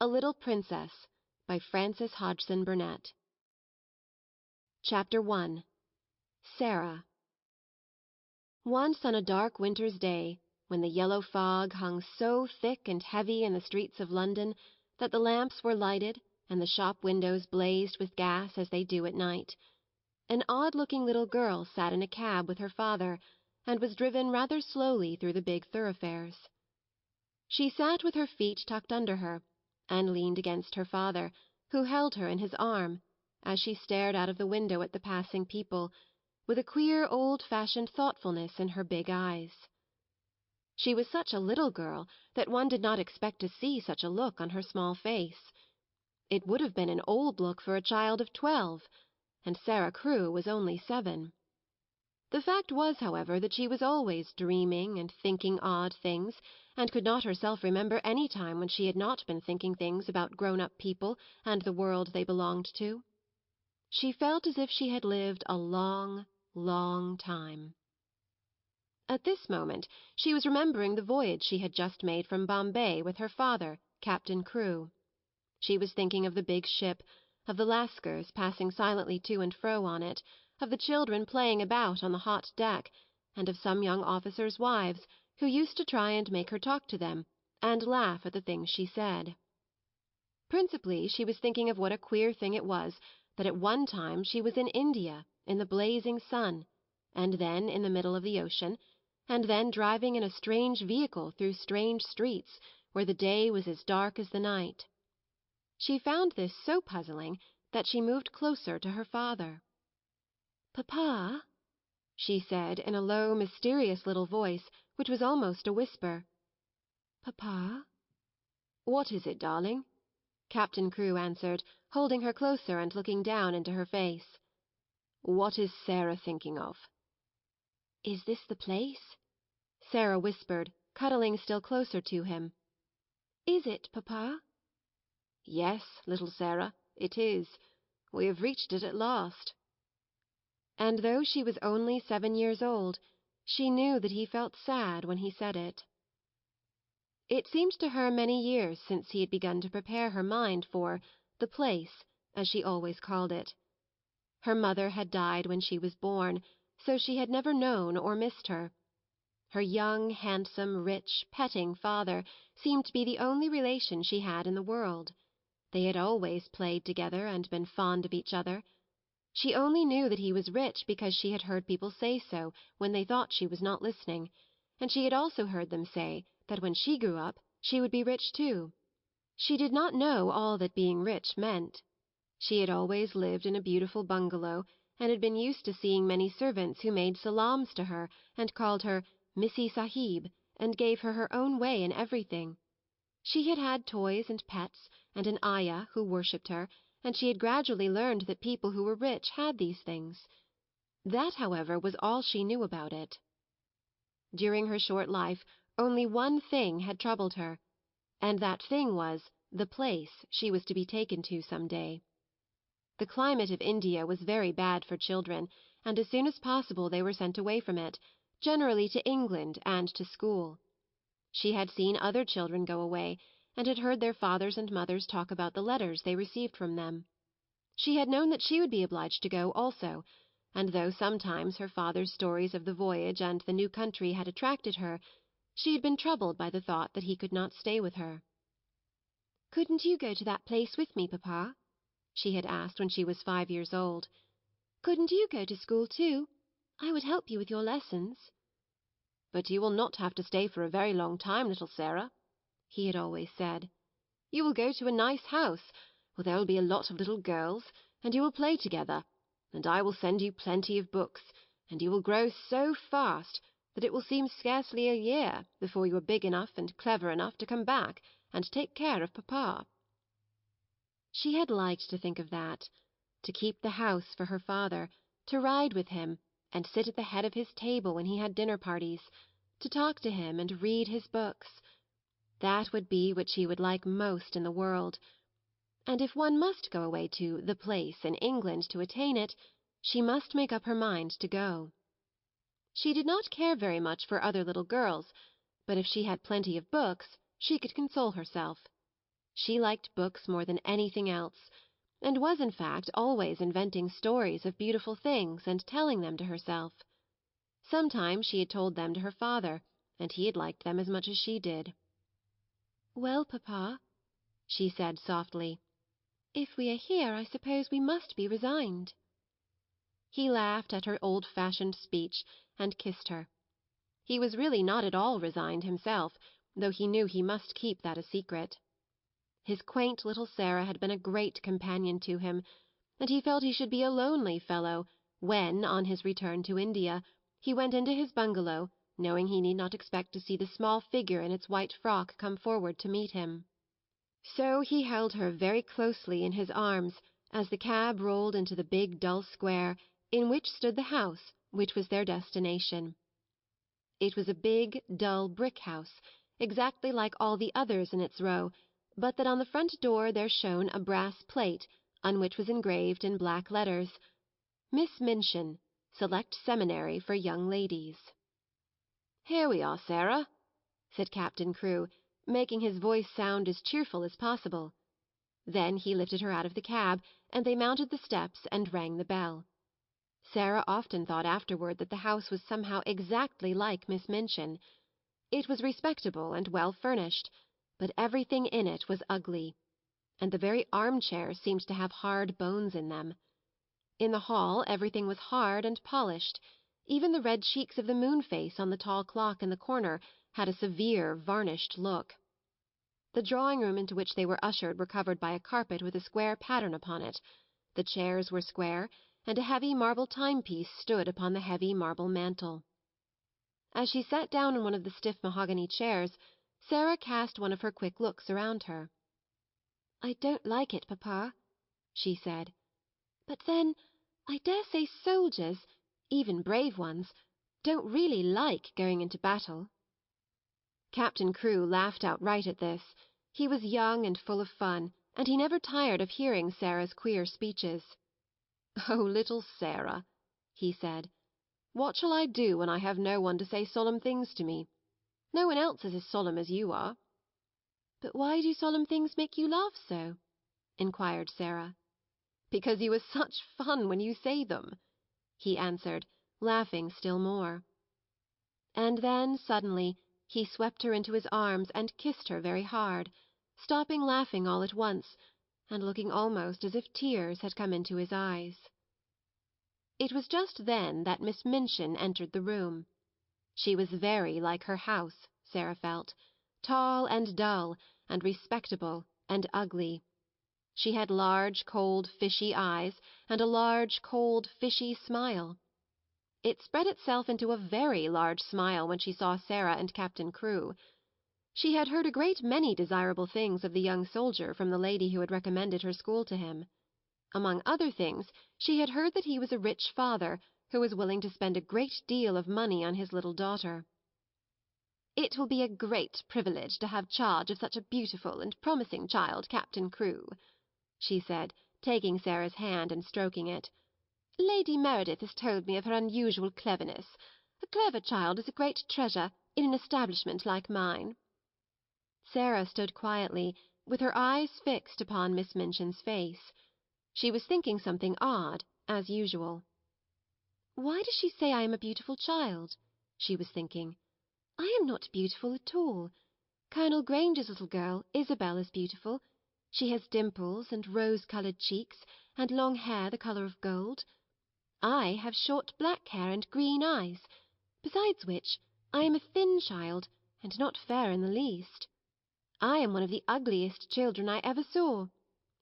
A Little Princess by Frances Hodgson Burnett. Chapter 1. Sarah. Once on a dark winter's day, when the yellow fog hung so thick and heavy in the streets of London that the lamps were lighted and the shop windows blazed with gas as they do at night, an odd-looking little girl sat in a cab with her father and was driven rather slowly through the big thoroughfares. She sat with her feet tucked under her and leaned against her father, who held her in his arm, as she stared out of the window at the passing people, with a queer old-fashioned thoughtfulness in her big eyes. She was such a little girl that one did not expect to see such a look on her small face. It would have been an old look for a child of 12, and Sarah Crewe was only 7. The fact was, however, that she was always dreaming and thinking odd things, and could not herself remember any time when she had not been thinking things about grown-up people and the world they belonged to. She felt as if she had lived a long, long time. At this moment she was remembering the voyage she had just made from Bombay with her father, Captain Crewe. She was thinking of the big ship, of the Lascars passing silently to and fro on it, of the children playing about on the hot deck, and of some young officers' wives who used to try and make her talk to them and laugh at the things she said. Principally she was thinking of what a queer thing it was that at one time she was in India in the blazing sun, and then in the middle of the ocean, and then driving in a strange vehicle through strange streets where the day was as dark as the night. She found this so puzzling that she moved closer to her father. "Papa," she said in a low, mysterious little voice which was almost a whisper. "Papa?" "What is it, darling?" Captain Crewe answered, holding her closer and looking down into her face. "What is Sarah thinking of?" "Is this the place?" Sarah whispered, cuddling still closer to him. "Is it, Papa?" "Yes, little Sarah, it is. We have reached it at last." And though she was only 7 years old, she knew that he felt sad when he said it. It seemed to her many years since he had begun to prepare her mind for the place, as she always called it. Her mother had died when she was born, so she had never known or missed her. Her young, handsome, rich, petting father seemed to be the only relation she had in the world. They had always played together and been fond of each other. She only knew that he was rich because she had heard people say so when they thought she was not listening, and she had also heard them say that when she grew up she would be rich too. She did not know all that being rich meant. She had always lived in a beautiful bungalow, and had been used to seeing many servants who made salams to her and called her Missy Sahib and gave her her own way in everything. She had had toys and pets, and an ayah who worshipped her, and she had gradually learned that people who were rich had these things. That, however, was all she knew about it. During her short life only one thing had troubled her, and that thing was the place she was to be taken to some day. The climate of India was very bad for children, and as soon as possible they were sent away from it, generally to England and to school. She had seen other children go away, and had heard their fathers and mothers talk about the letters they received from them. She had known that she would be obliged to go also, and though sometimes her father's stories of the voyage and the new country had attracted her, she had been troubled by the thought that he could not stay with her. "Couldn't you go to that place with me, Papa?" she had asked when she was 5 years old. "Couldn't you go to school too? I would help you with your lessons." "But you will not have to stay for a very long time, little Sarah," he had always said. "You will go to a nice house, where there will be a lot of little girls, and you will play together, and I will send you plenty of books, and you will grow so fast that it will seem scarcely a year before you are big enough and clever enough to come back and take care of Papa." She had liked to think of that, to keep the house for her father, to ride with him and sit at the head of his table when he had dinner parties, to talk to him and read his books. That would be what she would like most in the world. And if one must go away to the place in England to attain it, she must make up her mind to go. She did not care very much for other little girls, but if she had plenty of books she could console herself. She liked books more than anything else, and was in fact always inventing stories of beautiful things and telling them to herself. Sometimes she had told them to her father, and he had liked them as much as she did. "Well, papa," she said softly, "if we are here I suppose we must be resigned." He laughed at her old-fashioned speech and kissed her. He was really not at all resigned himself, though he knew he must keep that a secret. His quaint little Sarah had been a great companion to him, and he felt he should be a lonely fellow when, on his return to India, he went into his bungalow, knowing he need not expect to see the small figure in its white frock come forward to meet him. So he held her very closely in his arms as the cab rolled into the big dull square in which stood the house which was their destination. It was a big, dull brick house, exactly like all the others in its row, but that on the front door there shone a brass plate on which was engraved in black letters, "Miss Minchin, Select Seminary for Young Ladies." "Here we are, Sarah," said Captain Crewe, making his voice sound as cheerful as possible. Then he lifted her out of the cab, and they mounted the steps and rang the bell. Sarah often thought afterward that the house was somehow exactly like Miss Minchin. It was respectable and well furnished, but everything in it was ugly, and the very armchairs seemed to have hard bones in them. In the hall everything was hard and polished. Even the red cheeks of the moon-face on the tall clock in the corner had a severe, varnished look. The drawing-room into which they were ushered were covered by a carpet with a square pattern upon it. The chairs were square, and a heavy marble timepiece stood upon the heavy marble mantel. As she sat down in one of the stiff mahogany chairs, Sarah cast one of her quick looks around her. "I don't like it, papa," she said. "But then, I dare say soldiers, even brave ones, don't really like going into battle." Captain Crewe laughed outright at this. He was young and full of fun, and he never tired of hearing Sarah's queer speeches. "Oh, little Sarah," he said, "what shall I do when I have no one to say solemn things to me? No one else is as solemn as you are." "But why do solemn things make you laugh so?" inquired Sarah. "Because you are such fun when you say them," he answered, laughing still more. And then, suddenly, he swept her into his arms and kissed her very hard, stopping laughing all at once, and looking almost as if tears had come into his eyes. It was just then that Miss Minchin entered the room. She was very like her house, Sarah felt, tall and dull, and respectable and ugly. She had large, cold, fishy eyes, and a large, cold, fishy smile. It spread itself into a very large smile when she saw Sarah and Captain Crewe. She had heard a great many desirable things of the young soldier from the lady who had recommended her school to him. Among other things, she had heard that he was a rich father who was willing to spend a great deal of money on his little daughter. "It will be a great privilege to have charge of such a beautiful and promising child, Captain Crewe," she said, taking Sarah's hand and stroking it. "Lady Meredith has told me of her unusual cleverness. A clever child is a great treasure in an establishment like mine." Sarah stood quietly, with her eyes fixed upon Miss Minchin's face. She was thinking something odd, as usual. "Why does she say I am a beautiful child?" she was thinking. "I am not beautiful at all. Colonel Granger's little girl, Isabel, is beautiful. She has dimples and rose-coloured cheeks, and long hair the colour of gold. I have short black hair and green eyes, besides which I am a thin child, and not fair in the least. I am one of the ugliest children I ever saw.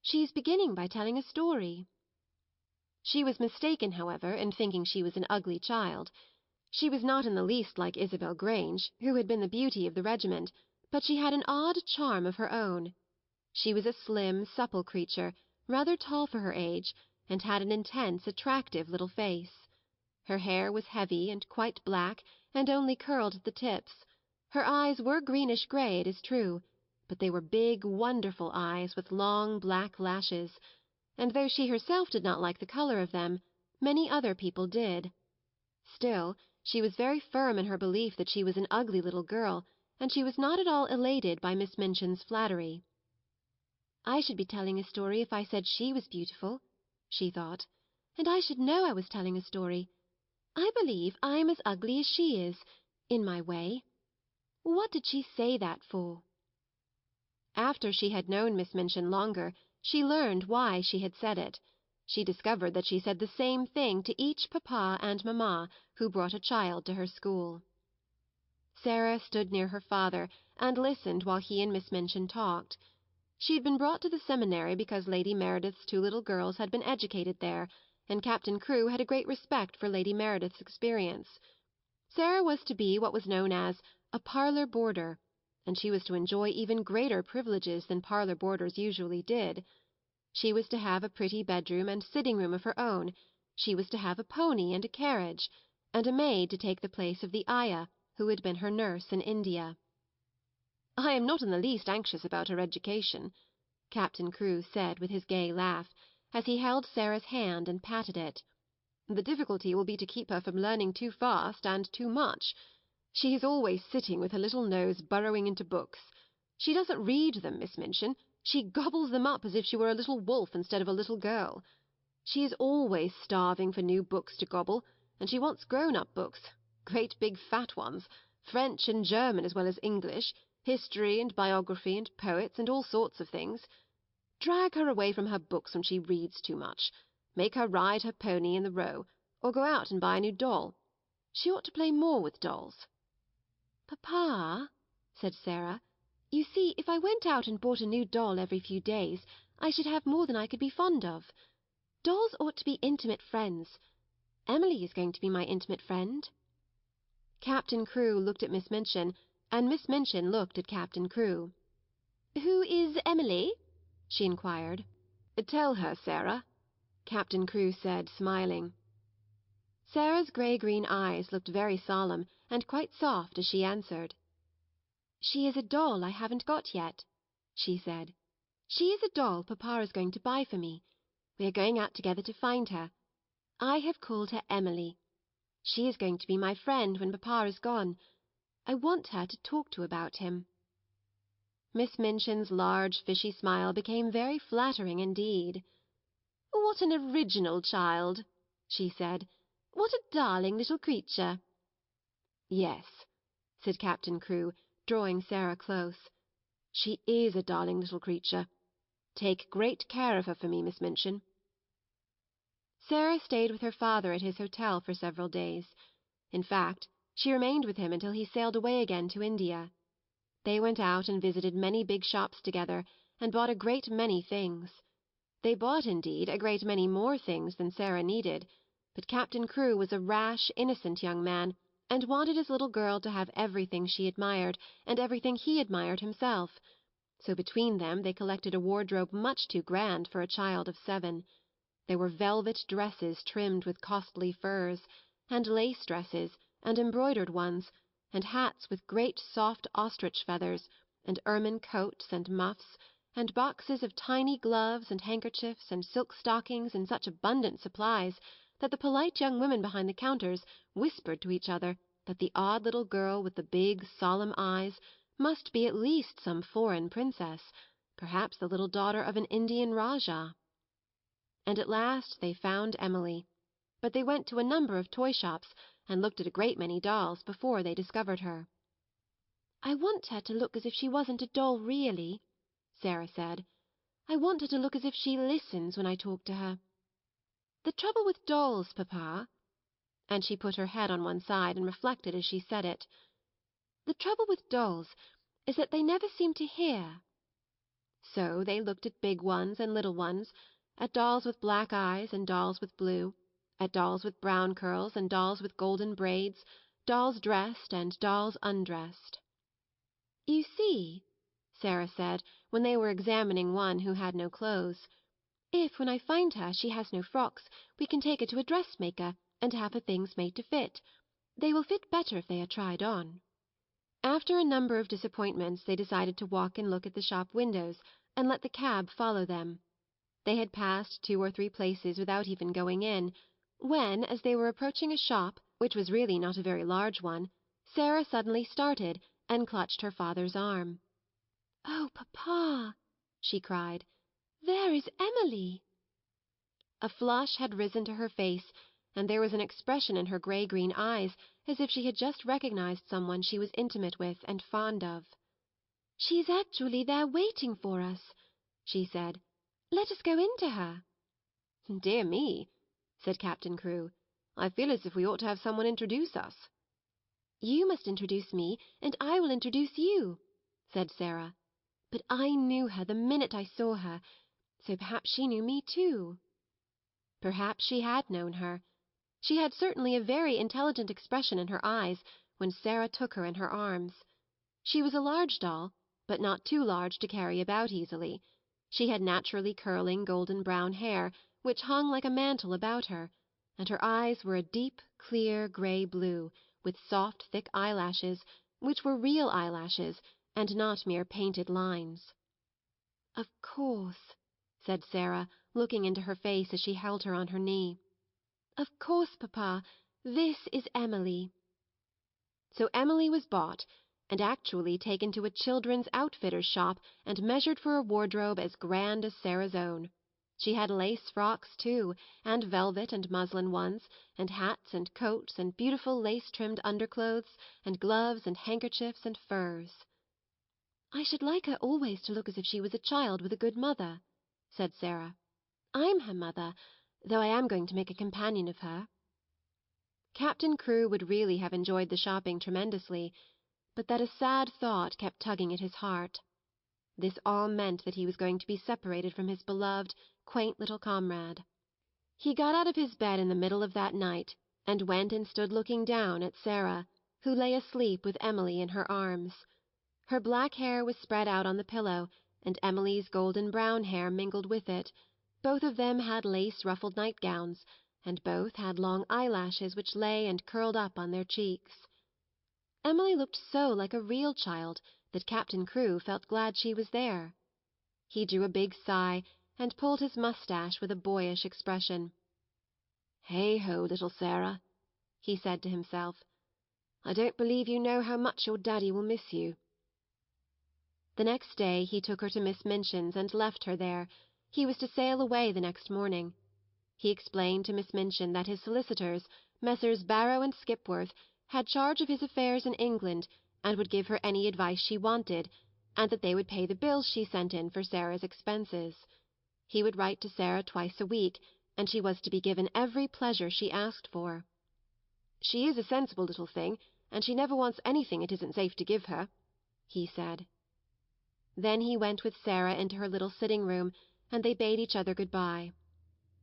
She is beginning by telling a story." She was mistaken, however, in thinking she was an ugly child. She was not in the least like Isabel Grange, who had been the beauty of the regiment, but she had an odd charm of her own. She was a slim, supple creature, rather tall for her age, and had an intense, attractive little face. Her hair was heavy and quite black, and only curled at the tips. Her eyes were greenish-grey, it is true, but they were big, wonderful eyes with long black lashes, and though she herself did not like the colour of them, many other people did. Still, she was very firm in her belief that she was an ugly little girl, and she was not at all elated by Miss Minchin's flattery. I should be telling a story if I said she was beautiful, she thought, and I should know I was telling a story. I believe I'm as ugly as she is, in my way. What did she say that for? After she had known Miss Minchin longer, she learned why she had said it. She discovered that she said the same thing to each papa and mamma who brought a child to her school. Sarah stood near her father and listened while he and Miss Minchin talked. She had been brought to the seminary because Lady Meredith's two little girls had been educated there, and Captain Crewe had a great respect for Lady Meredith's experience. Sarah was to be what was known as a parlour boarder, and she was to enjoy even greater privileges than parlour boarders usually did. She was to have a pretty bedroom and sitting-room of her own. She was to have a pony and a carriage, and a maid to take the place of the ayah who had been her nurse in India. "I am not in the least anxious about her education," Captain Crewe said with his gay laugh, as he held Sarah's hand and patted it. "The difficulty will be to keep her from learning too fast and too much. She is always sitting with her little nose burrowing into books. She doesn't read them, Miss Minchin. She gobbles them up as if she were a little wolf instead of a little girl. She is always starving for new books to gobble, and she wants grown-up books, great big fat ones, French and German as well as English, history and biography and poets and all sorts of things. Drag her away from her books when she reads too much. Make her ride her pony in the Row, or go out and buy a new doll. She ought to play more with dolls." "Papa," said Sarah, "you see, if I went out and bought a new doll every few days, I should have more than I could be fond of. Dolls ought to be intimate friends. Emily is going to be my intimate friend." Captain Crewe looked at Miss Minchin, and Miss Minchin looked at Captain Crewe. "Who is Emily?" she inquired. "Tell her, Sarah," Captain Crewe said, smiling. Sarah's grey-green eyes looked very solemn and quite soft as she answered. "She is a doll I haven't got yet," she said. "She is a doll Papa is going to buy for me. We are going out together to find her. I have called her Emily. She is going to be my friend when Papa is gone. I want her to talk to about him." Miss Minchin's large fishy smile became very flattering indeed. "What an original child," she said. "What a darling little creature." "Yes," said Captain Crewe, drawing Sarah close. "She is a darling little creature. Take great care of her for me, Miss Minchin." Sarah stayed with her father at his hotel for several days. In fact, she remained with him until he sailed away again to India. They went out and visited many big shops together, and bought a great many things. They bought, indeed, a great many more things than Sarah needed, but Captain Crewe was a rash, innocent young man, and wanted his little girl to have everything she admired, and everything he admired himself. So between them they collected a wardrobe much too grand for a child of 7. There were velvet dresses trimmed with costly furs, and lace dresses, and embroidered ones, and hats with great soft ostrich feathers, and ermine coats and muffs, and boxes of tiny gloves and handkerchiefs and silk stockings in such abundant supplies that the polite young women behind the counters whispered to each other that the odd little girl with the big, solemn eyes must be at least some foreign princess, perhaps the little daughter of an Indian Rajah. And at last they found Emily, but they went to a number of toy shops and looked at a great many dolls before they discovered her. "I want her to look as if she wasn't a doll really," Sarah said. "I want her to look as if she listens when I talk to her. The trouble with dolls, Papa," and she put her head on one side and reflected as she said it, "the trouble with dolls is that they never seem to hear." So they looked at big ones and little ones, at dolls with black eyes and dolls with blue, at dolls with brown curls and dolls with golden braids, dolls dressed and dolls undressed. "You see," Sarah said, when they were examining one who had no clothes, "if when I find her she has no frocks, we can take her to a dressmaker and have her things made to fit. They will fit better if they are tried on." After a number of disappointments they decided to walk and look at the shop windows and let the cab follow them. They had passed 2 or 3 places without even going in, when, as they were approaching a shop, which was really not a very large one, Sarah suddenly started and clutched her father's arm. "Oh, Papa!" she cried. There is Emily." A flush had risen to her face, and there was an expression in her grey-green eyes as if she had just recognized someone she was intimate with and fond of. "She is actually there waiting for us," she said. "Let us go in to her." "Dear me," said Captain Crewe, "I feel as if we ought to have someone introduce us." "You must introduce me, and I will introduce you," said Sarah. "But I knew her the minute I saw her, so perhaps she knew me too." Perhaps she had known her. She had certainly a very intelligent expression in her eyes when Sarah took her in her arms. She was a large doll, but not too large to carry about easily. She had naturally curling golden brown hair, which hung like a mantle about her, and her eyes were a deep, clear grey blue, with soft thick eyelashes, which were real eyelashes, and not mere painted lines. "Of course," said Sarah, looking into her face as she held her on her knee. "Of course, papa, this is Emily." So Emily was bought, and actually taken to a children's outfitter's shop and measured for a wardrobe as grand as Sarah's own. She had lace frocks, too, and velvet and muslin ones, and hats and coats and beautiful lace-trimmed underclothes, and gloves and handkerchiefs and furs. "I should like her always to look as if she was a child with a good mother," said Sarah. "I'm her mother, though I am going to make a companion of her." Captain Crewe would really have enjoyed the shopping tremendously, but that a sad thought kept tugging at his heart. This all meant that he was going to be separated from his beloved, quaint little comrade. He got out of his bed in the middle of that night, and went and stood looking down at Sarah, who lay asleep with Emily in her arms. Her black hair was spread out on the pillow, and Emily's golden brown hair mingled with it. Both of them had lace-ruffled nightgowns, and both had long eyelashes which lay and curled up on their cheeks. Emily looked so like a real child that Captain Crewe felt glad she was there. He drew a big sigh and pulled his moustache with a boyish expression. "Hey-ho, little Sarah," he said to himself. "I don't believe you know how much your daddy will miss you." The next day he took her to Miss Minchin's and left her there. He was to sail away the next morning. He explained to Miss Minchin that his solicitors, Messrs. Barrow and Skipworth, had charge of his affairs in England and would give her any advice she wanted, and that they would pay the bills she sent in for Sarah's expenses. He would write to Sarah twice a week, and she was to be given every pleasure she asked for. "She is a sensible little thing, and she never wants anything it isn't safe to give her," he said. Then he went with Sarah into her little sitting-room, and they bade each other good-bye.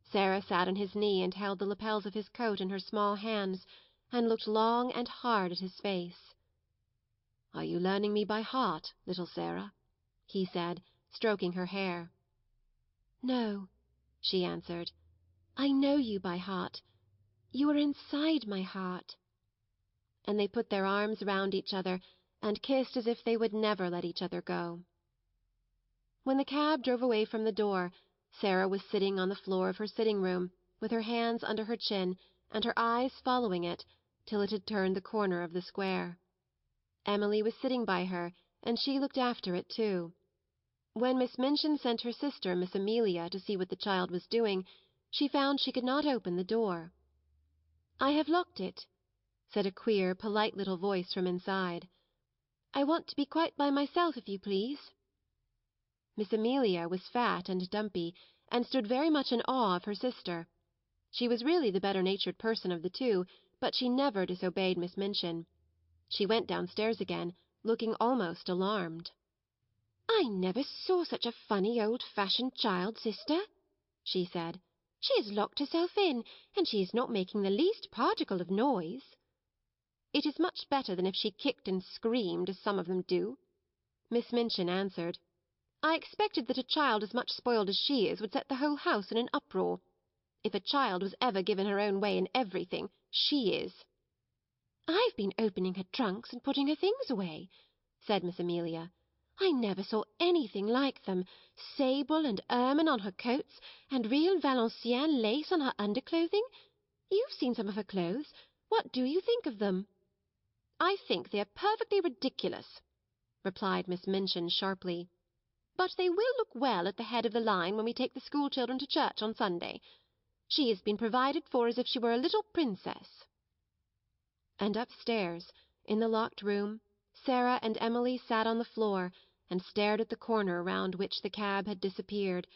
Sarah sat on his knee and held the lapels of his coat in her small hands, and looked long and hard at his face. "Are you learning me by heart, little Sarah?" he said, stroking her hair. "No," she answered. "I know you by heart. You are inside my heart." And they put their arms round each other and kissed as if they would never let each other go. When the cab drove away from the door, Sarah was sitting on the floor of her sitting-room, with her hands under her chin and her eyes following it, till it had turned the corner of the square. Emily was sitting by her, and she looked after it too. When Miss Minchin sent her sister, Miss Amelia, to see what the child was doing, she found she could not open the door. "I have locked it," said a queer, polite little voice from inside. "I want to be quite by myself, if you please." Miss Amelia was fat and dumpy, and stood very much in awe of her sister. She was really the better-natured person of the two, but she never disobeyed Miss Minchin. She went downstairs again, looking almost alarmed. "I never saw such a funny old-fashioned child, sister," she said. "She has locked herself in, and she is not making the least particle of noise." "It is much better than if she kicked and screamed, as some of them do," Miss Minchin answered. "I expected that a child as much spoiled as she is would set the whole house in an uproar. If a child was ever given her own way in everything, she is." "I've been opening her trunks and putting her things away," said Miss Amelia. "I never saw anything like them, sable and ermine on her coats, and real Valenciennes lace on her underclothing. You've seen some of her clothes. What do you think of them?" "I think they are perfectly ridiculous," replied Miss Minchin sharply. but they will look well at the head of the line when we take the school children to church on Sunday. She has been provided for as if she were a little princess." And upstairs, in the locked room, Sarah and Emily sat on the floor and stared at the corner round which the cab had disappeared,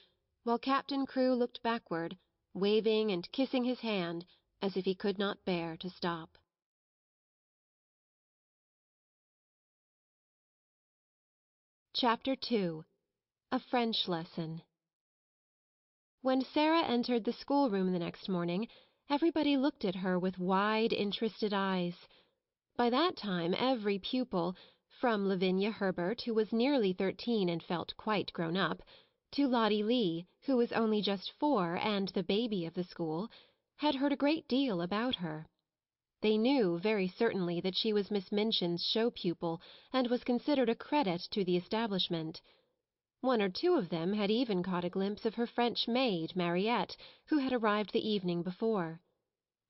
while Captain Crewe looked backward, waving and kissing his hand as if he could not bear to stop. Chapter 2. A French Lesson. When Sarah entered the schoolroom the next morning, everybody looked at her with wide, interested eyes. By that time every pupil, from Lavinia Herbert, who was nearly 13 and felt quite grown up, to Lottie Lee, who was only just 4 and the baby of the school, had heard a great deal about her. They knew very certainly that she was Miss Minchin's show pupil, and was considered a credit to the establishment. One or two of them had even caught a glimpse of her French maid, Mariette, who had arrived the evening before.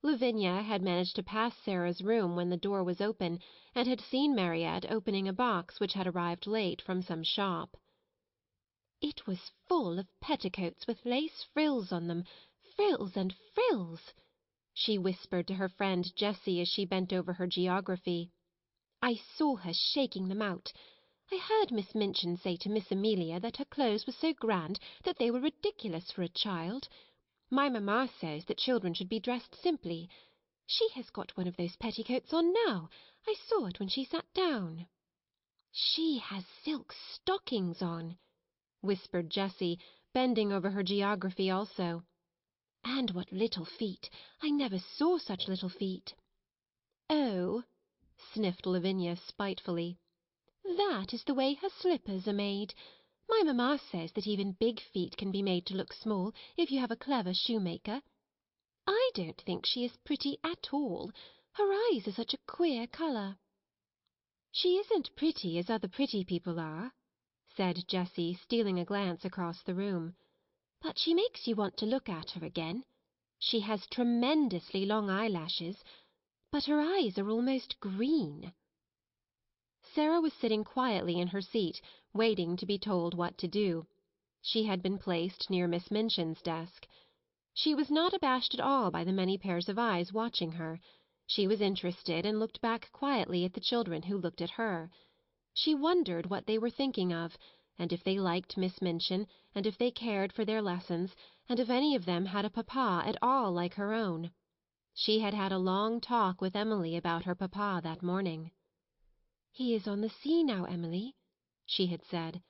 Lavinia had managed to pass Sarah's room when the door was open, and had seen Mariette opening a box which had arrived late from some shop. "It was full of petticoats with lace frills on them, frills and frills," she whispered to her friend Jessie as she bent over her geography. "I saw her shaking them out. I heard Miss Minchin say to Miss Amelia that her clothes were so grand that they were ridiculous for a child. My mamma says that children should be dressed simply. She has got one of those petticoats on now. I saw it when she sat down." "She has silk stockings on," whispered Jessie, bending over her geography also. "And what little feet! I never saw such little feet." "Oh," sniffed Lavinia spitefully, "that is the way her slippers are made. My mamma says that even big feet can be made to look small if you have a clever shoemaker. I don't think she is pretty at all. Her eyes are such a queer colour." "She isn't pretty as other pretty people are," said Jessie, stealing a glance across the room. "But she makes you want to look at her again. She has tremendously long eyelashes, but her eyes are almost green." Sarah was sitting quietly in her seat, waiting to be told what to do. She had been placed near Miss Minchin's desk. She was not abashed at all by the many pairs of eyes watching her. She was interested and looked back quietly at the children who looked at her. She wondered what they were thinking of, and if they liked Miss Minchin, and if they cared for their lessons, and if any of them had a papa at all like her own. She had had a long talk with Emily about her papa that morning. "He is on the sea now, Emily," she had said.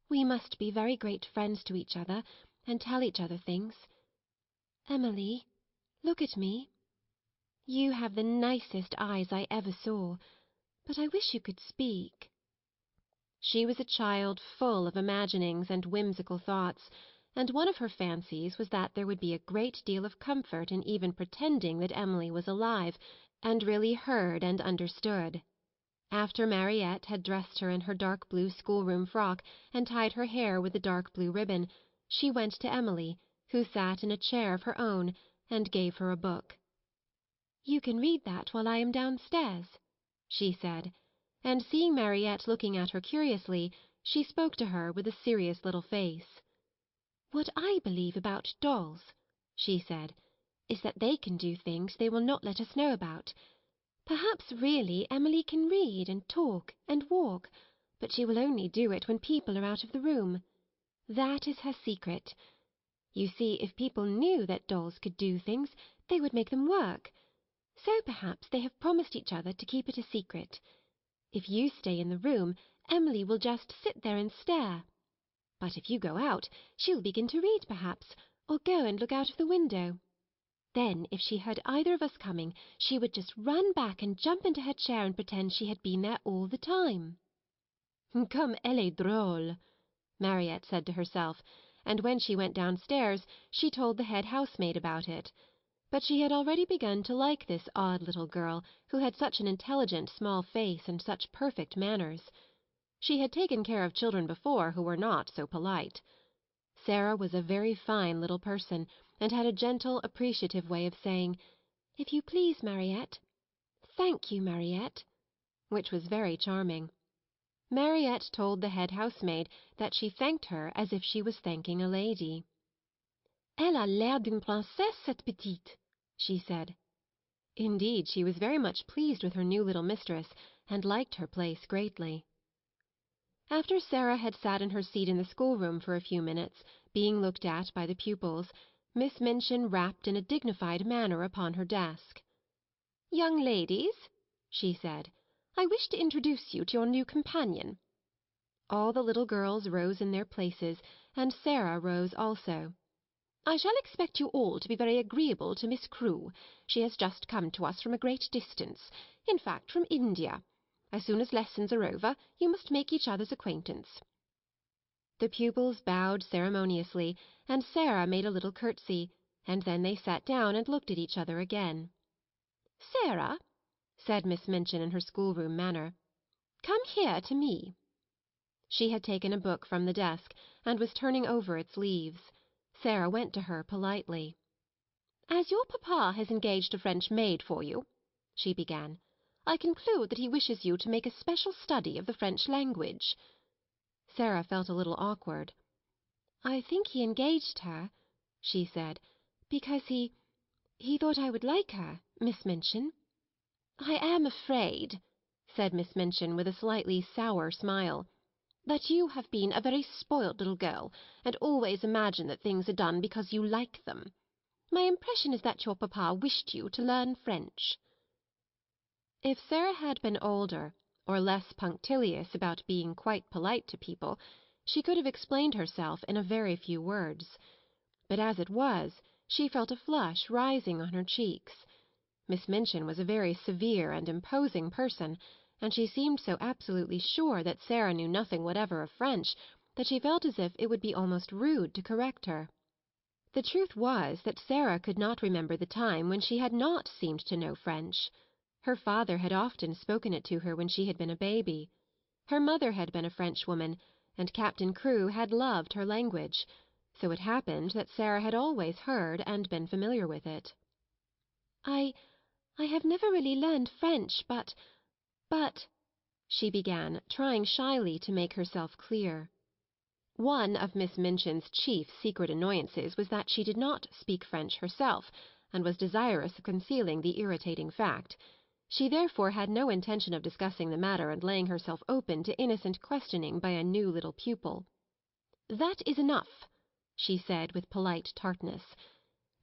"We must be very great friends to each other, and tell each other things. Emily, look at me. You have the nicest eyes I ever saw, but I wish you could speak." She was a child full of imaginings and whimsical thoughts, and one of her fancies was that there would be a great deal of comfort in even pretending that Emily was alive, and really heard and understood. After Mariette had dressed her in her dark blue schoolroom frock and tied her hair with a dark blue ribbon, she went to Emily, who sat in a chair of her own, and gave her a book. "You can read that while I am downstairs," she said, and seeing Mariette looking at her curiously, she spoke to her with a serious little face. "What I believe about dolls," she said, "is that they can do things they will not let us know about. Perhaps really Emily can read and talk and walk, but she will only do it when people are out of the room. That is her secret. You see, if people knew that dolls could do things, they would make them work. So perhaps they have promised each other to keep it a secret. If you stay in the room, Emily will just sit there and stare. But if you go out, she will begin to read perhaps, or go and look out of the window. Then, if she heard either of us coming, she would just run back and jump into her chair and pretend she had been there all the time." "Comme elle est drôle," Mariette said to herself, and when she went downstairs she told the head housemaid about it. But she had already begun to like this odd little girl, who had such an intelligent small face and such perfect manners. She had taken care of children before who were not so polite. Sarah was a very fine little person, and had a gentle, appreciative way of saying, "If you please, Mariette. Thank you, Mariette," which was very charming. Mariette told the head housemaid that she thanked her as if she was thanking a lady. "Elle a l'air d'une princesse, cette petite," she said. Indeed, she was very much pleased with her new little mistress, and liked her place greatly. After Sarah had sat in her seat in the schoolroom for a few minutes, being looked at by the pupils, Miss Minchin rapped in a dignified manner upon her desk. "Young ladies," she said, "I wish to introduce you to your new companion." All the little girls rose in their places, and Sarah rose also. "I shall expect you all to be very agreeable to Miss Crewe. She has just come to us from a great distance, in fact from India. As soon as lessons are over, you must make each other's acquaintance." The pupils bowed ceremoniously, and Sarah made a little curtsy, and then they sat down and looked at each other again. "Sarah," said Miss Minchin in her schoolroom manner, "come here to me." She had taken a book from the desk, and was turning over its leaves. Sarah went to her politely. "As your papa has engaged a French maid for you," she began, "I conclude that he wishes you to make a special study of the French language." Sarah felt a little awkward. "I think he engaged her," she said, "because he thought I would like her, Miss Minchin." "I am afraid," said Miss Minchin with a slightly sour smile, "that you have been a very spoiled little girl, and always imagine that things are done because you like them. My impression is that your papa wished you to learn French." If Sarah had been older, or less punctilious about being quite polite to people, she could have explained herself in a very few words. But as it was, she felt a flush rising on her cheeks. Miss Minchin was a very severe and imposing person, and she seemed so absolutely sure that Sarah knew nothing whatever of French that she felt as if it would be almost rude to correct her. The truth was that Sarah could not remember the time when she had not seemed to know French. Her father had often spoken it to her when she had been a baby. Her mother had been a Frenchwoman, and Captain Crewe had loved her language, so it happened that Sarah had always heard and been familiar with it. I have never really learned French, but," she began, trying shyly to make herself clear. One of Miss Minchin's chief secret annoyances was that she did not speak French herself, and was desirous of concealing the irritating fact. She therefore had no intention of discussing the matter and laying herself open to innocent questioning by a new little pupil. "That is enough," she said with polite tartness.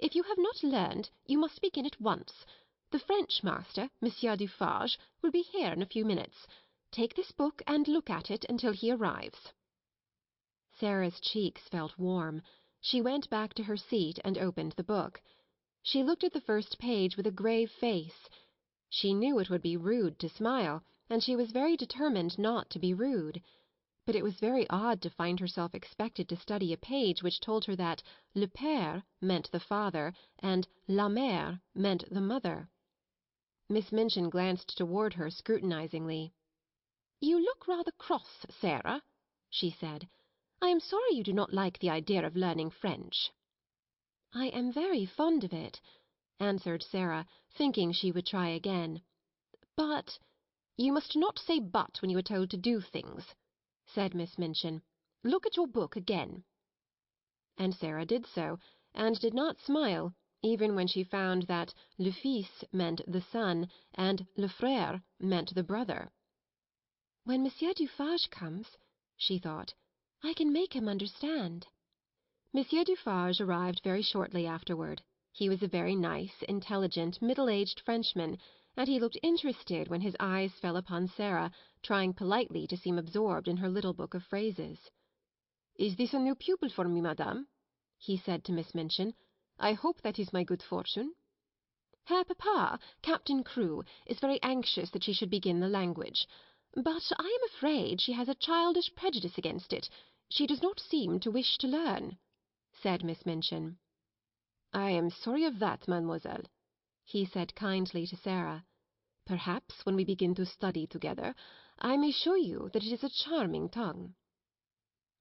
"If you have not learned, you must begin at once. The French master, Monsieur Dufarge, will be here in a few minutes. Take this book and look at it until he arrives." Sarah's cheeks felt warm. She went back to her seat and opened the book. She looked at the first page with a grave face. She knew it would be rude to smile, and she was very determined not to be rude. But it was very odd to find herself expected to study a page which told her that le père meant the father and la mère meant the mother. Miss Minchin glanced toward her scrutinizingly. "You look rather cross, Sarah," she said. "I am sorry you do not like the idea of learning French." "I am very fond of it," answered Sarah, thinking she would try again. "But—" "You must not say but when you are told to do things," said Miss Minchin. "Look at your book again." And Sarah did so, and did not smile, even when she found that le fils meant the son, and le frère meant the brother. "When Monsieur Dufarge comes," she thought, "I can make him understand." Monsieur Dufarge arrived very shortly afterward. He was a very nice, intelligent, middle-aged Frenchman, and he looked interested when his eyes fell upon Sarah, trying politely to seem absorbed in her little book of phrases. "Is this a new pupil for me, madame?" he said to Miss Minchin. "I hope that is my good fortune." "Her papa, Captain Crewe, is very anxious that she should begin the language. But I am afraid she has a childish prejudice against it. She does not seem to wish to learn," said Miss Minchin. "I am sorry of that, mademoiselle," he said kindly to Sarah. "Perhaps when we begin to study together, I may show you that it is a charming tongue."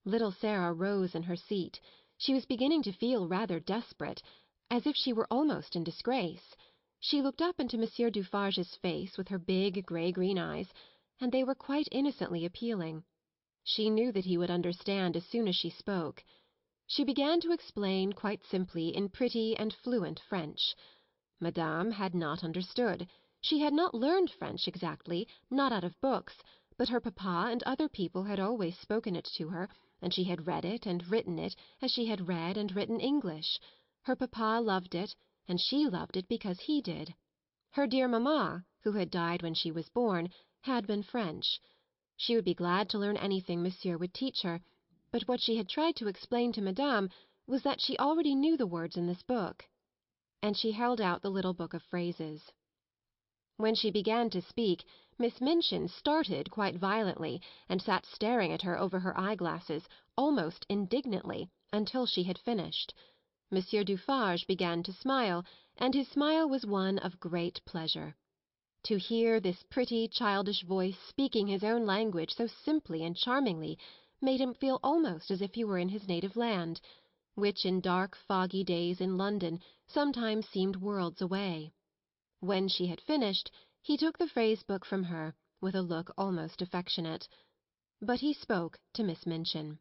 Little Sarah rose in her seat. She was beginning to feel rather desperate, as if she were almost in disgrace. She looked up into Monsieur Dufarge's face with her big grey-green eyes, and they were quite innocently appealing. She knew that he would understand as soon as she spoke. She began to explain quite simply in pretty and fluent French. Madame had not understood. She had not learned French exactly, not out of books, but her papa and other people had always spoken it to her, and she had read it and written it as she had read and written English. Her papa loved it, and she loved it because he did. Her dear mamma, who had died when she was born, had been French. She would be glad to learn anything Monsieur would teach her, but what she had tried to explain to Madame was that she already knew the words in this book. And she held out the little book of phrases. When she began to speak, Miss Minchin started quite violently and sat staring at her over her eyeglasses, almost indignantly, until she had finished. Monsieur Dufarge began to smile, and his smile was one of great pleasure. To hear this pretty, childish voice speaking his own language so simply and charmingly made him feel almost as if he were in his native land, which in dark, foggy days in London sometimes seemed worlds away. When she had finished, he took the phrase-book from her with a look almost affectionate. But he spoke to Miss Minchin.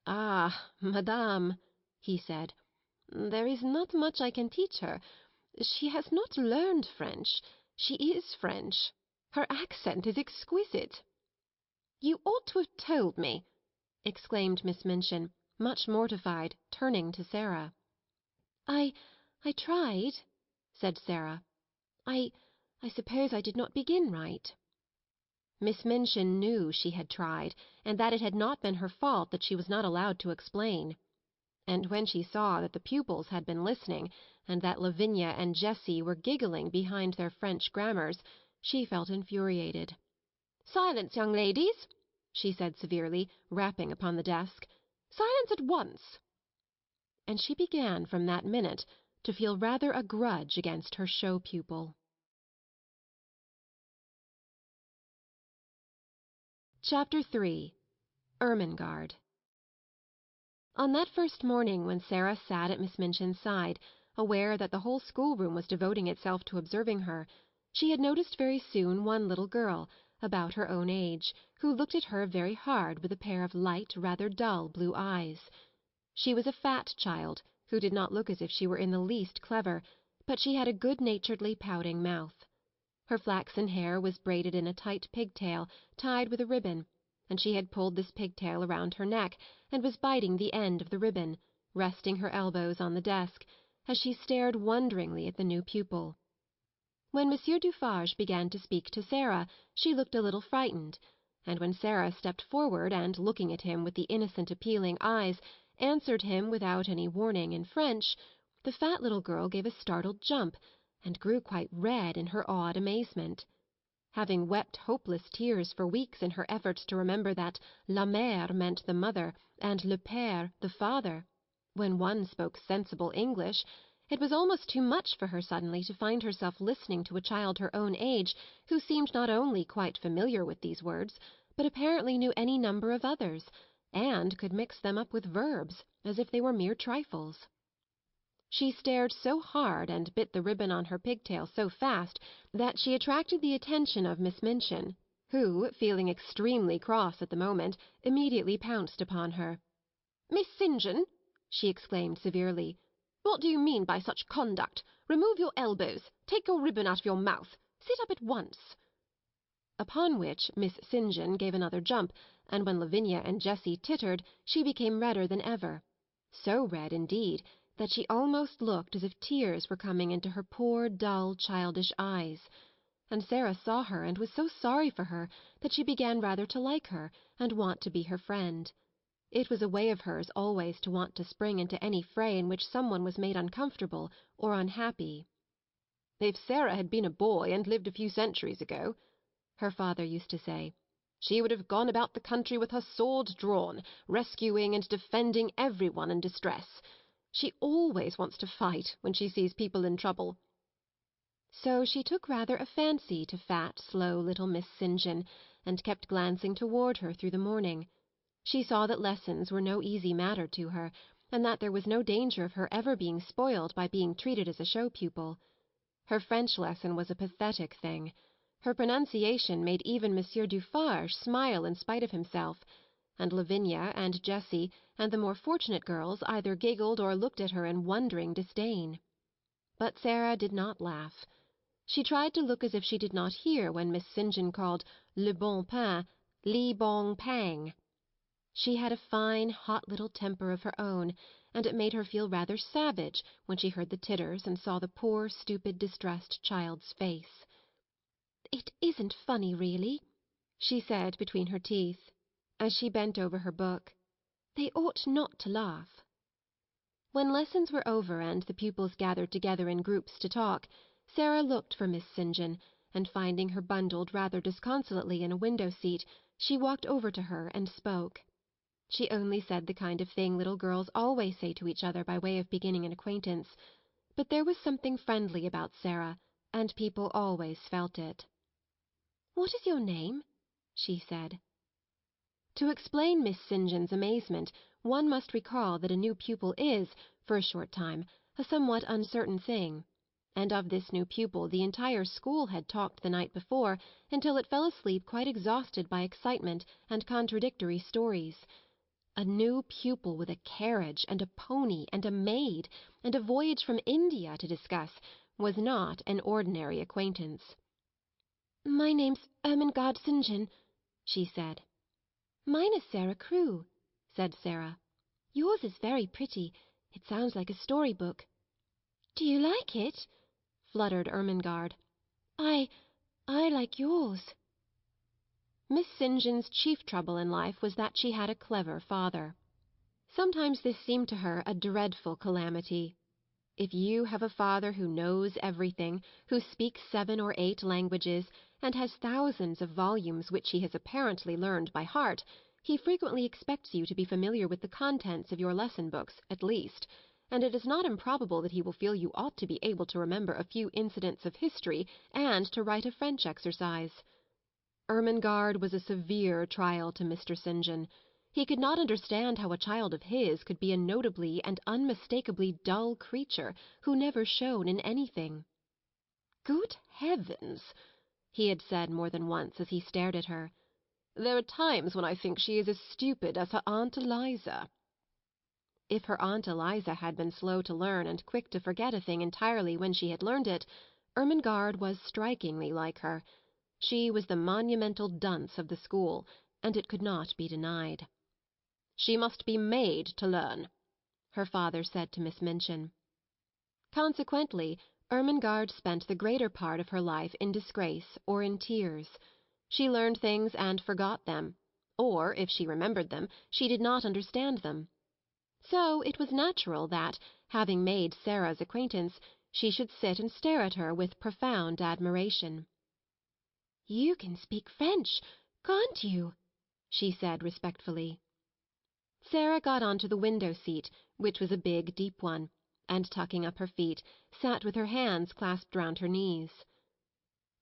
"Ah, madame," he said, "there is not much I can teach her. She has not learned French. She is French. Her accent is exquisite." "You ought to have told me," exclaimed Miss Minchin, much mortified, turning to Sarah. I tried," said Sarah. I suppose I did not begin right." Miss Minchin knew she had tried, and that it had not been her fault that she was not allowed to explain. And when she saw that the pupils had been listening, and that Lavinia and Jessie were giggling behind their French grammars, she felt infuriated. "Silence, young ladies," she said severely, rapping upon the desk. "Silence at once." And she began from that minute to feel rather a grudge against her show pupil. Chapter 3. Ermengarde. On that first morning when Sarah sat at Miss Minchin's side, aware that the whole schoolroom was devoting itself to observing her, she had noticed very soon one little girl, about her own age, who looked at her very hard with a pair of light, rather dull blue eyes. She was a fat child, who did not look as if she were in the least clever, but she had a good-naturedly pouting mouth. Her flaxen hair was braided in a tight pigtail, tied with a ribbon, and she had pulled this pigtail around her neck, and was biting the end of the ribbon, resting her elbows on the desk, as she stared wonderingly at the new pupil. When Monsieur Dufarge began to speak to Sarah, she looked a little frightened, and when Sarah stepped forward and, looking at him with the innocent appealing eyes, answered him without any warning in French, the fat little girl gave a startled jump, and grew quite red in her awed amazement. Having wept hopeless tears for weeks in her efforts to remember that la mère meant the mother and le père the father, when one spoke sensible English, it was almost too much for her suddenly to find herself listening to a child her own age who seemed not only quite familiar with these words, but apparently knew any number of others, and could mix them up with verbs, as if they were mere trifles. She stared so hard and bit the ribbon on her pigtail so fast that she attracted the attention of Miss Minchin, who, feeling extremely cross at the moment, immediately pounced upon her. "Miss St. John," she exclaimed severely, "what do you mean by such conduct? Remove your elbows. Take your ribbon out of your mouth. Sit up at once." Upon which Miss St. John gave another jump, and when Lavinia and Jessie tittered, she became redder than ever. So red, indeed, that she almost looked as if tears were coming into her poor, dull, childish eyes. And Sarah saw her and was so sorry for her that she began rather to like her and want to be her friend. It was a way of hers always to want to spring into any fray in which someone was made uncomfortable or unhappy. "If Sarah had been a boy and lived a few centuries ago," her father used to say, "she would have gone about the country with her sword drawn, rescuing and defending everyone in distress. She always wants to fight when she sees people in trouble." So she took rather a fancy to fat, slow little Miss St. John, and kept glancing toward her through the morning. She saw that lessons were no easy matter to her, and that there was no danger of her ever being spoiled by being treated as a show pupil. Her French lesson was a pathetic thing. Her pronunciation made even Monsieur Dufarge smile in spite of himself, and Lavinia and Jessie and the more fortunate girls either giggled or looked at her in wondering disdain. But Sarah did not laugh. She tried to look as if she did not hear when Miss St. John called le bon pain li bong pang. She had a fine, hot little temper of her own, and it made her feel rather savage when she heard the titters and saw the poor, stupid, distressed child's face. "It isn't funny, really," she said between her teeth, as she bent over her book. "They ought not to laugh." When lessons were over and the pupils gathered together in groups to talk, Sarah looked for Miss St. John, and finding her bundled rather disconsolately in a window-seat, she walked over to her and spoke. She only said the kind of thing little girls always say to each other by way of beginning an acquaintance, but there was something friendly about Sarah, and people always felt it. "What is your name?" she said. To explain Miss St. John's amazement, one must recall that a new pupil is, for a short time, a somewhat uncertain thing, and of this new pupil the entire school had talked the night before until it fell asleep quite exhausted by excitement and contradictory stories. A new pupil with a carriage and a pony and a maid and a voyage from India to discuss was not an ordinary acquaintance. "My name's Ermengarde St. John," she said. "Mine is Sarah Crewe," said Sarah. "Yours is very pretty. It sounds like a story-book." "Do you like it?" fluttered Ermengarde. I like yours." Miss St. John's chief trouble in life was that she had a clever father. Sometimes this seemed to her a dreadful calamity. If you have a father who knows everything, who speaks 7 or 8 languages, and has thousands of volumes which he has apparently learned by heart, he frequently expects you to be familiar with the contents of your lesson books, at least, and it is not improbable that he will feel you ought to be able to remember a few incidents of history and to write a French exercise. Ermengarde was a severe trial to Mr. St. John. He could not understand how a child of his could be a notably and unmistakably dull creature who never shone in anything. "Good heavens!" he had said more than once as he stared at her. "There are times when I think she is as stupid as her Aunt Eliza." If her Aunt Eliza had been slow to learn and quick to forget a thing entirely when she had learned it, Ermengarde was strikingly like her. She was the monumental dunce of the school, and it could not be denied. "She must be made to learn," her father said to Miss Minchin. Consequently, Ermengarde spent the greater part of her life in disgrace or in tears. She learned things and forgot them, or, if she remembered them, she did not understand them. So it was natural that, having made Sarah's acquaintance, she should sit and stare at her with profound admiration. "You can speak French, can't you?" she said respectfully. Sarah got on to the window-seat, which was a big, deep one, and tucking up her feet, sat with her hands clasped round her knees.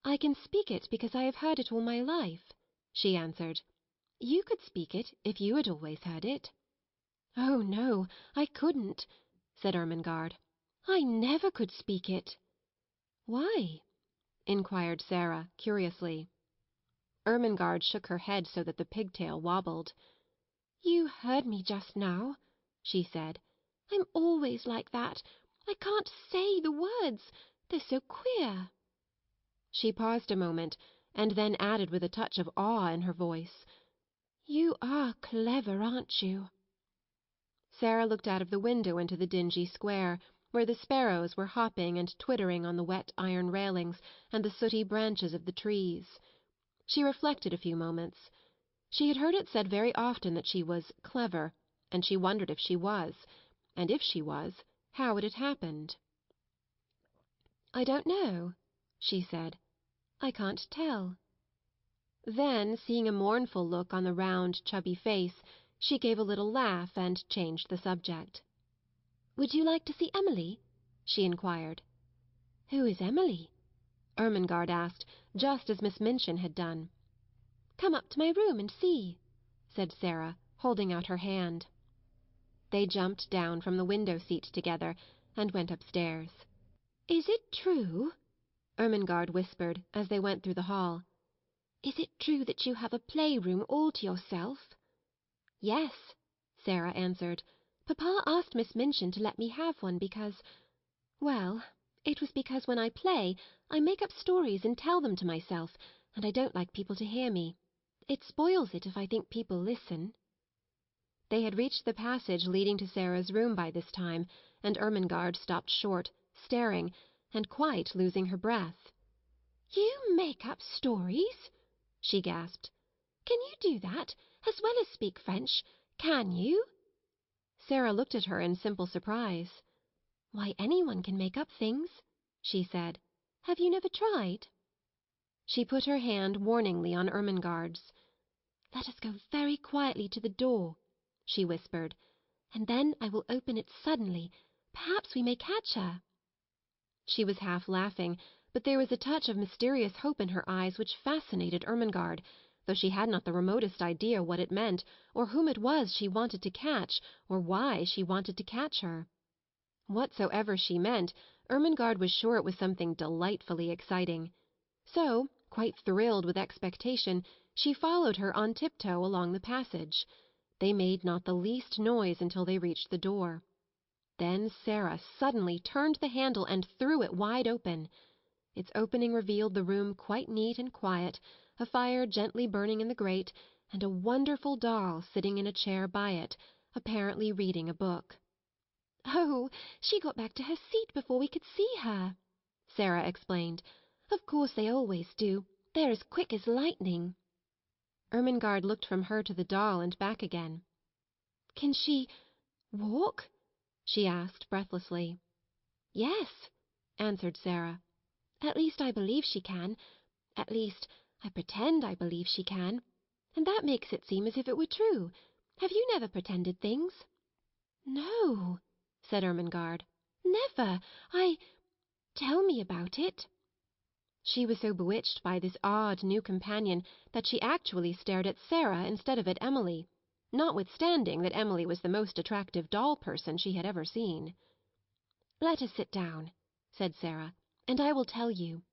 "I can speak it because I have heard it all my life," she answered. "You could speak it if you had always heard it." "Oh, no, I couldn't," said Ermengarde. "I never could speak it." "Why?" inquired Sarah, curiously. Ermengarde shook her head so that the pigtail wobbled. "You heard me just now," she said. "I'm always like that. I can't say the words. They're so queer." She paused a moment, and then added with a touch of awe in her voice, "You are clever, aren't you?" Sarah looked out of the window into the dingy square, where the sparrows were hopping and twittering on the wet iron railings and the sooty branches of the trees. She reflected a few moments. She had heard it said very often that she was clever, and she wondered if she was, and if she was, how it had happened. "I don't know," she said. "I can't tell." Then, seeing a mournful look on the round, chubby face, she gave a little laugh and changed the subject. "Would you like to see Emily?" she inquired. "Who is Emily?" Ermengarde asked, just as Miss Minchin had done. "Come up to my room and see," said Sarah, holding out her hand. They jumped down from the window-seat together and went upstairs. "Is it true?" Ermengarde whispered, as they went through the hall. "Is it true that you have a playroom all to yourself?" "Yes," Sarah answered. "Papa asked Miss Minchin to let me have one because, it was because when I play I make up stories and tell them to myself, and I don't like people to hear me. It spoils it if I think people listen." They had reached the passage leading to Sarah's room by this time, and Ermengarde stopped short, staring, and quite losing her breath. "You make up stories?" she gasped. "Can you do that, as well as speak French? Can you?" Sarah looked at her in simple surprise. "Why, anyone can make up things," she said. "Have you never tried?" She put her hand warningly on Ermengarde's. "Let us go very quietly to the door," she whispered, "and then I will open it suddenly. Perhaps we may catch her." She was half laughing, but there was a touch of mysterious hope in her eyes which fascinated Ermengarde, though she had not the remotest idea what it meant, or whom it was she wanted to catch, or why she wanted to catch her. Whatsoever she meant, Ermengarde was sure it was something delightfully exciting. So, quite thrilled with expectation, she followed her on tiptoe along the passage. They made not the least noise until they reached the door. Then Sarah suddenly turned the handle and threw it wide open. Its opening revealed the room quite neat and quiet, a fire gently burning in the grate, and a wonderful doll sitting in a chair by it, apparently reading a book. "Oh, she got back to her seat before we could see her," Sarah explained. "Of course they always do. They're as quick as lightning." Ermengarde looked from her to the doll and back again. "Can she walk?" she asked breathlessly. "Yes," answered Sarah. "At least I believe she can. At least, I pretend I believe she can. And that makes it seem as if it were true. Have you never pretended things?" "No," said Ermengarde. "Never. Tell me about it." She was so bewitched by this odd new companion that she actually stared at Sarah instead of at Emily, notwithstanding that Emily was the most attractive doll person she had ever seen. "Let us sit down," said Sarah, "and I will tell you.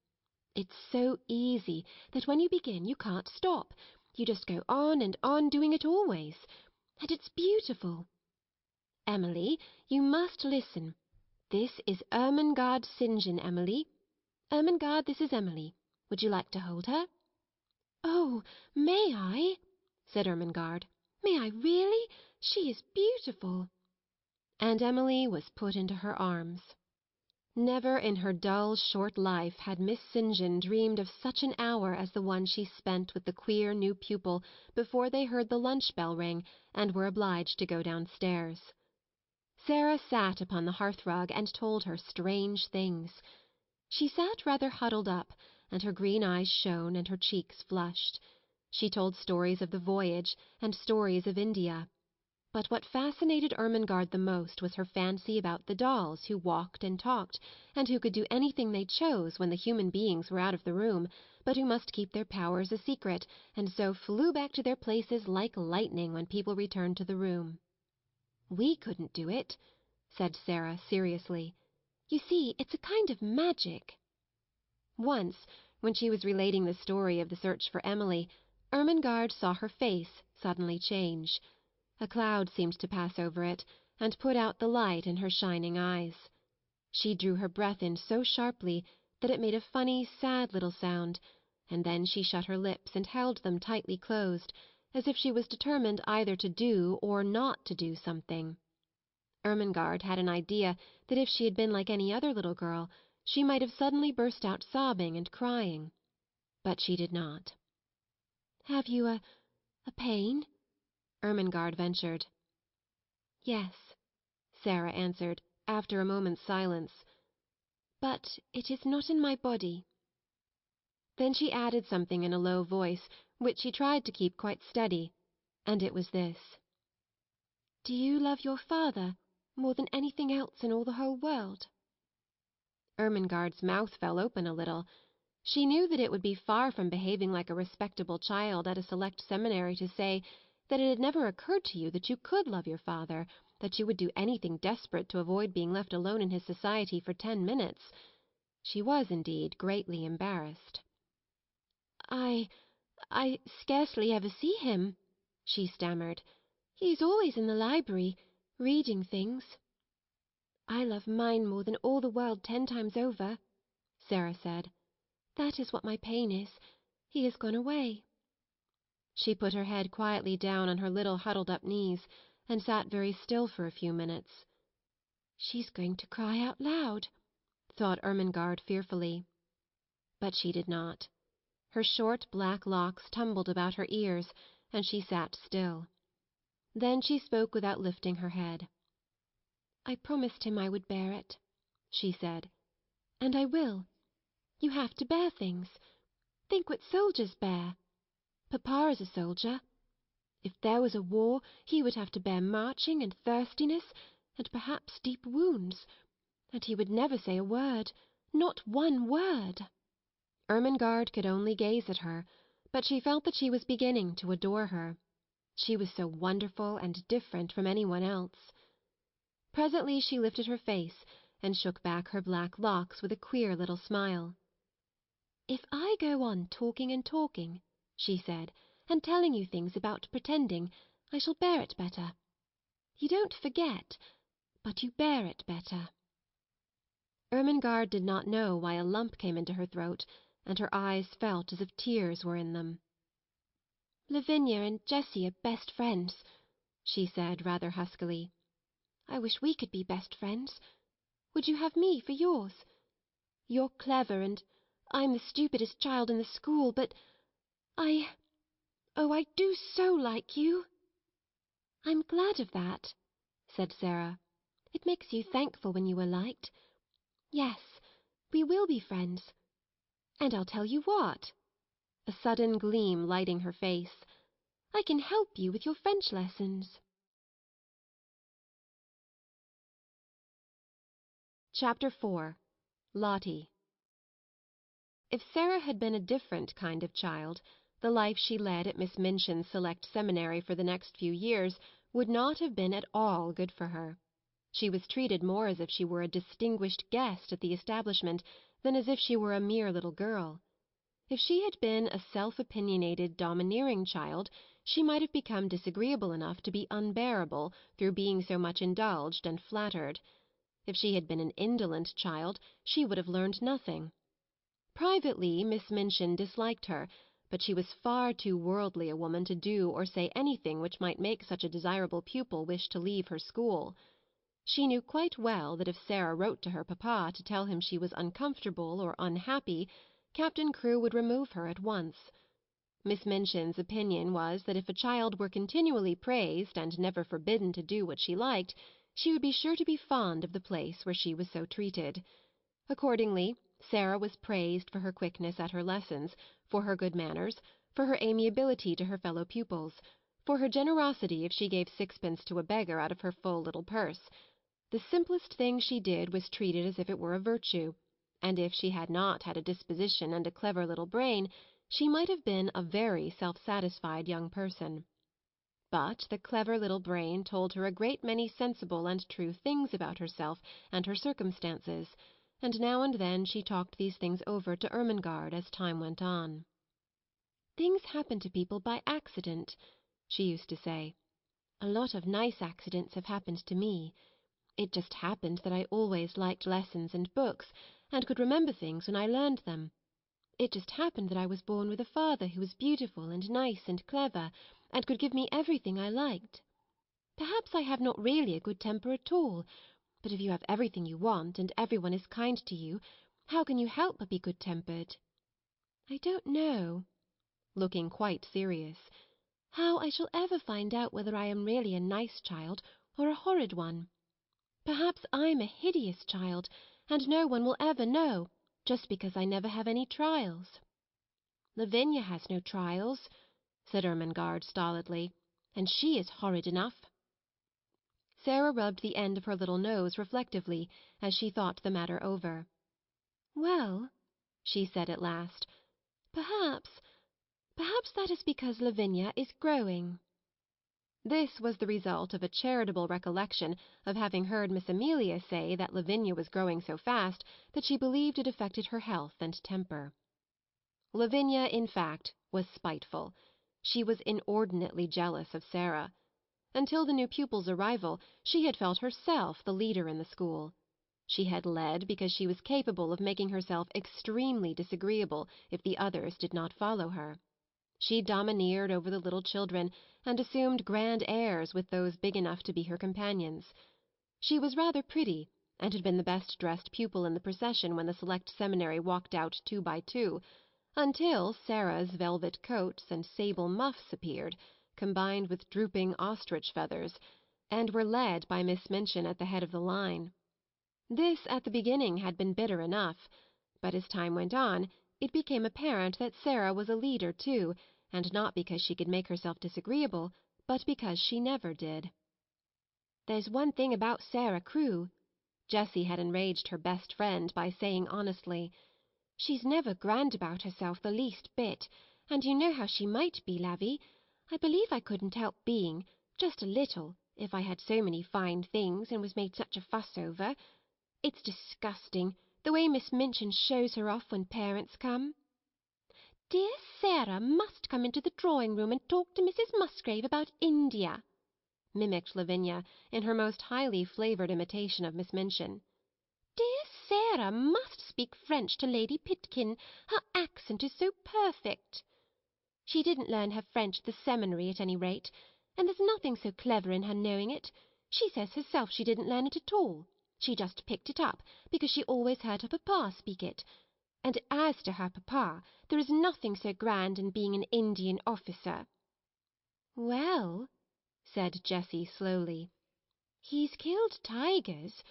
It's so easy that when you begin you can't stop. You just go on and on doing it always. And it's beautiful. Emily, you must listen. This is Ermengarde St. John, Emily. Ermengarde, this is Emily. Would you like to hold her?" "Oh, may I?" said Ermengarde. "May I really? She is beautiful." And Emily was put into her arms. Never in her dull, short life had Miss St. John dreamed of such an hour as the one she spent with the queer new pupil before they heard the lunch bell ring and were obliged to go downstairs. Sarah sat upon the hearthrug and told her strange things. She sat rather huddled up, and her green eyes shone and her cheeks flushed. She told stories of the voyage and stories of India. But what fascinated Ermengarde the most was her fancy about the dolls who walked and talked, and who could do anything they chose when the human beings were out of the room, but who must keep their powers a secret, and so flew back to their places like lightning when people returned to the room. "We couldn't do it," said Sarah seriously. "You see, it's a kind of magic." Once, when she was relating the story of the search for Emily, Ermengarde saw her face suddenly change. A cloud seemed to pass over it, and put out the light in her shining eyes. She drew her breath in so sharply that it made a funny, sad little sound, and then she shut her lips and held them tightly closed, as if she was determined either to do or not to do something. Ermengarde had an idea that if she had been like any other little girl, she might have suddenly burst out sobbing and crying. But she did not. "Have you a pain?" Ermengarde ventured. "Yes," Sarah answered, after a moment's silence. "But it is not in my body." Then she added something in a low voice, which she tried to keep quite steady, and it was this. "Do you love your father more than anything else in all the whole world?" Ermengarde's mouth fell open a little. She knew that it would be far from behaving like a respectable child at a select seminary to say that it had never occurred to you that you could love your father, that you would do anything desperate to avoid being left alone in his society for 10 minutes. She was, indeed, greatly embarrassed. I scarcely ever see him," she stammered. "He is always in the library, reading things." "I love mine more than all the world 10 times over," Sarah said. "That is what my pain is. He has gone away." She put her head quietly down on her little huddled-up knees, and sat very still for a few minutes. "She's going to cry out loud," thought Ermengarde fearfully. But she did not. Her short black locks tumbled about her ears, and she sat still. Then she spoke without lifting her head. "I promised him I would bear it," she said, "and I will. You have to bear things. Think what soldiers bear. Papa is a soldier. If there was a war, he would have to bear marching and thirstiness, and perhaps deep wounds, and he would never say a word, not one word." Ermengarde could only gaze at her, but she felt that she was beginning to adore her. She was so wonderful and different from anyone else. Presently she lifted her face and shook back her black locks with a queer little smile. "If I go on talking and talking," she said, "and telling you things about pretending, I shall bear it better. You don't forget, but you bear it better." Ermengarde did not know why a lump came into her throat, and her eyes felt as if tears were in them. "Lavinia and Jessie are best friends," she said rather huskily. "I wish we could be best friends. Would you have me for yours? You're clever, and I'm the stupidest child in the school, but I do so like you." "I'm glad of that," said Sarah. "It makes you thankful when you are liked. Yes, we will be friends. And I'll tell you what," a sudden gleam lighting her face, "I can help you with your French lessons." Chapter 4. Lottie. If Sarah had been a different kind of child, the life she led at Miss Minchin's Select Seminary for the next few years would not have been at all good for her. She was treated more as if she were a distinguished guest at the establishment than as if she were a mere little girl. If she had been a self-opinionated, domineering child, she might have become disagreeable enough to be unbearable through being so much indulged and flattered. If she had been an indolent child, she would have learned nothing. Privately, Miss Minchin disliked her, but she was far too worldly a woman to do or say anything which might make such a desirable pupil wish to leave her school. She knew quite well that if Sarah wrote to her papa to tell him she was uncomfortable or unhappy, Captain Crewe would remove her at once. Miss Minchin's opinion was that if a child were continually praised and never forbidden to do what she liked, she would be sure to be fond of the place where she was so treated. Accordingly, Sarah was praised for her quickness at her lessons, for her good manners, for her amiability to her fellow pupils, for her generosity if she gave sixpence to a beggar out of her full little purse. The simplest thing she did was treated as if it were a virtue, and if she had not had a disposition and a clever little brain, she might have been a very self-satisfied young person. But the clever little brain told her a great many sensible and true things about herself and her circumstances, and now and then she talked these things over to Ermengarde as time went on. "Things happen to people by accident," she used to say. "A lot of nice accidents have happened to me. It just happened that I always liked lessons and books, and could remember things when I learned them. It just happened that I was born with a father who was beautiful and nice and clever, and could give me everything I liked. Perhaps I have not really a good temper at all, but if you have everything you want and everyone is kind to you, how can you help but be good-tempered? I don't know," looking quite serious, "how I shall ever find out whether I am really a nice child or a horrid one. Perhaps I'm a hideous child, and no one will ever know, just because I never have any trials." "Lavinia has no trials," said Ermengarde stolidly, "and she is horrid enough." Sarah rubbed the end of her little nose reflectively as she thought the matter over. "Well," she said at last, perhaps that is because Lavinia is growing." This was the result of a charitable recollection of having heard Miss Amelia say that Lavinia was growing so fast that she believed it affected her health and temper. Lavinia, in fact, was spiteful. She was inordinately jealous of Sarah. Until the new pupil's arrival, she had felt herself the leader in the school. She had led because she was capable of making herself extremely disagreeable if the others did not follow her. She domineered over the little children, and assumed grand airs with those big enough to be her companions. She was rather pretty, and had been the best-dressed pupil in the procession when the select seminary walked out 2 by 2, until Sarah's velvet coats and sable muffs appeared, combined with drooping ostrich feathers, and were led by Miss Minchin at the head of the line. This at the beginning had been bitter enough, but as time went on it became apparent that Sarah was a leader too, and not because she could make herself disagreeable, but because she never did. "There's one thing about Sarah Crewe," Jessie had enraged her best friend by saying honestly. "She's never grand about herself the least bit, and you know how she might be, Lavvy. I believe I couldn't help being, just a little, if I had so many fine things and was made such a fuss over. It's disgusting, the way Miss Minchin shows her off when parents come." "Dear Sarah must come into the drawing-room and talk to Mrs. Musgrave about India," mimicked Lavinia, in her most highly flavoured imitation of Miss Minchin. "Dear Sarah must speak French to Lady Pitkin. Her accent is so perfect." "She didn't learn her French at the seminary, at any rate, and there's nothing so clever in her knowing it. She says herself she didn't learn it at all. She just picked it up, because she always heard her papa speak it. And as to her papa, there is nothing so grand in being an Indian officer." "Well," said Jessie slowly, "he's killed tigers.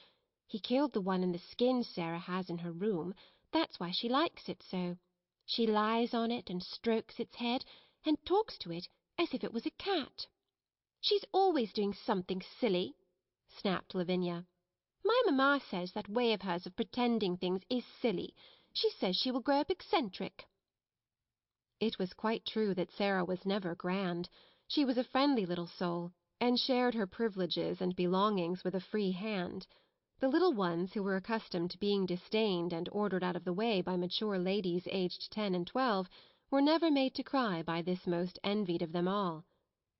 He killed the one in the skin Sarah has in her room. That's why she likes it so. She lies on it and strokes its head, and talks to it as if it was a cat." "She's always doing something silly," snapped Lavinia. "My mamma says that way of hers of pretending things is silly. She says she will grow up eccentric." It was quite true that Sarah was never grand. She was a friendly little soul, and shared her privileges and belongings with a free hand. The little ones who were accustomed to being disdained and ordered out of the way by mature ladies aged 10 and 12 were never made to cry by this most envied of them all.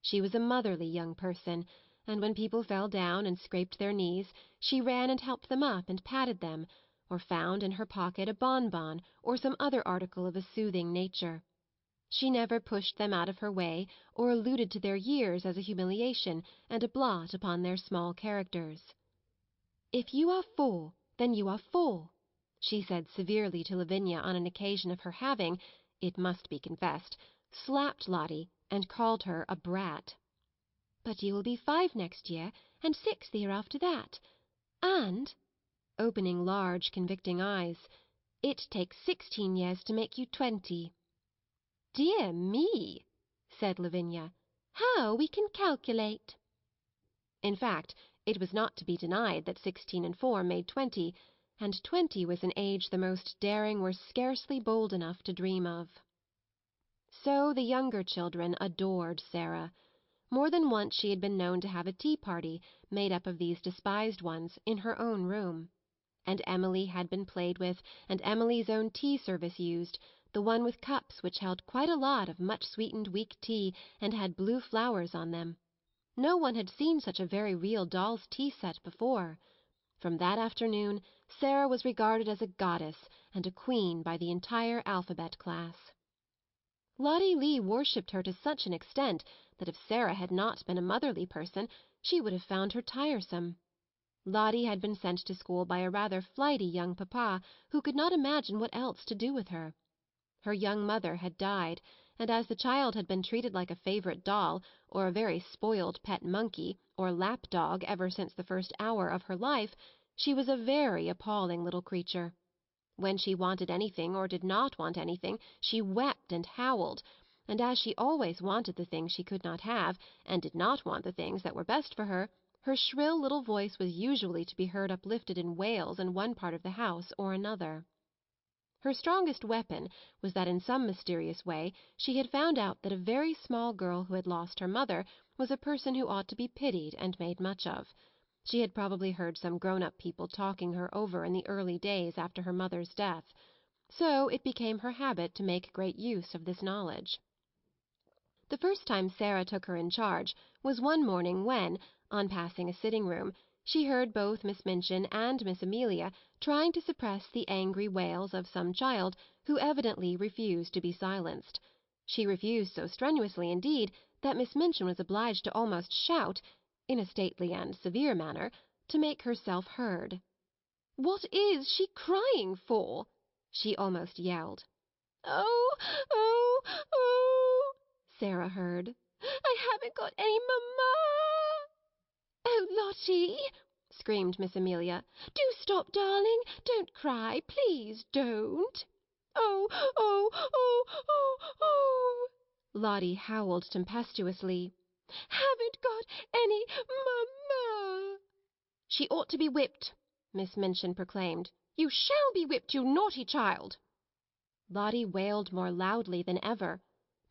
She was a motherly young person, and when people fell down and scraped their knees, she ran and helped them up and patted them, or found in her pocket a bonbon or some other article of a soothing nature. She never pushed them out of her way or alluded to their years as a humiliation and a blot upon their small characters. "If you are 4, then you are 4, she said severely to Lavinia on an occasion of her having, it must be confessed, slapped Lottie and called her a brat. "But you will be 5 next year, and 6 the year after that. And," opening large convicting eyes, "it takes 16 years to make you 20. "Dear me," said Lavinia, "how we can calculate!" In fact, it was not to be denied that 16 and 4 made 20, and 20 was an age the most daring were scarcely bold enough to dream of. So the younger children adored Sarah. More than once she had been known to have a tea-party, made up of these despised ones, in her own room. And Emily had been played with, and Emily's own tea-service used, the one with cups which held quite a lot of much-sweetened weak tea and had blue flowers on them. No one had seen such a very real doll's tea-set before. From that afternoon Sarah was regarded as a goddess and a queen by the entire alphabet class. Lottie Lee worshipped her to such an extent that if Sarah had not been a motherly person she would have found her tiresome. Lottie had been sent to school by a rather flighty young papa who could not imagine what else to do with her. Her young mother had died, and as the child had been treated like a favourite doll, or a very spoiled pet monkey, or lap-dog ever since the first hour of her life, she was a very appalling little creature. When she wanted anything or did not want anything, she wept and howled, and as she always wanted the things she could not have, and did not want the things that were best for her, her shrill little voice was usually to be heard uplifted in wails in one part of the house or another. Her strongest weapon was that in some mysterious way she had found out that a very small girl who had lost her mother was a person who ought to be pitied and made much of. She had probably heard some grown-up people talking her over in the early days after her mother's death, so it became her habit to make great use of this knowledge. The first time Sarah took her in charge was one morning when, on passing a sitting-room, she heard both Miss Minchin and Miss Amelia trying to suppress the angry wails of some child who evidently refused to be silenced. She refused so strenuously, indeed, that Miss Minchin was obliged to almost shout, in a stately and severe manner, to make herself heard. "What is she crying for?" she almost yelled. "Oh, oh, oh!" Sarah heard. "I haven't got any mamma!" "Oh, Lottie!" screamed Miss Amelia. "Do stop, darling. Don't cry. Please don't." "Oh, oh, oh, oh, oh!" Lottie howled tempestuously. "Haven't got any mamma!" "She ought to be whipped," Miss Minchin proclaimed. "You shall be whipped, you naughty child!" Lottie wailed more loudly than ever.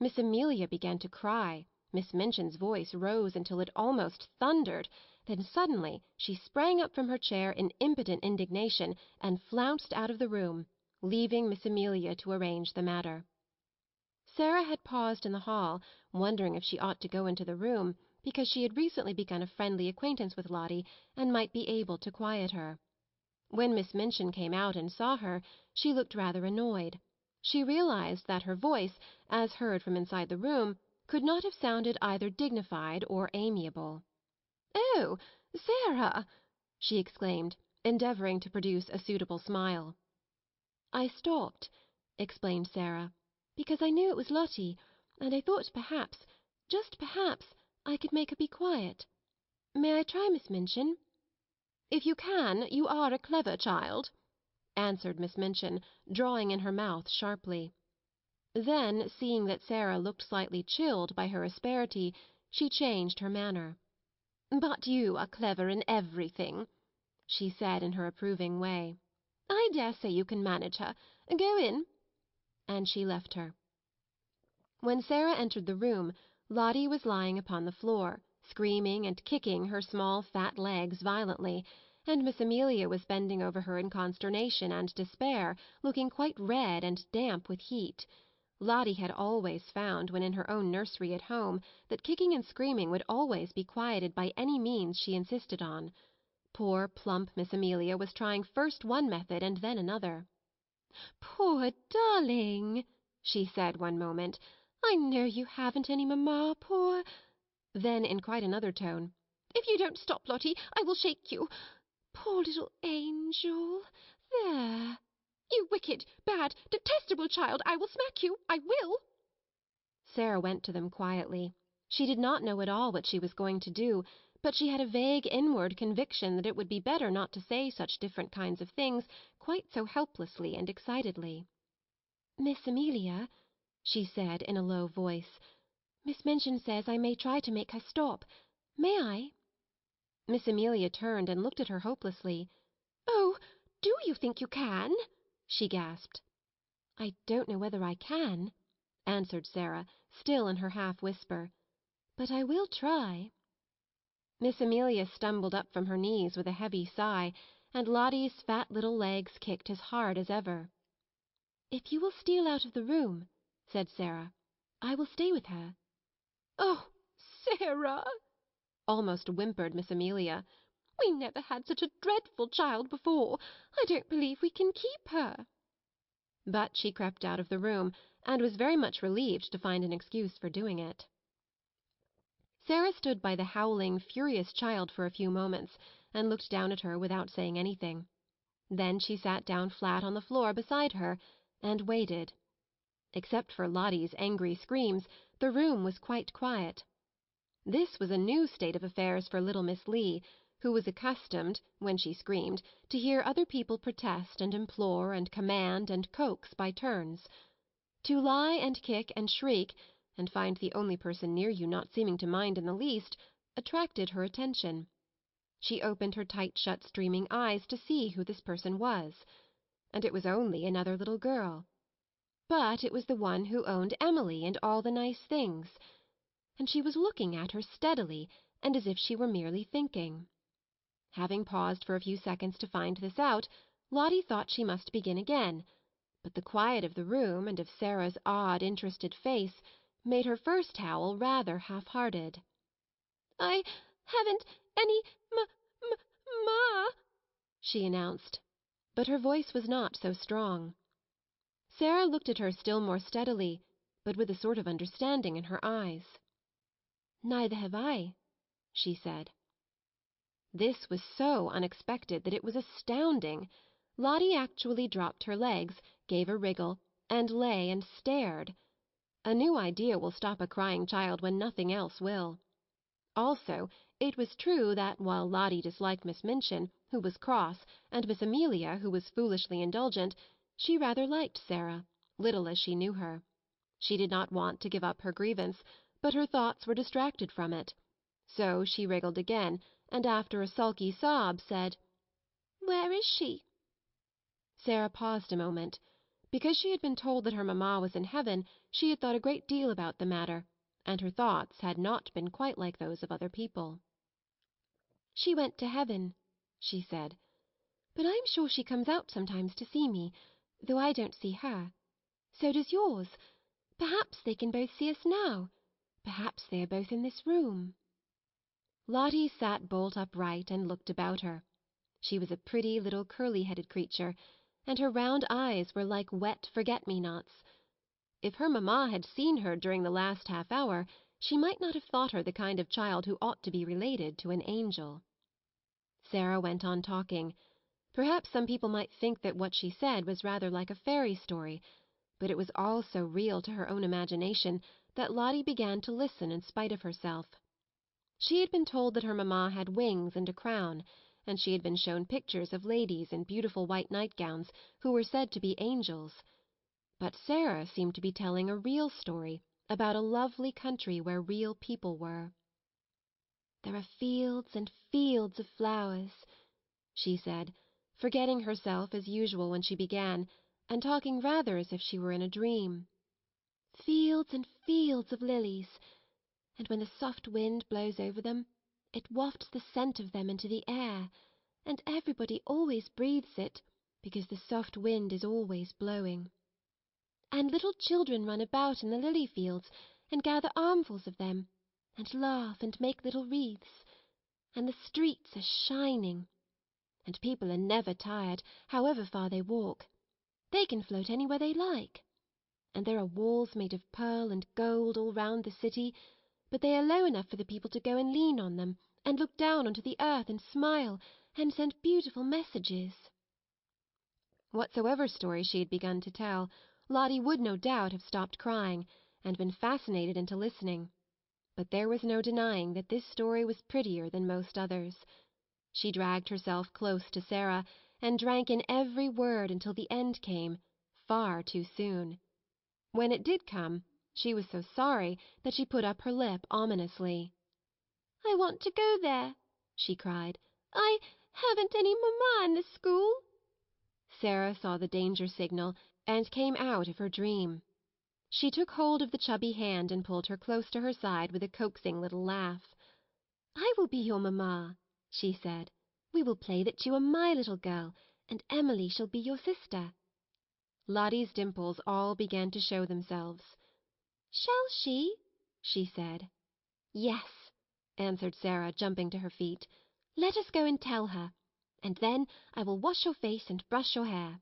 Miss Amelia began to cry. Miss Minchin's voice rose until it almost thundered. Then suddenly she sprang up from her chair in impotent indignation and flounced out of the room, leaving Miss Amelia to arrange the matter. Sarah had paused in the hall, wondering if she ought to go into the room, because she had recently begun a friendly acquaintance with Lottie and might be able to quiet her. When Miss Minchin came out and saw her, she looked rather annoyed. She realized that her voice, as heard from inside the room, could not have sounded either dignified or amiable. "Oh, Sarah!" she exclaimed, endeavouring to produce a suitable smile. "I stopped," explained Sarah, "because I knew it was Lottie, and I thought perhaps, just perhaps, I could make her be quiet. May I try, Miss Minchin?" "If you can, you are a clever child," answered Miss Minchin, drawing in her mouth sharply. Then, seeing that Sarah looked slightly chilled by her asperity, she changed her manner. "But you are clever in everything," she said in her approving way. "I dare say you can manage her. Go in." And she left her. When Sarah entered the room, Lottie was lying upon the floor, screaming and kicking her small fat legs violently, and Miss Amelia was bending over her in consternation and despair, looking quite red and damp with heat. Lottie had always found, when in her own nursery at home, that kicking and screaming would always be quieted by any means she insisted on. Poor plump Miss Amelia was trying first one method and then another. "Poor darling," she said one moment. "I know you haven't any mamma, poor—" Then in quite another tone, "If you don't stop, Lottie, I will shake you. Poor little angel. There. You wicked, bad, detestable child, I will smack you. I will." Sarah went to them quietly. She did not know at all what she was going to do, but she had a vague inward conviction that it would be better not to say such different kinds of things quite so helplessly and excitedly. "Miss Amelia," she said in a low voice, "Miss Minchin says I may try to make her stop. May I?" Miss Amelia turned and looked at her hopelessly. "Oh, do you think you can?" she gasped. "I don't know whether I can," answered Sarah, still in her half-whisper, "but I will try." Miss Amelia stumbled up from her knees with a heavy sigh, and Lottie's fat little legs kicked as hard as ever. "If you will steal out of the room," said Sarah, "I will stay with her." "Oh, Sarah!" almost whimpered Miss Amelia. "We never had such a dreadful child before. I don't believe we can keep her." But she crept out of the room, and was very much relieved to find an excuse for doing it. Sarah stood by the howling, furious child for a few moments, and looked down at her without saying anything. Then she sat down flat on the floor beside her, and waited. Except for Lottie's angry screams, the room was quite quiet. This was a new state of affairs for little Miss Lee, who was accustomed, when she screamed, to hear other people protest and implore and command and coax by turns. To lie and kick and shriek, and find the only person near you not seeming to mind in the least, attracted her attention. She opened her tight-shut streaming eyes to see who this person was. And it was only another little girl. But it was the one who owned Emily and all the nice things. and she was looking at her steadily and as if she were merely thinking. Having paused for a few seconds to find this out, Lottie thought she must begin again, but the quiet of the room and of Sarah's odd, interested face made her first howl rather half-hearted. "I haven't any ma," she announced, but her voice was not so strong. Sarah looked at her still more steadily, but with a sort of understanding in her eyes. "Neither have I," she said. This was so unexpected that it was astounding. Lottie actually dropped her legs, gave a wriggle, and lay and stared. A new idea will stop a crying child when nothing else will. Also, it was true that while Lottie disliked Miss Minchin, who was cross, and Miss Amelia, who was foolishly indulgent, she rather liked Sarah, little as she knew her. She did not want to give up her grievance, but her thoughts were distracted from it. So she wriggled again, and after a sulky sob said, "Where is she?" Sarah paused a moment. Because she had been told that her mamma was in heaven, she had thought a great deal about the matter, and her thoughts had not been quite like those of other people. "She went to heaven," she said, "but I'm sure she comes out sometimes to see me, though I don't see her. So does yours. Perhaps they can both see us now. Perhaps they are both in this room." Lottie sat bolt upright and looked about her. She was a pretty little curly-headed creature, and her round eyes were like wet forget-me-nots. If her mamma had seen her during the last half-hour, she might not have thought her the kind of child who ought to be related to an angel. Sarah went on talking. Perhaps some people might think that what she said was rather like a fairy story, but it was all so real to her own imagination that Lottie began to listen in spite of herself. She had been told that her mamma had wings and a crown, and she had been shown pictures of ladies in beautiful white nightgowns who were said to be angels. But Sarah seemed to be telling a real story about a lovely country where real people were. "There are fields and fields of flowers," she said, forgetting herself as usual when she began, and talking rather as if she were in a dream. "Fields and fields of lilies, and when the soft wind blows over them, it wafts the scent of them into the air, and everybody always breathes it, because the soft wind is always blowing. And little children run about in the lily fields and gather armfuls of them, and laugh and make little wreaths. And the streets are shining, and people are never tired, however far they walk. They can float anywhere they like. And there are walls made of pearl and gold all round the city, but they are low enough for the people to go and lean on them, and look down onto the earth and smile, and send beautiful messages." Whatsoever story she had begun to tell, Lottie would no doubt have stopped crying, and been fascinated into listening. But there was no denying that this story was prettier than most others. She dragged herself close to Sarah, and drank in every word until the end came, far too soon. When it did come, she was so sorry that she put up her lip ominously. "I want to go there," she cried. "I haven't any mamma in the school." Sarah saw the danger signal and came out of her dream. She took hold of the chubby hand and pulled her close to her side with a coaxing little laugh. "I will be your mamma," she said. "We will play that you are my little girl, and Emily shall be your sister." Lottie's dimples all began to show themselves. "Shall she?" she said. "Yes," answered Sarah, jumping to her feet. "Let us go and tell her, and then I will wash your face and brush your hair."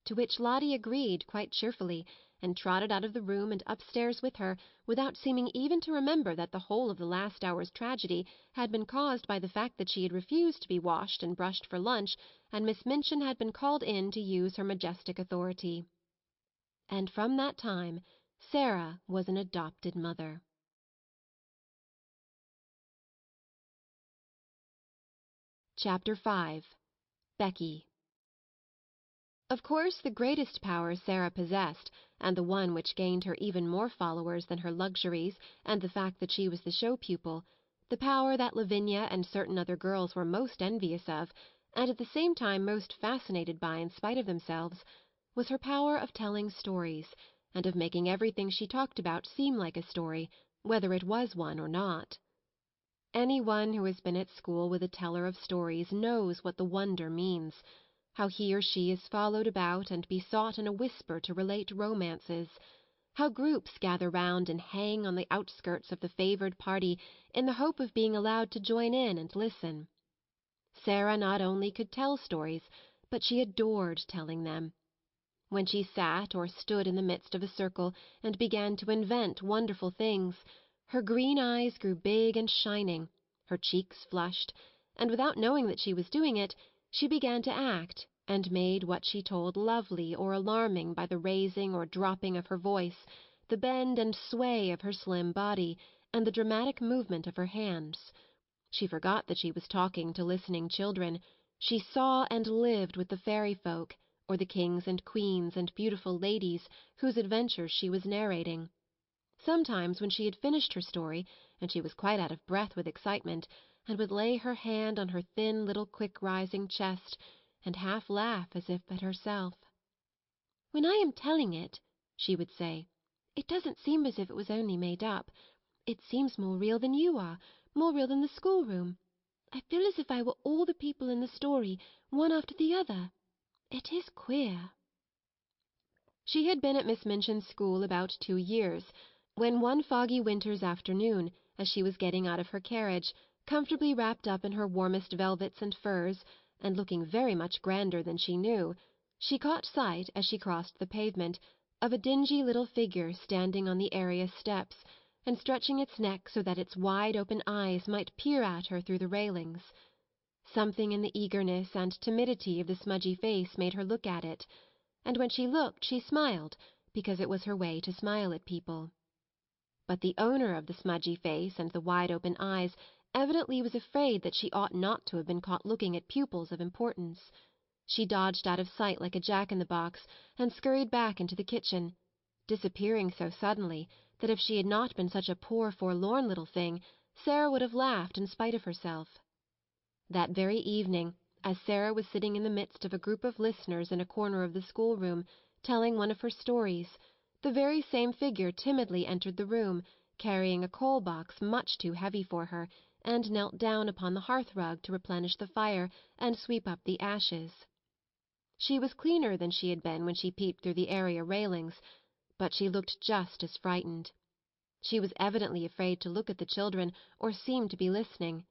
To which Lottie agreed quite cheerfully, and trotted out of the room and upstairs with her, without seeming even to remember that the whole of the last hour's tragedy had been caused by the fact that she had refused to be washed and brushed for lunch, and Miss Minchin had been called in to use her majestic authority. And from that time Sarah was an adopted mother. Chapter 5. Becky. Of course the greatest power Sarah possessed, and the one which gained her even more followers than her luxuries and the fact that she was the show pupil, the power that Lavinia and certain other girls were most envious of, and at the same time most fascinated by in spite of themselves, was her power of telling stories, and of making everything she talked about seem like a story, whether it was one or not. Anyone who has been at school with a teller of stories knows what the wonder means, how he or she is followed about and besought in a whisper to relate romances, how groups gather round and hang on the outskirts of the favoured party in the hope of being allowed to join in and listen. Sarah not only could tell stories, but she adored telling them. When she sat or stood in the midst of a circle and began to invent wonderful things, her green eyes grew big and shining, her cheeks flushed, and without knowing that she was doing it, she began to act and made what she told lovely or alarming by the raising or dropping of her voice, the bend and sway of her slim body, and the dramatic movement of her hands. She forgot that she was talking to listening children. She saw and lived with the fairy folk, or the kings and queens and beautiful ladies whose adventures she was narrating. Sometimes when she had finished her story, and she was quite out of breath with excitement, and would lay her hand on her thin little quick-rising chest, and half laugh as if at herself. "When I am telling it," she would say, "it doesn't seem as if it was only made up. It seems more real than you are, more real than the schoolroom. I feel as if I were all the people in the story, one after the other. It is queer." She had been at Miss Minchin's school about 2 years, when one foggy winter's afternoon, as she was getting out of her carriage, comfortably wrapped up in her warmest velvets and furs, and looking very much grander than she knew, she caught sight, as she crossed the pavement, of a dingy little figure standing on the area steps, and stretching its neck so that its wide-open eyes might peer at her through the railings. Something in the eagerness and timidity of the smudgy face made her look at it, and when she looked she smiled, because it was her way to smile at people. But the owner of the smudgy face and the wide-open eyes evidently was afraid that she ought not to have been caught looking at pupils of importance. She dodged out of sight like a jack-in-the-box and scurried back into the kitchen, disappearing so suddenly that if she had not been such a poor forlorn little thing, Sarah would have laughed in spite of herself. That very evening, as Sarah was sitting in the midst of a group of listeners in a corner of the schoolroom, telling one of her stories, the very same figure timidly entered the room, carrying a coal-box much too heavy for her, and knelt down upon the hearth-rug to replenish the fire and sweep up the ashes. She was cleaner than she had been when she peeped through the area railings, but she looked just as frightened. She was evidently afraid to look at the children or seem to be listening.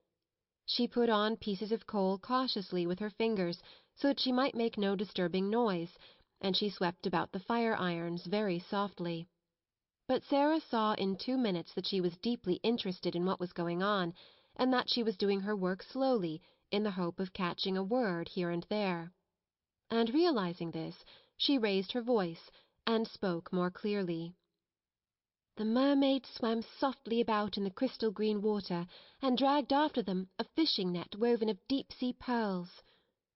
She put on pieces of coal cautiously with her fingers so that she might make no disturbing noise, and she swept about the fire-irons very softly. But Sarah saw in 2 minutes that she was deeply interested in what was going on, and that she was doing her work slowly in the hope of catching a word here and there. And realizing this, she raised her voice and spoke more clearly. "The mermaids swam softly about in the crystal-green water and dragged after them a fishing-net woven of deep-sea pearls,"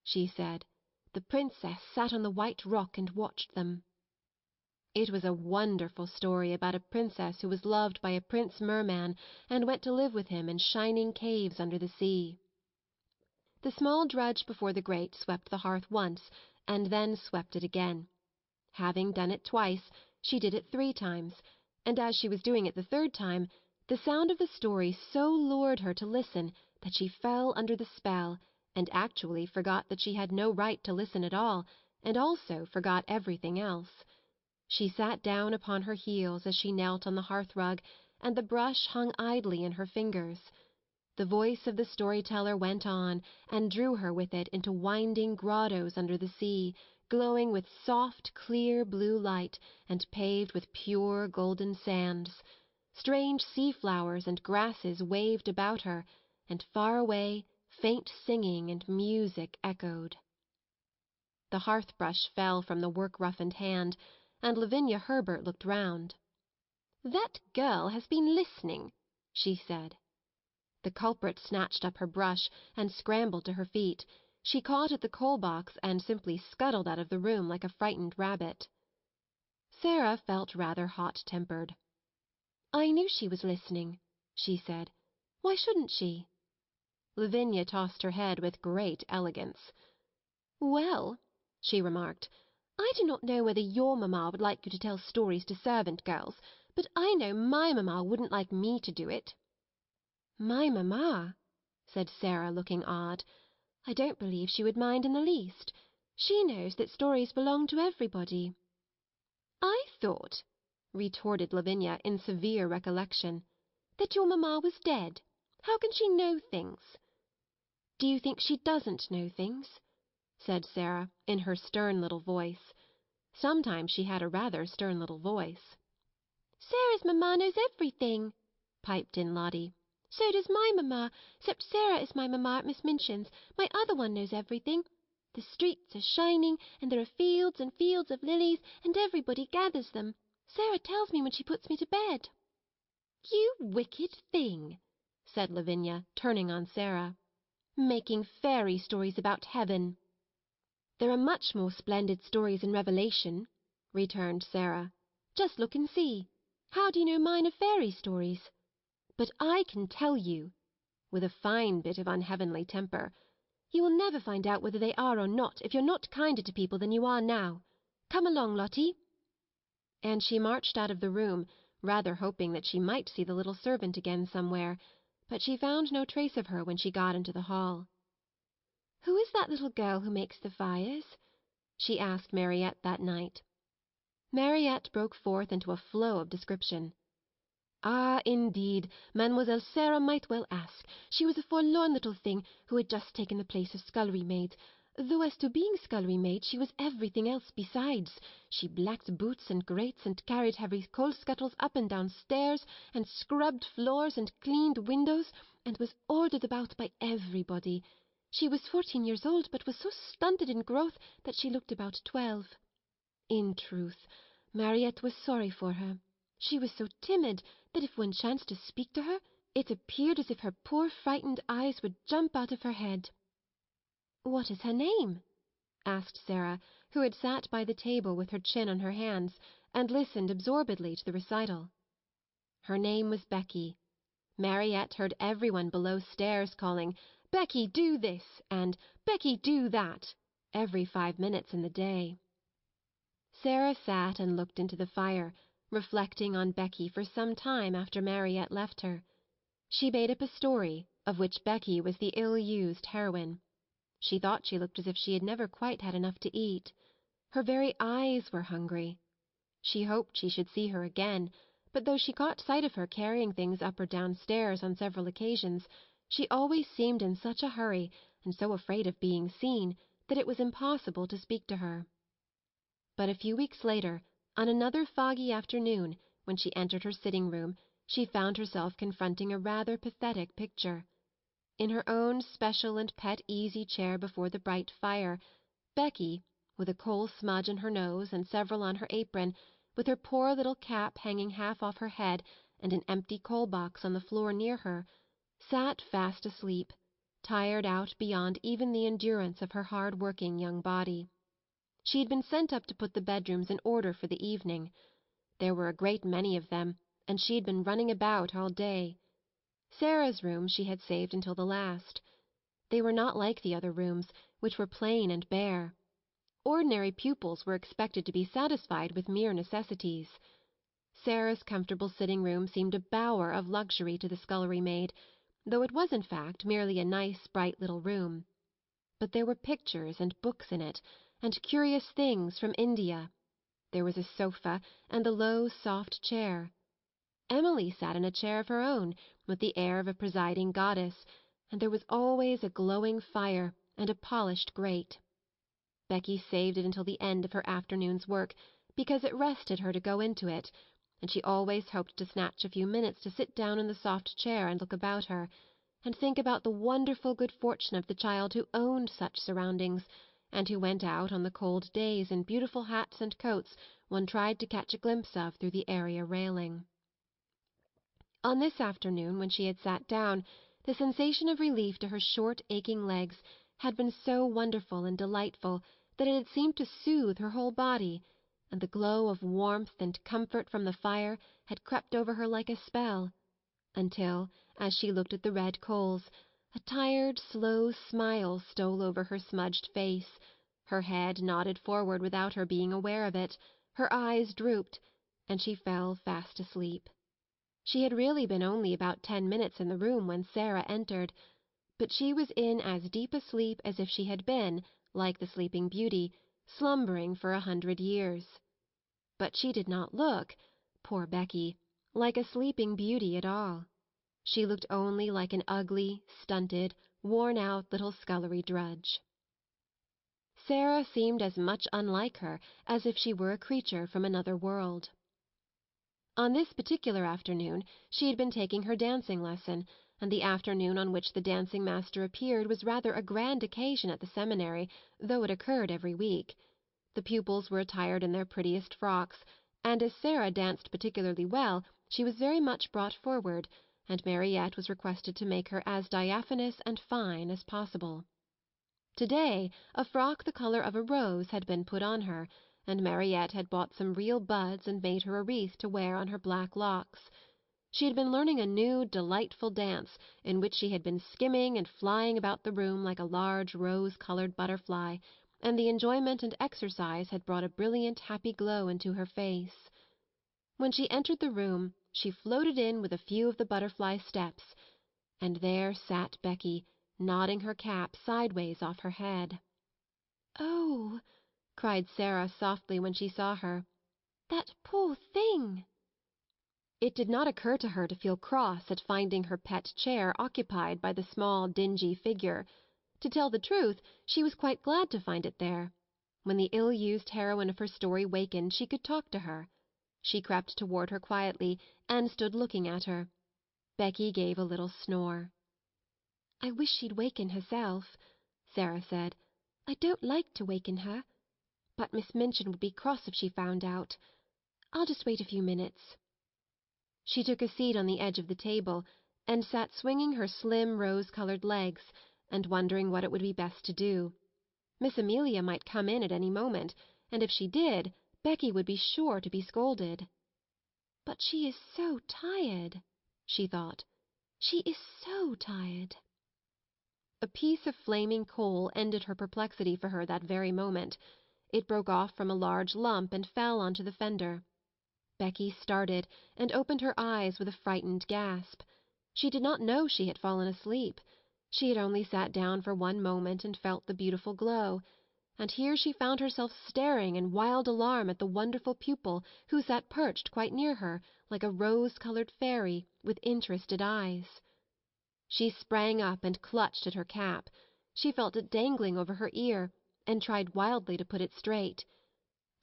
she said. "The princess sat on the white rock and watched them." It was a wonderful story about a princess who was loved by a prince merman and went to live with him in shining caves under the sea. The small drudge before the grate swept the hearth once, and then swept it again. Having done it twice, she did it 3 times, and as she was doing it the 3rd time, the sound of the story so lured her to listen that she fell under the spell, and actually forgot that she had no right to listen at all, and also forgot everything else. She sat down upon her heels as she knelt on the hearth-rug, and the brush hung idly in her fingers. The voice of the storyteller went on and drew her with it into winding grottos under the sea, glowing with soft, clear blue light and paved with pure golden sands. Strange sea-flowers and grasses waved about her, and far away faint singing and music echoed. The hearth-brush fell from the work-roughened hand, and Lavinia Herbert looked round. "That girl has been listening," she said. The culprit snatched up her brush and scrambled to her feet. She caught at the coal-box and simply scuttled out of the room like a frightened rabbit. Sarah felt rather hot-tempered. "I knew she was listening," she said. "Why shouldn't she?" Lavinia tossed her head with great elegance. "Well," she remarked, "I do not know whether your mamma would like you to tell stories to servant girls, but I know my mamma wouldn't like me to do it." "My mamma?" said Sarah, looking odd. "I don't believe she would mind in the least. She knows that stories belong to everybody." "I thought," retorted Lavinia in severe recollection, "that your mamma was dead. How can she know things?" "Do you think she doesn't know things?" said Sarah, in her stern little voice. Sometimes she had a rather stern little voice. "Sarah's mamma knows everything," piped in Lottie. "So does my mamma, except Sarah is my mamma at Miss Minchin's. My other one knows everything. The streets are shining, and there are fields and fields of lilies, and everybody gathers them. Sarah tells me when she puts me to bed." "You wicked thing," said Lavinia, turning on Sarah. "Making fairy stories about heaven." "There are much more splendid stories in Revelation," returned Sarah. "Just look and see. How do you know mine are fairy stories? But I can tell you," with a fine bit of unheavenly temper, "you will never find out whether they are or not if you're not kinder to people than you are now. Come along, Lottie." And she marched out of the room, rather hoping that she might see the little servant again somewhere, but she found no trace of her when she got into the hall. "Who is that little girl who makes the fires?" she asked Mariette that night. Mariette broke forth into a flow of description. "Ah, indeed, Mademoiselle Sarah might well ask. She was a forlorn little thing who had just taken the place of scullery maid. Though as to being scullery maid, she was everything else besides. She blacked boots and grates, and carried heavy coal scuttles up and down stairs, and scrubbed floors and cleaned windows, and was ordered about by everybody. She was 14 years old, but was so stunted in growth that she looked about 12. In truth, Mariette was sorry for her. She was so timid that if one chanced to speak to her, it appeared as if her poor frightened eyes would jump out of her head." "What is her name?" asked Sarah, who had sat by the table with her chin on her hands, and listened absorbedly to the recital. Her name was Becky. Mariette heard everyone below stairs calling, "Becky, do this," and "Becky, do that," every 5 minutes in the day. Sarah sat and looked into the fire, reflecting on Becky for some time after Mariette left her. She made up a story, of which Becky was the ill-used heroine. She thought she looked as if she had never quite had enough to eat. Her very eyes were hungry. She hoped she should see her again, but though she caught sight of her carrying things up or down stairs on several occasions, she always seemed in such a hurry and so afraid of being seen that it was impossible to speak to her. But a few weeks later, on another foggy afternoon, when she entered her sitting-room, she found herself confronting a rather pathetic picture. In her own special and pet easy-chair before the bright fire, Becky, with a coal smudge on her nose and several on her apron, with her poor little cap hanging half off her head and an empty coal-box on the floor near her, sat fast asleep, tired out beyond even the endurance of her hard-working young body. She had been sent up to put the bedrooms in order for the evening. There were a great many of them, and she had been running about all day. Sarah's room she had saved until the last. They were not like the other rooms, which were plain and bare. Ordinary pupils were expected to be satisfied with mere necessities. Sarah's comfortable sitting-room seemed a bower of luxury to the scullery maid, though it was in fact merely a nice, bright little room. But there were pictures and books in it, and curious things from India. There was a sofa and a low, soft chair. Emily sat in a chair of her own, with the air of a presiding goddess, and there was always a glowing fire and a polished grate. Becky saved it until the end of her afternoon's work, because it rested her to go into it, and she always hoped to snatch a few minutes to sit down in the soft chair and look about her, and think about the wonderful good fortune of the child who owned such surroundings, and who went out on the cold days in beautiful hats and coats one tried to catch a glimpse of through the area railing. On this afternoon, when she had sat down, the sensation of relief to her short, aching legs had been so wonderful and delightful that it had seemed to soothe her whole body, and the glow of warmth and comfort from the fire had crept over her like a spell, until, as she looked at the red coals, a tired, slow smile stole over her smudged face, her head nodded forward without her being aware of it, her eyes drooped, and she fell fast asleep. She had really been only about 10 minutes in the room when Sarah entered, but she was in as deep a sleep as if she had been, like the Sleeping Beauty, slumbering for 100 years. But she did not look, poor Becky, like a Sleeping Beauty at all. She looked only like an ugly, stunted, worn-out little scullery drudge. Sarah seemed as much unlike her as if she were a creature from another world. On this particular afternoon she had been taking her dancing lesson, and the afternoon on which the dancing master appeared was rather a grand occasion at the seminary, though it occurred every week. The pupils were attired in their prettiest frocks, and as Sarah danced particularly well, she was very much brought forward, and Mariette was requested to make her as diaphanous and fine as possible. To-day a frock the colour of a rose had been put on her, and Mariette had bought some real buds and made her a wreath to wear on her black locks. She had been learning a new, delightful dance, in which she had been skimming and flying about the room like a large rose-coloured butterfly, and the enjoyment and exercise had brought a brilliant, happy glow into her face. When she entered the room, she floated in with a few of the butterfly steps, and there sat Becky, nodding her cap sideways off her head. "Oh," cried Sarah softly when she saw her, "that poor thing!" It did not occur to her to feel cross at finding her pet chair occupied by the small, dingy figure. To tell the truth, she was quite glad to find it there. When the ill-used heroine of her story wakened, she could talk to her. She crept toward her quietly, and stood looking at her. Becky gave a little snore. "I wish she'd waken herself," Sarah said. "I don't like to waken her. But Miss Minchin would be cross if she found out. I'll just wait a few minutes." She took a seat on the edge of the table, and sat swinging her slim rose-coloured legs, and wondering what it would be best to do. Miss Amelia might come in at any moment, and if she did, Becky would be sure to be scolded. "But she is so tired," she thought. "She is so tired." A piece of flaming coal ended her perplexity for her that very moment. It broke off from a large lump and fell onto the fender. Becky started, and opened her eyes with a frightened gasp. She did not know she had fallen asleep. She had only sat down for one moment and felt the beautiful glow, and here she found herself staring in wild alarm at the wonderful pupil who sat perched quite near her, like a rose-coloured fairy, with interested eyes. She sprang up and clutched at her cap. She felt it dangling over her ear, and tried wildly to put it straight.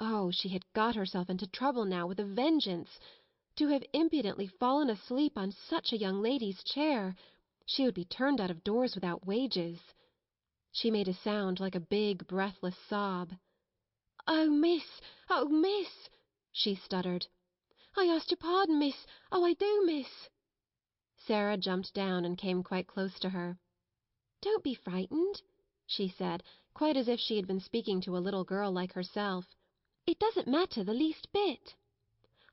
Oh, she had got herself into trouble now with a vengeance. To have impudently fallen asleep on such a young lady's chair! She would be turned out of doors without wages. She made a sound like a big, breathless sob. "Oh, miss! Oh, miss!" she stuttered. "I ask your pardon, miss. Oh, I do, miss." Sarah jumped down and came quite close to her. "Don't be frightened," she said, quite as if she had been speaking to a little girl like herself. "It doesn't matter the least bit."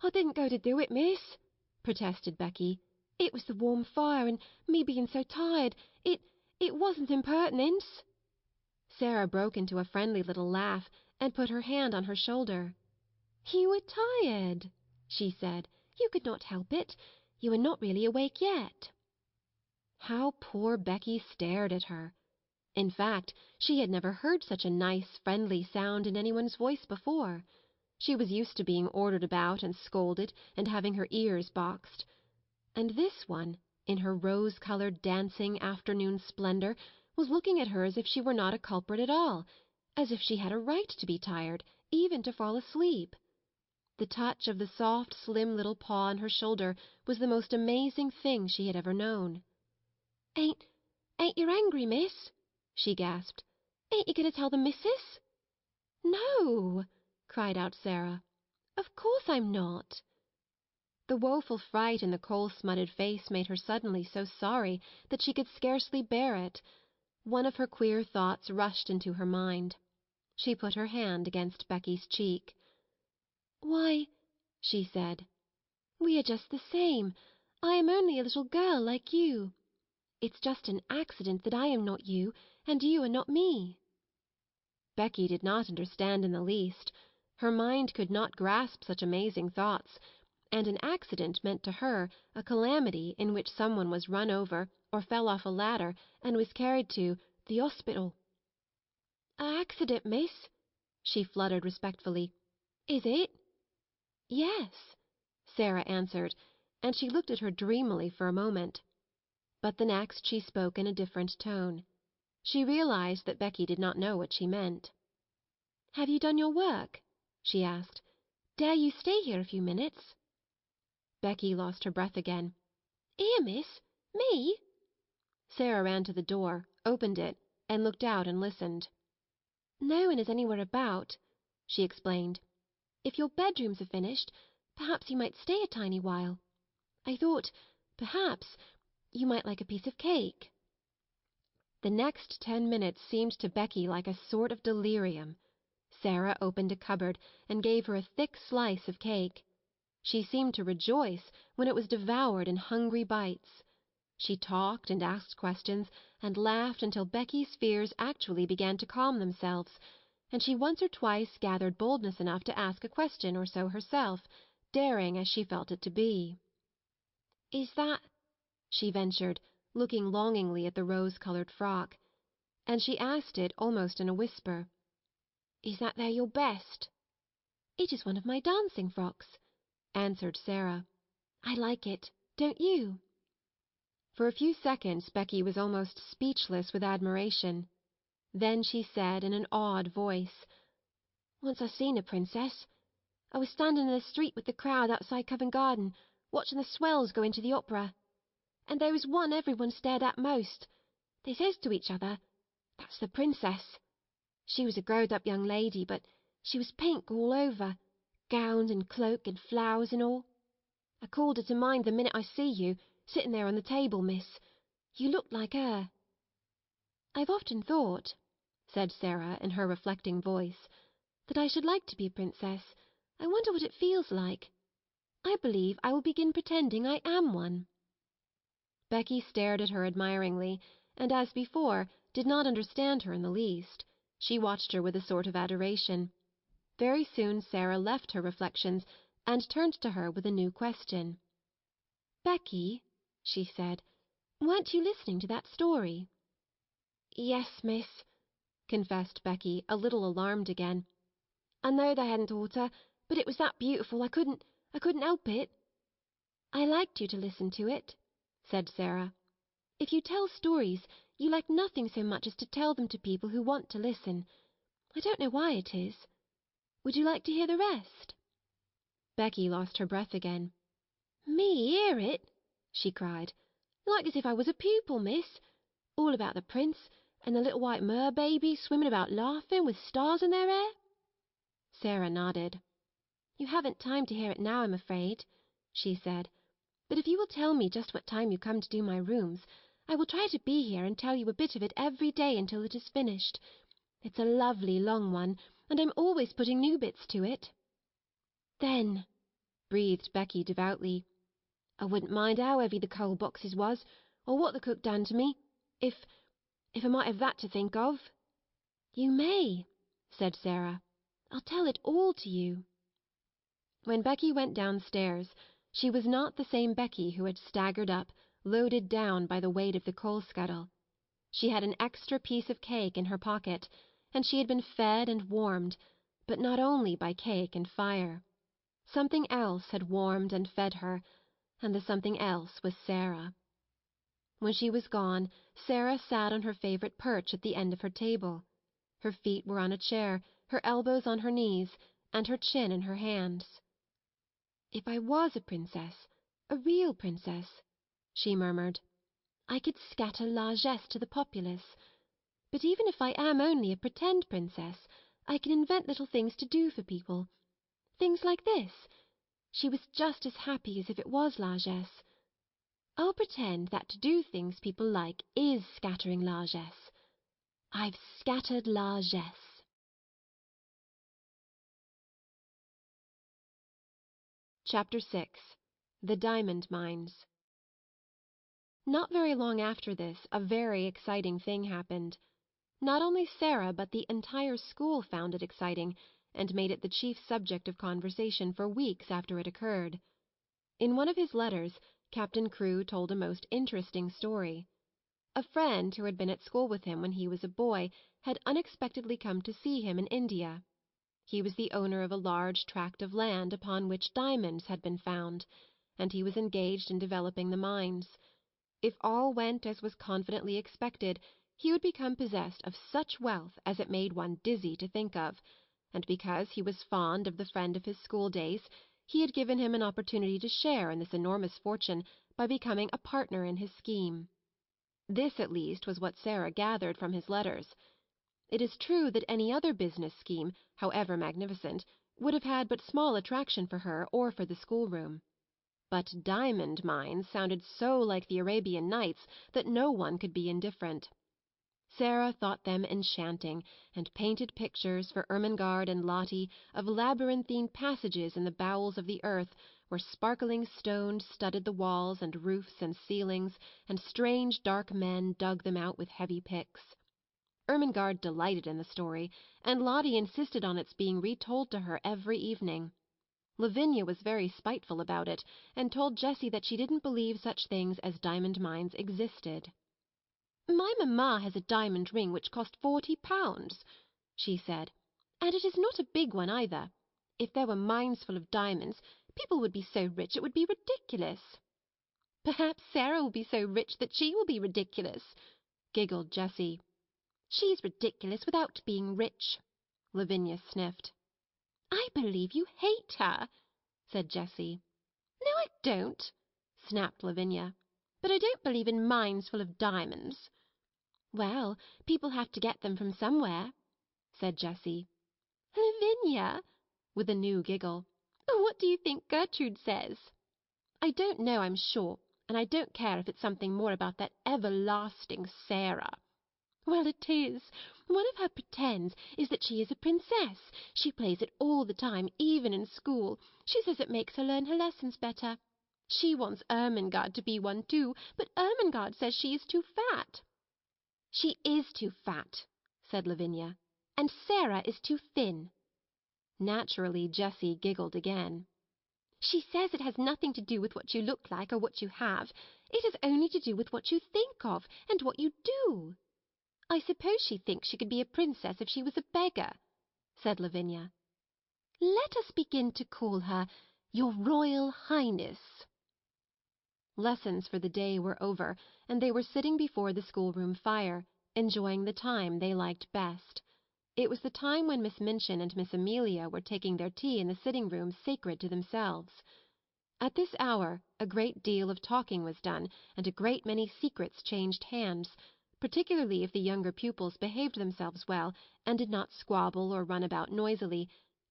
"I didn't go to do it, miss," protested Becky. "It was the warm fire, and me being so tired. It wasn't impertinence." Sarah broke into a friendly little laugh, and put her hand on her shoulder. "You were tired," she said. "You could not help it. You are not really awake yet." How poor Becky stared at her! In fact, she had never heard such a nice, friendly sound in anyone's voice before. She was used to being ordered about and scolded and having her ears boxed. And this one, in her rose-coloured dancing afternoon splendour, was looking at her as if she were not a culprit at all, as if she had a right to be tired, even to fall asleep. The touch of the soft, slim little paw on her shoulder was the most amazing thing she had ever known. Ain't you angry, miss?" she gasped. "Ain't you going to tell the missus?" "No," cried out Sarah. "Of course I'm not." The woeful fright in the coal-smutted face made her suddenly so sorry that she could scarcely bear it. One of her queer thoughts rushed into her mind. She put her hand against Becky's cheek. "Why," she said, "we are just the same. I am only a little girl like you. It's just an accident that I am not you, and you are not me." Becky did not understand in the least. Her mind could not grasp such amazing thoughts, and an accident meant to her a calamity in which someone was run over or fell off a ladder and was carried to the hospital. "A accident, miss?" she fluttered respectfully. "Is it?" "Yes," Sarah answered, and she looked at her dreamily for a moment. But the next she spoke in a different tone. She realized that Becky did not know what she meant. "Have you done your work?" she asked. "Dare you stay here a few minutes?" Becky lost her breath again. "Here, miss? Me?" Sarah ran to the door, opened it, and looked out and listened. "No one is anywhere about," she explained. "If your bedrooms are finished, perhaps you might stay a tiny while. I thought, perhaps, you might like a piece of cake." The next 10 minutes seemed to Becky like a sort of delirium. Sarah opened a cupboard and gave her a thick slice of cake. She seemed to rejoice when it was devoured in hungry bites. She talked and asked questions and laughed until Becky's fears actually began to calm themselves, and she once or twice gathered boldness enough to ask a question or so herself, daring as she felt it to be. "Is that," she ventured, looking longingly at the rose-coloured frock, and she asked it almost in a whisper, "is that there your best?" "It is one of my dancing frocks," answered Sarah. "I like it, don't you?" For a few seconds Becky was almost speechless with admiration. Then she said in an awed voice, "Once I seen a princess. I was standing in the street with the crowd outside Covent Garden, watching the swells go into the opera. And there was one everyone stared at most. They says to each other, 'That's the princess.' She was a growed-up young lady, but she was pink all over, gown and cloak and flowers and all. I called her to mind the minute I see you, sitting there on the table, miss. You looked like her." "I've often thought," said Sarah in her reflecting voice, "that I should like to be a princess. I wonder what it feels like. I believe I will begin pretending I am one." Becky stared at her admiringly, and, as before, did not understand her in the least. She watched her with a sort of adoration. Very soon Sarah left her reflections and turned to her with a new question. "Becky," she said, "weren't you listening to that story?" "Yes, miss," confessed Becky, a little alarmed again. "I know they hadn't taught her, but it was that beautiful I couldn't help it." "I liked you to listen to it," said Sarah. "If you tell stories, you like nothing so much as to tell them to people who want to listen. I don't know why it is. Would you like to hear the rest?" Becky lost her breath again. "Me hear it?" she cried. "Like as if I was a pupil, miss. All about the prince, and the little white mer-babies swimming about laughing with stars in their hair?" Sarah nodded. "You haven't time to hear it now, I'm afraid," she said. "But if you will tell me just what time you come to do my rooms, I will try to be here and tell you a bit of it every day until it is finished. It's a lovely long one, and I'm always putting new bits to it." "Then," breathed Becky devoutly, "I wouldn't mind how heavy the coal boxes was, or what the cook done to me, if I might have that to think of." "You may," said Sarah. "I'll tell it all to you." When Becky went downstairs, she was not the same Becky who had staggered up, loaded down by the weight of the coal scuttle. She had an extra piece of cake in her pocket, and she had been fed and warmed, but not only by cake and fire. Something else had warmed and fed her, and the something else was Sarah. When she was gone, Sarah sat on her favourite perch at the end of her table. Her feet were on a chair, her elbows on her knees, and her chin in her hands. "If I was a princess, a real princess," she murmured, "I could scatter largesse to the populace. But even if I am only a pretend princess, I can invent little things to do for people. Things like this. She was just as happy as if it was largesse. I'll pretend that to do things people like is scattering largesse. I've scattered largesse." Chapter 6. The Diamond Mines. Not very long after this, a very exciting thing happened. Not only Sarah but the entire school found it exciting, and made it the chief subject of conversation for weeks after it occurred. In one of his letters, Captain Crewe told a most interesting story. A friend who had been at school with him when he was a boy had unexpectedly come to see him in India. He was the owner of a large tract of land upon which diamonds had been found, and he was engaged in developing the mines. If all went as was confidently expected, he would become possessed of such wealth as it made one dizzy to think of, and because he was fond of the friend of his school days, he had given him an opportunity to share in this enormous fortune by becoming a partner in his scheme. This, at least, was what Sarah gathered from his letters. It is true that any other business scheme, however magnificent, would have had but small attraction for her or for the schoolroom. But diamond mines sounded so like the Arabian Nights that no one could be indifferent. Sarah thought them enchanting, and painted pictures for Ermengarde and Lottie of labyrinthine passages in the bowels of the earth, where sparkling stones studded the walls and roofs and ceilings, and strange dark men dug them out with heavy picks. Ermengarde delighted in the story, and Lottie insisted on its being retold to her every evening. Lavinia was very spiteful about it, and told Jessie that she didn't believe such things as diamond mines existed. "My mamma has a diamond ring which cost £40, she said, "and it is not a big one either. If there were mines full of diamonds, people would be so rich it would be ridiculous." "Perhaps Sarah will be so rich that she will be ridiculous," giggled Jessie. "She's ridiculous without being rich," Lavinia sniffed. "I believe you hate her," said Jessie. "No, I don't," snapped Lavinia. "But I don't believe in mines full of diamonds." "Well, people have to get them from somewhere," said Jessie. "Lavinia," with a new giggle, "what do you think Gertrude says?" "I don't know, I'm sure, and I don't care if it's something more about that everlasting Sarah." "Well, it is. One of her pretends is that she is a princess. She plays it all the time, even in school. She says it makes her learn her lessons better. She wants Ermengarde to be one too, but Ermengarde says she is too fat." "She is too fat," said Lavinia, "and Sarah is too thin." Naturally, Jessie giggled again. "She says it has nothing to do with what you look like or what you have. It has only to do with what you think of and what you do." "I suppose she thinks she could be a princess if she was a beggar," said Lavinia. "Let us begin to call her Your Royal Highness." Lessons for the day were over, and they were sitting before the schoolroom fire, enjoying the time they liked best. It was the time when Miss Minchin and Miss Amelia were taking their tea in the sitting-room sacred to themselves. At this hour a great deal of talking was done, and a great many secrets changed hands, particularly if the younger pupils behaved themselves well and did not squabble or run about noisily,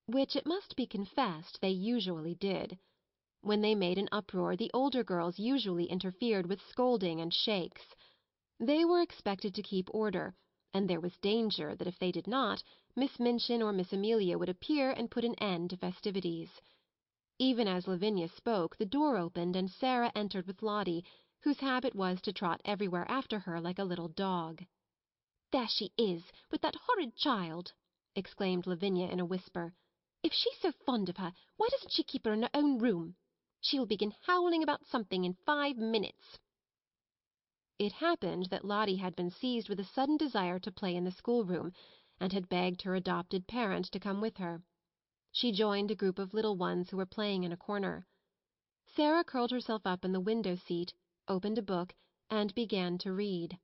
which, it must be confessed, they usually did. When they made an uproar, the older girls usually interfered with scolding and shakes. They were expected to keep order, and there was danger that if they did not, Miss Minchin or Miss Amelia would appear and put an end to festivities. Even as Lavinia spoke, the door opened and Sarah entered with Lottie, whose habit was to trot everywhere after her like a little dog. "There she is, with that horrid child!" exclaimed Lavinia in a whisper. "If she's so fond of her, why doesn't she keep her in her own room? She'll begin howling about something in 5 minutes." It happened that Lottie had been seized with a sudden desire to play in the schoolroom, and had begged her adopted parent to come with her. She joined a group of little ones who were playing in a corner. Sarah curled herself up in the window-seat, opened a book, and began to read.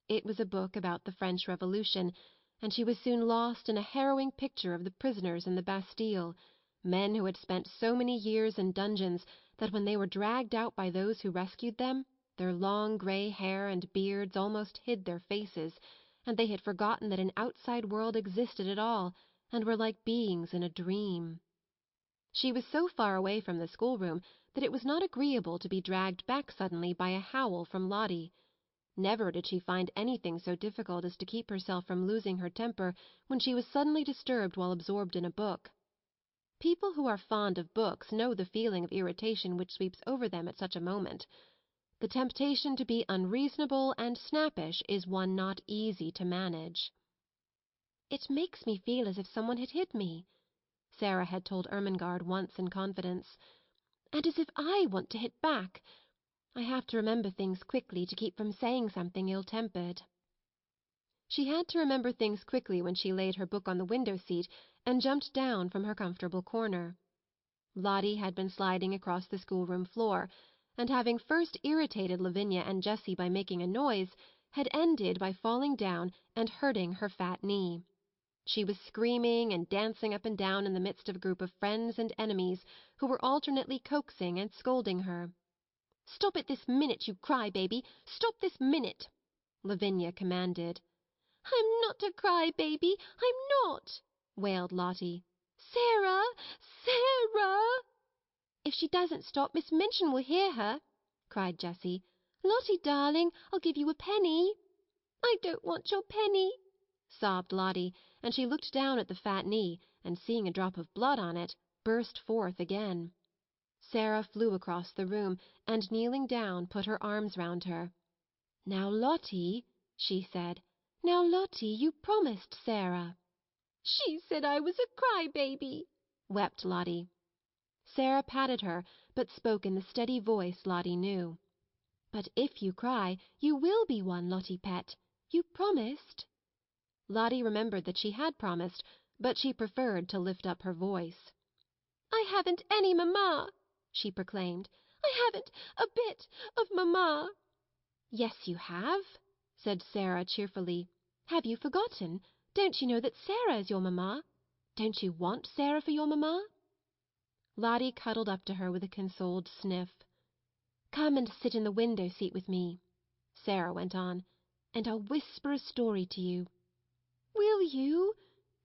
It was a book about the French Revolution, and she was soon lost in a harrowing picture of the prisoners in the Bastille, men who had spent so many years in dungeons that when they were dragged out by those who rescued them, their long grey hair and beards almost hid their faces, and they had forgotten that an outside world existed at all, and were like beings in a dream. She was so far away from the schoolroom that it was not agreeable to be dragged back suddenly by a howl from Lottie. Never did she find anything so difficult as to keep herself from losing her temper when she was suddenly disturbed while absorbed in a book. People who are fond of books know the feeling of irritation which sweeps over them at such a moment. The temptation to be unreasonable and snappish is one not easy to manage. "It makes me feel as if someone had hit me," Sarah had told Ermengarde once in confidence. "And as if I want to hit back. I have to remember things quickly to keep from saying something ill-tempered." She had to remember things quickly when she laid her book on the window-seat and jumped down from her comfortable corner. Lottie had been sliding across the schoolroom floor, and having first irritated Lavinia and Jessie by making a noise, had ended by falling down and hurting her fat knee. She was screaming and dancing up and down in the midst of a group of friends and enemies who were alternately coaxing and scolding her. "Stop it this minute, you cry-baby! Stop this minute!" Lavinia commanded. "I'm not a cry-baby! I'm not!" wailed Lottie. "Sarah! Sarah!" "If she doesn't stop, Miss Minchin will hear her," cried Jessie. "Lottie, darling, I'll give you a penny." "I don't want your penny," sobbed Lottie, and she looked down at the fat knee, and seeing a drop of blood on it, burst forth again. Sarah flew across the room, and kneeling down, put her arms round her. "Now, Lottie," she said. "Now, Lottie, you promised Sarah." "She said I was a cry-baby," wept Lottie. Sarah patted her, but spoke in the steady voice Lottie knew. "But if you cry, you will be one, Lottie pet. You promised." Lottie remembered that she had promised, but she preferred to lift up her voice. "I haven't any mamma," she proclaimed. "I haven't a bit of mamma." "Yes, you have," said Sarah cheerfully. "Have you forgotten? Don't you know that Sarah is your mamma? Don't you want Sarah for your mamma?" Lottie cuddled up to her with a consoled sniff. "Come and sit in the window-seat with me," Sarah went on, "and I'll whisper a story to you." "Will you?"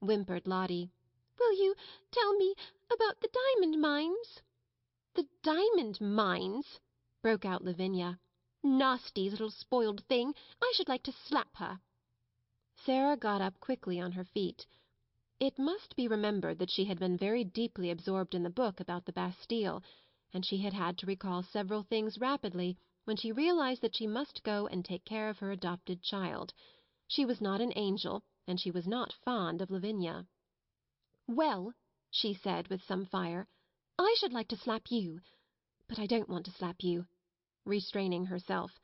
whimpered Lottie. "Will you tell me about the diamond mines?" "The diamond mines!" broke out Lavinia. "Nasty little spoiled thing! I should like to slap her." Sarah got up quickly on her feet. It must be remembered that she had been very deeply absorbed in the book about the Bastille, and she had had to recall several things rapidly when she realized that she must go and take care of her adopted child. She was not an angel, and she was not fond of Lavinia. "Well," she said with some fire, "I should like to slap you, but I don't want to slap you," restraining herself.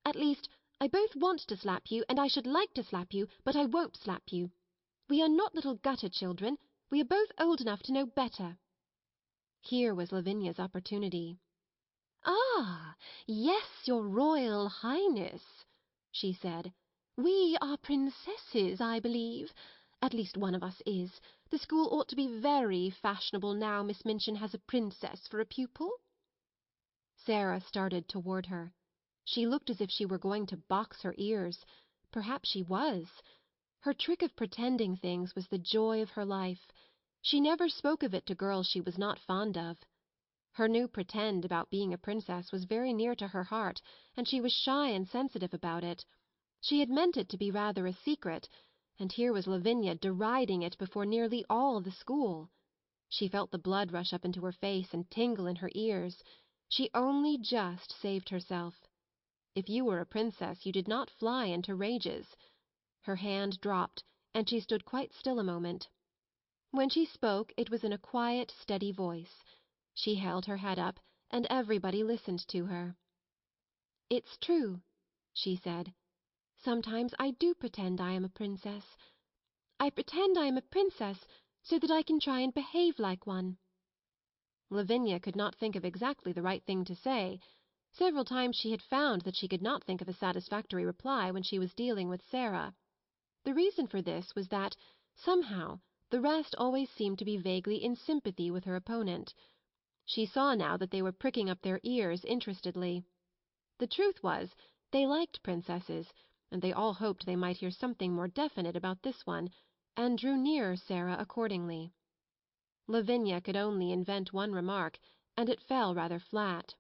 "At least, I both want to slap you and I should like to slap you, but I won't slap you. We are not little gutter children. We are both old enough to know better." Here was Lavinia's opportunity. "Ah, yes, your Royal Highness," she said. "We are princesses, I believe. At least one of us is. The school ought to be very fashionable now Miss Minchin has a princess for a pupil." Sarah started toward her. She looked as if she were going to box her ears. Perhaps she was. Her trick of pretending things was the joy of her life. She never spoke of it to girls she was not fond of. Her new pretend about being a princess was very near to her heart, and she was shy and sensitive about it. She had meant it to be rather a secret, and here was Lavinia deriding it before nearly all the school. She felt the blood rush up into her face and tingle in her ears. She only just saved herself. If you were a princess you did not fly into rages. Her hand dropped, and she stood quite still a moment. When she spoke it was in a quiet, steady voice. She held her head up, and everybody listened to her. "It's true," she said. "Sometimes I do pretend I am a princess. I pretend I am a princess so that I can try and behave like one." Lavinia could not think of exactly the right thing to say. Several times she had found that she could not think of a satisfactory reply when she was dealing with Sarah. The reason for this was that, somehow, the rest always seemed to be vaguely in sympathy with her opponent. She saw now that they were pricking up their ears interestedly. The truth was, they liked princesses, and they all hoped they might hear something more definite about this one, and drew nearer Sarah accordingly. Lavinia could only invent one remark, and it fell rather flat.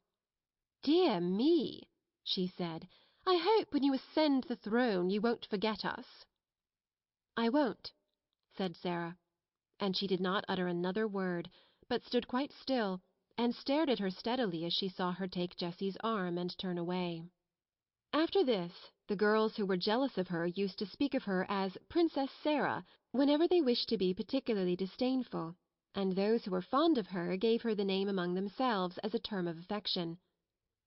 "Dear me," she said, "I hope when you ascend the throne you won't forget us." "I won't," said Sarah, and she did not utter another word, but stood quite still and stared at her steadily as she saw her take Jessie's arm and turn away. After this, the girls who were jealous of her used to speak of her as Princess Sarah whenever they wished to be particularly disdainful, and those who were fond of her gave her the name among themselves as a term of affection.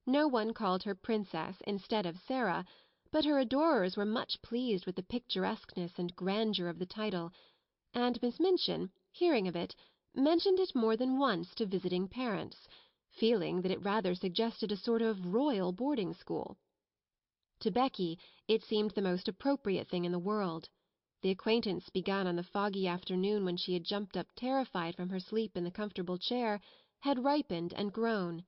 No one called her Princess instead of Sarah, but her adorers were much pleased with the picturesqueness and grandeur of the title, and Miss Minchin, hearing of it, mentioned it more than once to visiting parents, feeling that it rather suggested a sort of royal boarding school. To Becky it seemed the most appropriate thing in the world. The acquaintance begun on the foggy afternoon when she had jumped up terrified from her sleep in the comfortable chair, had ripened and grown,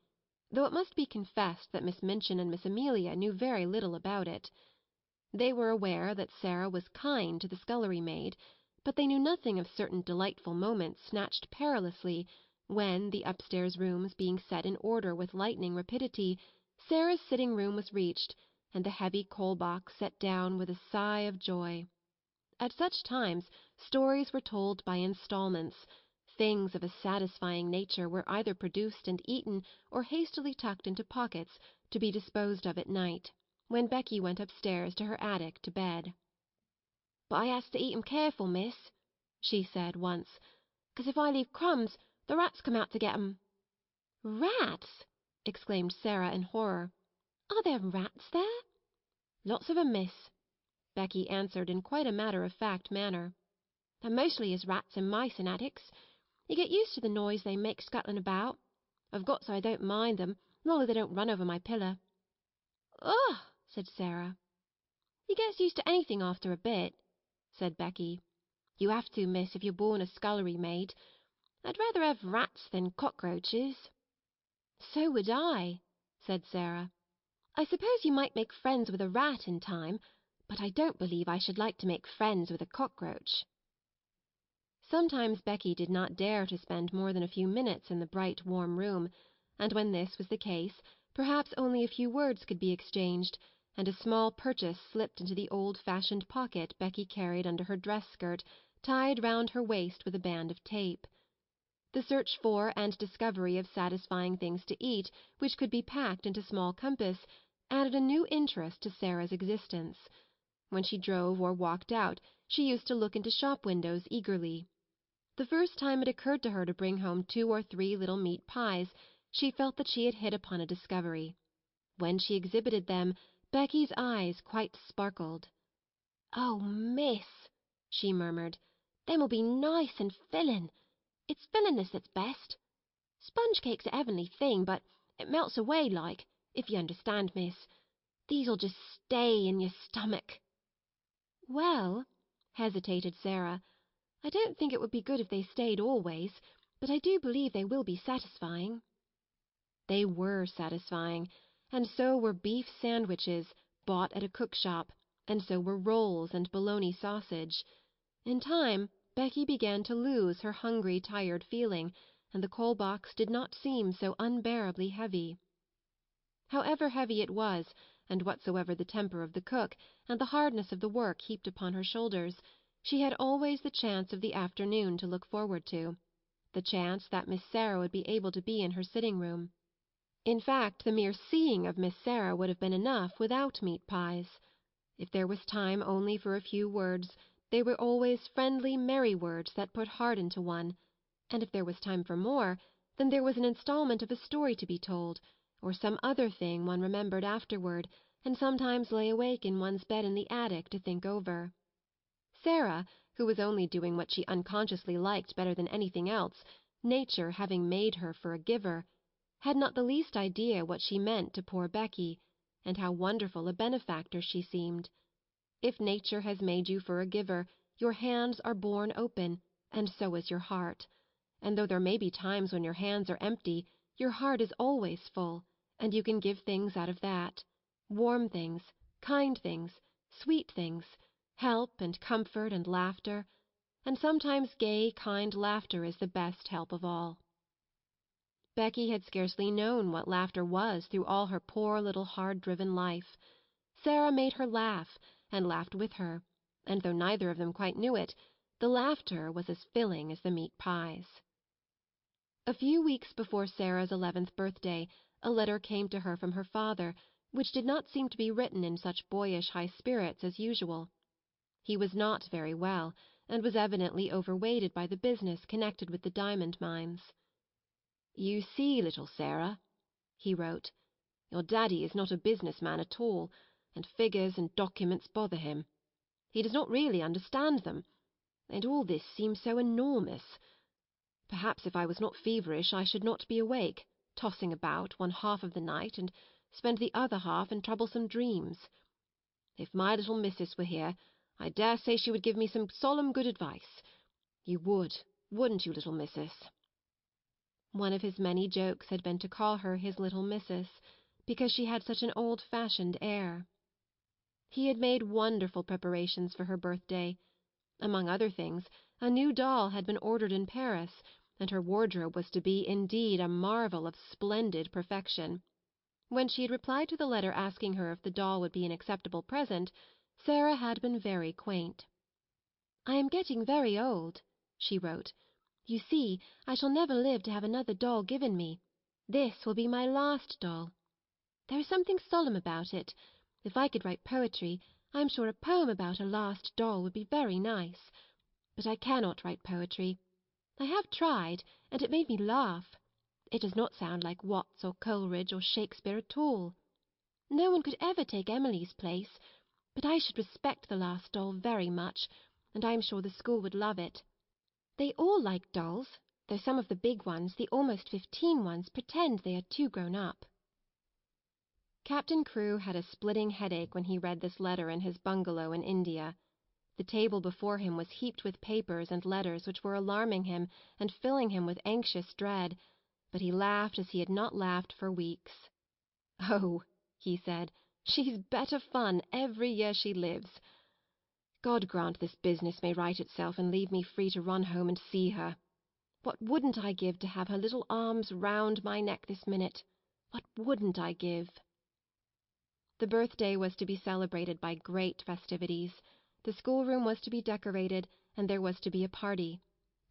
though it must be confessed that Miss Minchin and Miss Amelia knew very little about it. They were aware that Sarah was kind to the scullery maid, but they knew nothing of certain delightful moments snatched perilously when, the upstairs rooms being set in order with lightning rapidity, Sarah's sitting-room was reached, and the heavy coal-box set down with a sigh of joy. At such times stories were told by instalments. Things of a satisfying nature were either produced and eaten or hastily tucked into pockets to be disposed of at night, when Becky went upstairs to her attic to bed. "But I has to eat 'em careful, miss," she said once, "'cause if I leave crumbs the rats come out to get 'em." "Rats!" exclaimed Sarah in horror. "Are there rats there?" "Lots of 'em, miss," Becky answered in quite a matter-of-fact manner. "There mostly is rats and mice in attics. You get used to the noise they make scuttling about. I've got so I don't mind them, long as they don't run over my pillow." "Ugh!" said Sarah. "You gets used to anything after a bit," said Becky. "You have to, miss, if you're born a scullery maid. I'd rather have rats than cockroaches." "So would I," said Sarah. "I suppose you might make friends with a rat in time, but I don't believe I should like to make friends with a cockroach." Sometimes Becky did not dare to spend more than a few minutes in the bright, warm room, and when this was the case, perhaps only a few words could be exchanged, and a small purchase slipped into the old-fashioned pocket Becky carried under her dress-skirt, tied round her waist with a band of tape. The search for and discovery of satisfying things to eat, which could be packed into small compass, added a new interest to Sarah's existence. When she drove or walked out, she used to look into shop windows eagerly. The first time it occurred to her to bring home 2 or 3 little meat pies, she felt that she had hit upon a discovery. When she exhibited them, Becky's eyes quite sparkled. "Oh, miss," she murmured, "them'll be nice and fillin'. It's fillin'ness that's best. Sponge cake's a heavenly thing, but it melts away like, if you understand, miss. These'll just stay in your stomach." "Well," hesitated Sarah, "I don't think it would be good if they stayed always, but I do believe they will be satisfying." They were satisfying, and so were beef sandwiches, bought at a cook-shop, and so were rolls and bologna sausage. In time, Becky began to lose her hungry, tired feeling, and the coal-box did not seem so unbearably heavy. However heavy it was, and whatsoever the temper of the cook, and the hardness of the work heaped upon her shoulders, she had always the chance of the afternoon to look forward to, the chance that Miss Sarah would be able to be in her sitting-room. In fact, the mere seeing of Miss Sarah would have been enough without meat pies. If there was time only for a few words, they were always friendly, merry words that put heart into one, and if there was time for more, then there was an instalment of a story to be told, or some other thing one remembered afterward, and sometimes lay awake in one's bed in the attic to think over. Sarah, who was only doing what she unconsciously liked better than anything else, nature having made her for a giver, had not the least idea what she meant to poor Becky, and how wonderful a benefactor she seemed. If nature has made you for a giver, your hands are borne open, and so is your heart. And though there may be times when your hands are empty, your heart is always full, and you can give things out of that. Warm things, kind things, sweet things, help and comfort and laughter, and sometimes gay, kind laughter is the best help of all. Becky had scarcely known what laughter was through all her poor little hard-driven life. Sarah made her laugh, and laughed with her, and though neither of them quite knew it, the laughter was as filling as the meat pies. A few weeks before Sarah's 11th birthday, a letter came to her from her father, which did not seem to be written in such boyish high spirits as usual. He was not very well, and was evidently overweighted by the business connected with the diamond mines. "You see, little Sarah," he wrote, "your daddy is not a business man at all, and figures and documents bother him. He does not really understand them, and all this seems so enormous. Perhaps if I was not feverish I should not be awake, tossing about one half of the night and spend the other half in troublesome dreams. If my little missus were here, I dare say she would give me some solemn good advice. You would, wouldn't you, little missus?" One of his many jokes had been to call her his little missus, because she had such an old-fashioned air. He had made wonderful preparations for her birthday. Among other things, a new doll had been ordered in Paris, and her wardrobe was to be indeed a marvel of splendid perfection. When she had replied to the letter asking her if the doll would be an acceptable present, Sarah had been very quaint. "I am getting very old," she wrote. "You see, I shall never live to have another doll given me. This will be my last doll. There is something solemn about it. If I could write poetry, I am sure a poem about a last doll would be very nice. But I cannot write poetry. I have tried, and it made me laugh. It does not sound like Watts or Coleridge or Shakespeare at all. No one could ever take Emily's place, but I should respect the last doll very much, and I am sure the school would love it. They all like dolls, though some of the big ones, the almost 15 ones, pretend they are too grown up." Captain Crewe had a splitting headache when he read this letter in his bungalow in India. The table before him was heaped with papers and letters which were alarming him and filling him with anxious dread, but he laughed as he had not laughed for weeks. "Oh," he said, "she's better fun every year she lives. God grant this business may right itself and leave me free to run home and see her. What wouldn't I give to have her little arms round my neck this minute? What wouldn't I give?" The birthday was to be celebrated by great festivities. The schoolroom was to be decorated, and there was to be a party.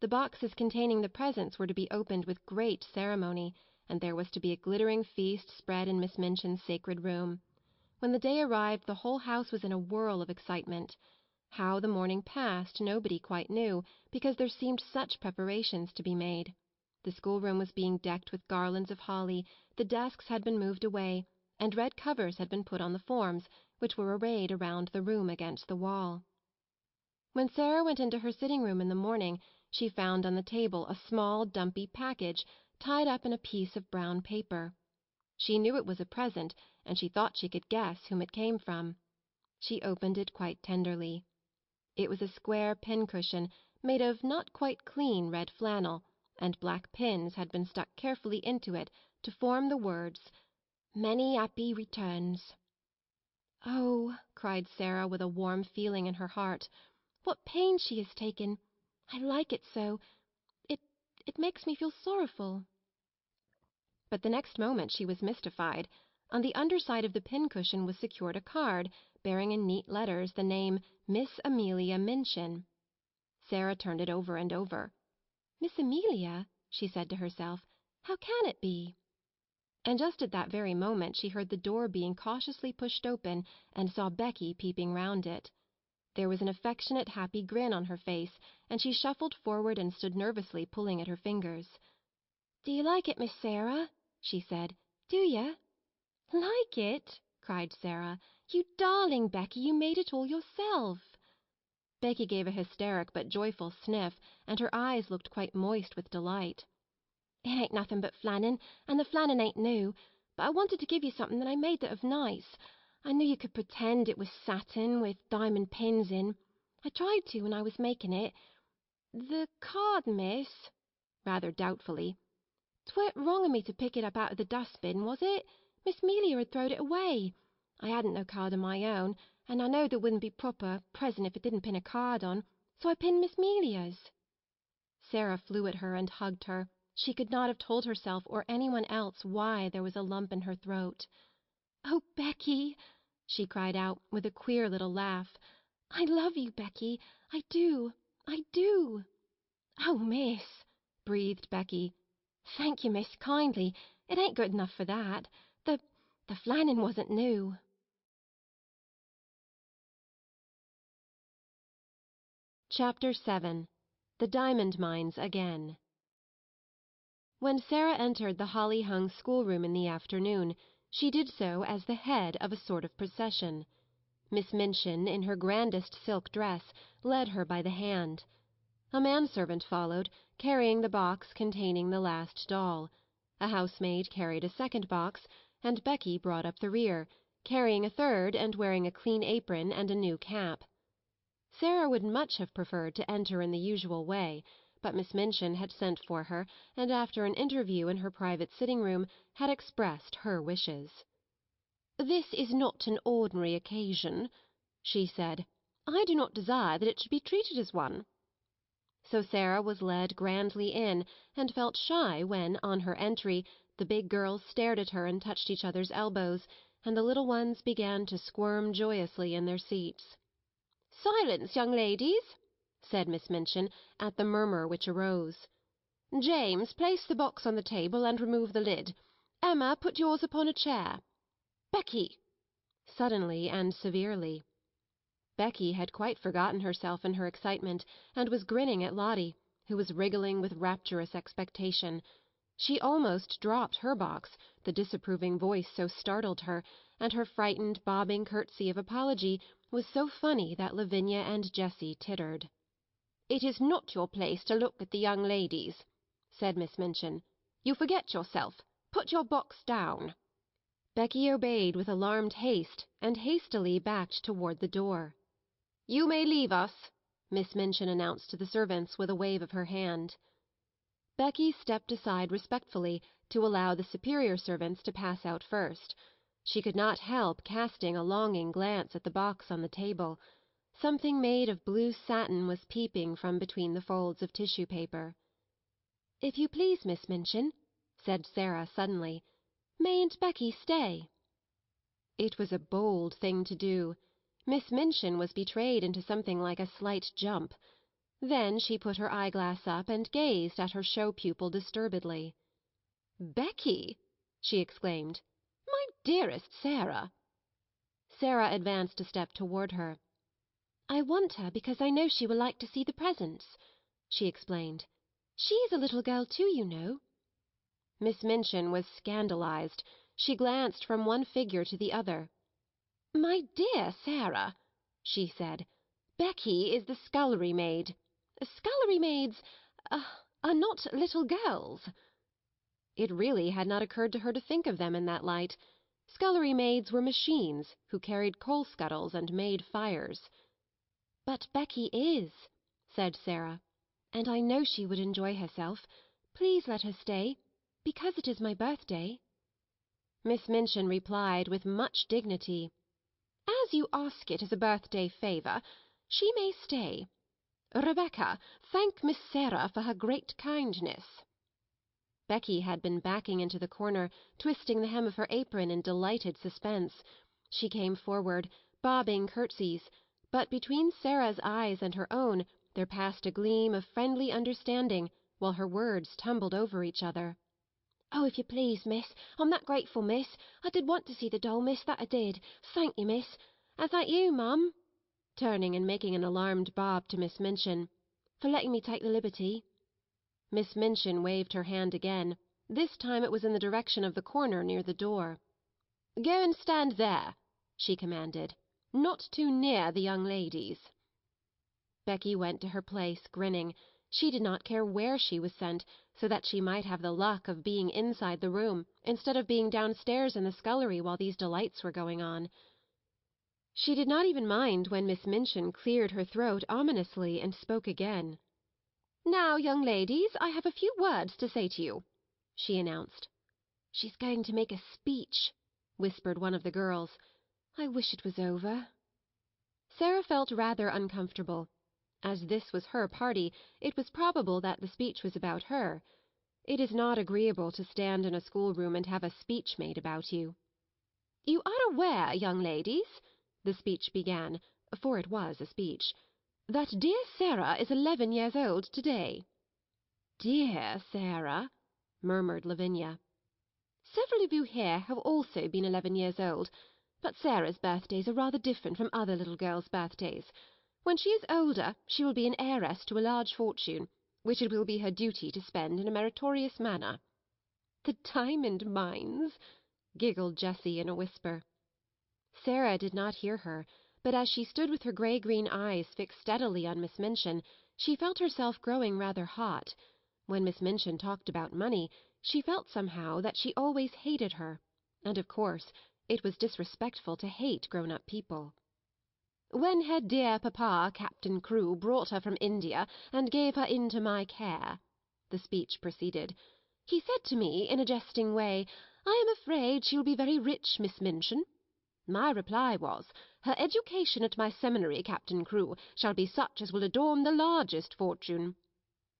The boxes containing the presents were to be opened with great ceremony, and there was to be a glittering feast spread in Miss Minchin's sacred room. When the day arrived the whole house was in a whirl of excitement. How the morning passed nobody quite knew, because there seemed such preparations to be made. The schoolroom was being decked with garlands of holly, the desks had been moved away, and red covers had been put on the forms, which were arrayed around the room against the wall. When Sarah went into her sitting-room in the morning, she found on the table a small dumpy package tied up in a piece of brown paper. She knew it was a present, and she thought she could guess whom it came from. She opened it quite tenderly. It was a square pincushion made of not quite clean red flannel, and black pins had been stuck carefully into it to form the words, "Many happy returns." "Oh," cried Sarah, with a warm feeling in her heart, "what pains she has taken! I like it so. It makes me feel sorrowful." But the next moment she was mystified. On the underside of the pincushion was secured a card, bearing in neat letters the name Miss Amelia Minchin. Sarah turned it over and over. "Miss Amelia?" she said to herself. "How can it be?" And just at that very moment she heard the door being cautiously pushed open and saw Becky peeping round it. There was an affectionate happy grin on her face, and she shuffled forward and stood nervously pulling at her fingers. "Do you like it, Miss Sarah?" she said. "Do you?" "Like it?" cried Sarah. "You darling Becky, you made it all yourself." Becky gave a hysteric but joyful sniff, and her eyes looked quite moist with delight. "It ain't nothing but flannin, and the flannin ain't new, but I wanted to give you something that I made that of nice. I knew you could pretend it was satin with diamond pins in. I tried to when I was making it. The card, miss," rather doubtfully. "'Tweren't wrong of me to pick it up out of the dustbin, was it? Miss 'Melia had throwed it away. I hadn't no card of my own, and I knowed it wouldn't be proper present if it didn't pin a card on, so I pinned Miss 'Melia's." Sarah flew at her and hugged her. She could not have told herself or anyone else why there was a lump in her throat. "Oh, Becky!" she cried out, with a queer little laugh. "I love you, Becky. I do. I do." "Oh, miss!" breathed Becky. "Thank you, miss, kindly. It ain't good enough for that. The flannin wasn't new." Chapter 7. The Diamond Mines Again. When Sarah entered the holly-hung schoolroom in the afternoon, she did so as the head of a sort of procession. Miss Minchin, in her grandest silk dress, led her by the hand. A manservant followed, carrying the box containing the last doll. A housemaid carried a second box, and Becky brought up the rear, carrying a third and wearing a clean apron and a new cap. Sarah would much have preferred to enter in the usual way, but Miss Minchin had sent for her, and after an interview in her private sitting-room, had expressed her wishes. "This is not an ordinary occasion," she said. "I do not desire that it should be treated as one." So Sarah was led grandly in, and felt shy when, on her entry, the big girls stared at her and touched each other's elbows, and the little ones began to squirm joyously in their seats. "Silence, young ladies," said Miss Minchin, at the murmur which arose. "James, place the box on the table and remove the lid. Emma, put yours upon a chair. Becky!" suddenly and severely. Becky had quite forgotten herself in her excitement, and was grinning at Lottie, who was wriggling with rapturous expectation. She almost dropped her box, the disapproving voice so startled her, and her frightened, bobbing curtsy of apology was so funny that Lavinia and Jessie tittered. "It is not your place to look at the young ladies," said Miss Minchin. "You forget yourself. Put your box down." Becky obeyed with alarmed haste, and hastily backed toward the door. "You may leave us," Miss Minchin announced to the servants with a wave of her hand. Becky stepped aside respectfully to allow the superior servants to pass out first. She could not help casting a longing glance at the box on the table. Something made of blue satin was peeping from between the folds of tissue paper. "If you please, Miss Minchin," said Sarah suddenly, "mayn't Becky stay?" It was a bold thing to do. Miss Minchin was betrayed into something like a slight jump. Then she put her eyeglass up and gazed at her show pupil disturbedly. "Becky!" she exclaimed. "My dearest Sarah!" Sarah advanced a step toward her. "I want her because I know she will like to see the presents," she explained. "She is a little girl too, you know." Miss Minchin was scandalized. She glanced from one figure to the other. "My dear Sarah," she said, "Becky is the scullery maid. Scullery maids are not little girls." It really had not occurred to her to think of them in that light. Scullery maids were machines who carried coal scuttles and made fires. "But Becky is," said Sarah, "and I know she would enjoy herself. Please let her stay, because it is my birthday." Miss Minchin replied with much dignity, "As you ask it as a birthday favour, she may stay. Rebecca, thank Miss Sarah for her great kindness." Becky had been backing into the corner, twisting the hem of her apron in delighted suspense. She came forward, bobbing curtsies, but between Sarah's eyes and her own there passed a gleam of friendly understanding, while her words tumbled over each other. "Oh, if you please, miss, I'm that grateful, miss. I did want to see the doll, miss, that I did. Thank you, miss. And thank you, mum," turning and making an alarmed bob to Miss Minchin, "for letting me take the liberty." Miss Minchin waved her hand again. This time it was in the direction of the corner near the door. "Go and stand there," she commanded. "Not too near the young ladies." Becky went to her place, grinning. She did not care where she was sent, so that she might have the luck of being inside the room, instead of being downstairs in the scullery while these delights were going on. She did not even mind when Miss Minchin cleared her throat ominously and spoke again. "Now, young ladies, I have a few words to say to you," she announced. "She's going to make a speech," whispered one of the girls. "I wish it was over." Sarah felt rather uncomfortable. As this was her party, it was probable that the speech was about her. It is not agreeable to stand in a schoolroom and have a speech made about you. "You are aware, young ladies," the speech began, for it was a speech, "that dear Sarah is 11 years old today." "Dear Sarah," murmured Lavinia. "Several of you here have also been 11 years old, but Sarah's birthdays are rather different from other little girls' birthdays. When she is older, she will be an heiress to a large fortune, which it will be her duty to spend in a meritorious manner." "The diamond mines!" giggled Jessie in a whisper. Sarah did not hear her, but as she stood with her grey-green eyes fixed steadily on Miss Minchin, she felt herself growing rather hot. When Miss Minchin talked about money, she felt somehow that she always hated her, and of course it was disrespectful to hate grown-up people. "When her dear papa, Captain Crewe, brought her from India and gave her into my care," the speech proceeded, "he said to me in a jesting way, 'I am afraid she will be very rich, Miss Minchin.' My reply was, 'Her education at my seminary, Captain Crewe, shall be such as will adorn the largest fortune.'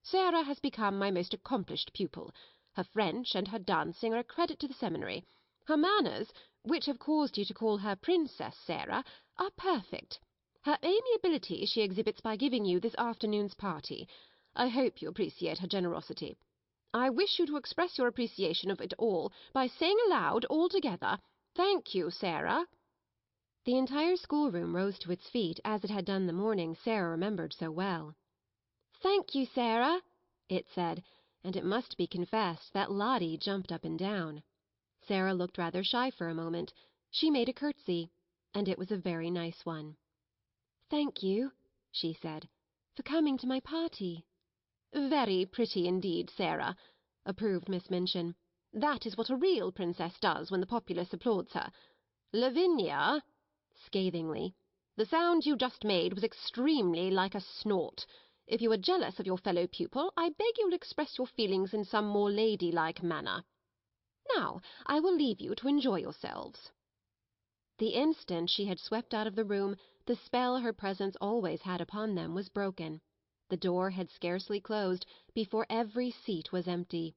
Sarah has become my most accomplished pupil. Her French and her dancing are a credit to the seminary. Her manners, which have caused you to call her Princess Sarah, are perfect. Her amiability she exhibits by giving you this afternoon's party. I hope you appreciate her generosity. I wish you to express your appreciation of it all by saying aloud all together, 'Thank you, Sarah.'" The entire schoolroom rose to its feet as it had done the morning Sarah remembered so well. "Thank you, Sarah," it said, and it must be confessed that Lottie jumped up and down. Sarah looked rather shy for a moment. She made a curtsy, and it was a very nice one. "Thank you," she said, "for coming to my party." "Very pretty indeed, Sarah," approved Miss Minchin. "That is what a real princess does when the populace applauds her. Lavinia," scathingly, "the sound you just made was extremely like a snort. If you are jealous of your fellow pupil, I beg you will express your feelings in some more ladylike manner. Now, I will leave you to enjoy yourselves." The instant she had swept out of the room, the spell her presence always had upon them was broken. The door had scarcely closed before every seat was empty.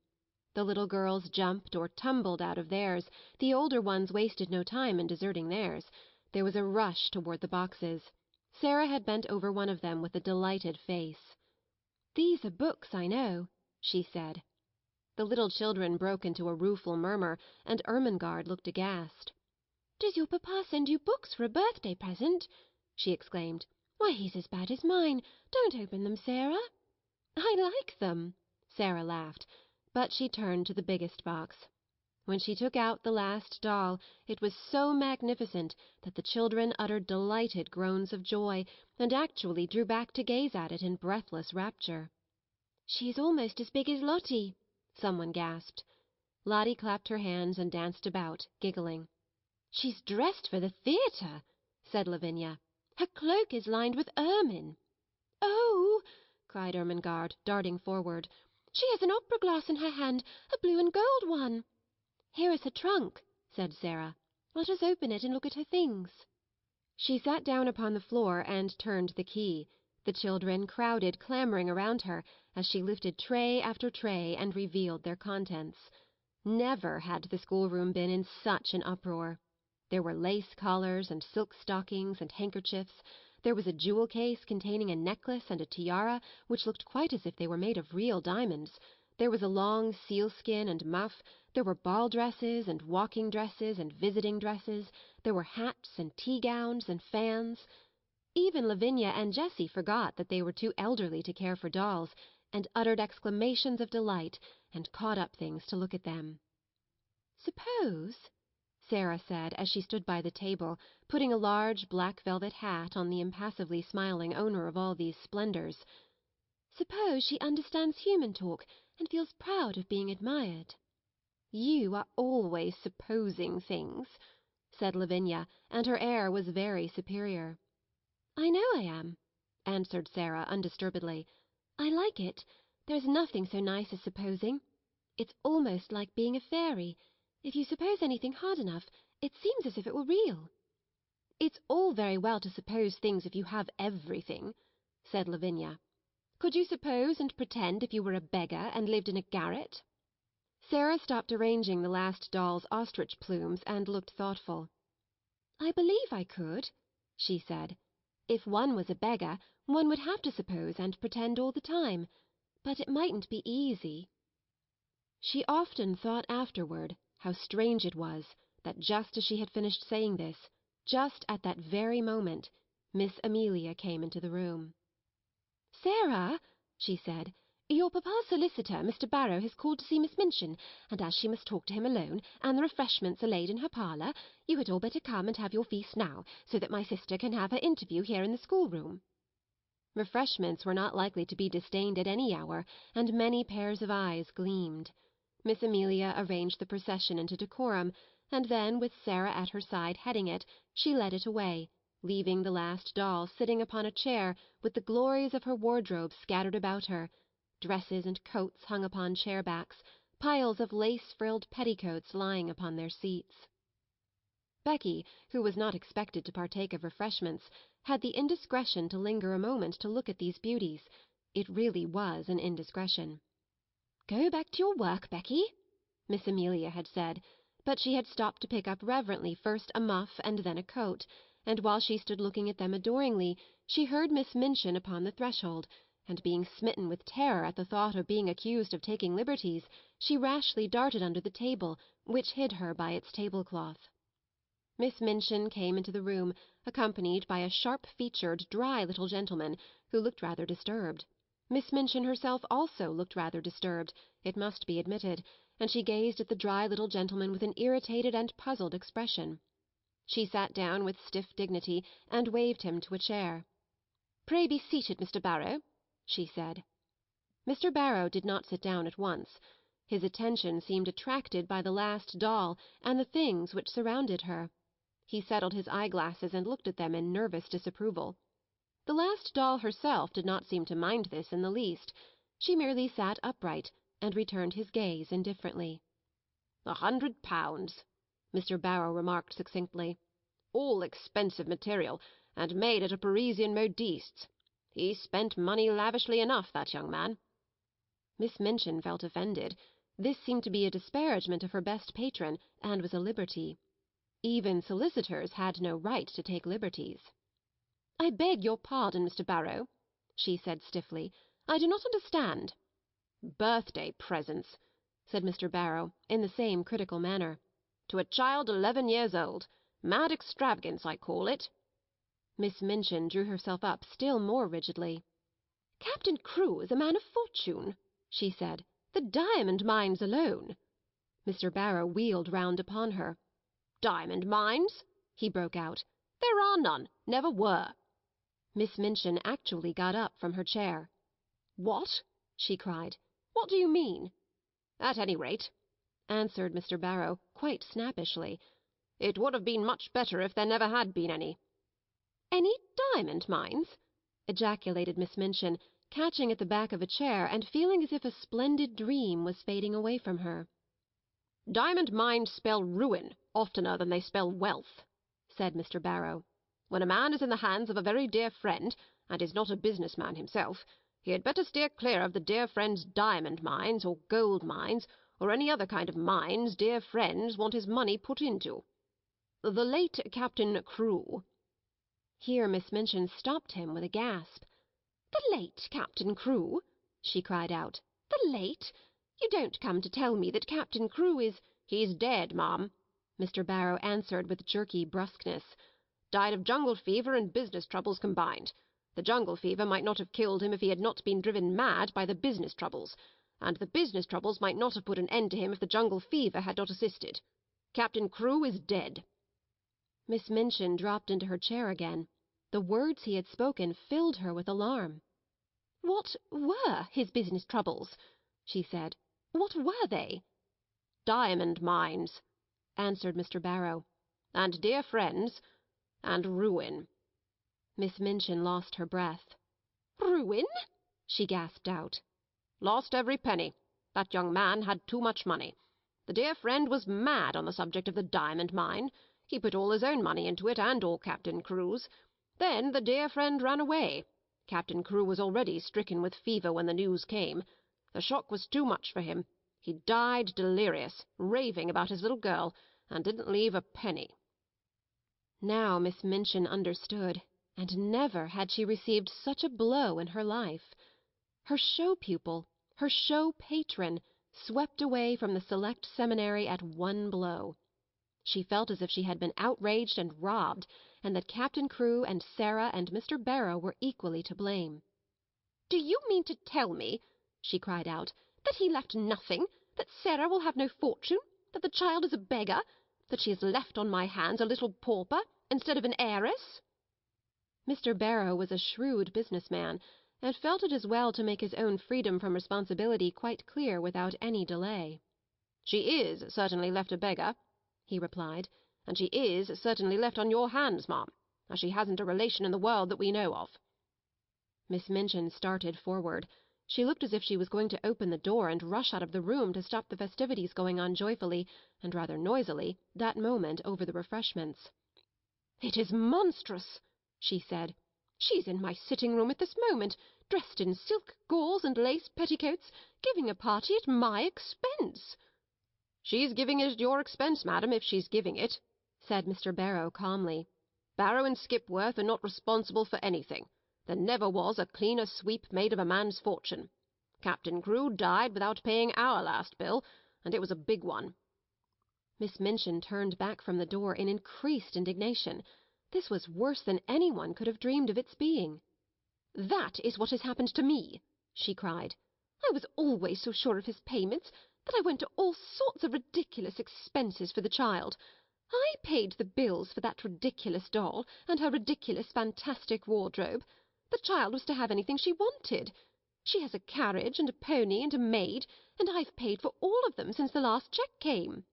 The little girls jumped or tumbled out of theirs, the older ones wasted no time in deserting theirs. There was a rush toward the boxes. Sarah had bent over one of them with a delighted face. "These are books, I know," she said. The little children broke into a rueful murmur, and Ermengarde looked aghast. "Does your papa send you books for a birthday present?" she exclaimed. "Why, he's as bad as mine. Don't open them, Sarah." "I like them," Sarah laughed, but she turned to the biggest box. When she took out the last doll, it was so magnificent that the children uttered delighted groans of joy, and actually drew back to gaze at it in breathless rapture. "She is almost as big as Lottie," someone gasped. Lottie clapped her hands and danced about, giggling. "She's dressed for the theatre," said Lavinia. "Her cloak is lined with ermine." "Oh!" cried Ermengarde, darting forward. "She has an opera glass in her hand, a blue and gold one." "Here is her trunk," said Sarah. "Let us open it and look at her things." She sat down upon the floor and turned the key. The children crowded clamoring around her as she lifted tray after tray and revealed their contents. Never had the schoolroom been in such an uproar. There were lace collars and silk stockings and handkerchiefs. There was a jewel case containing a necklace and a tiara which looked quite as if they were made of real diamonds. There was a long sealskin and muff. There were ball dresses and walking dresses and visiting dresses. There were hats and tea gowns and fans. Even Lavinia and Jessie forgot that they were too elderly to care for dolls, and uttered exclamations of delight, and caught up things to look at them. "Suppose," Sarah said as she stood by the table, putting a large black velvet hat on the impassively smiling owner of all these splendours, "suppose she understands human talk and feels proud of being admired." "You are always supposing things," said Lavinia, and her air was very superior. "I know I am," answered Sarah undisturbedly. "I like it. There's nothing so nice as supposing. It's almost like being a fairy. If you suppose anything hard enough, it seems as if it were real." "It's all very well to suppose things if you have everything," said Lavinia. "Could you suppose and pretend if you were a beggar and lived in a garret?" Sarah stopped arranging the last doll's ostrich plumes and looked thoughtful. "I believe I could," she said. "If one was a beggar, one would have to suppose and pretend all the time. But it mightn't be easy." She often thought afterward how strange it was that just as she had finished saying this, just at that very moment, Miss Amelia came into the room. "Sarah," she said, "your papa's solicitor, Mr. Barrow, has called to see Miss Minchin, and as she must talk to him alone, and the refreshments are laid in her parlour, you had all better come and have your feast now, so that my sister can have her interview here in the schoolroom." Refreshments were not likely to be disdained at any hour, and many pairs of eyes gleamed. Miss Amelia arranged the procession into decorum, and then, with Sarah at her side heading it, she led it away, leaving the last doll sitting upon a chair with the glories of her wardrobe scattered about her, dresses and coats hung upon chair-backs, piles of lace-frilled petticoats lying upon their seats. Becky, who was not expected to partake of refreshments, had the indiscretion to linger a moment to look at these beauties. It really was an indiscretion. "Go back to your work, Becky," Miss Amelia had said, but she had stopped to pick up reverently first a muff and then a coat, and while she stood looking at them adoringly, she heard Miss Minchin upon the threshold, and being smitten with terror at the thought of being accused of taking liberties, she rashly darted under the table, which hid her by its tablecloth. Miss Minchin came into the room, accompanied by a sharp-featured, dry little gentleman, who looked rather disturbed. Miss Minchin herself also looked rather disturbed, it must be admitted, and she gazed at the dry little gentleman with an irritated and puzzled expression. She sat down with stiff dignity, and waved him to a chair. "Pray be seated, Mr. Barrow," she said. Mr. Barrow did not sit down at once. His attention seemed attracted by the last doll and the things which surrounded her. He settled his eyeglasses and looked at them in nervous disapproval. The last doll herself did not seem to mind this in the least. She merely sat upright, and returned his gaze indifferently. £100, Mr. Barrow remarked succinctly. "All expensive material, and made at a Parisian modiste's. He spent money lavishly enough, that young man." Miss Minchin felt offended. This seemed to be a disparagement of her best patron, and was a liberty. Even solicitors had no right to take liberties. "I beg your pardon, Mr. Barrow," she said stiffly. "I do not understand." "Birthday presents," said Mr. Barrow, in the same critical manner. "To a child 11 years old. Mad extravagance, I call it." Miss Minchin drew herself up still more rigidly. "Captain Crewe is a man of fortune," she said. "The diamond mines alone." Mr. Barrow wheeled round upon her. "Diamond mines?" he broke out. "There are none, never were." Miss Minchin actually got up from her chair. "What?" she cried. "What do you mean?" "At any rate," answered Mr. Barrow, quite snappishly, "it would have been much better if there never had been any." "Any diamond mines?" ejaculated Miss Minchin, catching at the back of a chair and feeling as if a splendid dream was fading away from her. "Diamond mines spell ruin oftener than they spell wealth," said Mr. Barrow. "When a man is in the hands of a very dear friend, and is not a business man himself, he had better steer clear of the dear friend's diamond mines, or gold mines, or any other kind of mines dear friends want his money put into. The late Captain Crewe—" Here Miss Minchin stopped him with a gasp. "The late Captain Crewe?" she cried out. "The late? You don't come to tell me that Captain Crewe is—" "He's dead, ma'am," Mr. Barrow answered with jerky brusqueness. "Died of jungle fever and business troubles combined. The jungle fever might not have killed him if he had not been driven mad by the business troubles, and the business troubles might not have put an end to him if the jungle fever had not assisted. Captain Crewe is dead." Miss Minchin dropped into her chair again. The words he had spoken filled her with alarm. "What were his business troubles?" she said. "What were they?" "Diamond mines," answered Mr. Barrow, "and dear friends, and ruin." Miss Minchin lost her breath. "Ruin?" she gasped out. "Lost every penny. That young man had too much money. The dear friend was mad on the subject of the diamond mine. He put all his own money into it, and all Captain Crewe's. Then the dear friend ran away. Captain Crewe was already stricken with fever when the news came. The shock was too much for him. He died delirious, raving about his little girl, and didn't leave a penny." Now Miss Minchin understood, and never had she received such a blow in her life. Her show pupil, her show patron, swept away from the select seminary at one blow. She felt as if she had been outraged and robbed, and that Captain Crewe and Sarah and Mr. Barrow were equally to blame. "Do you mean to tell me," she cried out, "that he left nothing, that Sarah will have no fortune, that the child is a beggar, that she has left on my hands a little pauper instead of an heiress?" Mr. Barrow was a shrewd businessman, and felt it as well to make his own freedom from responsibility quite clear without any delay. "She is certainly left a beggar," he replied, "and she is certainly left on your hands, ma'am, as she hasn't a relation in the world that we know of." Miss Minchin started forward. She looked as if she was going to open the door and rush out of the room to stop the festivities going on joyfully, and rather noisily, that moment over the refreshments. "It is monstrous," she said. "She's in my sitting-room at this moment, dressed in silk gauze and lace petticoats, giving a party at my expense." "She's giving it at your expense, madam, if she's giving it," said Mr. Barrow calmly. "Barrow and Skipworth are not responsible for anything. There never was a cleaner sweep made of a man's fortune. Captain Crewe died without paying our last bill, and it was a big one." Miss Minchin turned back from the door in increased indignation. This was worse than anyone could have dreamed of its being. "That is what has happened to me," she cried. "I was always so sure of his payments that I went to all sorts of ridiculous expenses for the child. I paid the bills for that ridiculous doll and her ridiculous fantastic wardrobe. The child was to have anything she wanted. She has a carriage and a pony and a maid, and I've paid for all of them since the last cheque came."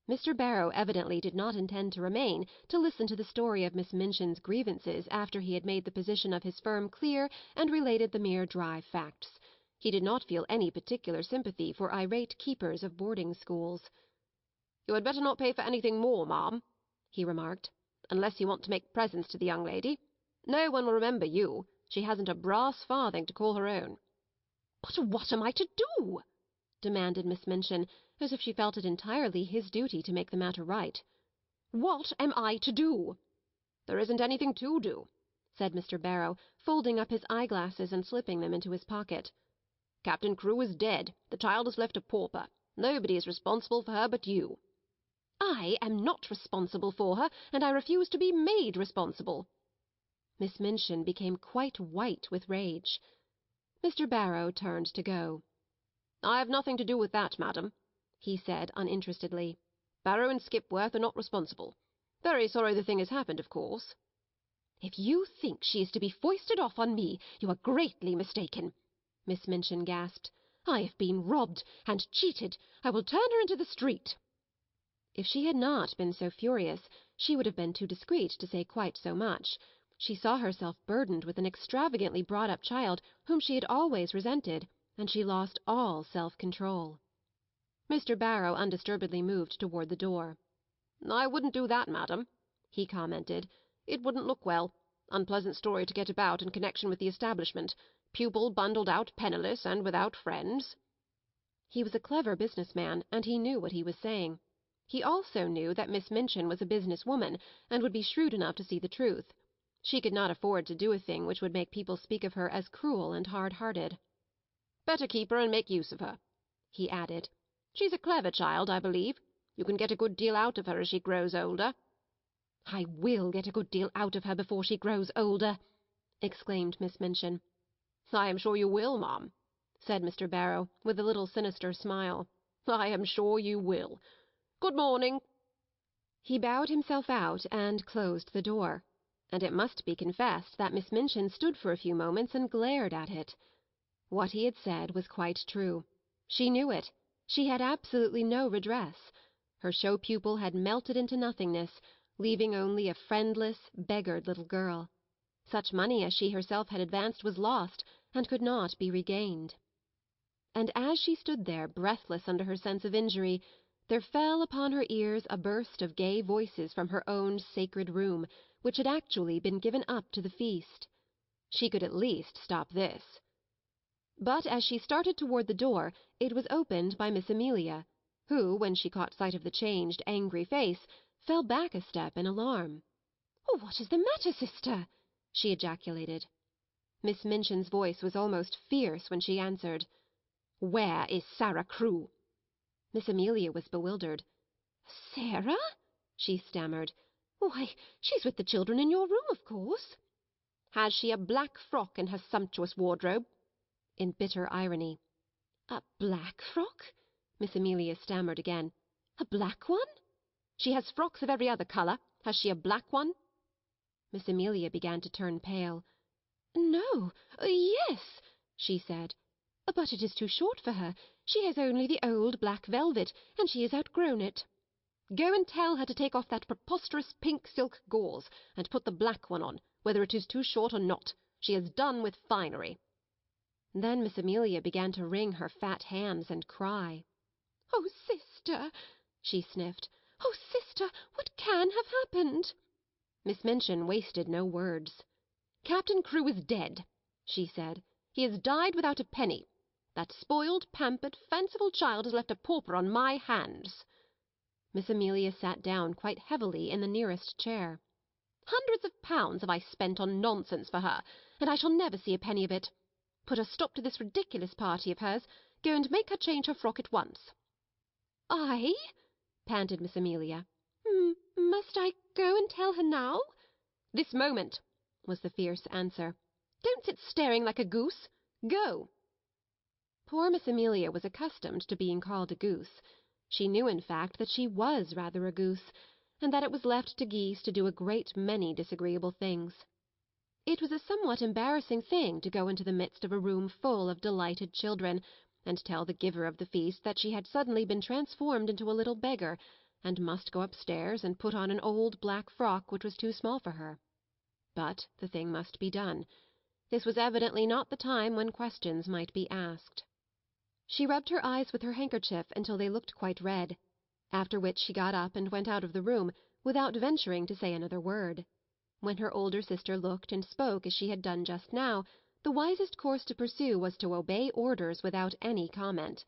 Mr. Barrow evidently did not intend to remain to listen to the story of Miss Minchin's grievances after he had made the position of his firm clear and related the mere dry facts. He did not feel any particular sympathy for irate keepers of boarding schools. "You had better not pay for anything more, ma'am," he remarked, "unless you want to make presents to the young lady. No one will remember you. She hasn't a brass farthing to call her own." "But what am I to do?" demanded Miss Minchin, as if she felt it entirely his duty to make the matter right. "What am I to do?" "There isn't anything to do," said Mr. Barrow, folding up his eyeglasses and slipping them into his pocket. "Captain Crewe is dead. The child is left a pauper. Nobody is responsible for her but you." "I am not responsible for her, and I refuse to be made responsible." Miss Minchin became quite white with rage. Mr. Barrow turned to go. "I have nothing to do with that, madam," he said uninterestedly. "Barrow and Skipworth are not responsible. Very sorry the thing has happened, of course." "If you think she is to be foisted off on me, you are greatly mistaken," Miss Minchin gasped. "I have been robbed and cheated. I will turn her into the street." If she had not been so furious, she would have been too discreet to say quite so much. She saw herself burdened with an extravagantly brought-up child whom she had always resented, and she lost all self-control. Mr. Barrow undisturbedly moved toward the door. "I wouldn't do that, madam," he commented. "It wouldn't look well. Unpleasant story to get about in connection with the establishment. Pupil bundled out penniless and without friends." He was a clever businessman, and he knew what he was saying. He also knew that Miss Minchin was a business-woman, and would be shrewd enough to see the truth. She could not afford to do a thing which would make people speak of her as cruel and hard-hearted. "Better keep her and make use of her," he added. "She's a clever child, I believe. You can get a good deal out of her as she grows older." "I will get a good deal out of her before she grows older," exclaimed Miss Minchin. "I am sure you will, ma'am," said Mr. Barrow, with a little sinister smile. "I am sure you will. Good morning." He bowed himself out and closed the door, and it must be confessed that Miss Minchin stood for a few moments and glared at it. What he had said was quite true. She knew it. She had absolutely no redress. Her show pupil had melted into nothingness, leaving only a friendless, beggared little girl. Such money as she herself had advanced was lost, and could not be regained. And as she stood there, breathless under her sense of injury, there fell upon her ears a burst of gay voices from her own sacred room, which had actually been given up to the feast. She could at least stop this. But as she started toward the door, it was opened by Miss Amelia, who, when she caught sight of the changed, angry face, fell back a step in alarm. "Oh, what is the matter, sister?" she ejaculated. Miss Minchin's voice was almost fierce when she answered, "Where is Sarah Crewe?" Miss Amelia was bewildered. Sarah? She stammered. Why, she's with the children in your room, of course. Has she a black frock in her sumptuous wardrobe? In bitter irony. A black frock? Miss Amelia stammered again. A black one? She has frocks of every other colour. Has she a black one? Miss Amelia began to turn pale. No, yes, she said. But it is too short for her. She has only the old black velvet, and she has outgrown it. Go and tell her to take off that preposterous pink silk gauze, and put the black one on, whether it is too short or not. She has done with finery. Then Miss Amelia began to wring her fat hands and cry. Oh, sister, she sniffed. Oh, sister, what can have happened? Miss Minchin wasted no words. Captain Crewe is dead, she said. He has died without a penny. That spoiled, pampered, fanciful child has left a pauper on my hands. Miss Amelia sat down quite heavily in the nearest chair. Hundreds of pounds have I spent on nonsense for her, and I shall never see a penny of it. Put a stop to this ridiculous party of hers. Go and make her change her frock at once. I? Panted Miss Amelia. Must I go and tell her now? This moment, was the fierce answer. Don't sit staring like a goose. Go. Poor Miss Amelia was accustomed to being called a goose. She knew, in fact, that she was rather a goose, and that it was left to geese to do a great many disagreeable things. It was a somewhat embarrassing thing to go into the midst of a room full of delighted children, and tell the giver of the feast that she had suddenly been transformed into a little beggar, and must go upstairs and put on an old black frock which was too small for her. But the thing must be done. This was evidently not the time when questions might be asked. She rubbed her eyes with her handkerchief until they looked quite red, after which she got up and went out of the room, without venturing to say another word. When her older sister looked and spoke as she had done just now, the wisest course to pursue was to obey orders without any comment.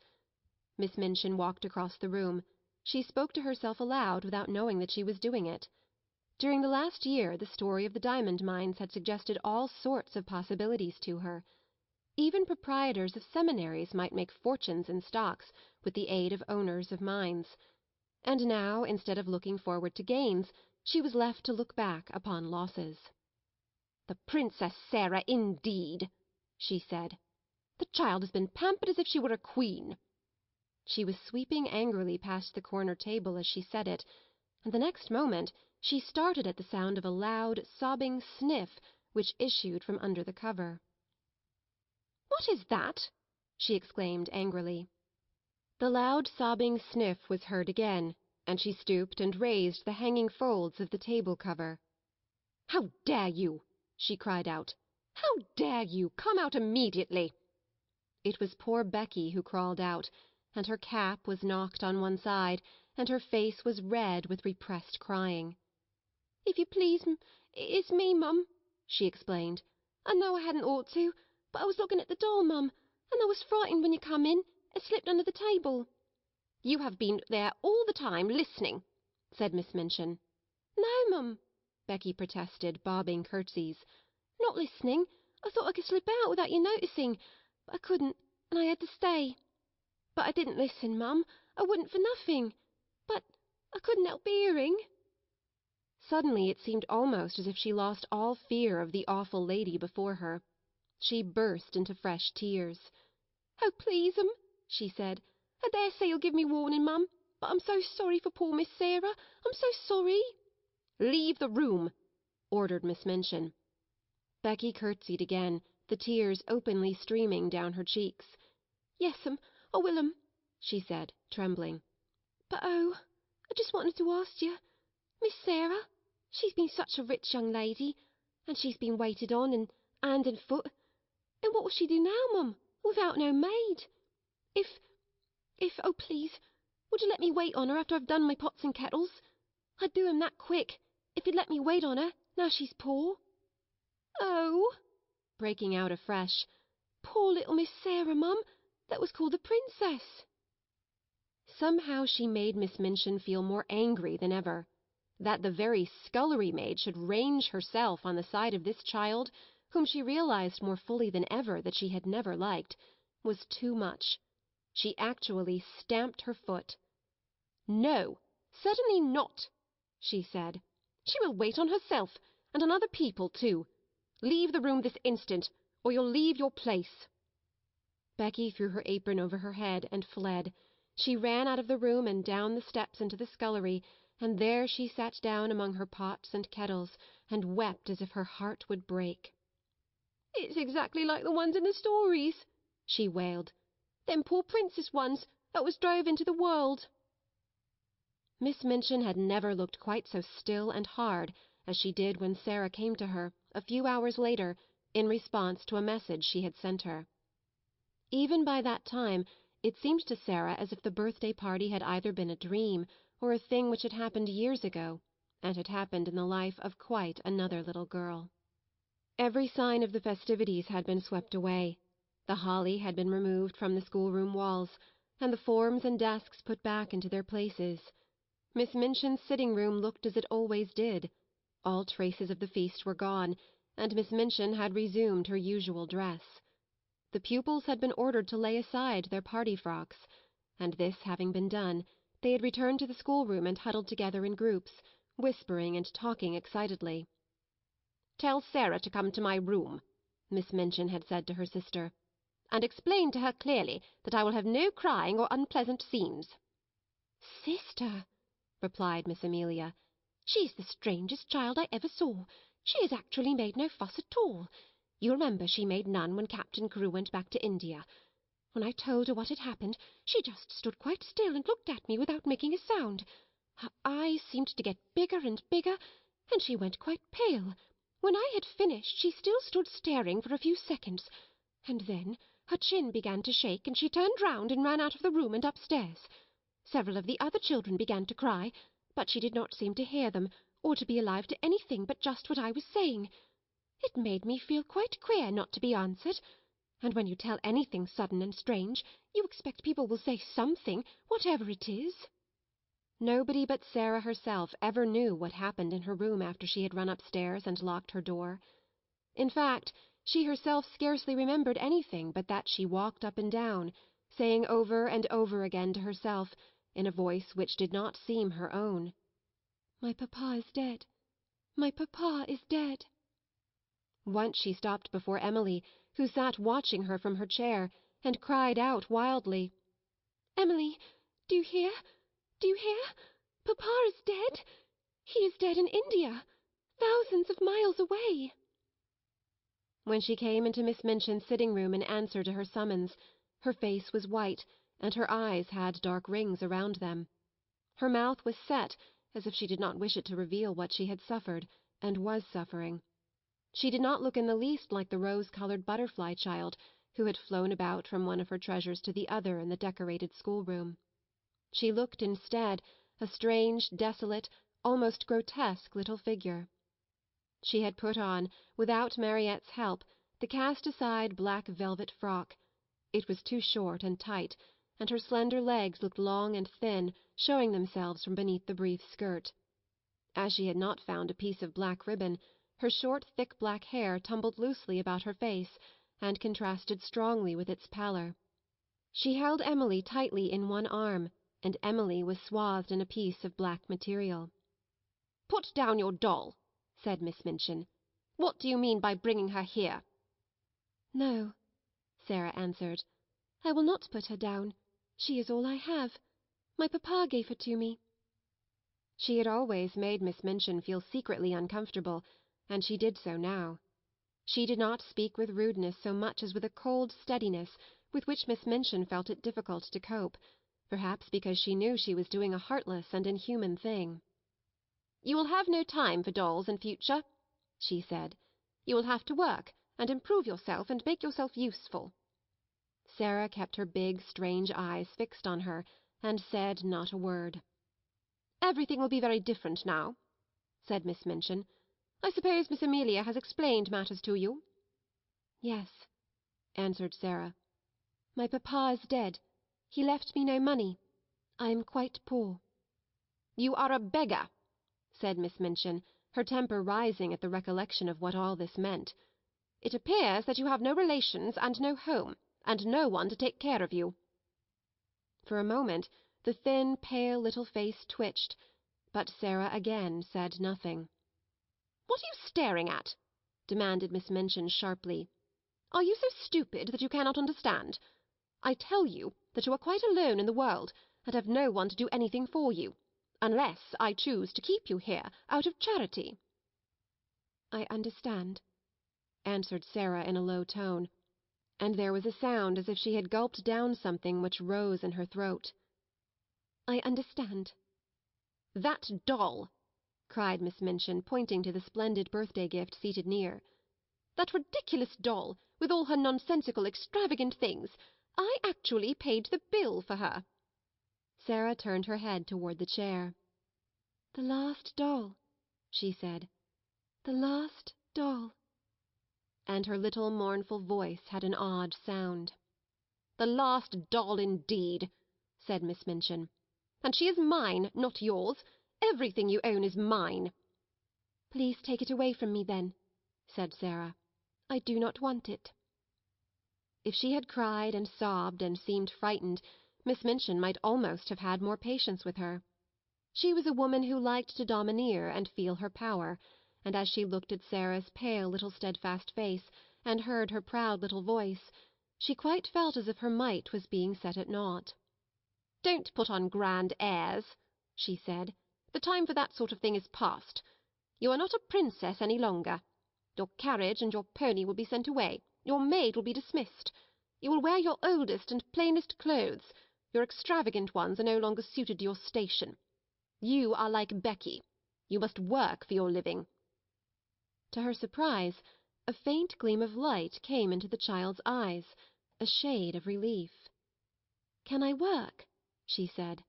Miss Minchin walked across the room. She spoke to herself aloud without knowing that she was doing it. During the last year the story of the diamond mines had suggested all sorts of possibilities to her. Even proprietors of seminaries might make fortunes in stocks with the aid of owners of mines. And now, instead of looking forward to gains, she was left to look back upon losses. The Princess Sarah, indeed, she said. The child has been pampered as if she were a queen. She was sweeping angrily past the corner table as she said it, and the next moment she started at the sound of a loud, sobbing sniff which issued from under the cover. "What is that?" she exclaimed angrily. The loud sobbing sniff was heard again, and she stooped and raised the hanging folds of the table cover. "How dare you!" she cried out. "How dare you! Come out immediately!" It was poor Becky who crawled out, and her cap was knocked on one side, and her face was red with repressed crying. "If you please, it's me, Mum," she explained. "I know I hadn't ought to, but I was looking at the doll, Mum, and I was frightened when you come in, and slipped under the table." "You have been there all the time, listening," said Miss Minchin. "No, Mum," Becky protested, bobbing curtsies. "Not listening. I thought I could slip out without you noticing, but I couldn't, and I had to stay. But I didn't listen, Mum. I wouldn't for nothing. But I couldn't help hearing." Suddenly it seemed almost as if she lost all fear of the awful lady before her. She burst into fresh tears. "Oh, please, she said. "I dare say you'll give me warning, Mum, but I'm so sorry for poor Miss Sarah. I'm so sorry." "Leave the room," ordered Miss Minchin. Becky curtsied again, the tears openly streaming down her cheeks. "Yes, I will, she said, trembling. "But oh, I just wanted to ask you, Miss Sarah, she's been such a rich young lady, and she's been waited on and hand and foot, and what will she do now, Mum, without no maid? Oh please, would you let me wait on her after I've done my pots and kettles? I'd do 'em that quick, if you'd let me wait on her, now she's poor." "Oh," breaking out afresh, "poor little Miss Sarah, Mum, that was called the Princess." Somehow she made Miss Minchin feel more angry than ever. That the very scullery maid should range herself on the side of this child, whom she realized more fully than ever that she had never liked, was too much. She actually stamped her foot. "No, "Certainly not," she said. "She will wait on herself, and on other people too. Leave the room this instant, or you'll leave your place." Becky threw her apron over her head and fled. She ran out of the room and down the steps into the scullery, and there she sat down among her pots and kettles, and wept as if her heart would break. "It's exactly like the ones in the stories," she wailed. "Them poor princess ones that was drove into the world." Miss Minchin had never looked quite so still and hard as she did when Sarah came to her, a few hours later, in response to a message she had sent her. Even by that time it seemed to Sarah as if the birthday party had either been a dream or a thing which had happened years ago, and had happened in the life of quite another little girl. Every sign of the festivities had been swept away. The holly had been removed from the schoolroom walls, and the forms and desks put back into their places. Miss Minchin's sitting room looked as it always did. All traces of the feast were gone, and Miss Minchin had resumed her usual dress. The pupils had been ordered to lay aside their party frocks, and this having been done, they had returned to the schoolroom and huddled together in groups, whispering and talking excitedly. "Tell Sarah to come to my room," Miss Minchin had said to her sister, "and explain to her clearly that I will have no crying or unpleasant scenes." "Sister," replied Miss Amelia, "she's the strangest child I ever saw. She has actually made no fuss at all. You remember she made none when Captain Carew went back to India. When I told her what had happened, she just stood quite still and looked at me without making a sound. Her eyes seemed to get bigger and bigger, and she went quite pale. When I had finished, she still stood staring for a few seconds, and then her chin began to shake, and she turned round and ran out of the room and upstairs. Several of the other children began to cry, but she did not seem to hear them, or to be alive to anything but just what I was saying. It made me feel quite queer not to be answered, and when you tell anything sudden and strange, you expect people will say something, whatever it is." Nobody but Sarah herself ever knew what happened in her room after she had run upstairs and locked her door. In fact, she herself scarcely remembered anything but that she walked up and down, saying over and over again to herself, in a voice which did not seem her own, "My papa is dead. My papa is dead." Once she stopped before Emily, who sat watching her from her chair, and cried out wildly, "Emily, do you hear? Do you hear? Papa is dead. He is dead in India, thousands of miles away." When she came into Miss Minchin's sitting room in answer to her summons, her face was white, and her eyes had dark rings around them. Her mouth was set, as if she did not wish it to reveal what she had suffered, and was suffering. She did not look in the least like the rose-coloured butterfly child who had flown about from one of her treasures to the other in the decorated schoolroom. She looked instead a strange, desolate, almost grotesque little figure. She had put on, without Mariette's help, the cast-aside black velvet frock. It was too short and tight, and her slender legs looked long and thin, showing themselves from beneath the brief skirt. As she had not found a piece of black ribbon, her short, thick black hair tumbled loosely about her face and contrasted strongly with its pallor. She held Emily tightly in one arm, and Emily was swathed in a piece of black material. "Put down your doll," said Miss Minchin. "What do you mean by bringing her here?" "No," Sarah answered. "I will not put her down. She is all I have. My papa gave her to me." She had always made Miss Minchin feel secretly uncomfortable, and she did so now. She did not speak with rudeness so much as with a cold steadiness with which Miss Minchin felt it difficult to cope, perhaps because she knew she was doing a heartless and inhuman thing. "You will have no time for dolls in future," she said. "You will have to work and improve yourself and make yourself useful." Sarah kept her big, strange eyes fixed on her, and said not a word. "Everything will be very different now," said Miss Minchin. "I suppose Miss Amelia has explained matters to you?" "Yes," answered Sarah. "My papa is dead. He left me no money. I am quite poor." "You are a beggar," said Miss Minchin, her temper rising at the recollection of what all this meant. "It appears that you have no relations and no home, and no one to take care of you." For a moment the thin, pale little face twitched, But Sarah again said nothing. "What are you staring at?" demanded Miss Minchin sharply. "Are you so stupid that you cannot understand? I tell you that you are quite alone in the world, and have no one to do anything for you, unless I choose to keep you here out of charity." "I understand," answered Sarah in a low tone, and there was a sound as if she had gulped down something which rose in her throat. "I understand." "That doll!" cried Miss Minchin, pointing to the splendid birthday gift seated near. "That ridiculous doll, with all her nonsensical, extravagant things! I actually paid the bill for her." Sarah turned her head toward the chair. "The last doll," she said. "The last doll." And her little mournful voice had an odd sound. "The last doll, indeed," said Miss Minchin. "And she is mine, not yours. Everything you own is mine." "Please take it away from me, then," said Sarah. "I do not want it." If she had cried and sobbed and seemed frightened, Miss Minchin might almost have had more patience with her. She was a woman who liked to domineer and feel her power, and as she looked at Sarah's pale little steadfast face and heard her proud little voice, she quite felt as if her might was being set at naught. "Don't put on grand airs," she said. "The time for that sort of thing is past. You are not a princess any longer. Your carriage and your pony will be sent away. Your maid will be dismissed. You will wear your oldest and plainest clothes. Your extravagant ones are no longer suited to your station. You are like Becky. You must work for your living." To her surprise, a faint gleam of light came into the child's eyes, a shade of relief. "Can I work?" she said.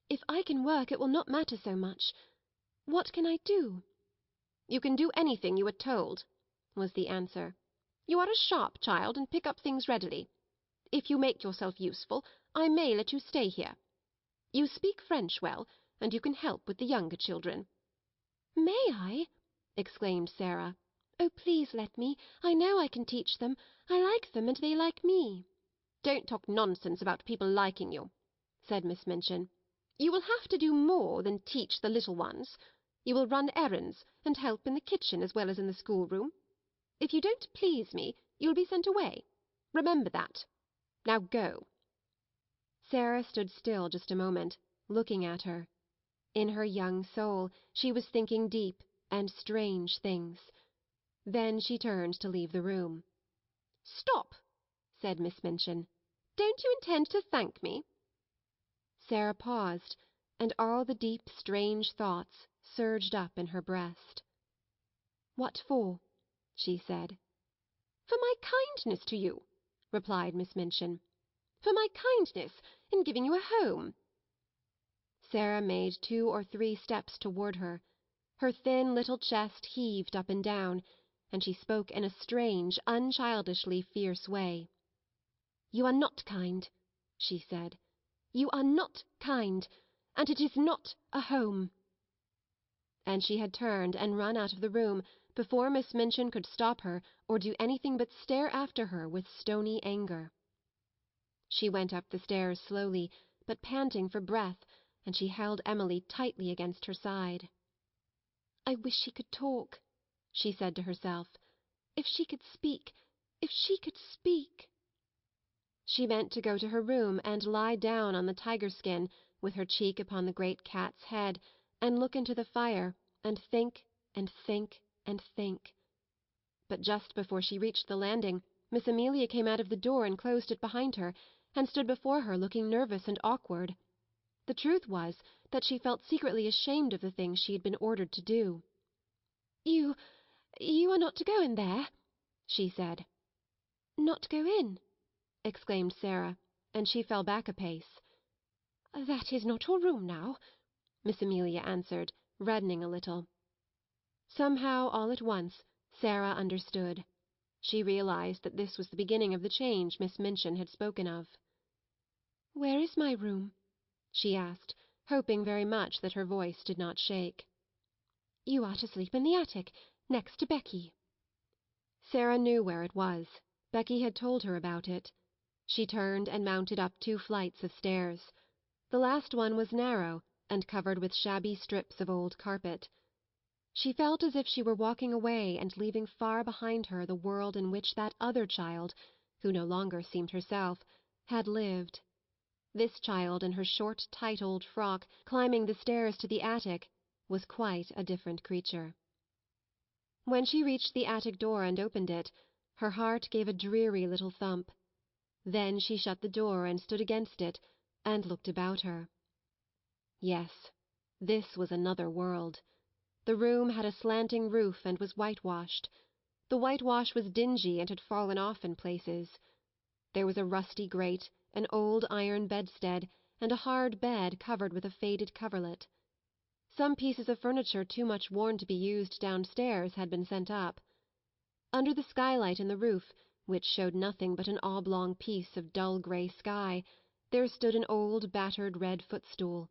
"If I can work it will not matter so much. What can I do?" "You can do anything you are told," was the answer. "You are a sharp child and pick up things readily. If you make yourself useful, I may let you stay here. You speak French well, and you can help with the younger children." "May I?" exclaimed Sarah. "Oh, please let me. I know I can teach them. I like them and they like me." "Don't talk nonsense about people liking you," said Miss Minchin. "You will have to do more than teach the little ones. You will run errands and help in the kitchen as well as in the schoolroom. If you don't please me, you will be sent away. Remember that. Now go." Sarah stood still just a moment, looking at her. In her young soul she was thinking deep and strange things. Then she turned to leave the room. "Stop!" said Miss Minchin. "Don't you intend to thank me?" Sarah paused, and all the deep strange thoughts surged up in her breast. "What for?" she said. "For my kindness to you," replied Miss Minchin. "For my kindness in giving you a home." Sarah made 2 or 3 steps toward her. Her thin little chest heaved up and down, and she spoke in a strange, unchildishly fierce way. "You are not kind," she said. "You are not kind, and it is not a home." And she had turned and run out of the room before Miss Minchin could stop her or do anything but stare after her with stony anger. She went up the stairs slowly, but panting for breath, and she held Emily tightly against her side. "I wish she could talk," she said to herself. "If she could speak, if she could speak." She meant to go to her room and lie down on the tiger skin, with her cheek upon the great cat's head, and look into the fire, and think and think and think. But just before she reached the landing, Miss Amelia came out of the door and closed it behind her, and stood before her looking nervous and awkward. The truth was that she felt secretly ashamed of the things she had been ordered to do. You are not to go in there," she said. "Not go in?" exclaimed Sarah, and she fell back a pace. "That is not your room now," Miss Amelia answered, reddening a little. Somehow, all at once, Sarah understood. She realized that this was the beginning of the change Miss Minchin had spoken of. "Where is my room?" she asked, hoping very much that her voice did not shake. "You are to sleep in the attic, next to Becky." Sarah knew where it was. Becky had told her about it. She turned and mounted up 2 flights of stairs. The last one was narrow, and covered with shabby strips of old carpet. She felt as if she were walking away and leaving far behind her the world in which that other child, who no longer seemed herself, had lived. This child, in her short, tight old frock, climbing the stairs to the attic, was quite a different creature. When she reached the attic door and opened it, her heart gave a dreary little thump. Then she shut the door and stood against it, and looked about her. Yes, this was another world. The room had a slanting roof and was whitewashed. The whitewash was dingy and had fallen off in places. There was a rusty grate, an old iron bedstead, and a hard bed covered with a faded coverlet. Some pieces of furniture too much worn to be used downstairs had been sent up. Under the skylight in the roof, which showed nothing but an oblong piece of dull grey sky, there stood an old battered red footstool.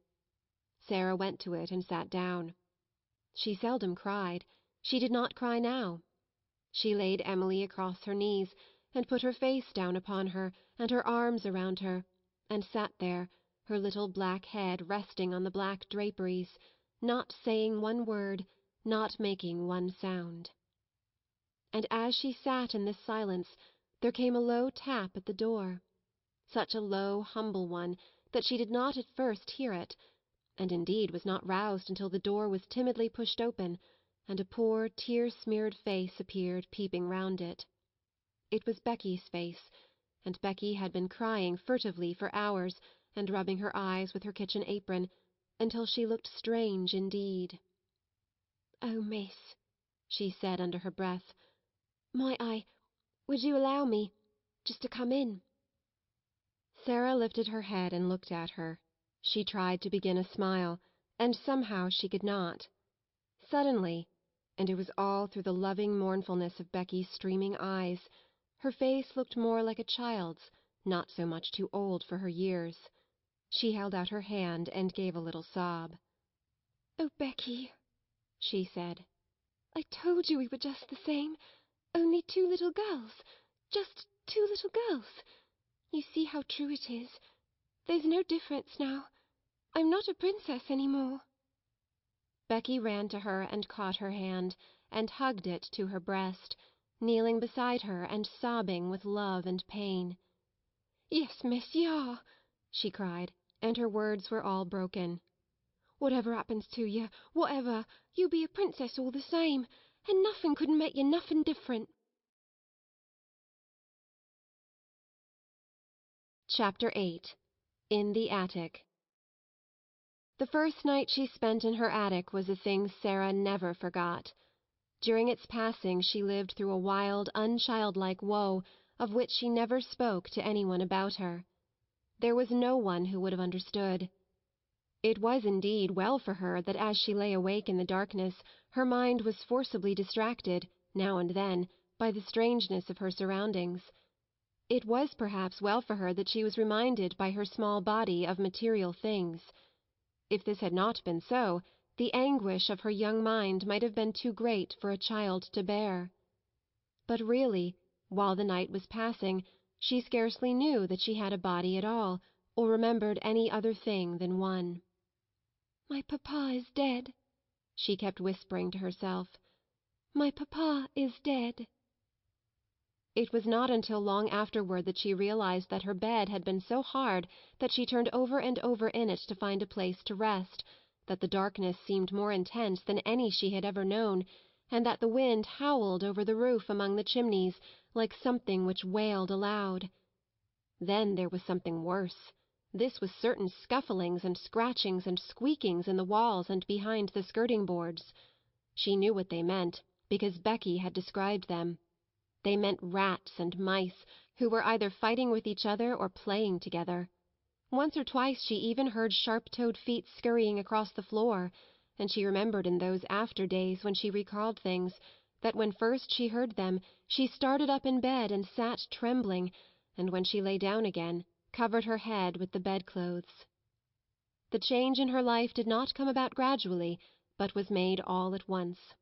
Sarah went to it and sat down. She seldom cried. She did not cry now. She laid Emily across her knees, and put her face down upon her, and her arms around her, and sat there, her little black head resting on the black draperies, not saying one word, not making one sound. And as she sat in this silence, there came a low tap at the door, such a low, humble one that she did not at first hear it, and indeed was not roused until the door was timidly pushed open, and a poor, tear-smeared face appeared peeping round it. It was Becky's face, and Becky had been crying furtively for hours, and rubbing her eyes with her kitchen apron, until she looked strange indeed. "Oh, miss," she said under her breath, would you allow me just to come in?" Sarah lifted her head and looked at her. She tried to begin a smile, and somehow she could not. Suddenly, and it was all through the loving mournfulness of Becky's streaming eyes, her face looked more like a child's, not so much too old for her years. She held out her hand and gave a little sob. "Oh, Becky," she said, "I told you we were just the same, only two little girls, just two little girls. You see how true it is. There's no difference now. I'm not a princess any more." Becky ran to her and caught her hand, and hugged it to her breast, kneeling beside her and sobbing with love and pain. "Yes, miss, you are," she cried, and her words were all broken. "Whatever happens to you, whatever, you'll be a princess all the same, and nothing couldn't make you nothing different." Chapter 8. In the Attic. The first night she spent in her attic was a thing Sarah never forgot. During its passing she lived through a wild, unchildlike woe, of which she never spoke to anyone about her. There was no one who would have understood. It was indeed well for her that as she lay awake in the darkness her mind was forcibly distracted, now and then, by the strangeness of her surroundings. It was perhaps well for her that she was reminded by her small body of material things. If this had not been so, the anguish of her young mind might have been too great for a child to bear. But really, while the night was passing, she scarcely knew that she had a body at all, or remembered any other thing than one. "My papa is dead," she kept whispering to herself. "My papa is dead." It was not until long afterward that she realized that her bed had been so hard that she turned over and over in it to find a place to rest, that the darkness seemed more intense than any she had ever known, and that the wind howled over the roof among the chimneys like something which wailed aloud. Then there was something worse. This was certain scufflings and scratchings and squeakings in the walls and behind the skirting boards. She knew what they meant, because Becky had described them. They meant rats and mice, who were either fighting with each other or playing together. Once or twice she even heard sharp-toed feet scurrying across the floor, and she remembered in those after days when she recalled things, that when first she heard them she started up in bed and sat trembling, and when she lay down again, covered her head with the bedclothes. The change in her life did not come about gradually, but was made all at once.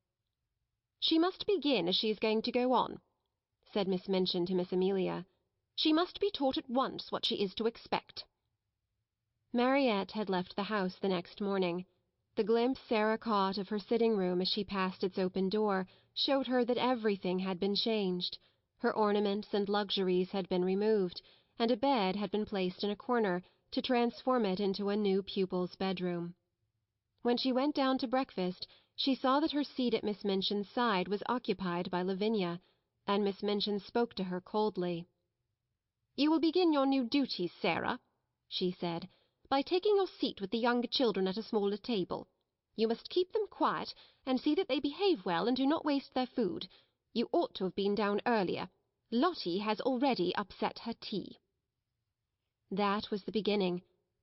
"She must begin as she is going to go on," said Miss Minchin to Miss Amelia. "She must be taught at once what she is to expect." Mariette had left the house the next morning. The glimpse Sarah caught of her sitting-room as she passed its open door showed her that everything had been changed. Her ornaments and luxuries had been removed, and a bed had been placed in a corner to transform it into a new pupil's bedroom. When she went down to breakfast she saw that her seat at Miss Minchin's side was occupied by Lavinia, and Miss Minchin spoke to her coldly. "You will begin your new duties, Sarah," she said, "by taking your seat with the younger children at a smaller table. You must keep them quiet, and see that they behave well and do not waste their food. You ought to have been down earlier. Lottie has already upset her tea." That was the beginning,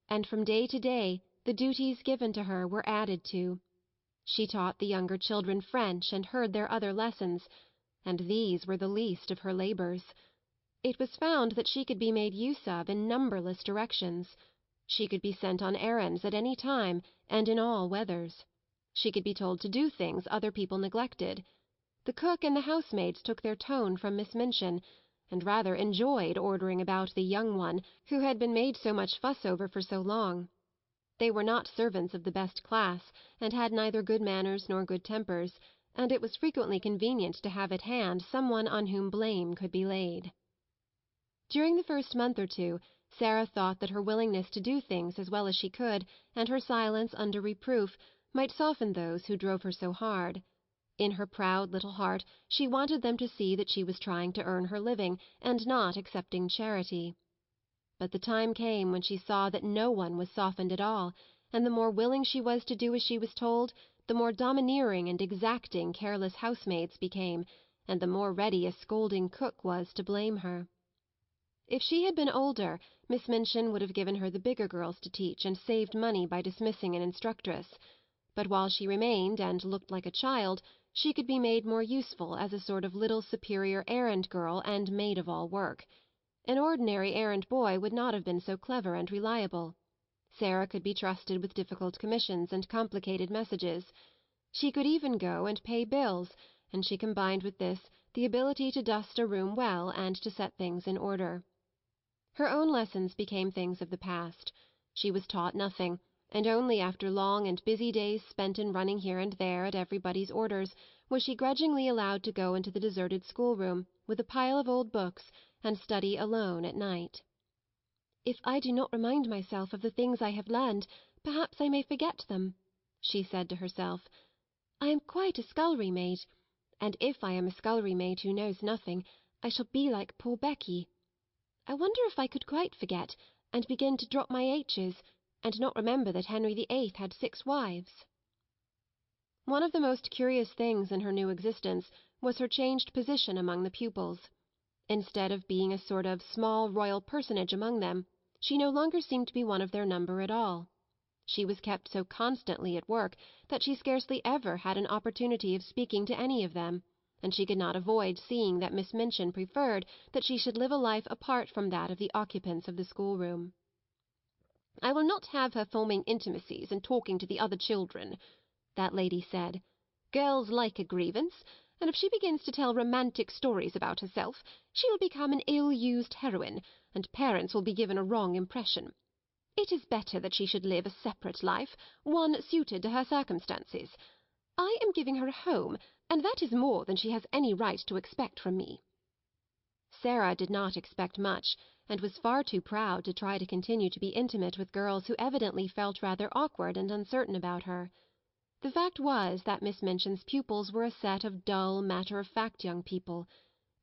and from day to day the duties given to her were added to. She taught the younger children French and heard their other lessons, and these were the least of her labours. It was found that she could be made use of in numberless directions. She could be sent on errands at any time and in all weathers. She could be told to do things other people neglected. The cook and the housemaids took their tone from Miss Minchin, and rather enjoyed ordering about the young one who had been made so much fuss over for so long. They were not servants of the best class, and had neither good manners nor good tempers, and it was frequently convenient to have at hand some one on whom blame could be laid. During the first month or two, Sarah thought that her willingness to do things as well as she could, and her silence under reproof, might soften those who drove her so hard. In her proud little heart she wanted them to see that she was trying to earn her living, and not accepting charity. But the time came when she saw that no one was softened at all, and the more willing she was to do as she was told, the more domineering and exacting careless housemaids became, and the more ready a scolding cook was to blame her. If she had been older, Miss Minchin would have given her the bigger girls to teach and saved money by dismissing an instructress. But while she remained and looked like a child, she could be made more useful as a sort of little superior errand-girl and maid-of-all-work. An ordinary errand-boy would not have been so clever and reliable. Sarah could be trusted with difficult commissions and complicated messages. She could even go and pay bills, and she combined with this the ability to dust a room well and to set things in order. Her own lessons became things of the past. She was taught nothing, and only after long and busy days spent in running here and there at everybody's orders was she grudgingly allowed to go into the deserted schoolroom with a pile of old books and study alone at night. "If I do not remind myself of the things I have learned, perhaps I may forget them," she said to herself. "I am quite a scullery maid, and if I am a scullery maid who knows nothing, I shall be like poor Becky. I wonder if I could quite forget, and begin to drop my H's, and not remember that Henry VIII had 6 wives." One of the most curious things in her new existence was her changed position among the pupils. Instead of being a sort of small royal personage among them, she no longer seemed to be one of their number at all. She was kept so constantly at work that she scarcely ever had an opportunity of speaking to any of them, and she could not avoid seeing that Miss Minchin preferred that she should live a life apart from that of the occupants of the schoolroom. "I will not have her forming intimacies and talking to the other children," that lady said. "Girls like a grievance, and if she begins to tell romantic stories about herself, she will become an ill-used heroine, and parents will be given a wrong impression. It is better that she should live a separate life, one suited to her circumstances. I am giving her a home, and that is more than she has any right to expect from me." Sarah did not expect much, and was far too proud to try to continue to be intimate with girls who evidently felt rather awkward and uncertain about her. The fact was that Miss Minchin's pupils were a set of dull, matter-of-fact young people.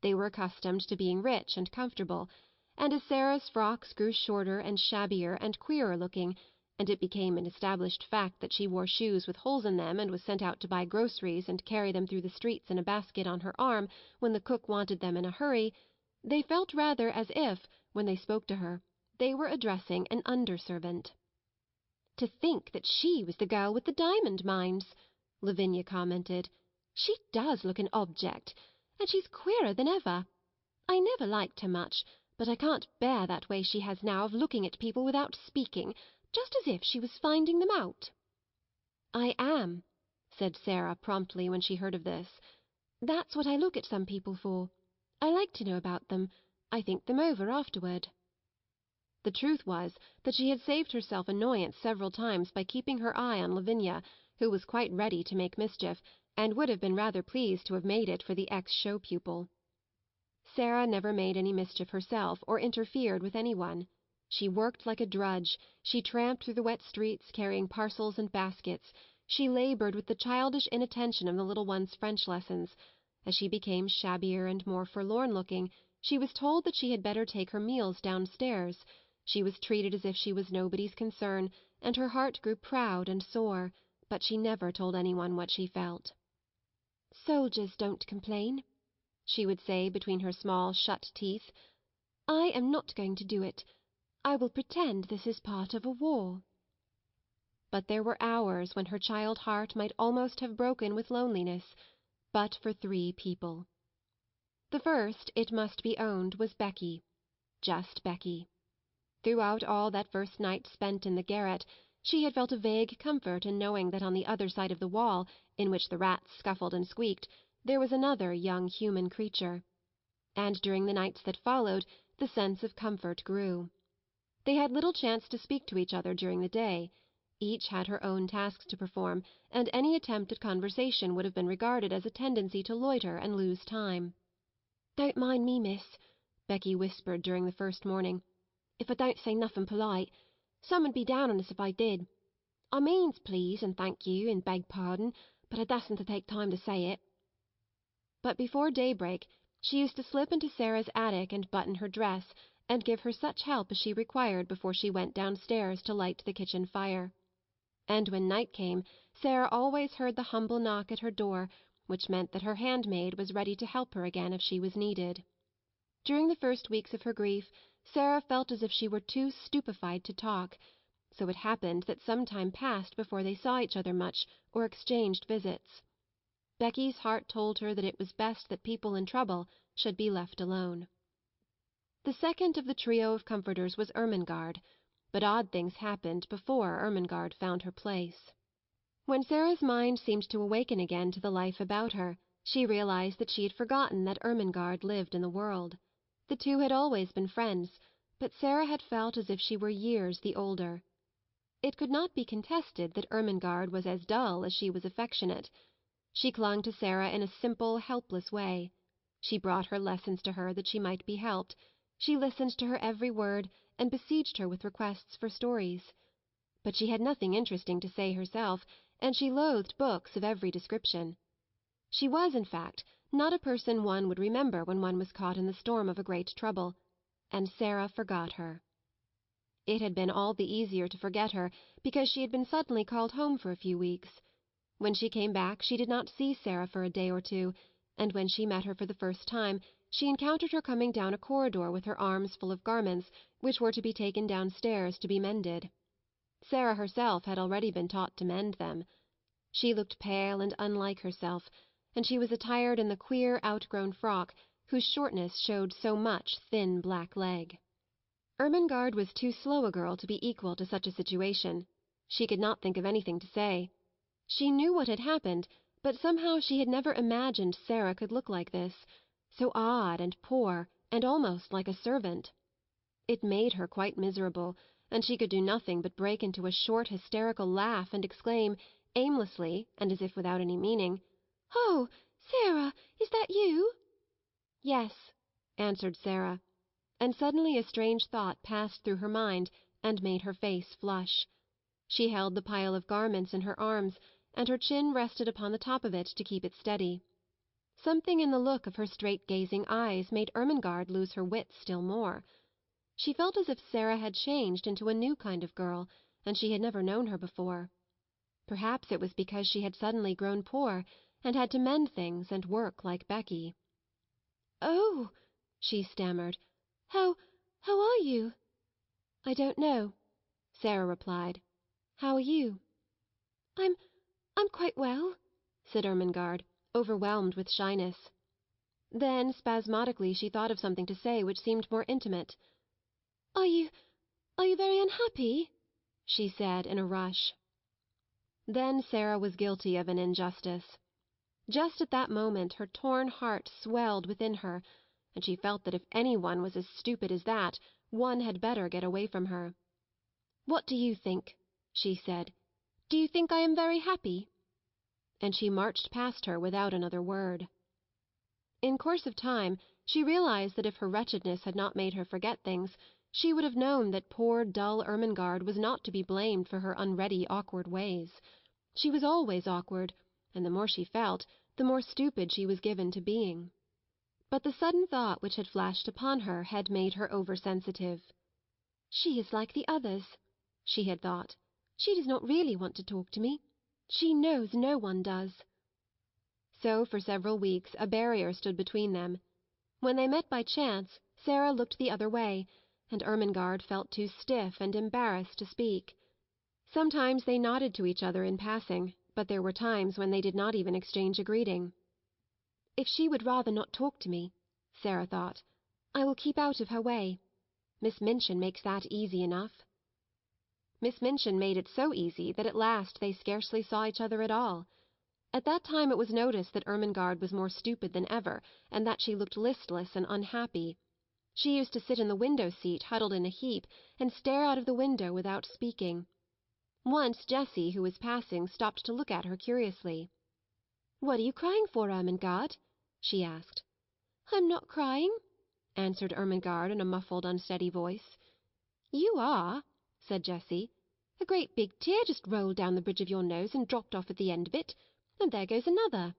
They were accustomed to being rich and comfortable, and as Sarah's frocks grew shorter and shabbier and queerer looking, and it became an established fact that she wore shoes with holes in them and was sent out to buy groceries and carry them through the streets in a basket on her arm when the cook wanted them in a hurry, they felt rather as if, when they spoke to her, they were addressing an under-servant. "To think that she was the girl with the diamond mines!" Lavinia commented. "She does look an object, and she's queerer than ever. I never liked her much, but I can't bear that way she has now of looking at people without speaking, just as if she was finding them out." "I am," said Sarah promptly when she heard of this. "That's what I look at some people for. I like to know about them. I think them over afterward." The truth was that she had saved herself annoyance several times by keeping her eye on Lavinia, who was quite ready to make mischief, and would have been rather pleased to have made it for the ex-show pupil. Sarah never made any mischief herself or interfered with any one. She worked like a drudge, she tramped through the wet streets carrying parcels and baskets, she laboured with the childish inattention of the little one's French lessons. As she became shabbier and more forlorn-looking, she was told that she had better take her meals downstairs. She was treated as if she was nobody's concern, and her heart grew proud and sore, but she never told anyone what she felt. "Soldiers don't complain," she would say between her small shut teeth. "I am not going to do it. I will pretend this is part of a war." But there were hours when her child heart might almost have broken with loneliness, but for three people. The first, it must be owned, was Becky. Just Becky. Throughout all that first night spent in the garret, she had felt a vague comfort in knowing that on the other side of the wall, in which the rats scuffled and squeaked, there was another young human creature. And during the nights that followed, the sense of comfort grew. They had little chance to speak to each other during the day. Each had her own tasks to perform, and any attempt at conversation would have been regarded as a tendency to loiter and lose time. "Don't mind me, miss," Becky whispered during the first morning, "if I don't say nothing polite. Some 'ud be down on us if I did. I means please and thank you and beg pardon, but I dasn't take time to say it." But before daybreak she used to slip into Sarah's attic and button her dress, and give her such help as she required before she went downstairs to light the kitchen fire. And when night came, Sarah always heard the humble knock at her door, which meant that her handmaid was ready to help her again if she was needed. During the first weeks of her grief, Sarah felt as if she were too stupefied to talk, so it happened that some time passed before they saw each other much or exchanged visits. Becky's heart told her that it was best that people in trouble should be left alone. The second of the trio of comforters was Ermengarde, but odd things happened before Ermengarde found her place. When Sarah's mind seemed to awaken again to the life about her, she realized that she had forgotten that Ermengarde lived in the world. The two had always been friends, but Sarah had felt as if she were years the older. It could not be contested that Ermengarde was as dull as she was affectionate. She clung to Sarah in a simple, helpless way. She brought her lessons to her that she might be helped. She listened to her every word, and besieged her with requests for stories. But she had nothing interesting to say herself, and she loathed books of every description. She was, in fact, not a person one would remember when one was caught in the storm of a great trouble, and Sarah forgot her. It had been all the easier to forget her because she had been suddenly called home for a few weeks. When she came back she did not see Sarah for a day or two, and when she met her for the first time she encountered her coming down a corridor with her arms full of garments which were to be taken downstairs to be mended. Sarah herself had already been taught to mend them. She looked pale and unlike herself, and she was attired in the queer outgrown frock whose shortness showed so much thin black leg. Ermengarde was too slow a girl to be equal to such a situation. She could not think of anything to say. She knew what had happened, but somehow she had never imagined Sarah could look like this, so odd and poor and almost like a servant. It made her quite miserable, and she could do nothing but break into a short hysterical laugh and exclaim, aimlessly and as if without any meaning, "Oh, Sarah, is that you?" "Yes," answered Sarah, and suddenly a strange thought passed through her mind and made her face flush. She held the pile of garments in her arms, and her chin rested upon the top of it to keep it steady. Something in the look of her straight-gazing eyes made Ermengarde lose her wits still more. She felt as if Sarah had changed into a new kind of girl, and she had never known her before. Perhaps it was because she had suddenly grown poor, and had to mend things and work like Becky. "Oh," she stammered, how are you?" "I don't know," Sarah replied. "How are you?" I'm quite well," said Ermengarde, overwhelmed with shyness. Then, spasmodically, she thought of something to say which seemed more intimate. Are you very unhappy?" she said in a rush. Then Sarah was guilty of an injustice. Just at that moment her torn heart swelled within her, and she felt that if any one was as stupid as that, One had better get away from her. "What do you think?" she said. "Do you think I am very happy?" And she marched past her without another word. In course of time she realized that if her wretchedness had not made her forget things, she would have known that poor dull Ermengarde was not to be blamed for her unready, awkward ways. She was always awkward, and the more she felt, the more stupid she was given to being. But the sudden thought which had flashed upon her had made her oversensitive. "She is like the others," she had thought. "She does not really want to talk to me. She knows no one does." So for several weeks a barrier stood between them. When they met by chance, Sarah looked the other way, and Ermengarde felt too stiff and embarrassed to speak. Sometimes they nodded to each other in passing, but there were times when they did not even exchange a greeting. "If she would rather not talk to me," Sarah thought, "I will keep out of her way. Miss Minchin makes that easy enough." Miss Minchin made it so easy that at last they scarcely saw each other at all. At that time it was noticed that Ermengarde was more stupid than ever, and that she looked listless and unhappy. She used to sit in the window-seat huddled in a heap, and stare out of the window without speaking. Once Jessie, who was passing, stopped to look at her curiously. "What are you crying for, Ermengarde?" she asked. "I'm not crying," answered Ermengarde in a muffled, unsteady voice. "You are," said Jessie. "A great big tear just rolled down the bridge of your nose and dropped off at the end of it, and there goes another."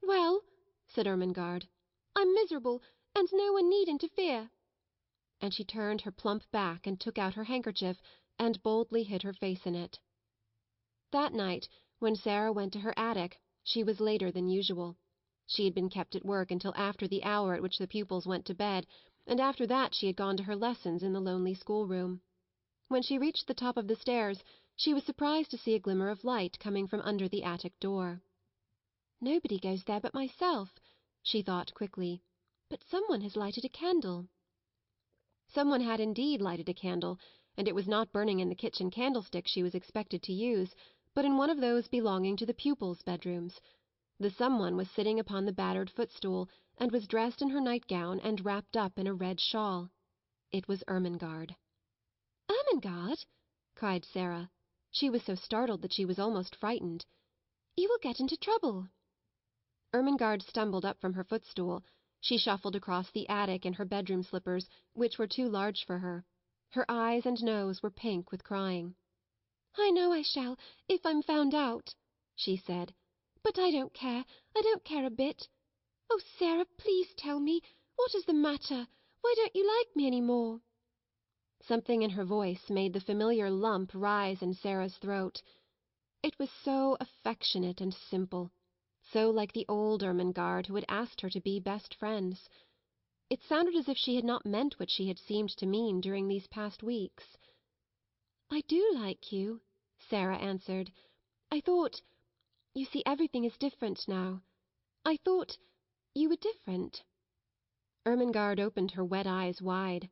"Well," said Ermengarde, "I'm miserable, and no one need interfere." And she turned her plump back and took out her handkerchief and boldly hid her face in it. That night, when Sarah went to her attic, she was later than usual. She had been kept at work until after the hour at which the pupils went to bed, and after that she had gone to her lessons in the lonely schoolroom. When she reached the top of the stairs, she was surprised to see a glimmer of light coming from under the attic door. "Nobody goes there but myself," she thought quickly. "But someone has lighted a candle." Someone had indeed lighted a candle, and it was not burning in the kitchen candlestick she was expected to use, but in one of those belonging to the pupils' bedrooms. The someone was sitting upon the battered footstool, and was dressed in her nightgown and wrapped up in a red shawl. It was Ermengarde. "Ermengarde!" cried Sarah. She was so startled that she was almost frightened. "You will get into trouble." Ermengarde stumbled up from her footstool. She shuffled across the attic in her bedroom slippers, which were too large for her. Her eyes and nose were pink with crying. "I know I shall, if I'm found out," she said. "But I don't care. I don't care a bit. Oh, Sarah, please tell me. What is the matter? Why don't you like me any more?" Something in her voice made the familiar lump rise in Sarah's throat. It was so affectionate and simple, so like the old Ermengarde who had asked her to be best friends. It sounded as if she had not meant what she had seemed to mean during these past weeks. "I do like you," Sarah answered. "I thought you see everything is different now. I thought you were different." Ermengarde opened her wet eyes wide.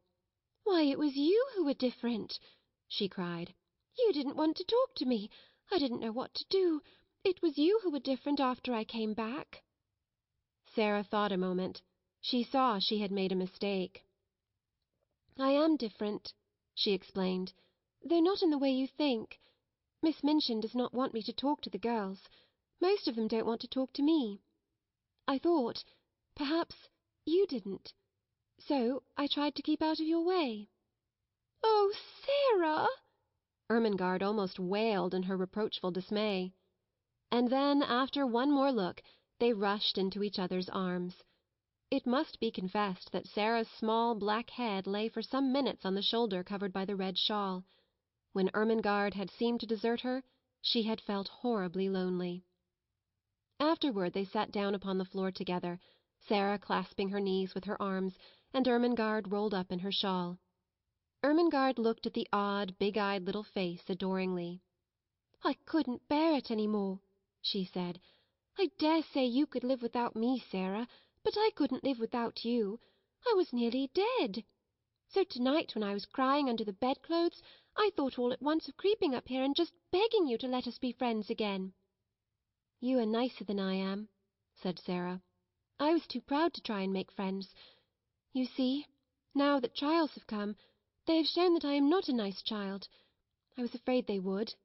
"Why, it was you who were different!" she cried. "You didn't want to talk to me. I didn't know what to do. It was you who were different after I came back." Sarah thought a moment. She saw she had made a mistake. "I am different," she explained, "though not in the way you think. Miss Minchin does not want me to talk to the girls. Most of them don't want to talk to me. I thought, perhaps, you didn't. So I tried to keep out of your way." "Oh, Sarah!" Ermengarde almost wailed in her reproachful dismay. And then, after one more look, they rushed into each other's arms. It must be confessed that Sarah's small black head lay for some minutes on the shoulder covered by the red shawl. When Ermengarde had seemed to desert her, she had felt horribly lonely. Afterward they sat down upon the floor together, Sarah clasping her knees with her arms, and Ermengarde rolled up in her shawl. Ermengarde looked at the odd, big-eyed little face adoringly. "I couldn't bear it any more," she said. "I dare say you could live without me, Sarah, but I couldn't live without you. I was nearly dead. So tonight when I was crying under the bedclothes, I thought all at once of creeping up here and just begging you to let us be friends again." "You are nicer than I am," said Sarah. "I was too proud to try and make friends. You see, Now that trials have come, they have shown that I am not a nice child. I was afraid they would.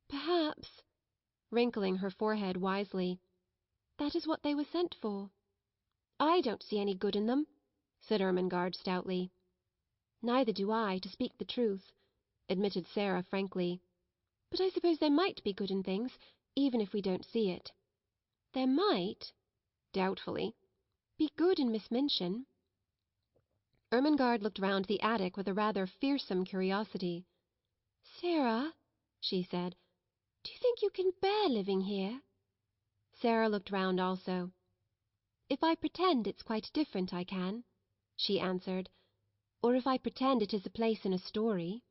Perhaps," wrinkling her forehead wisely, "that is what they were sent for." "I don't see any good in them," said Ermengarde stoutly. "Neither do I, to speak the truth," admitted Sarah frankly. "But I suppose there might be good in things, even if we don't see it. There might," doubtfully, "be good in Miss Minchin." Ermengarde looked round the attic with a rather fearsome curiosity. "Sarah," she said, "do you think you can bear living here?" Sarah looked round also. "If I pretend it's quite different I can," she answered. "Or if I pretend it is a place in a story."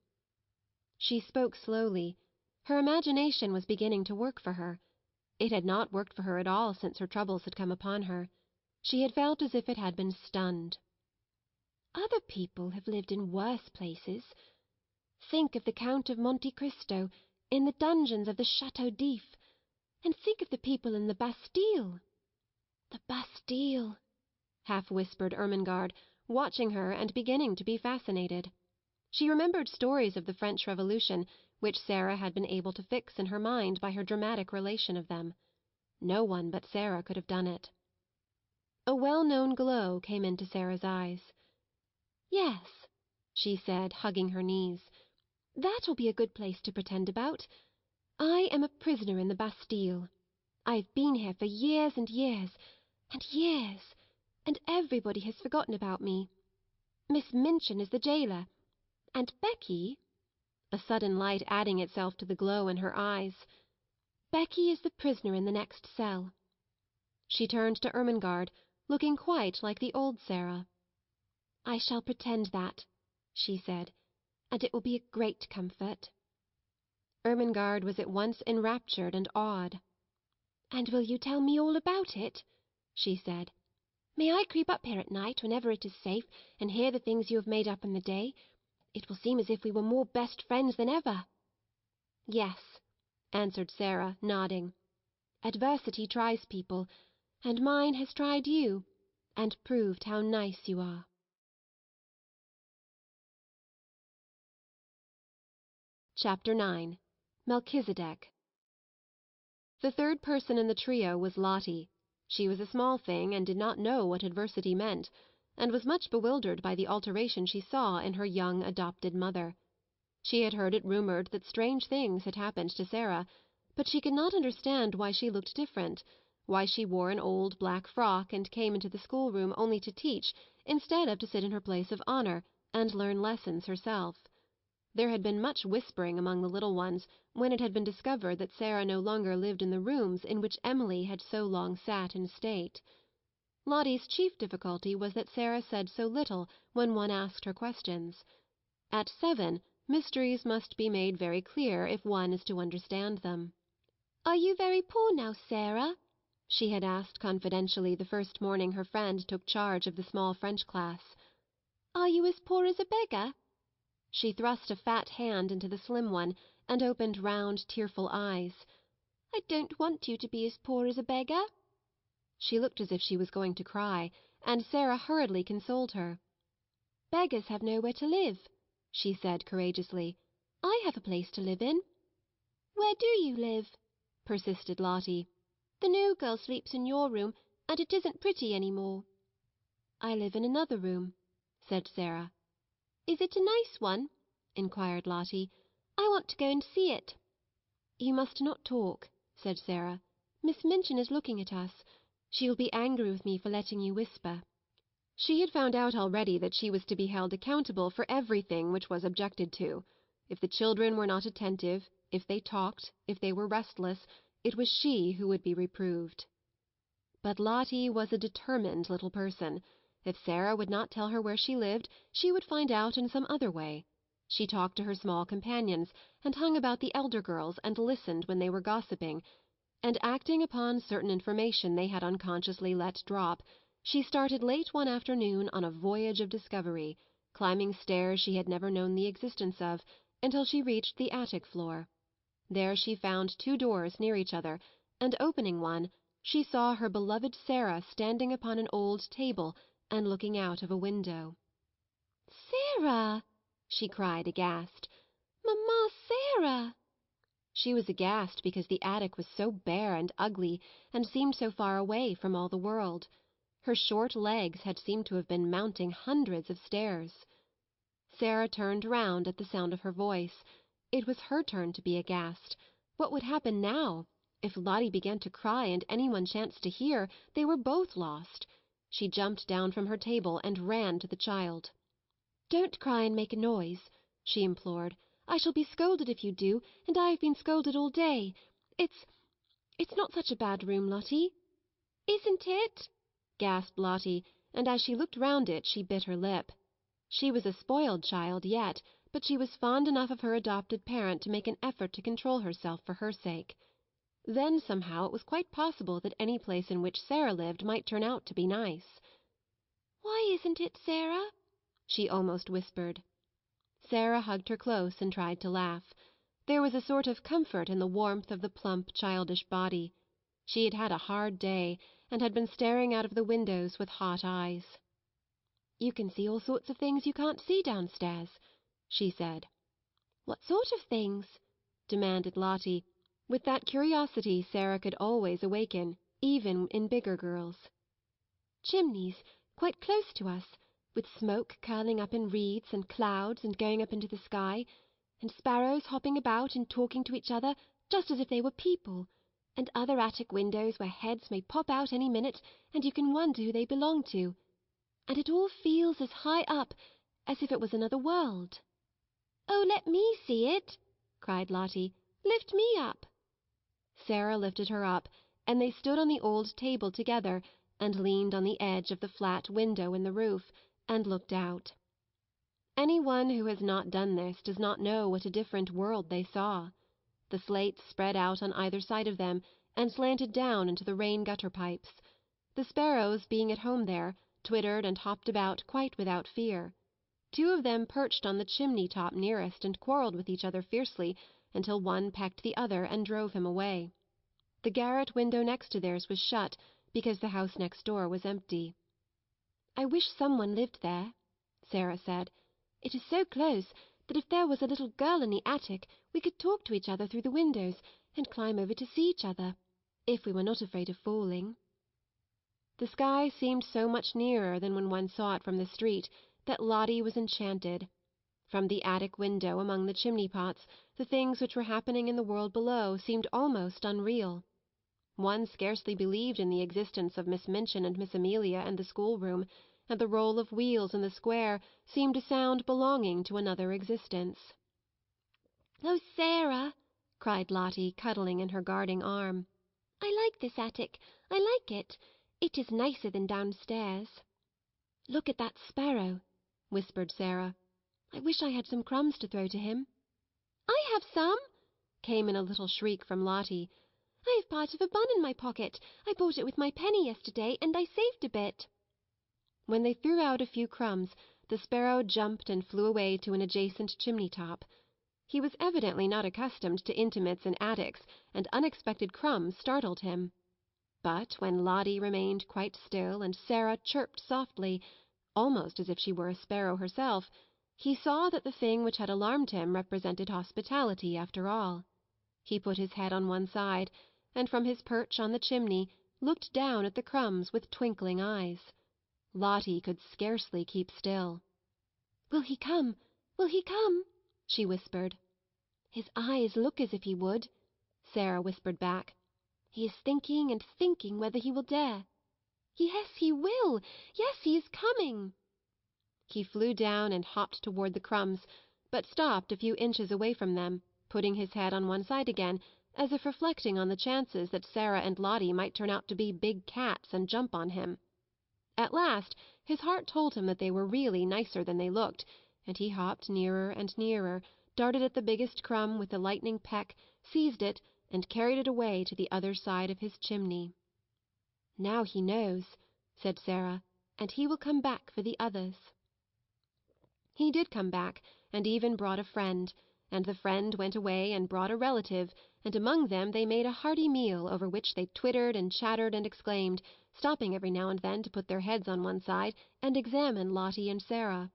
She spoke slowly. Her imagination was beginning to work for her. It had not worked for her at all since her troubles had come upon her. She had felt as if it had been stunned. "Other people have lived in worse places. Think of the Count of Monte Cristo in the dungeons of the Château d'If, and think of the people in the Bastille." "The Bastille," half whispered Ermengarde, watching her and beginning to be fascinated. She remembered stories of the French Revolution, which Sarah had been able to fix in her mind by her dramatic relation of them. No one but Sarah could have done it. A well-known glow came into Sarah's eyes. "Yes," she said, hugging her knees, "that will be a good place to pretend about. I am a prisoner in the Bastille. I have been here for years and years, and years, and everybody has forgotten about me. Miss Minchin is the jailer, and Becky," a sudden light adding itself to the glow in her eyes, "Becky is the prisoner in the next cell." She turned to Ermengarde, looking quite like the old Sarah. "I shall pretend that," she said, "and it will be a great comfort." Ermengarde was at once enraptured and awed. "And will you tell me all about it?" she said. "May I creep up here at night whenever it is safe and hear the things you have made up in the day? It will seem as if we were more best friends than ever." "Yes," answered Sarah, nodding. "Adversity tries people, and mine has tried you, and proved how nice you are." Chapter 9. Melchizedek. The third person in the trio was Lottie. She was a small thing and did not know what adversity meant, and was much bewildered by the alteration she saw in her young adopted mother. She had heard it rumoured that strange things had happened to Sarah, but she could not understand why she looked different, why she wore an old black frock and came into the schoolroom only to teach instead of to sit in her place of honour and learn lessons herself. There had been much whispering among the little ones when it had been discovered that Sarah no longer lived in the rooms in which Emily had so long sat in state. Lottie's chief difficulty was that Sarah said so little when one asked her questions. At 7, mysteries must be made very clear if one is to understand them. "Are you very poor now, Sarah?" she had asked confidentially the first morning her friend took charge of the small French class. "Are you as poor as a beggar?" She thrust a fat hand into the slim one and opened round, tearful eyes. "I don't want you to be as poor as a beggar." She looked as if she was going to cry, and Sarah hurriedly consoled her. "Beggars have nowhere to live," she said courageously. "I have a place to live in." "Where do you live?" persisted Lottie. "The new girl sleeps in your room, and it isn't pretty any more." "I live in another room," said Sarah. "Is it a nice one?" inquired Lottie. "I want to go and see it." "You must not talk," said Sarah. "Miss Minchin is looking at us. She will be angry with me for letting you whisper." She had found out already that she was to be held accountable for everything which was objected to. If the children were not attentive, if they talked, if they were restless, it was she who would be reproved. But Lottie was a determined little person. If Sarah would not tell her where she lived, she would find out in some other way. She talked to her small companions, and hung about the elder girls and listened when they were gossiping, and acting upon certain information they had unconsciously let drop, she started late one afternoon on a voyage of discovery, climbing stairs she had never known the existence of, until she reached the attic floor. There she found 2 doors near each other, and opening one, she saw her beloved Sarah standing upon an old table and looking out of a window. Sarah!" she cried aghast. "Mamma, Sarah!" She was aghast because the attic was so bare and ugly and seemed so far away from all the world. Her short legs had seemed to have been mounting hundreds of stairs. Sarah turned round at the sound of her voice. It was her turn to be aghast. What would happen now? If Lottie began to cry and any one chanced to hear, they were both lost. She jumped down from her table and ran to the child. "Don't cry and make a noise," she implored. "I shall be scolded if you do, and I have been scolded all day. It's not such a bad room, Lottie." "Isn't it?" gasped Lottie, and as she looked round it she bit her lip. She was a spoiled child yet, but she was fond enough of her adopted parent to make an effort to control herself for her sake. Then somehow it was quite possible that any place in which Sarah lived might turn out to be nice. "Why isn't it, Sarah?" she almost whispered. Sarah hugged her close and tried to laugh. There was a sort of comfort in the warmth of the plump, childish body. She had had a hard day, and had been staring out of the windows with hot eyes. "You can see all sorts of things you can't see downstairs," she said. "What sort of things?" demanded Lottie, with that curiosity Sarah could always awaken, even in bigger girls. "Chimneys, quite close to us, with smoke curling up in wreaths and clouds and going up into the sky, and sparrows hopping about and talking to each other just as if they were people, and other attic windows where heads may pop out any minute and you can wonder who they belong to. And it all feels as high up as if it was another world." "Oh, let me see it!" cried Lottie. "Lift me up." Sarah lifted her up, and they stood on the old table together and leaned on the edge of the flat window in the roof, and looked out. Any one who has not done this does not know what a different world they saw. The slates spread out on either side of them, and slanted down into the rain gutter pipes. The sparrows, being at home there, twittered and hopped about quite without fear. Two of them perched on the chimney top nearest and quarrelled with each other fiercely, until one pecked the other and drove him away. The garret window next to theirs was shut, because the house next door was empty. "I wish some one lived there," Sarah said. "It is so close that if there was a little girl in the attic we could talk to each other through the windows, and climb over to see each other, if we were not afraid of falling." The sky seemed so much nearer than when one saw it from the street that Lottie was enchanted. From the attic window among the chimney-pots the things which were happening in the world below seemed almost unreal. One scarcely believed in the existence of Miss Minchin and Miss Amelia and the schoolroom, and the roll of wheels in the square seemed a sound belonging to another existence. "Oh, Sarah!" cried Lottie, cuddling in her guarding arm. "I like this attic. I like it. It is nicer than downstairs." "Look at that sparrow," whispered Sarah. "I wish I had some crumbs to throw to him." "I have some," came in a little shriek from Lottie. "I have part of a bun in my pocket. I bought it with my penny yesterday, and I saved a bit." When they threw out a few crumbs, the sparrow jumped and flew away to an adjacent chimney-top. He was evidently not accustomed to intimates in attics, and unexpected crumbs startled him. But when Lottie remained quite still and Sarah chirped softly, almost as if she were a sparrow herself, he saw that the thing which had alarmed him represented hospitality after all. He put his head on one side, and from his perch on the chimney looked down at the crumbs with twinkling eyes. Lottie could scarcely keep still. "Will he come? Will he come?" she whispered. "His eyes look as if he would," Sarah whispered back. "He is thinking and thinking whether he will dare. Yes, he will. Yes, he is coming." He flew down and hopped toward the crumbs, but stopped a few inches away from them, putting his head on one side again, as if reflecting on the chances that Sarah and Lottie might turn out to be big cats and jump on him. At last his heart told him that they were really nicer than they looked, and he hopped nearer and nearer, darted at the biggest crumb with a lightning peck, seized it, and carried it away to the other side of his chimney. "Now he knows," said Sarah, "and he will come back for the others." He did come back, and even brought a friend, and the friend went away and brought a relative, and among them they made a hearty meal over which they twittered and chattered and exclaimed, stopping every now and then to put their heads on one side and examine Lottie and Sarah.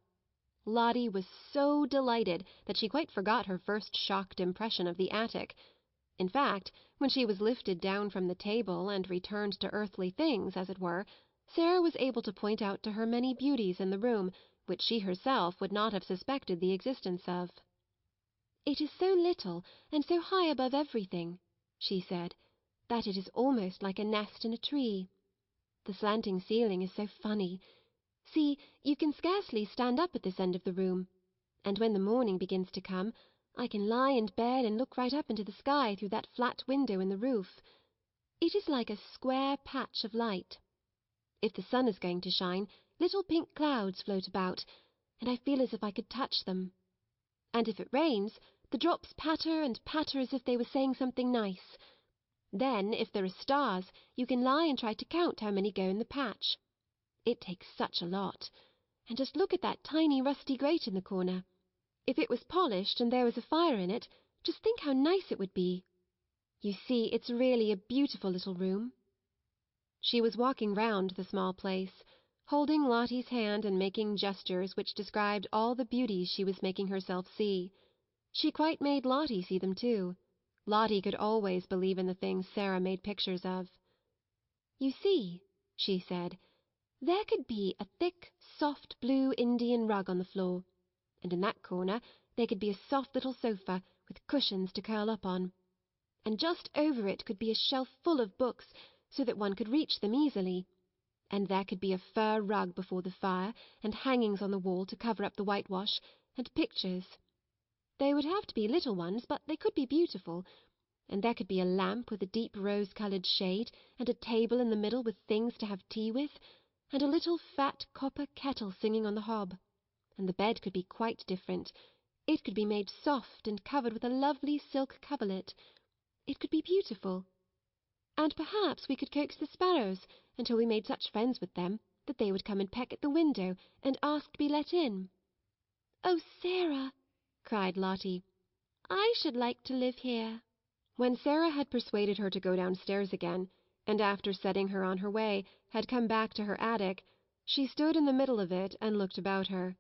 Lottie was so delighted that she quite forgot her first shocked impression of the attic. In fact, when she was lifted down from the table and returned to earthly things, as it were, Sarah was able to point out to her many beauties in the room which she herself would not have suspected the existence of. "It is so little and so high above everything," she said, "that it is almost like a nest in a tree. The slanting ceiling is so funny. See, you can scarcely stand up at this end of the room, and when the morning begins to come, I can lie in bed and look right up into the sky through that flat window in the roof. It is like a square patch of light. If the sun is going to shine, little pink clouds float about, and I feel as if I could touch them. And if it rains, the drops patter and patter as if they were saying something nice. Then, if there are stars, you can lie and try to count how many go in the patch. It takes such a lot. And just look at that tiny rusty grate in the corner. If it was polished and there was a fire in it, just think how nice it would be. You see, it's really a beautiful little room." She was walking round the small place, holding Lottie's hand and making gestures which described all the beauties she was making herself see. She quite made Lottie see them too. Lottie could always believe in the things Sarah made pictures of. "You see," she said, "there could be a thick, soft blue Indian rug on the floor, and in that corner there could be a soft little sofa with cushions to curl up on, and just over it could be a shelf full of books so that one could reach them easily, and there could be a fur rug before the fire, and hangings on the wall to cover up the whitewash, and pictures. They would have to be little ones, but they could be beautiful, and there could be a lamp with a deep rose-coloured shade, and a table in the middle with things to have tea with, and a little fat copper kettle singing on the hob. And the bed could be quite different. It could be made soft and covered with a lovely silk coverlet. It could be beautiful. And perhaps we could coax the sparrows until we made such friends with them that they would come and peck at the window and ask to be let in." "Oh, Sarah," cried Lottie, "I should like to live here." When Sarah had persuaded her to go downstairs again, and after setting her on her way, had come back to her attic, she stood in the middle of it and looked about her.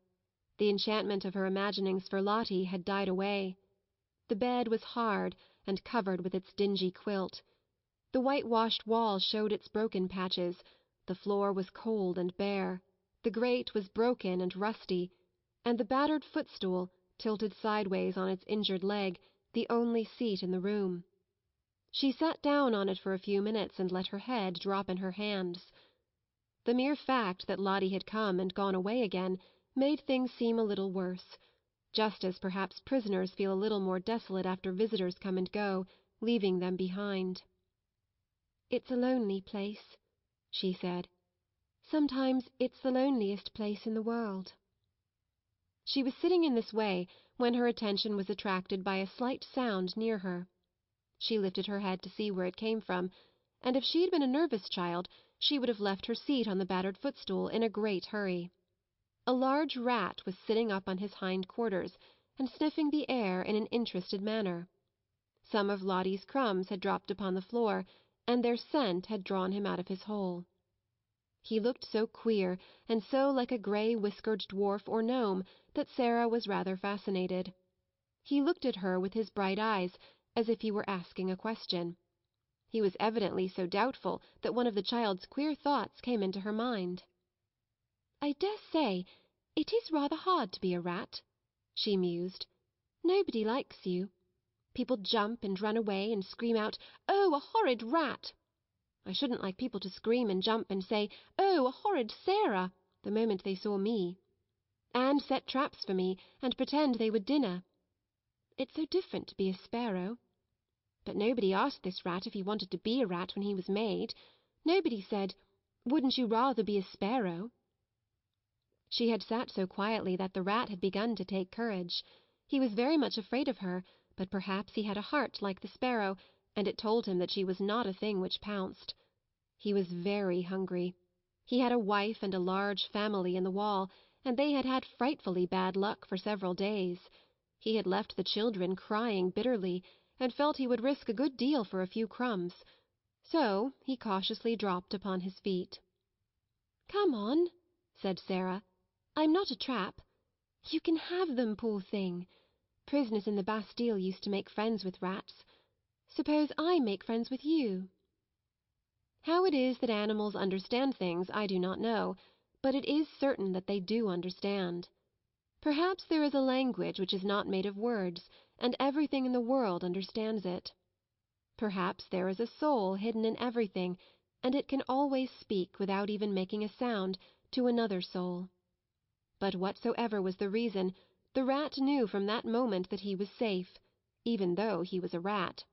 The enchantment of her imaginings for Lottie had died away. The bed was hard and covered with its dingy quilt. The whitewashed wall showed its broken patches, the floor was cold and bare, the grate was broken and rusty, and the battered footstool, tilted sideways on its injured leg, the only seat in the room. She sat down on it for a few minutes and let her head drop in her hands. The mere fact that Lottie had come and gone away again made things seem a little worse, just as perhaps prisoners feel a little more desolate after visitors come and go, leaving them behind. "It's a lonely place," she said. "Sometimes it's the loneliest place in the world." She was sitting in this way when her attention was attracted by a slight sound near her. She lifted her head to see where it came from, and if she had been a nervous child she would have left her seat on the battered footstool in a great hurry. A large rat was sitting up on his hind quarters and sniffing the air in an interested manner. Some of Lottie's crumbs had dropped upon the floor, and their scent had drawn him out of his hole. He looked so queer and so like a grey-whiskered dwarf or gnome that Sarah was rather fascinated. He looked at her with his bright eyes, as if he were asking a question. He was evidently so doubtful that one of the child's queer thoughts came into her mind. "I dare say it is rather hard to be a rat," she mused. "Nobody likes you. People jump and run away and scream out, 'Oh, a horrid rat!' I shouldn't like people to scream and jump and say, 'Oh, a horrid Sarah!' the moment they saw me. And set traps for me, and pretend they were dinner. It's so different to be a sparrow. But nobody asked this rat if he wanted to be a rat when he was made. Nobody said, 'Wouldn't you rather be a sparrow?'" She had sat so quietly that the rat had begun to take courage. He was very much afraid of her, but perhaps he had a heart like the sparrow, and it told him that she was not a thing which pounced. He was very hungry. He had a wife and a large family in the wall, and they had had frightfully bad luck for several days. He had left the children crying bitterly, and felt he would risk a good deal for a few crumbs. So he cautiously dropped upon his feet. "Come on," said Sarah. "I'm not a trap. You can have them, poor thing. Prisoners in the Bastille used to make friends with rats. Suppose I make friends with you." How it is that animals understand things I do not know, but it is certain that they do understand. Perhaps there is a language which is not made of words, and everything in the world understands it. Perhaps there is a soul hidden in everything, and it can always speak, without even making a sound, to another soul. But whatsoever was the reason, the rat knew from that moment that he was safe, even though he was a rat.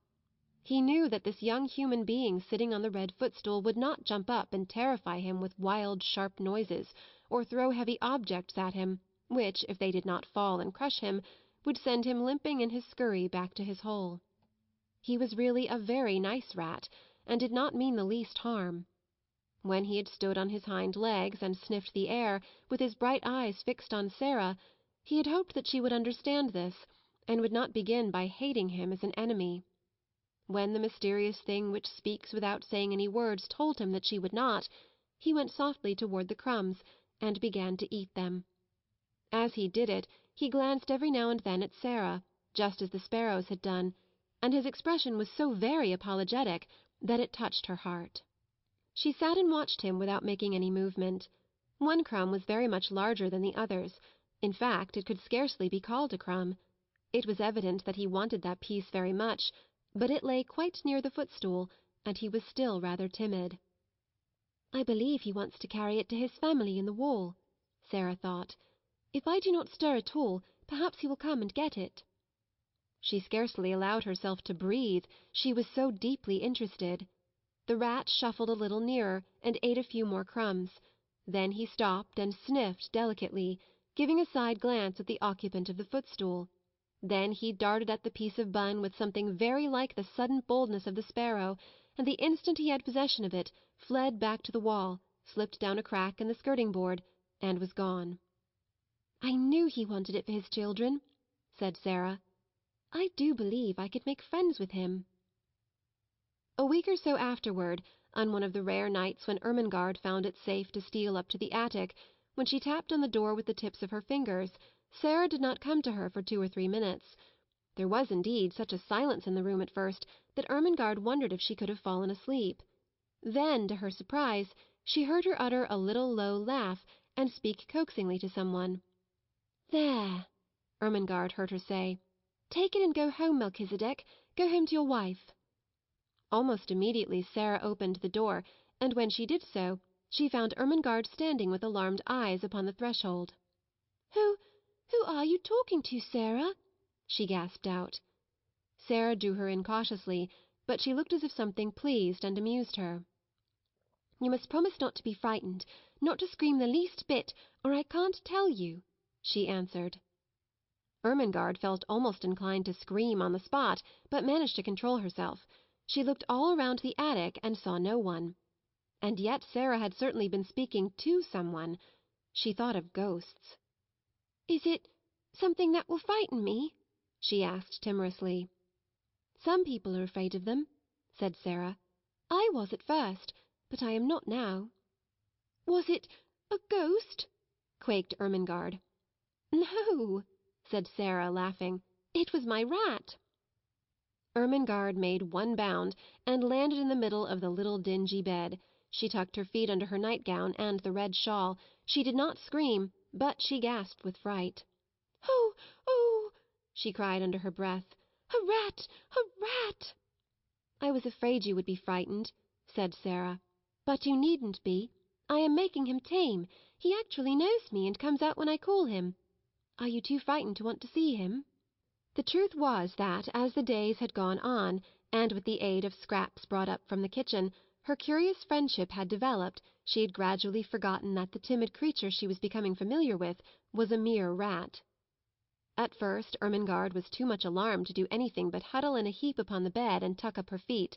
He knew that this young human being sitting on the red footstool would not jump up and terrify him with wild, sharp noises, or throw heavy objects at him, which, if they did not fall and crush him, would send him limping in his scurry back to his hole. He was really a very nice rat, and did not mean the least harm. When he had stood on his hind legs and sniffed the air, with his bright eyes fixed on Sarah, he had hoped that she would understand this, and would not begin by hating him as an enemy. When the mysterious thing which speaks without saying any words told him that she would not, he went softly toward the crumbs, and began to eat them. As he did it, he glanced every now and then at Sarah, just as the sparrows had done, and his expression was so very apologetic that it touched her heart. She sat and watched him without making any movement. One crumb was very much larger than the others. In fact, it could scarcely be called a crumb. It was evident that he wanted that piece very much, but it lay quite near the footstool, and he was still rather timid. "I believe he wants to carry it to his family in the wall," Sarah thought. "If I do not stir at all, perhaps he will come and get it." She scarcely allowed herself to breathe, she was so deeply interested. The rat shuffled a little nearer, and ate a few more crumbs. Then he stopped and sniffed delicately, giving a side glance at the occupant of the footstool. Then he darted at the piece of bun with something very like the sudden boldness of the sparrow, and the instant he had possession of it, fled back to the wall, slipped down a crack in the skirting board, and was gone. "I knew he wanted it for his children," said Sarah. "I do believe I could make friends with him." A week or so afterward, on one of the rare nights when Ermengarde found it safe to steal up to the attic, when she tapped on the door with the tips of her fingers, Sarah did not come to her for 2 or 3 minutes. There was indeed such a silence in the room at first that Ermengarde wondered if she could have fallen asleep. Then, to her surprise, she heard her utter a little low laugh and speak coaxingly to someone. "There," Ermengarde heard her say. "Take it and go home, Melchizedek. Go home to your wife." Almost immediately Sarah opened the door, and when she did so, she found Ermengarde standing with alarmed eyes upon the threshold. Who are you talking to, Sarah?" she gasped out. Sarah drew her in cautiously, but she looked as if something pleased and amused her. "You must promise not to be frightened, not to scream the least bit, or I can't tell you," she answered. Ermengarde felt almost inclined to scream on the spot, but managed to control herself. She looked all around the attic and saw no one. And yet Sarah had certainly been speaking to someone. She thought of ghosts. "Is it something that will frighten me?" she asked timorously. "Some people are afraid of them," said Sarah. "I was at first, but I am not now." "Was it a ghost?" quaked Ermengarde. "No," said Sarah, laughing. "It was my rat." Ermengarde made one bound and landed in the middle of the little dingy bed. She tucked her feet under her nightgown and the red shawl. She did not scream, but she gasped with fright. "Oh, oh!" she cried under her breath. "A rat! A rat!" "I was afraid you would be frightened," said Sarah. "But you needn't be. I am making him tame. He actually knows me and comes out when I call him. Are you too frightened to want to see him?" The truth was that, as the days had gone on, and with the aid of scraps brought up from the kitchen, her curious friendship had developed, she had gradually forgotten that the timid creature she was becoming familiar with was a mere rat. At first Ermengarde was too much alarmed to do anything but huddle in a heap upon the bed and tuck up her feet.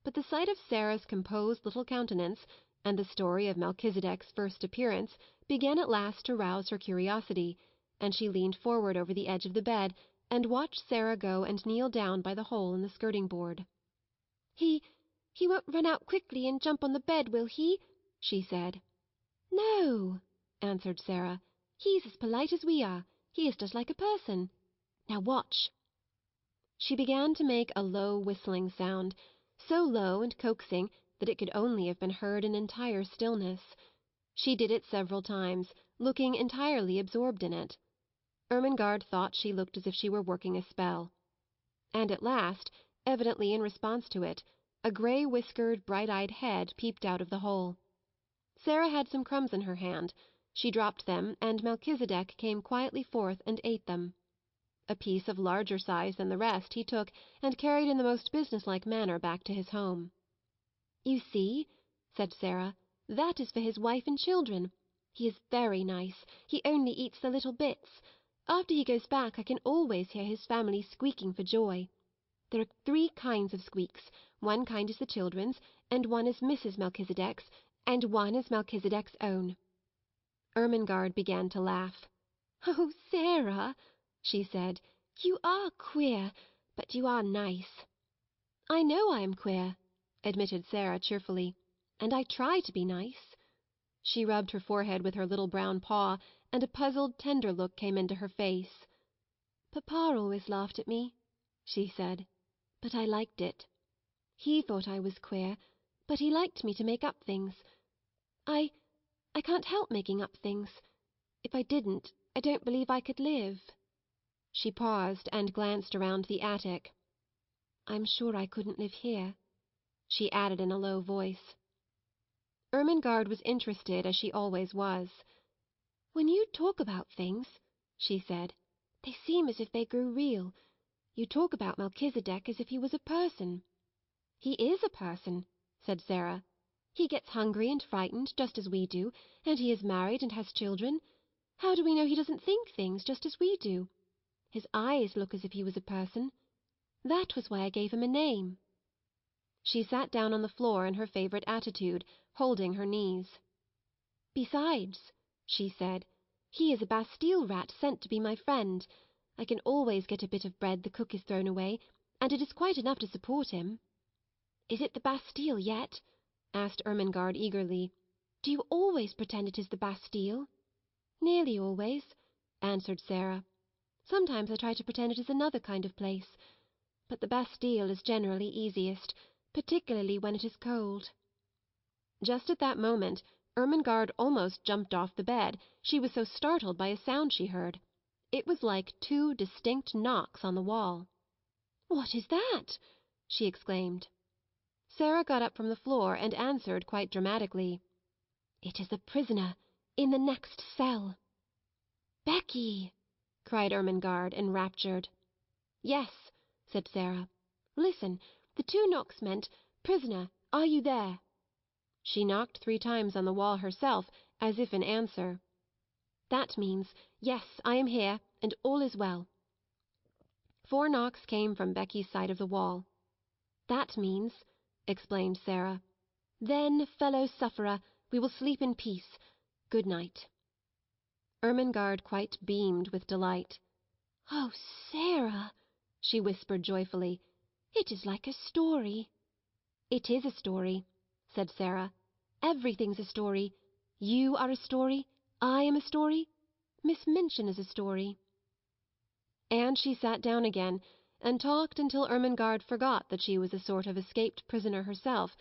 But the sight of Sarah's composed little countenance, and the story of Melchizedek's first appearance, began at last to rouse her curiosity, and she leaned forward over the edge of the bed and watched Sarah go and kneel down by the hole in the skirting-board. He won't run out quickly and jump on the bed, will he?" she said. "No," answered Sarah. "He's as polite as we are. He is just like a person. Now watch." She began to make a low whistling sound, so low and coaxing that it could only have been heard in entire stillness. She did it several times, looking entirely absorbed in it. Ermengarde thought she looked as if she were working a spell. And at last, evidently in response to it, a grey-whiskered, bright-eyed head peeped out of the hole. Sarah had some crumbs in her hand. She dropped them, and Melchizedek came quietly forth and ate them. A piece of larger size than the rest he took and carried in the most businesslike manner back to his home. "You see," said Sarah, "that is for his wife and children. He is very nice. He only eats the little bits. After he goes back I can always hear his family squeaking for joy. There are 3 kinds of squeaks. One kind is the children's, and one is Mrs. Melchizedek's, and one is Melchizedek's own." Ermengarde began to laugh. "Oh, Sarah," she said, "you are queer, but you are nice." "I know I am queer," admitted Sarah cheerfully, "and I try to be nice." She rubbed her forehead with her little brown paw, and a puzzled, tender look came into her face. "Papa always laughed at me," she said, "but I liked it. He thought I was queer, but he liked me to make up things. I I can't help making up things. If I didn't, I don't believe I could live." She paused and glanced around the attic. "I'm sure I couldn't live here," she added in a low voice. Ermengarde was interested, as she always was. "When you talk about things," she said, "they seem as if they grew real. You talk about Melchizedek as if he was a person." "He is a person," said Sarah. "He gets hungry and frightened, just as we do, and he is married and has children. How do we know he doesn't think things, just as we do? His eyes look as if he was a person. That was why I gave him a name." She sat down on the floor in her favourite attitude, holding her knees. "Besides," she said, "he is a Bastille rat sent to be my friend. I can always get a bit of bread the cook has thrown away, and it is quite enough to support him." "Is it the Bastille yet?" asked Ermengarde eagerly. "Do you always pretend it is the Bastille?" "Nearly always," answered Sarah. "Sometimes I try to pretend it is another kind of place. But the Bastille is generally easiest, particularly when it is cold." Just at that moment Ermengarde almost jumped off the bed, she was so startled by a sound she heard. It was like 2 distinct knocks on the wall. "What is that?" she exclaimed. Sarah got up from the floor and answered quite dramatically. "It is the prisoner in the next cell." "Becky!" cried Ermengarde, enraptured. "Yes," said Sarah. "Listen, the 2 knocks meant, 'Prisoner, are you there?'" She knocked 3 times on the wall herself, as if in answer. "That means, 'Yes, I am here, and all is well.'" 4 knocks came from Becky's side of the wall. "That means," explained Sarah, "'Then, fellow sufferer, we will sleep in peace. Good night.'" Ermengarde quite beamed with delight. "Oh, Sarah," she whispered joyfully, "it is like a story." "It is a story," said Sarah. "Everything's a story. You are a story. I am a story. Miss Minchin is a story." And she sat down again, and talked until Ermengarde forgot that she was a sort of escaped prisoner herself,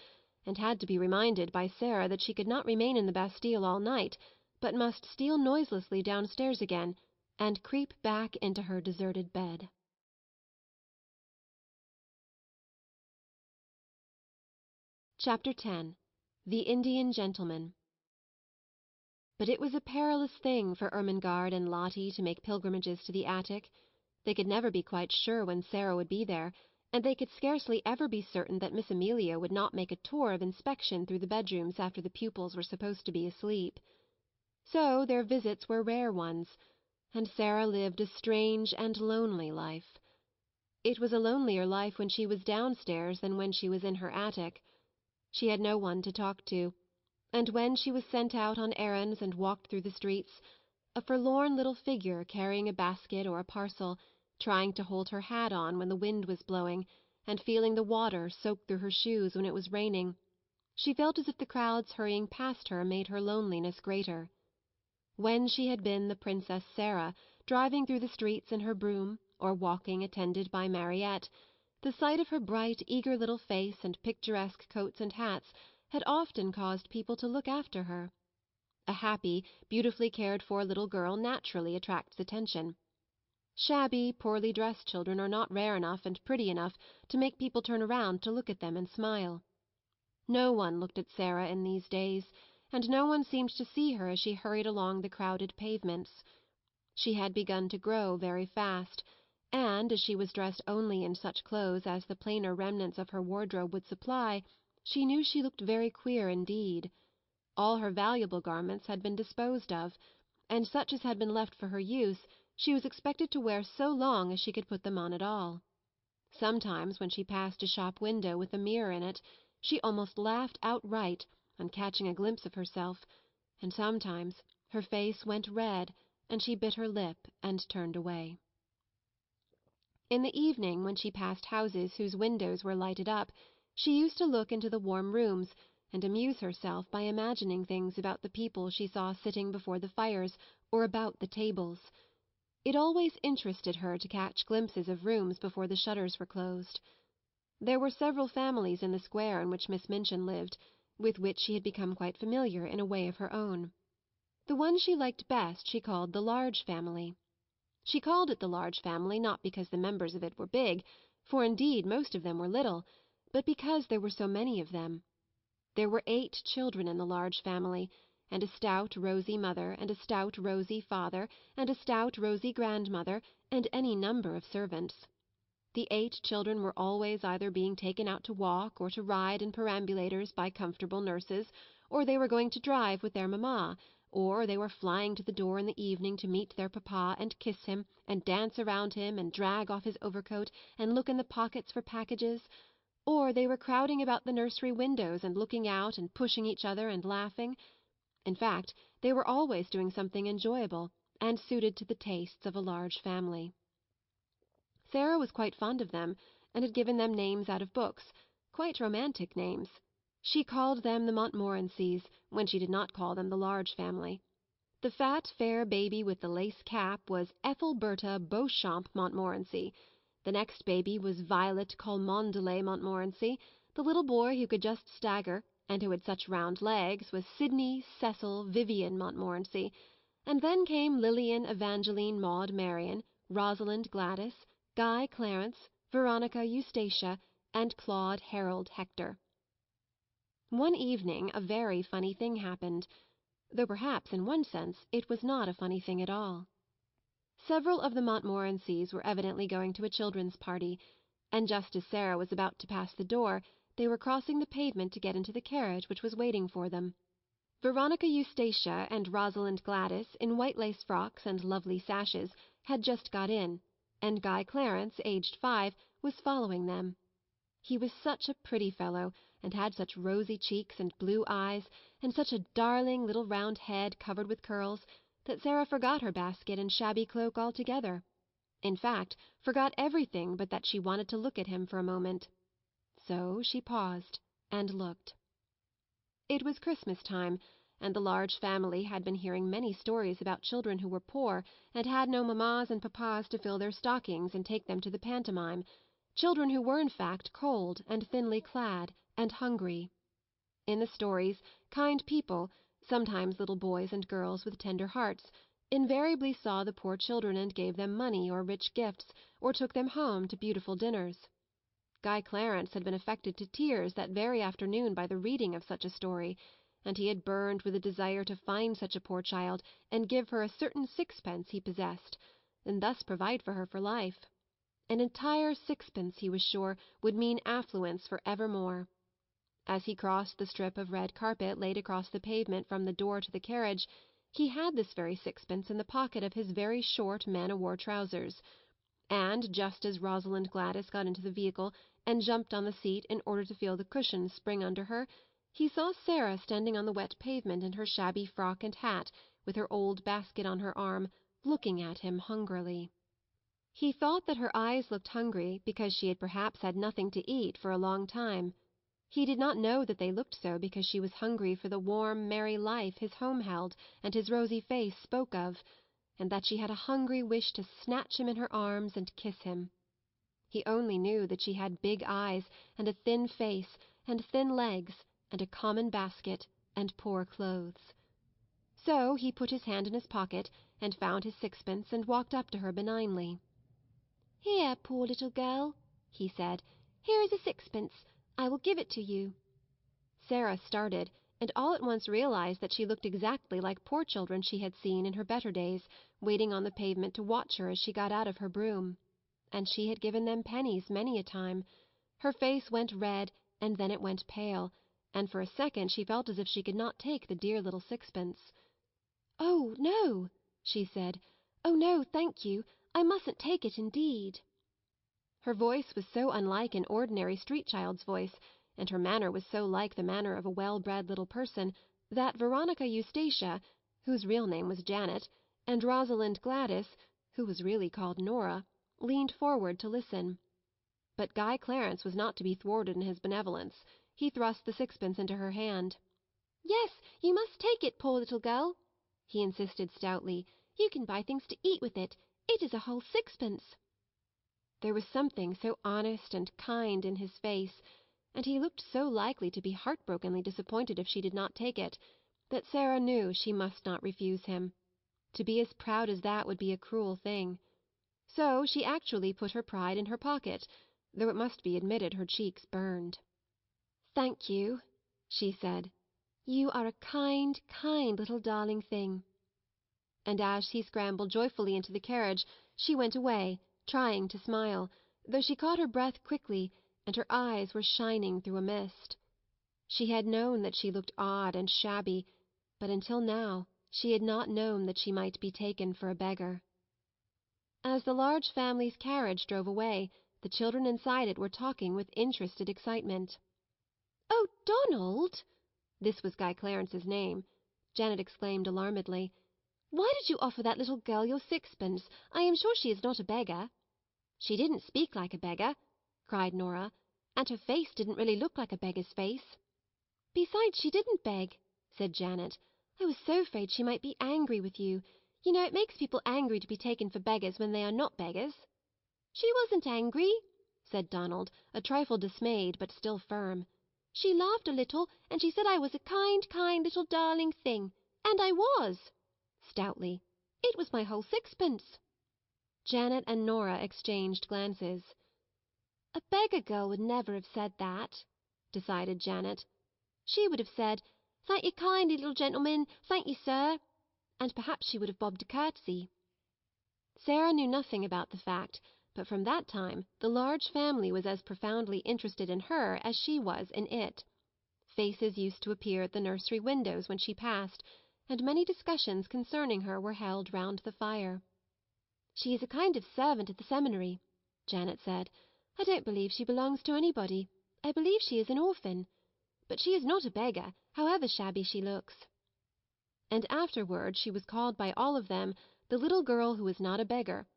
and had to be reminded by Sarah that she could not remain in the Bastille all night, but must steal noiselessly downstairs again, and creep back into her deserted bed. Chapter 10. The Indian Gentleman. But it was a perilous thing for Ermengarde and Lottie to make pilgrimages to the attic. They could never be quite sure when Sarah would be there, and they could scarcely ever be certain that Miss Amelia would not make a tour of inspection through the bedrooms after the pupils were supposed to be asleep. So their visits were rare ones, and Sarah lived a strange and lonely life. It was a lonelier life when she was downstairs than when she was in her attic. She had no one to talk to, and when she was sent out on errands and walked through the streets, a forlorn little figure carrying a basket or a parcel, trying to hold her hat on when the wind was blowing, and feeling the water soak through her shoes when it was raining, she felt as if the crowds hurrying past her made her loneliness greater. When she had been the Princess Sarah, driving through the streets in her brougham, or walking attended by Mariette, the sight of her bright, eager little face and picturesque coats and hats had often caused people to look after her. A happy, beautifully cared-for little girl naturally attracts attention. Shabby, poorly dressed children are not rare enough and pretty enough to make people turn around to look at them and smile. No one looked at Sarah in these days, and no one seemed to see her as she hurried along the crowded pavements. She had begun to grow very fast, and, as she was dressed only in such clothes as the plainer remnants of her wardrobe would supply, she knew she looked very queer indeed. All her valuable garments had been disposed of, and such as had been left for her use she was expected to wear so long as she could put them on at all. Sometimes, when she passed a shop window with a mirror in it, she almost laughed outright on catching a glimpse of herself, and sometimes her face went red and she bit her lip and turned away. In the evening, when she passed houses whose windows were lighted up, she used to look into the warm rooms and amuse herself by imagining things about the people she saw sitting before the fires or about the tables. It always interested her to catch glimpses of rooms before the shutters were closed. There were several families in the square in which Miss Minchin lived, with which she had become quite familiar in a way of her own. The one she liked best she called the Large Family. She called it the Large Family not because the members of it were big, for indeed most of them were little, but because there were so many of them. There were 8 children in the Large Family, and a stout, rosy mother, and a stout, rosy father, and a stout, rosy grandmother, and any number of servants. The 8 children were always either being taken out to walk or to ride in perambulators by comfortable nurses, or they were going to drive with their mamma, or they were flying to the door in the evening to meet their papa and kiss him and dance around him and drag off his overcoat and look in the pockets for packages, or they were crowding about the nursery windows and looking out and pushing each other and laughing. In fact, they were always doing something enjoyable and suited to the tastes of a large family. Sarah was quite fond of them, and had given them names out of books, quite romantic names. She called them the Montmorencys, when she did not call them the Large Family. The fat, fair baby with the lace cap was Ethelberta Beauchamp Montmorency. The next baby was Violet Cholmondeley Montmorency. The little boy who could just stagger, and who had such round legs, was Sidney Cecil Vivian Montmorency. And then came Lilian Evangeline Maud Marian, Rosalind Gladys, Guy Clarence, Veronica Eustacia, and Claude Harold Hector. One evening a very funny thing happened, though perhaps in one sense it was not a funny thing at all. Several of the Montmorencys were evidently going to a children's party, and just as Sarah was about to pass the door they were crossing the pavement to get into the carriage which was waiting for them. Veronica Eustacia and Rosalind Gladys, in white lace frocks and lovely sashes, had just got in, and Guy Clarence, aged 5, was following them. He was such a pretty fellow, and had such rosy cheeks and blue eyes, and such a darling little round head covered with curls, that Sarah forgot her basket and shabby cloak altogether. In fact, forgot everything but that she wanted to look at him for a moment. So she paused and looked. It was Christmas time, and the Large Family had been hearing many stories about children who were poor and had no mammas and papas to fill their stockings and take them to the pantomime, children who were in fact cold and thinly clad and hungry. In the stories, kind people, sometimes little boys and girls with tender hearts, invariably saw the poor children and gave them money or rich gifts, or took them home to beautiful dinners. Guy Clarence had been affected to tears that very afternoon by the reading of such a story, and he had burned with a desire to find such a poor child and give her a certain sixpence he possessed, and thus provide for her for life. An entire sixpence, he was sure, would mean affluence for evermore. As he crossed the strip of red carpet laid across the pavement from the door to the carriage, he had this very sixpence in the pocket of his very short man-o'-war trousers, and just as Rosalind Gladys got into the vehicle and jumped on the seat in order to feel the cushions spring under her, he saw Sarah standing on the wet pavement in her shabby frock and hat, with her old basket on her arm, looking at him hungrily. He thought that her eyes looked hungry because she had perhaps had nothing to eat for a long time. He did not know that they looked so because she was hungry for the warm, merry life his home held and his rosy face spoke of, and that she had a hungry wish to snatch him in her arms and kiss him. He only knew that she had big eyes, and a thin face, and thin legs, and a common basket, and poor clothes. So he put his hand in his pocket, and found his sixpence, and walked up to her benignly. "Here, poor little girl," he said, "here is a sixpence. I will give it to you." Sarah started, and all at once realized that she looked exactly like poor children she had seen in her better days, waiting on the pavement to watch her as she got out of her brougham. And she had given them pennies many a time. Her face went red, and then it went pale, and for a second she felt as if she could not take the dear little sixpence. "Oh, no," she said. "Oh, no, thank you. I mustn't take it, indeed." Her voice was so unlike an ordinary street child's voice, and her manner was so like the manner of a well-bred little person, that Veronica Eustacia, whose real name was Janet, and Rosalind Gladys, who was really called Nora, leaned forward to listen. But Guy Clarence was not to be thwarted in his benevolence. He thrust the sixpence into her hand. "Yes, you must take it, poor little girl," he insisted stoutly. "You can buy things to eat with it. It is a whole sixpence." There was something so honest and kind in his face, and he looked so likely to be heartbrokenly disappointed if she did not take it, that Sarah knew she must not refuse him. To be as proud as that would be a cruel thing. So she actually put her pride in her pocket, though it must be admitted her cheeks burned. "Thank you," she said. "You are a kind, kind little darling thing." And as he scrambled joyfully into the carriage, she went away, trying to smile, though she caught her breath quickly, and her eyes were shining through a mist. She had known that she looked odd and shabby, but until now she had not known that she might be taken for a beggar. As the large family's carriage drove away, the children inside it were talking with interested excitement. "Oh, Donald!" This was Guy Clarence's name. Janet exclaimed alarmedly. "Why did you offer that little girl your sixpence? I am sure she is not a beggar." "She didn't speak like a beggar," cried Nora, "and her face didn't really look like a beggar's face." "Besides, she didn't beg," said Janet. "I was so afraid she might be angry with you. You know it makes people angry to be taken for beggars when they are not beggars." "She wasn't angry," said Donald, a trifle dismayed but still firm. "She laughed a little, and she said I was a kind, kind little darling thing. And I was," stoutly. "It was my whole sixpence." Janet and Nora exchanged glances. "A beggar girl would never have said that," decided Janet. "She would have said, 'Thank you kindly, little gentleman, thank you, sir,' and perhaps she would have bobbed a curtsy." Sarah knew nothing about the fact, but from that time the large family was as profoundly interested in her as she was in it. Faces used to appear at the nursery windows when she passed, and many discussions concerning her were held round the fire. "She is a kind of servant at the seminary," Janet said. "I don't believe she belongs to anybody. I believe she is an orphan. But she is not a beggar, however shabby she looks." And afterward she was called by all of them the little girl who was not a beggar,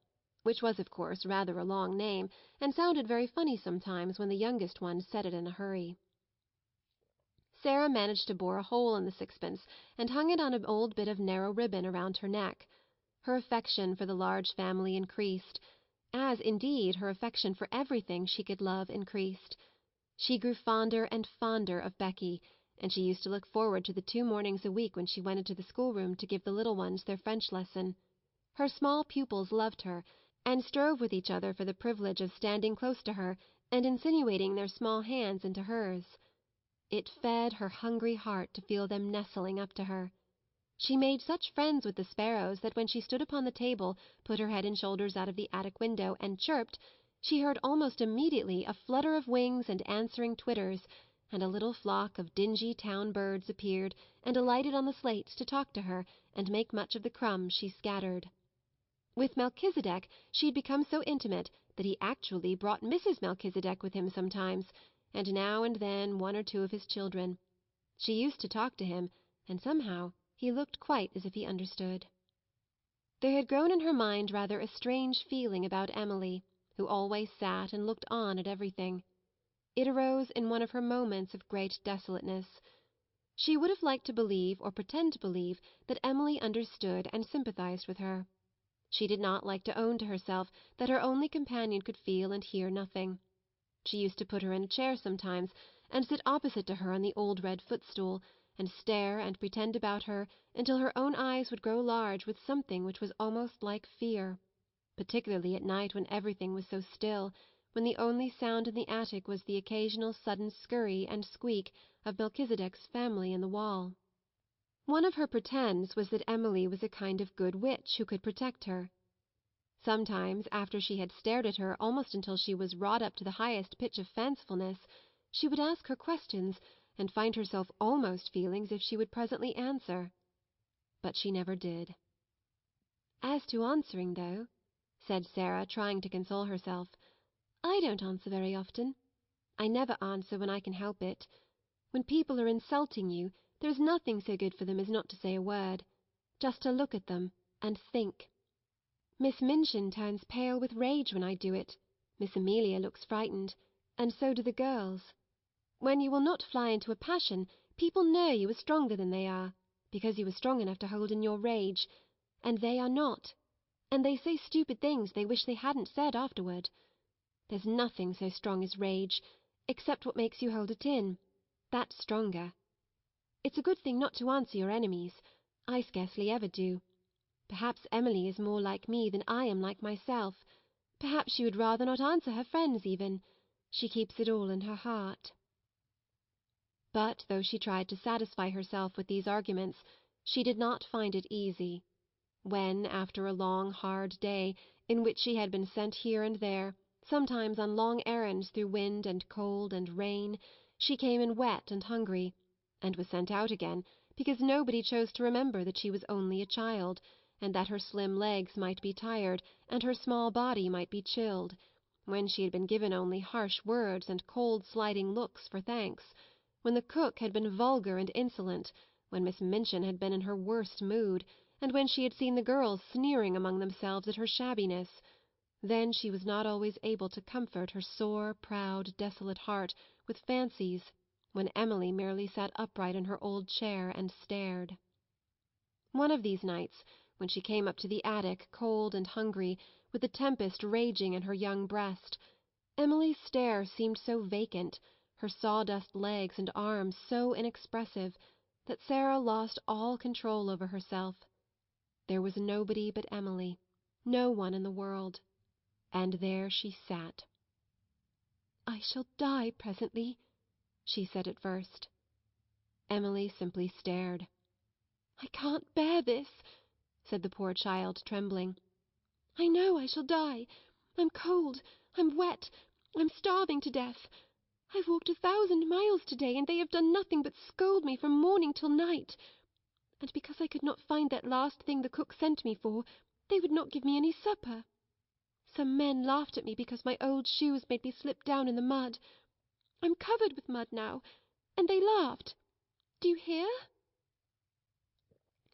which was of course rather a long name, and sounded very funny sometimes when the youngest one said it in a hurry. Sarah managed to bore a hole in the sixpence and hung it on an old bit of narrow ribbon around her neck. Her affection for the large family increased, as, indeed, her affection for everything she could love increased. She grew fonder and fonder of Becky, and she used to look forward to the 2 mornings a week when she went into the schoolroom to give the little ones their French lesson. Her small pupils loved her, and strove with each other for the privilege of standing close to her and insinuating their small hands into hers. It fed her hungry heart to feel them nestling up to her. She made such friends with the sparrows that when she stood upon the table, put her head and shoulders out of the attic window, and chirped, she heard almost immediately a flutter of wings and answering twitters, and a little flock of dingy town birds appeared and alighted on the slates to talk to her and make much of the crumbs she scattered. With Melchizedek she had become so intimate that he actually brought Mrs. Melchizedek with him sometimes, and now and then 1 or 2 of his children. She used to talk to him, and somehow he looked quite as if he understood. There had grown in her mind rather a strange feeling about Emily, who always sat and looked on at everything. It arose in one of her moments of great desolateness. She would have liked to believe or pretend to believe that Emily understood and sympathized with her. She did not like to own to herself that her only companion could feel and hear nothing. She used to put her in a chair sometimes, and sit opposite to her on the old red footstool, and stare and pretend about her until her own eyes would grow large with something which was almost like fear, particularly at night when everything was so still, when the only sound in the attic was the occasional sudden scurry and squeak of Melchizedek's family in the wall. One of her pretends was that Emily was a kind of good witch who could protect her. Sometimes, after she had stared at her almost until she was wrought up to the highest pitch of fancifulness, she would ask her questions, and find herself almost feeling as if she would presently answer. But she never did. "As to answering, though," said Sarah, trying to console herself, "I don't answer very often. I never answer when I can help it. When people are insulting you, there is nothing so good for them as not to say a word, just to look at them and think. Miss Minchin turns pale with rage when I do it, Miss Amelia looks frightened, and so do the girls. When you will not fly into a passion, people know you are stronger than they are, because you are strong enough to hold in your rage, and they are not, and they say stupid things they wish they hadn't said afterward. There's nothing so strong as rage, except what makes you hold it in. That's stronger. It's a good thing not to answer your enemies. I scarcely ever do. Perhaps Emily is more like me than I am like myself. Perhaps she would rather not answer her friends even. She keeps it all in her heart." But though she tried to satisfy herself with these arguments, she did not find it easy. When, after a long, hard day, in which she had been sent here and there, sometimes on long errands through wind and cold and rain, she came in wet and hungry, and was sent out again, because nobody chose to remember that she was only a child, and that her slim legs might be tired, and her small body might be chilled, when she had been given only harsh words and cold slighting looks for thanks, when the cook had been vulgar and insolent, when Miss Minchin had been in her worst mood, and when she had seen the girls sneering among themselves at her shabbiness, then she was not always able to comfort her sore, proud, desolate heart with fancies, when Emily merely sat upright in her old chair and stared. One of these nights, when she came up to the attic cold and hungry, with the tempest raging in her young breast, Emily's stare seemed so vacant, her sawdust legs and arms so inexpressive, that Sarah lost all control over herself. There was nobody but Emily, no one in the world. And there she sat. "I shall die presently," she said at first. Emily simply stared. "I can't bear this," said the poor child, trembling. "I know I shall die. I'm cold, I'm wet, I'm starving to death. I've walked 1,000 miles to-day, and they have done nothing but scold me from morning till night. And because I could not find that last thing the cook sent me for, they would not give me any supper. Some men laughed at me because my old shoes made me slip down in the mud. I'm covered with mud now, and they laughed. Do you hear?"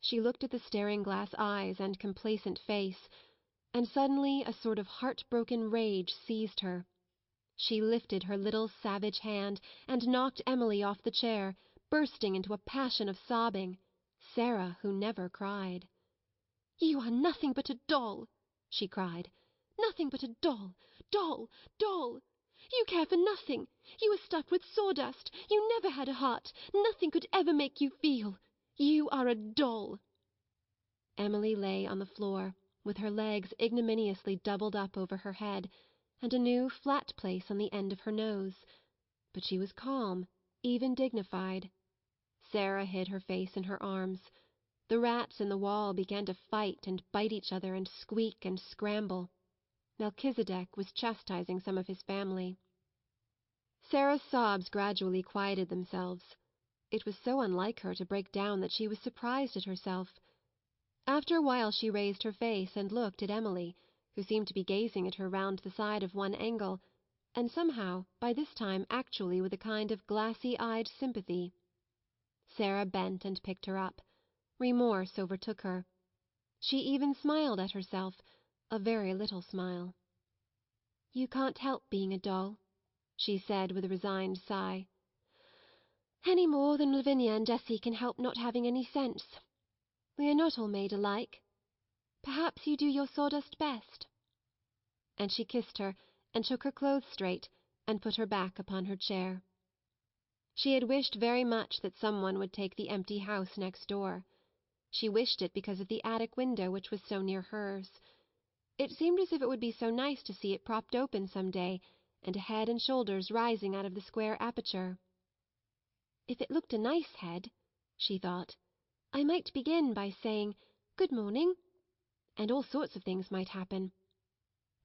She looked at the staring glass eyes and complacent face, and suddenly a sort of heart-broken rage seized her. She lifted her little savage hand and knocked Emily off the chair, bursting into a passion of sobbing, Sarah who never cried. "You are nothing but a doll," she cried. "Nothing but a doll, doll, doll. You care for nothing. You are stuffed with sawdust. You never had a heart. Nothing could ever make you feel. You are a doll." Emily lay on the floor, with her legs ignominiously doubled up over her head, and a new flat place on the end of her nose. But she was calm, even dignified. Sarah hid her face in her arms. The rats in the wall began to fight and bite each other and squeak and scramble. Melchizedek was chastising some of his family. Sarah's sobs gradually quieted themselves. It was so unlike her to break down that she was surprised at herself. After a while she raised her face and looked at Emily, who seemed to be gazing at her round the side of one angle, and somehow, by this time actually with a kind of glassy-eyed sympathy. Sarah bent and picked her up. Remorse overtook her. She even smiled at herself, a very little smile. "You can't help being a doll," she said with a resigned sigh. "Any more than Lavinia and Jessie can help not having any sense. We are not all made alike. Perhaps you do your sawdust best." And she kissed her, and shook her clothes straight, and put her back upon her chair. She had wished very much that some one would take the empty house next door. She wished it because of the attic window which was so near hers. It seemed as if it would be so nice to see it propped open some day, and a head and shoulders rising out of the square aperture. If it looked a nice head, she thought, I might begin by saying, "Good morning," and all sorts of things might happen.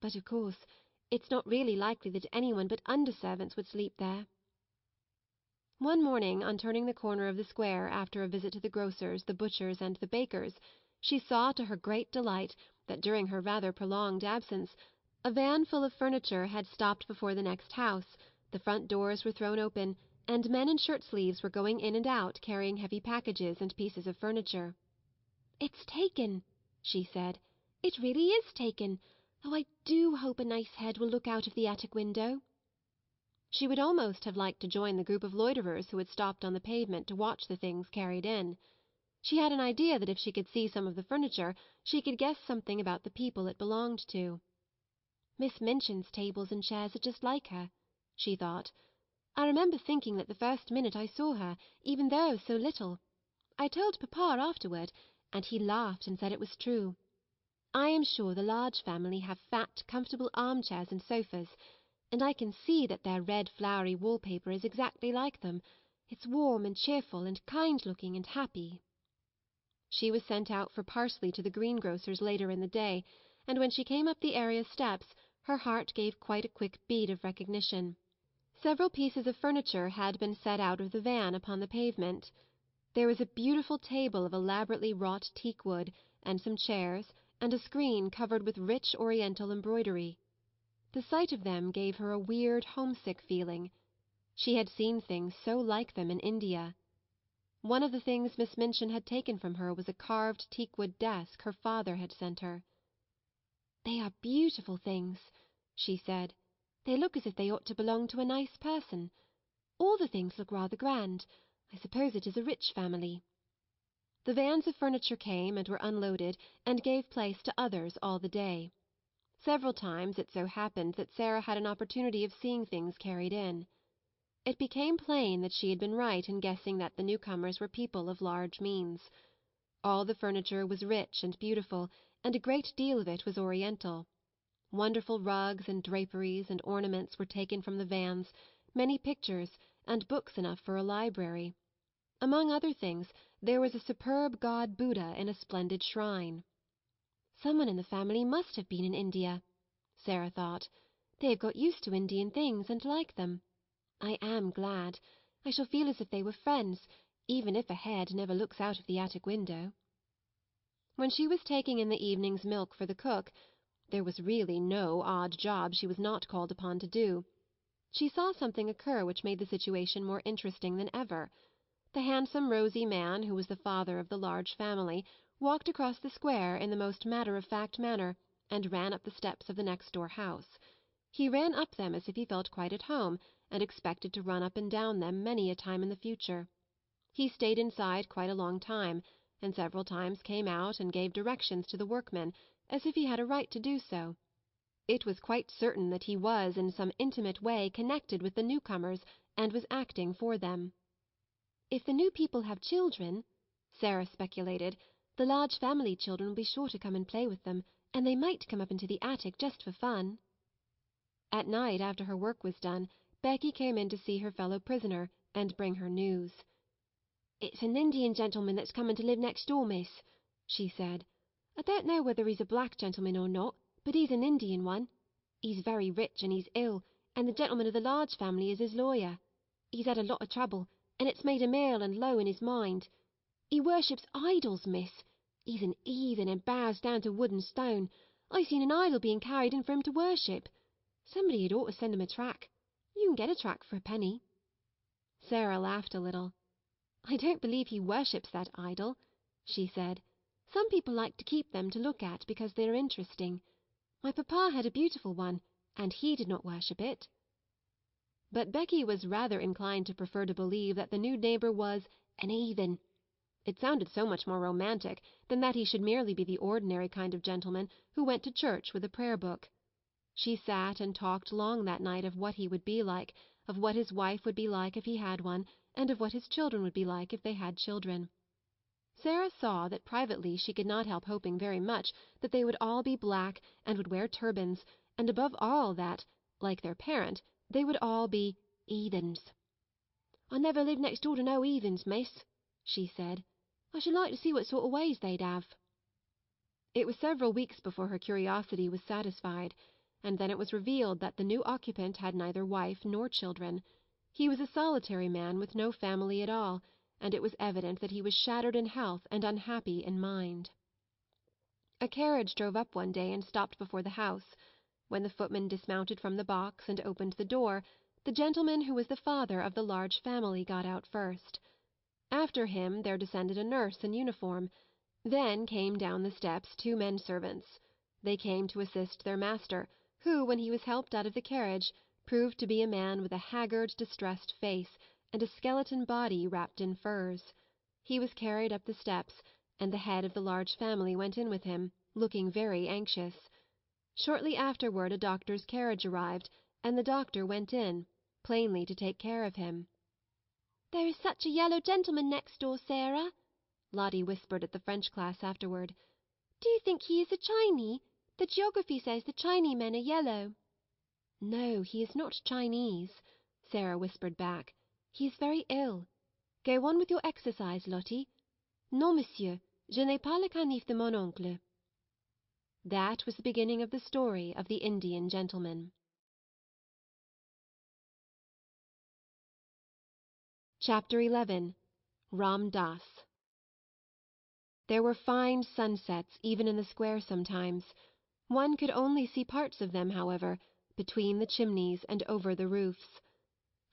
But of course it's not really likely that anyone but under-servants would sleep there. One morning, on turning the corner of the square after a visit to the grocer's, the butcher's, and the baker's, she saw to her great delight that during her rather prolonged absence a van full of furniture had stopped before the next house, the front doors were thrown open, and men in shirt-sleeves were going in and out carrying heavy packages and pieces of furniture. "It's taken," she said. "It really is taken. Oh, I do hope a nice head will look out of the attic window." She would almost have liked to join the group of loiterers who had stopped on the pavement to watch the things carried in. She had an idea that if she could see some of the furniture she could guess something about the people it belonged to. Miss Minchin's tables and chairs are just like her, she thought. I remember thinking that the first minute I saw her, even though I was so little. I told papa afterward, and he laughed and said it was true. I am sure the Large family have fat, comfortable armchairs and sofas, and I can see that their red flowery wall-paper is exactly like them. It's warm and cheerful and kind-looking and happy. She was sent out for parsley to the greengrocer's later in the day, and when she came up the area steps her heart gave quite a quick beat of recognition. Several pieces of furniture had been set out of the van upon the pavement. There was a beautiful table of elaborately wrought teakwood, and some chairs, and a screen covered with rich Oriental embroidery. The sight of them gave her a weird, homesick feeling. She had seen things so like them in India. One of the things Miss Minchin had taken from her was a carved teakwood desk her father had sent her. "They are beautiful things," she said. "They look as if they ought to belong to a nice person. All the things look rather grand. I suppose it is a rich family." The vans of furniture came and were unloaded and gave place to others all the day. Several times it so happened that Sarah had an opportunity of seeing things carried in. It became plain that she had been right in guessing that the newcomers were people of large means. All the furniture was rich and beautiful, and a great deal of it was Oriental. Wonderful rugs and draperies and ornaments were taken from the vans, many pictures, and books enough for a library. Among other things, there was a superb god Buddha in a splendid shrine. Someone in the family must have been in India, Sarah thought. They have got used to Indian things and like them. I am glad. I shall feel as if they were friends, even if a head never looks out of the attic window. When she was taking in the evening's milk for the cook, there was really no odd job she was not called upon to do. She saw something occur which made the situation more interesting than ever. The handsome rosy man who was the father of the Large family walked across the square in the most matter-of-fact manner and ran up the steps of the next-door house. He ran up them as if he felt quite at home and expected to run up and down them many a time in the future. He stayed inside quite a long time, and several times came out and gave directions to the workmen, as if he had a right to do so. It was quite certain that he was in some intimate way connected with the newcomers and was acting for them. "If the new people have children," Sarah speculated, "the Large family children will be sure to come and play with them, and they might come up into the attic just for fun." At night, after her work was done, Becky came in to see her fellow prisoner and bring her news. "It's an Indian gentleman that's coming to live next door, miss," she said. "I don't know whether he's a black gentleman or not, but he's an Indian one. He's very rich and he's ill, and the gentleman of the Large family is his lawyer. He's had a lot of trouble, and it's made him ill and low in his mind. He worships idols, miss. He's an heathen and bows down to wood and stone. I seen an idol being carried in for him to worship. Somebody had ought to send him a track. You can get a track for a penny." Sarah laughed a little. "I don't believe he worships that idol," she said. "Some people like to keep them to look at because they are interesting. My papa had a beautiful one, and he did not worship it." But Becky was rather inclined to prefer to believe that the new neighbour was "an heathen." It sounded so much more romantic than that he should merely be the ordinary kind of gentleman who went to church with a prayer-book. She sat and talked long that night of what he would be like, of what his wife would be like if he had one, and of what his children would be like if they had children. Sarah saw that privately she could not help hoping very much that they would all be black and would wear turbans, and above all that, like their parent, they would all be heathens. "I never lived next door to no heathens, miss," she said. "I should like to see what sort of ways they'd have." It was several weeks before her curiosity was satisfied, and then it was revealed that the new occupant had neither wife nor children. He was a solitary man with no family at all, and it was evident that he was shattered in health and unhappy in mind. A carriage drove up one day and stopped before the house. When the footman dismounted from the box and opened the door, the gentleman who was the father of the large family got out first. After him there descended a nurse in uniform. Then came down the steps two men-servants. They came to assist their master, who, when he was helped out of the carriage, proved to be a man with a haggard, distressed face, and a skeleton body wrapped in furs. He was carried up the steps, and the head of the large family went in with him, looking very anxious. Shortly afterward a doctor's carriage arrived, and the doctor went in, plainly to take care of him. "There is such a yellow gentleman next door, Sarah," Lottie whispered at the French class afterward. "Do you think he is a Chinee? The geography says the Chinee men are yellow." "No, he is not Chinese," Sarah whispered back. "He is very ill. Go on with your exercise, Lottie. Non, monsieur, je n'ai pas le canif de mon oncle." That was the beginning of the story of the Indian gentleman. Chapter 11. Ram Das. There were fine sunsets even in the square sometimes. One could only see parts of them, however, between the chimneys and over the roofs.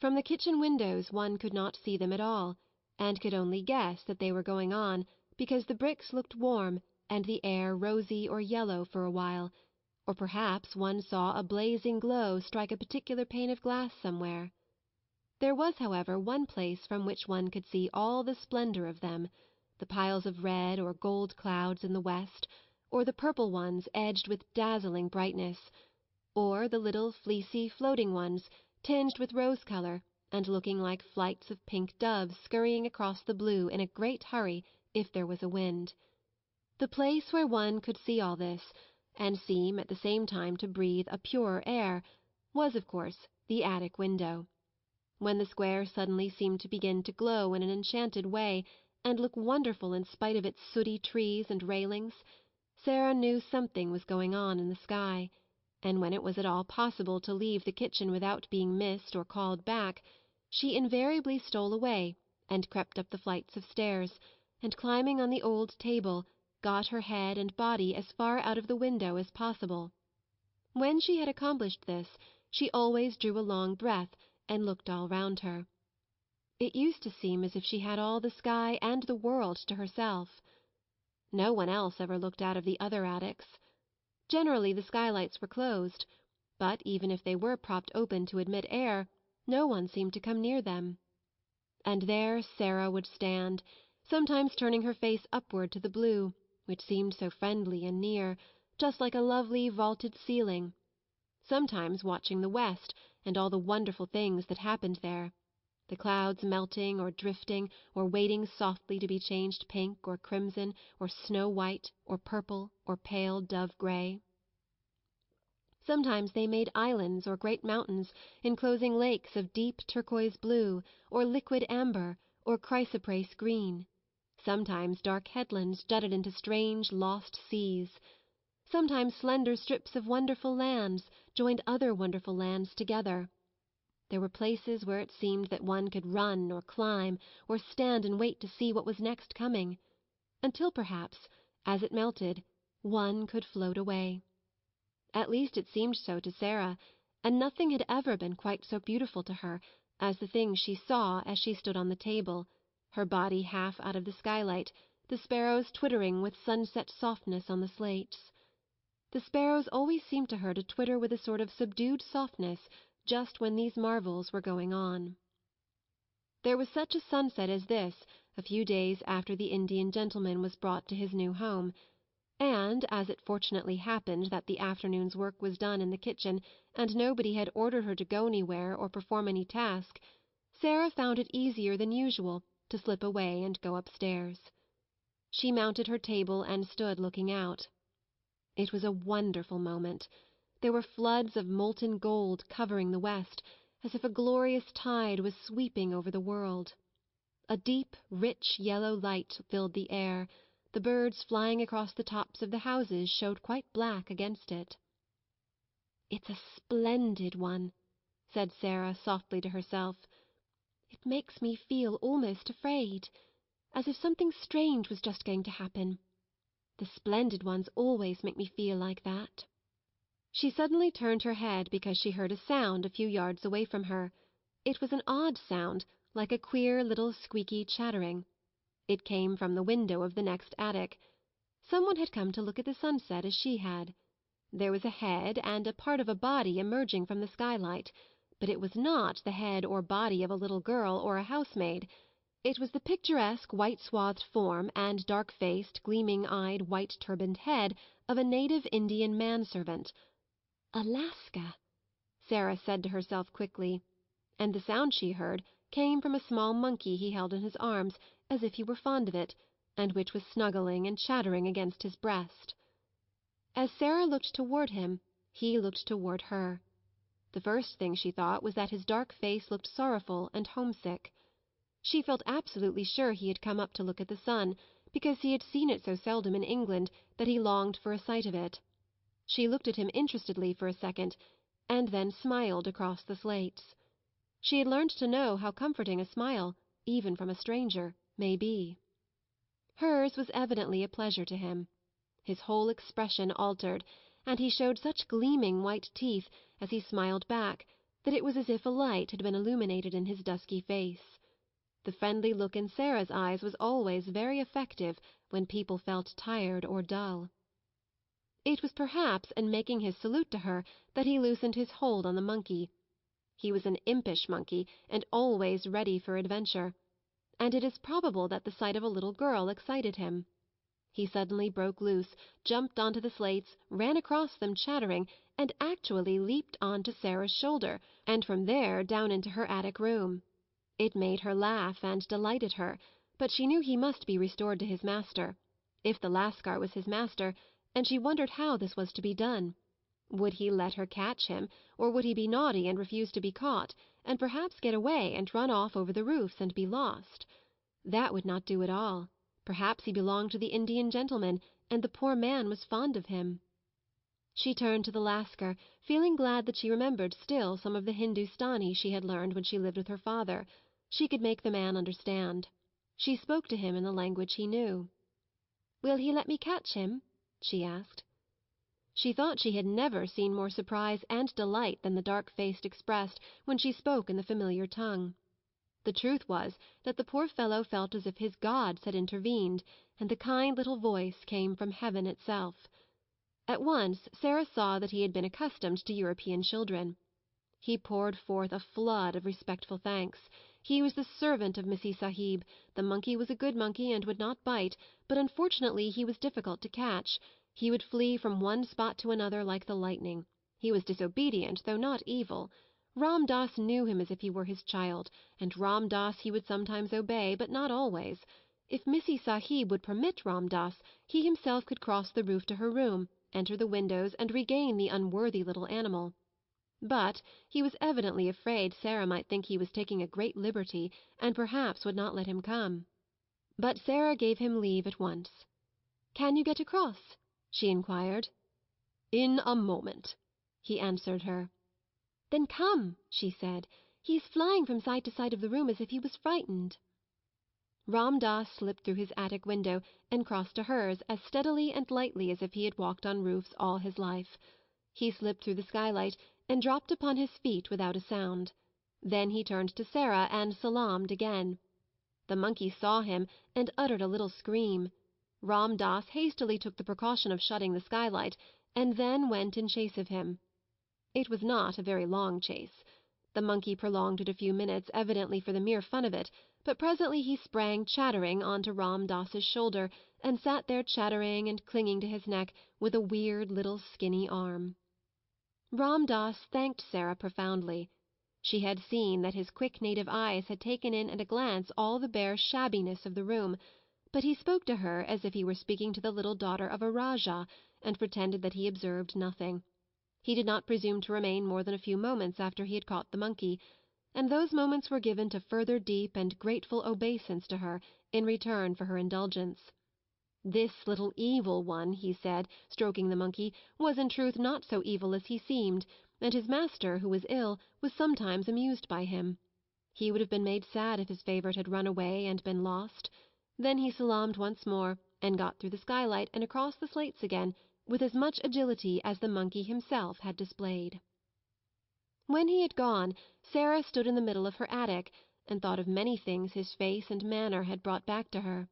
From the kitchen windows one could not see them at all, and could only guess that they were going on because the bricks looked warm and the air rosy or yellow for a while, or perhaps one saw a blazing glow strike a particular pane of glass somewhere. There was, however, one place from which one could see all the splendour of them, the piles of red or gold clouds in the west, or the purple ones edged with dazzling brightness, or the little fleecy floating ones tinged with rose colour and looking like flights of pink doves scurrying across the blue in a great hurry if there was a wind. The place where one could see all this, and seem at the same time to breathe a purer air, was, of course, the attic window. When the square suddenly seemed to begin to glow in an enchanted way, and look wonderful in spite of its sooty trees and railings, Sarah knew something was going on in the sky, and when it was at all possible to leave the kitchen without being missed or called back, she invariably stole away and crept up the flights of stairs, and climbing on the old table, got her head and body as far out of the window as possible. When she had accomplished this, she always drew a long breath and looked all round her. It used to seem as if she had all the sky and the world to herself. No one else ever looked out of the other attics. Generally the skylights were closed, but even if they were propped open to admit air, no one seemed to come near them. And there Sarah would stand, sometimes turning her face upward to the blue, which seemed so friendly and near, just like a lovely vaulted ceiling, sometimes watching the west and all the wonderful things that happened there, the clouds melting or drifting or waiting softly to be changed pink or crimson or snow-white or purple or pale dove-grey. Sometimes they made islands or great mountains enclosing lakes of deep turquoise blue or liquid amber or chrysoprase green. Sometimes dark headlands jutted into strange lost seas. Sometimes slender strips of wonderful lands joined other wonderful lands together. There were places where it seemed that one could run or climb or stand and wait to see what was next coming, until perhaps, as it melted, one could float away. At least it seemed so to Sarah, and nothing had ever been quite so beautiful to her as the things she saw as she stood on the table, her body half out of the skylight, the sparrows twittering with sunset softness on the slates. The sparrows always seemed to her to twitter with a sort of subdued softness just when these marvels were going on. There was such a sunset as this a few days after the Indian gentleman was brought to his new home, and, as it fortunately happened that the afternoon's work was done in the kitchen and nobody had ordered her to go anywhere or perform any task, Sarah found it easier than usual to slip away and go upstairs. She mounted her table and stood looking out. It was a wonderful moment. There were floods of molten gold covering the west, as if a glorious tide was sweeping over the world. A deep, rich yellow light filled the air. The birds flying across the tops of the houses showed quite black against it. "It's a splendid one," said Sarah softly to herself. "It makes me feel almost afraid, as if something strange was just going to happen. The splendid ones always make me feel like that." She suddenly turned her head because she heard a sound a few yards away from her. It was an odd sound, like a queer little squeaky chattering. It came from the window of the next attic. Someone had come to look at the sunset as she had. There was a head and a part of a body emerging from the skylight, but it was not the head or body of a little girl or a housemaid. It was the picturesque white-swathed form and dark-faced, gleaming-eyed, white-turbaned head of a native Indian manservant. "Alaska," Sarah said to herself quickly, and the sound she heard came from a small monkey he held in his arms, as if he were fond of it, and which was snuggling and chattering against his breast. As Sarah looked toward him, he looked toward her. The first thing she thought was that his dark face looked sorrowful and homesick. She felt absolutely sure he had come up to look at the sun, because he had seen it so seldom in England that he longed for a sight of it. She looked at him interestedly for a second, and then smiled across the slates. She had learned to know how comforting a smile, even from a stranger, may be. Hers was evidently a pleasure to him. His whole expression altered, and he showed such gleaming white teeth as he smiled back that it was as if a light had been illuminated in his dusky face. The friendly look in Sarah's eyes was always very effective when people felt tired or dull. It was perhaps in making his salute to her that he loosened his hold on the monkey. He was an impish monkey and always ready for adventure, and it is probable that the sight of a little girl excited him. He suddenly broke loose, jumped onto the slates, ran across them chattering, and actually leaped on to Sarah's shoulder, and from there down into her attic room. It made her laugh and delighted her, but she knew he must be restored to his master, if the Lascar was his master, and she wondered how this was to be done. Would he let her catch him, or would he be naughty and refuse to be caught, and perhaps get away and run off over the roofs and be lost? That would not do at all. Perhaps he belonged to the Indian gentleman, and the poor man was fond of him. She turned to the Lascar, feeling glad that she remembered still some of the Hindustani she had learned when she lived with her father. She could make the man understand. She spoke to him in the language he knew. "Will he let me catch him?" she asked. She thought she had never seen more surprise and delight than the dark-faced expressed when she spoke in the familiar tongue. The truth was that the poor fellow felt as if his gods had intervened, and the kind little voice came from heaven itself. At once Sarah saw that he had been accustomed to European children. He poured forth a flood of respectful thanks. He was the servant of Missee Sahib. The monkey was a good monkey and would not bite, but unfortunately he was difficult to catch. He would flee from one spot to another like the lightning. He was disobedient, though not evil. Ram Das knew him as if he were his child, and Ram Das he would sometimes obey, but not always. If Missee Sahib would permit Ram Das, he himself could cross the roof to her room, enter the windows, and regain the unworthy little animal. But he was evidently afraid Sarah might think he was taking a great liberty, and perhaps would not let him come. But Sarah gave him leave at once. "Can you get across?" she inquired. "In a moment," he answered her. "Then come," she said. "He is flying from side to side of the room as if he was frightened." Ram Das slipped through his attic window and crossed to hers as steadily and lightly as if he had walked on roofs all his life. He slipped through the skylight and dropped upon his feet without a sound. Then he turned to Sarah and salaamed again. The monkey saw him and uttered a little scream. Ram Das hastily took the precaution of shutting the skylight, and then went in chase of him. It was not a very long chase. The monkey prolonged it a few minutes, evidently for the mere fun of it, but presently he sprang chattering on to Ram Dass's shoulder, and sat there chattering and clinging to his neck with a weird little skinny arm. Ram Dass thanked Sarah profoundly. She had seen that his quick native eyes had taken in at a glance all the bare shabbiness of the room, but he spoke to her as if he were speaking to the little daughter of a rajah, and pretended that he observed nothing. He did not presume to remain more than a few moments after he had caught the monkey, and those moments were given to further deep and grateful obeisance to her in return for her indulgence. This little evil one, he said, stroking the monkey, was in truth not so evil as he seemed, and his master, who was ill, was sometimes amused by him. He would have been made sad if his favourite had run away and been lost. Then he salaamed once more, and got through the skylight and across the slates again, with as much agility as the monkey himself had displayed. When he had gone, Sarah stood in the middle of her attic, and thought of many things his face and manner had brought back to her.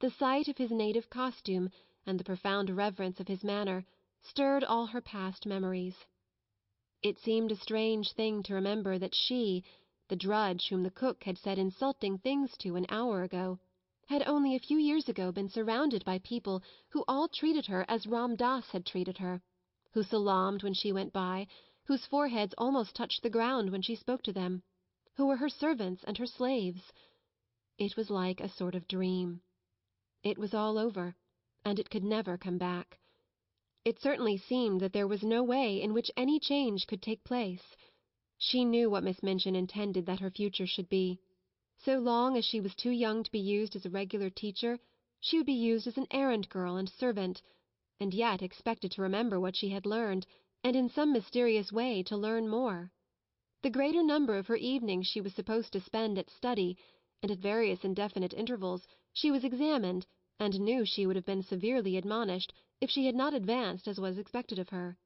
The sight of his native costume, and the profound reverence of his manner, stirred all her past memories. It seemed a strange thing to remember that she, the drudge whom the cook had said insulting things to an hour ago, had only a few years ago been surrounded by people who all treated her as Ram Dass had treated her, who salaamed when she went by, whose foreheads almost touched the ground when she spoke to them, who were her servants and her slaves. It was like a sort of dream. It was all over, and it could never come back. It certainly seemed that there was no way in which any change could take place. She knew what Miss Minchin intended that her future should be. So long as she was too young to be used as a regular teacher, she would be used as an errand girl and servant, and yet expected to remember what she had learned, and in some mysterious way to learn more. The greater number of her evenings she was supposed to spend at study, and at various indefinite intervals she was examined, and knew she would have been severely admonished if she had not advanced as was expected of her.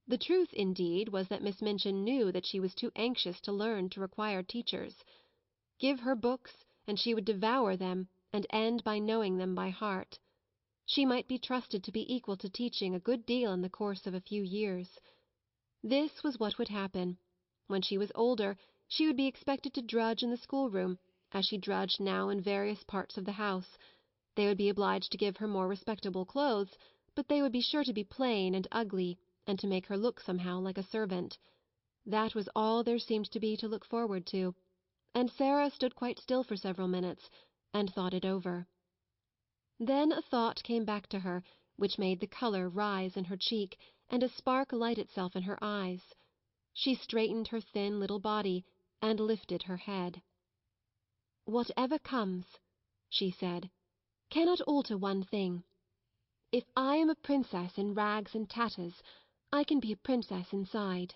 The truth, indeed, was that Miss Minchin knew that she was too anxious to learn to require teachers. Give her books, and she would devour them and end by knowing them by heart. She might be trusted to be equal to teaching a good deal in the course of a few years. This was what would happen. When she was older, she would be expected to drudge in the schoolroom, as she drudged now in various parts of the house. They would be obliged to give her more respectable clothes, but they would be sure to be plain and ugly, and to make her look somehow like a servant. That was all there seemed to be to look forward to, and Sarah stood quite still for several minutes, and thought it over. Then a thought came back to her, which made the colour rise in her cheek, and a spark light itself in her eyes. She straightened her thin little body, and lifted her head. "Whatever comes," she said, "cannot alter one thing. If I am a princess in rags and tatters, I can be a princess inside.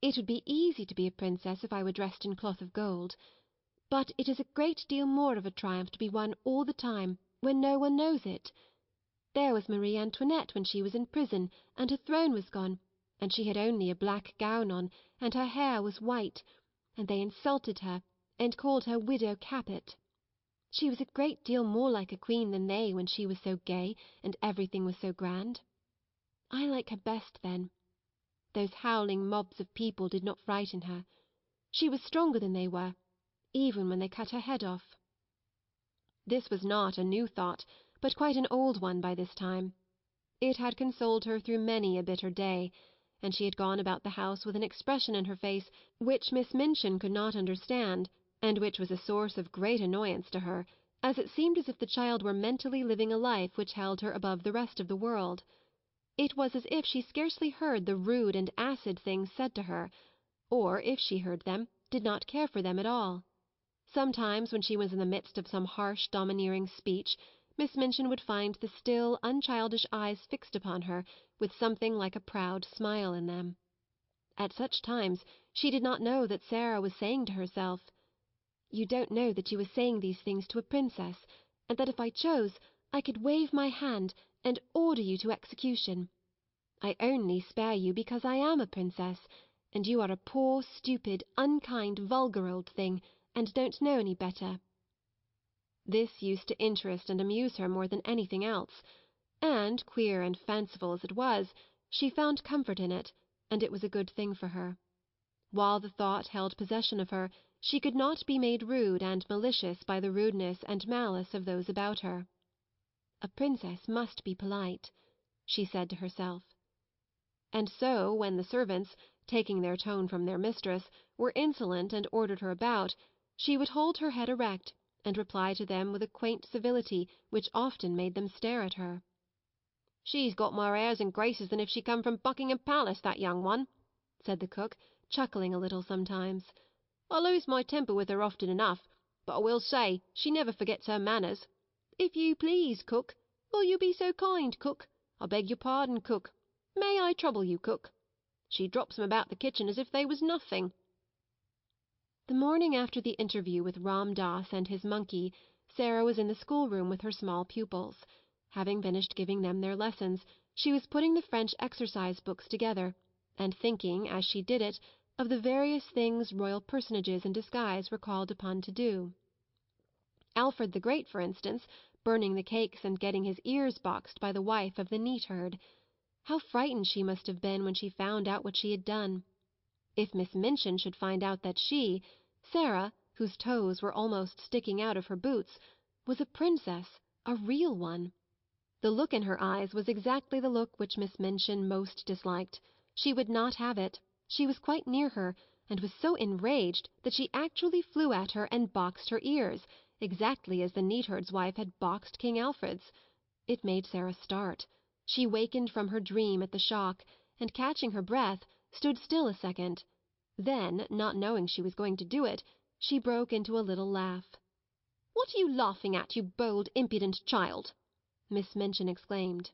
It would be easy to be a princess if I were dressed in cloth of gold, but it is a great deal more of a triumph to be one all the time when no one knows it. There was Marie Antoinette when she was in prison and her throne was gone, and she had only a black gown on, and her hair was white, and they insulted her and called her Widow Capet. She was a great deal more like a queen than they when she was so gay and everything was so grand. I like her best then. Those howling mobs of people did not frighten her. She was stronger than they were, even when they cut her head off." This was not a new thought, but quite an old one by this time. It had consoled her through many a bitter day, and she had gone about the house with an expression in her face which Miss Minchin could not understand, and which was a source of great annoyance to her, as it seemed as if the child were mentally living a life which held her above the rest of the world. It was as if she scarcely heard the rude and acid things said to her, or, if she heard them, did not care for them at all. Sometimes, when she was in the midst of some harsh, domineering speech, Miss Minchin would find the still, unchildish eyes fixed upon her with something like a proud smile in them. At such times she did not know that Sarah was saying to herself, "You don't know that you are saying these things to a princess, and that if I chose I could wave my hand and order you to execution. I only spare you because I am a princess, and you are a poor, stupid, unkind, vulgar old thing, and don't know any better." This used to interest and amuse her more than anything else, and, queer and fanciful as it was, she found comfort in it, and it was a good thing for her. While the thought held possession of her, she could not be made rude and malicious by the rudeness and malice of those about her. "A princess must be polite," she said to herself. And so, when the servants, taking their tone from their mistress, were insolent and ordered her about, she would hold her head erect, and reply to them with a quaint civility which often made them stare at her. "She's got more airs and graces than if she come from Buckingham Palace, that young one," said the cook, chuckling a little sometimes. "I lose my temper with her often enough, but I will say she never forgets her manners. If you please, cook. Will you be so kind, cook? I beg your pardon, cook. May I trouble you, cook?" She drops 'em about the kitchen as if they was nothing. The morning after the interview with Ram Dass and his monkey, Sarah was in the schoolroom with her small pupils. Having finished giving them their lessons, she was putting the French exercise books together, and thinking, as she did it, of the various things royal personages in disguise were called upon to do. Alfred the Great, for instance, burning the cakes and getting his ears boxed by the wife of the neatherd. How frightened she must have been when she found out what she had done. If Miss Minchin should find out that she, Sarah, whose toes were almost sticking out of her boots, was a princess, a real one. The look in her eyes was exactly the look which Miss Minchin most disliked. She would not have it. She was quite near her, and was so enraged that she actually flew at her and boxed her ears, exactly as the neatherd's wife had boxed King Alfred's. It made Sarah start. She wakened from her dream at the shock, and, catching her breath, stood still a second. Then, not knowing she was going to do it, she broke into a little laugh. "What are you laughing at, you bold, impudent child?" Miss Minchin exclaimed.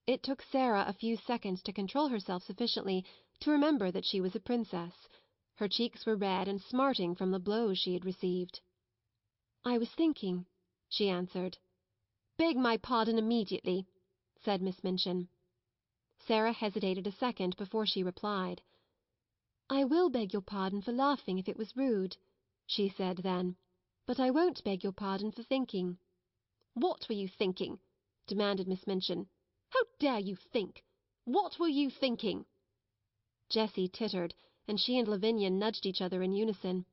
It took Sarah a few seconds to control herself sufficiently to remember that she was a princess. Her cheeks were red and smarting from the blows she had received. "I was thinking," she answered. "Beg my pardon immediately," said Miss Minchin. Sarah hesitated a second before she replied. "I will beg your pardon for laughing if it was rude," she said then, "but I won't beg your pardon for thinking." "What were you thinking?" demanded Miss Minchin. "How dare you think? What were you thinking?" Jessie tittered, and she and Lavinia nudged each other in unison.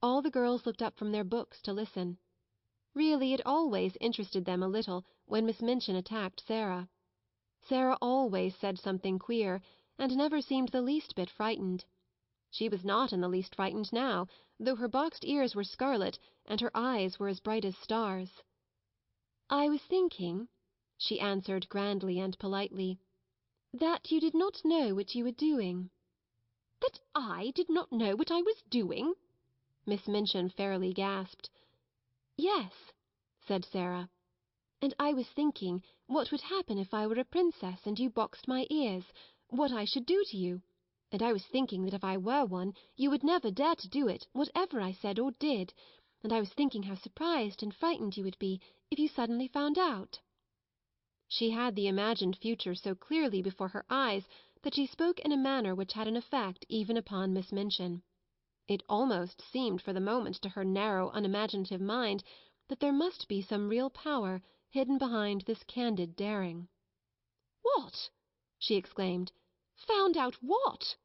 All the girls looked up from their books to listen. Really, it always interested them a little when Miss Minchin attacked Sarah. Sarah always said something queer, and never seemed the least bit frightened. She was not in the least frightened now, though her boxed ears were scarlet and her eyes were as bright as stars. "I was thinking," she answered grandly and politely, "that you did not know what you were doing." "That I did not know what I was doing?" Miss Minchin fairly gasped. "Yes," said Sarah. "And I was thinking what would happen if I were a princess and you boxed my ears, what I should do to you. And I was thinking that if I were one you would never dare to do it, whatever I said or did. And I was thinking how surprised and frightened you would be if you suddenly found out." She had the imagined future so clearly before her eyes that she spoke in a manner which had an effect even upon Miss Minchin. It almost seemed for the moment to her narrow, unimaginative mind that there must be some real power hidden behind this candid daring. "What?" she exclaimed. "Found out what?"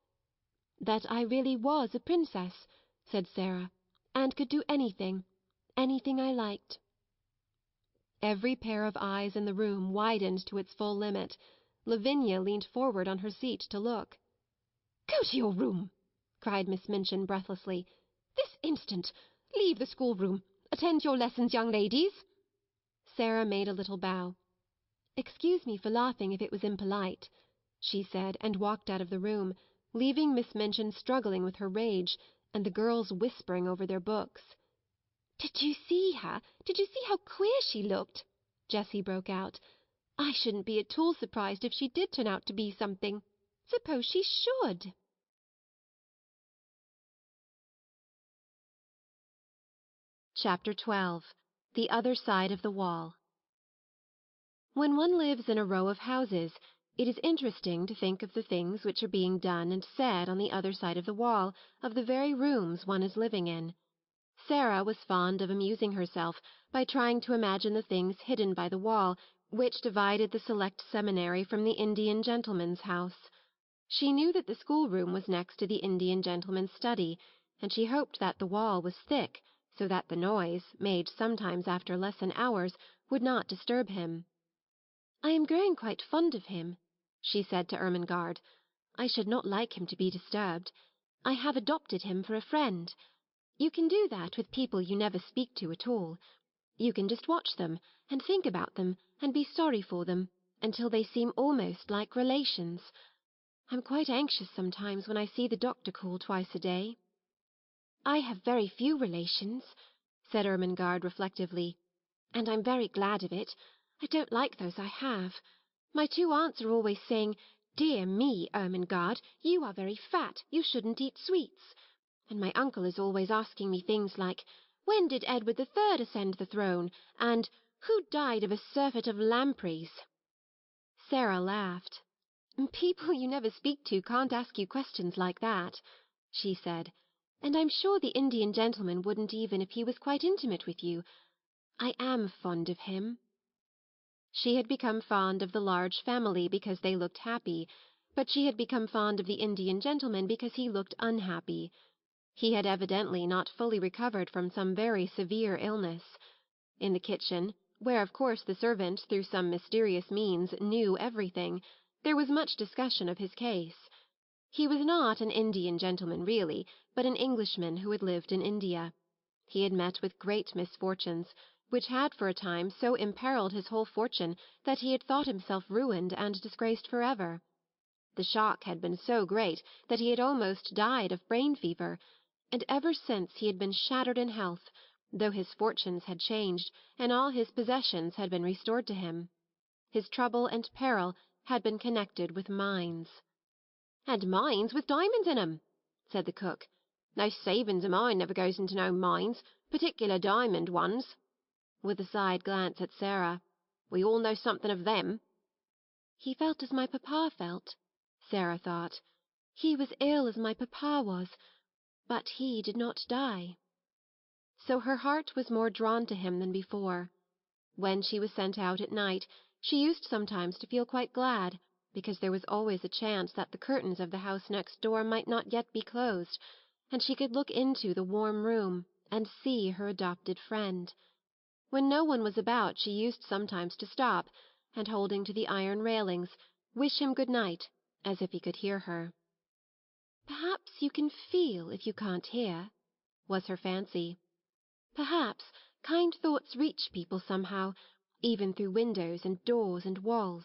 "That I really was a princess," said Sarah, "and could do anything I liked." Every pair of eyes in the room widened to its full limit. Lavinia leaned forward on her seat to look. "Go to your room!" cried Miss Minchin breathlessly. "This instant! Leave the schoolroom! Attend to your lessons, young ladies!" Sarah made a little bow. "Excuse me for laughing if it was impolite," she said, and walked out of the room, leaving Miss Minchin struggling with her rage, and the girls whispering over their books. "Did you see her? Did you see how queer she looked?" Jessie broke out. "I shouldn't be at all surprised if she did turn out to be something. Suppose she should?" Chapter 12. The Other Side of the Wall. When one lives in a row of houses, it is interesting to think of the things which are being done and said on the other side of the wall of the very rooms one is living in. Sarah was fond of amusing herself by trying to imagine the things hidden by the wall which divided the select seminary from the Indian gentleman's house. She knew that the schoolroom was next to the Indian gentleman's study, and she hoped that the wall was thick, so that the noise, made sometimes after lesson hours, would not disturb him. "I am growing quite fond of him," she said to Ermengarde. "I should not like him to be disturbed. I have adopted him for a friend. You can do that with people you never speak to at all. You can just watch them, and think about them, and be sorry for them, until they seem almost like relations. I'm quite anxious sometimes when I see the doctor call twice a day." "I have very few relations," said Ermengarde reflectively, "and I'm very glad of it. I don't like those I have. My two aunts are always saying, 'Dear me, Ermengarde, you are very fat, you shouldn't eat sweets.' And my uncle is always asking me things like, 'When did Edward the Third ascend the throne?' and 'Who died of a surfeit of lampreys?'" Sarah laughed. "People you never speak to can't ask you questions like that," she said, "and I'm sure the Indian gentleman wouldn't even if he was quite intimate with you. I am fond of him." She had become fond of the large family because they looked happy, but she had become fond of the Indian gentleman because he looked unhappy. He had evidently not fully recovered from some very severe illness. In the kitchen, where of course the servant through some mysterious means knew everything, there was much discussion of his case. He was not an Indian gentleman really, but an Englishman who had lived in India. He had met with great misfortunes, which had for a time so imperilled his whole fortune that he had thought himself ruined and disgraced for ever. The shock had been so great that he had almost died of brain fever, and ever since he had been shattered in health, though his fortunes had changed and all his possessions had been restored to him. His trouble and peril had been connected with mines. "And mines with diamonds in 'em," said the cook. "No savings of mine never goes into no mines, particular diamond ones," with a side glance at Sarah. "We all know something of them." "He felt as my papa felt," Sarah thought. "He was ill as my papa was, but he did not die." So her heart was more drawn to him than before. When she was sent out at night, she used sometimes to feel quite glad, because there was always a chance that the curtains of the house next door might not yet be closed, and she could look into the warm room and see her adopted friend. When no one was about she used sometimes to stop, and holding to the iron railings, wish him good night, as if he could hear her. "Perhaps you can feel if you can't hear," was her fancy. "Perhaps kind thoughts reach people somehow, even through windows and doors and walls.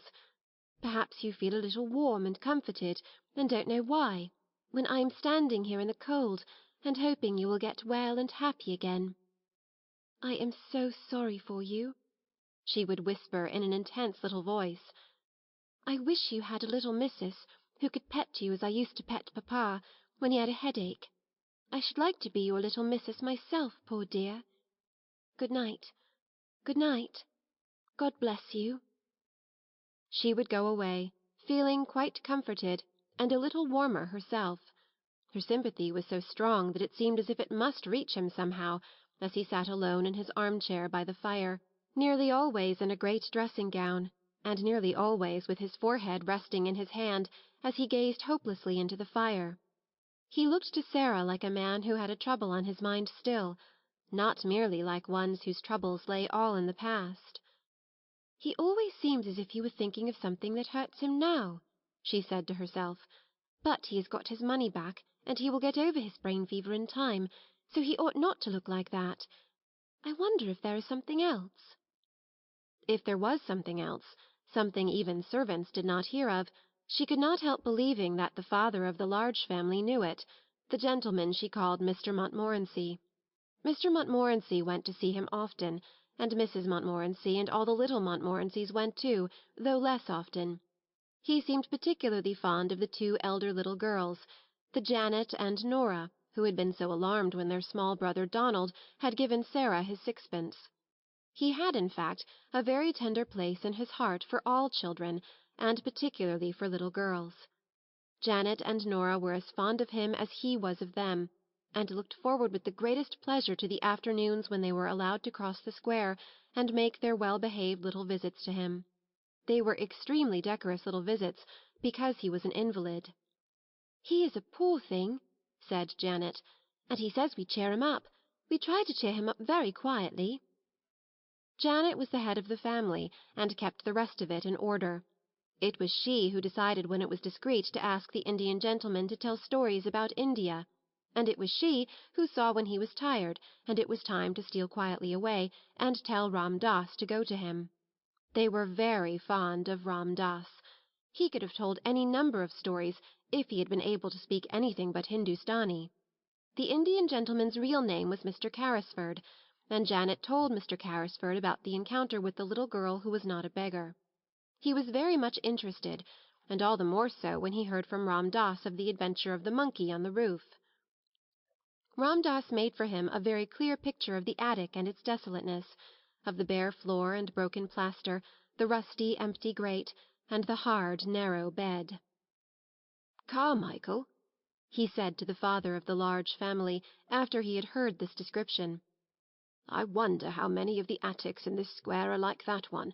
Perhaps you feel a little warm and comforted, and don't know why, when I am standing here in the cold and hoping you will get well and happy again. I am so sorry for you," she would whisper in an intense little voice. "I wish you had a little missus who could pet you as I used to pet papa when he had a headache. I should like to be your little missus myself, poor dear. Good night. Good night. God bless you." She would go away, feeling quite comforted, and a little warmer herself. Her sympathy was so strong that it seemed as if it must reach him somehow, as he sat alone in his armchair by the fire, nearly always in a great dressing-gown, and nearly always with his forehead resting in his hand as he gazed hopelessly into the fire. He looked to Sarah like a man who had a trouble on his mind still, not merely like one whose troubles lay all in the past. "He always seems as if he were thinking of something that hurts him now," she said to herself. "But he has got his money back, and he will get over his brain fever in time, so he ought not to look like that. I wonder if there is something else." If there was something else, something even servants did not hear of, she could not help believing that the father of the Large family knew it, the gentleman she called Mr. Montmorency. Mr. Montmorency went to see him often, and Mrs. Montmorency and all the little Montmorencys went too, though less often. He seemed particularly fond of the two elder little girls, the Janet and Nora, who had been so alarmed when their small brother Donald had given Sarah his sixpence. He had, in fact, a very tender place in his heart for all children, and particularly for little girls. Janet and Nora were as fond of him as he was of them, and looked forward with the greatest pleasure to the afternoons when they were allowed to cross the square and make their well-behaved little visits to him. They were extremely decorous little visits, because he was an invalid. "He is a poor thing," said Janet, "and he says we cheer him up. We try to cheer him up very quietly." Janet was the head of the family, and kept the rest of it in order. It was she who decided when it was discreet to ask the Indian gentleman to tell stories about India, and it was she who saw when he was tired and it was time to steal quietly away and tell Ram Das to go to him. They were very fond of Ram Das. He could have told any number of stories if he had been able to speak anything but Hindustani. The Indian gentleman's real name was Mr. Carrisford, and Janet told Mr. Carrisford about the encounter with the little girl who was not a beggar. He was very much interested, and all the more so when he heard from Ram Das of the adventure of the monkey on the roof. Ram Das made for him a very clear picture of the attic and its desolateness, of the bare floor and broken plaster, the rusty, empty grate, and the hard, narrow bed. "Carmichael," he said to the father of the large family, after he had heard this description, "I wonder how many of the attics in this square are like that one,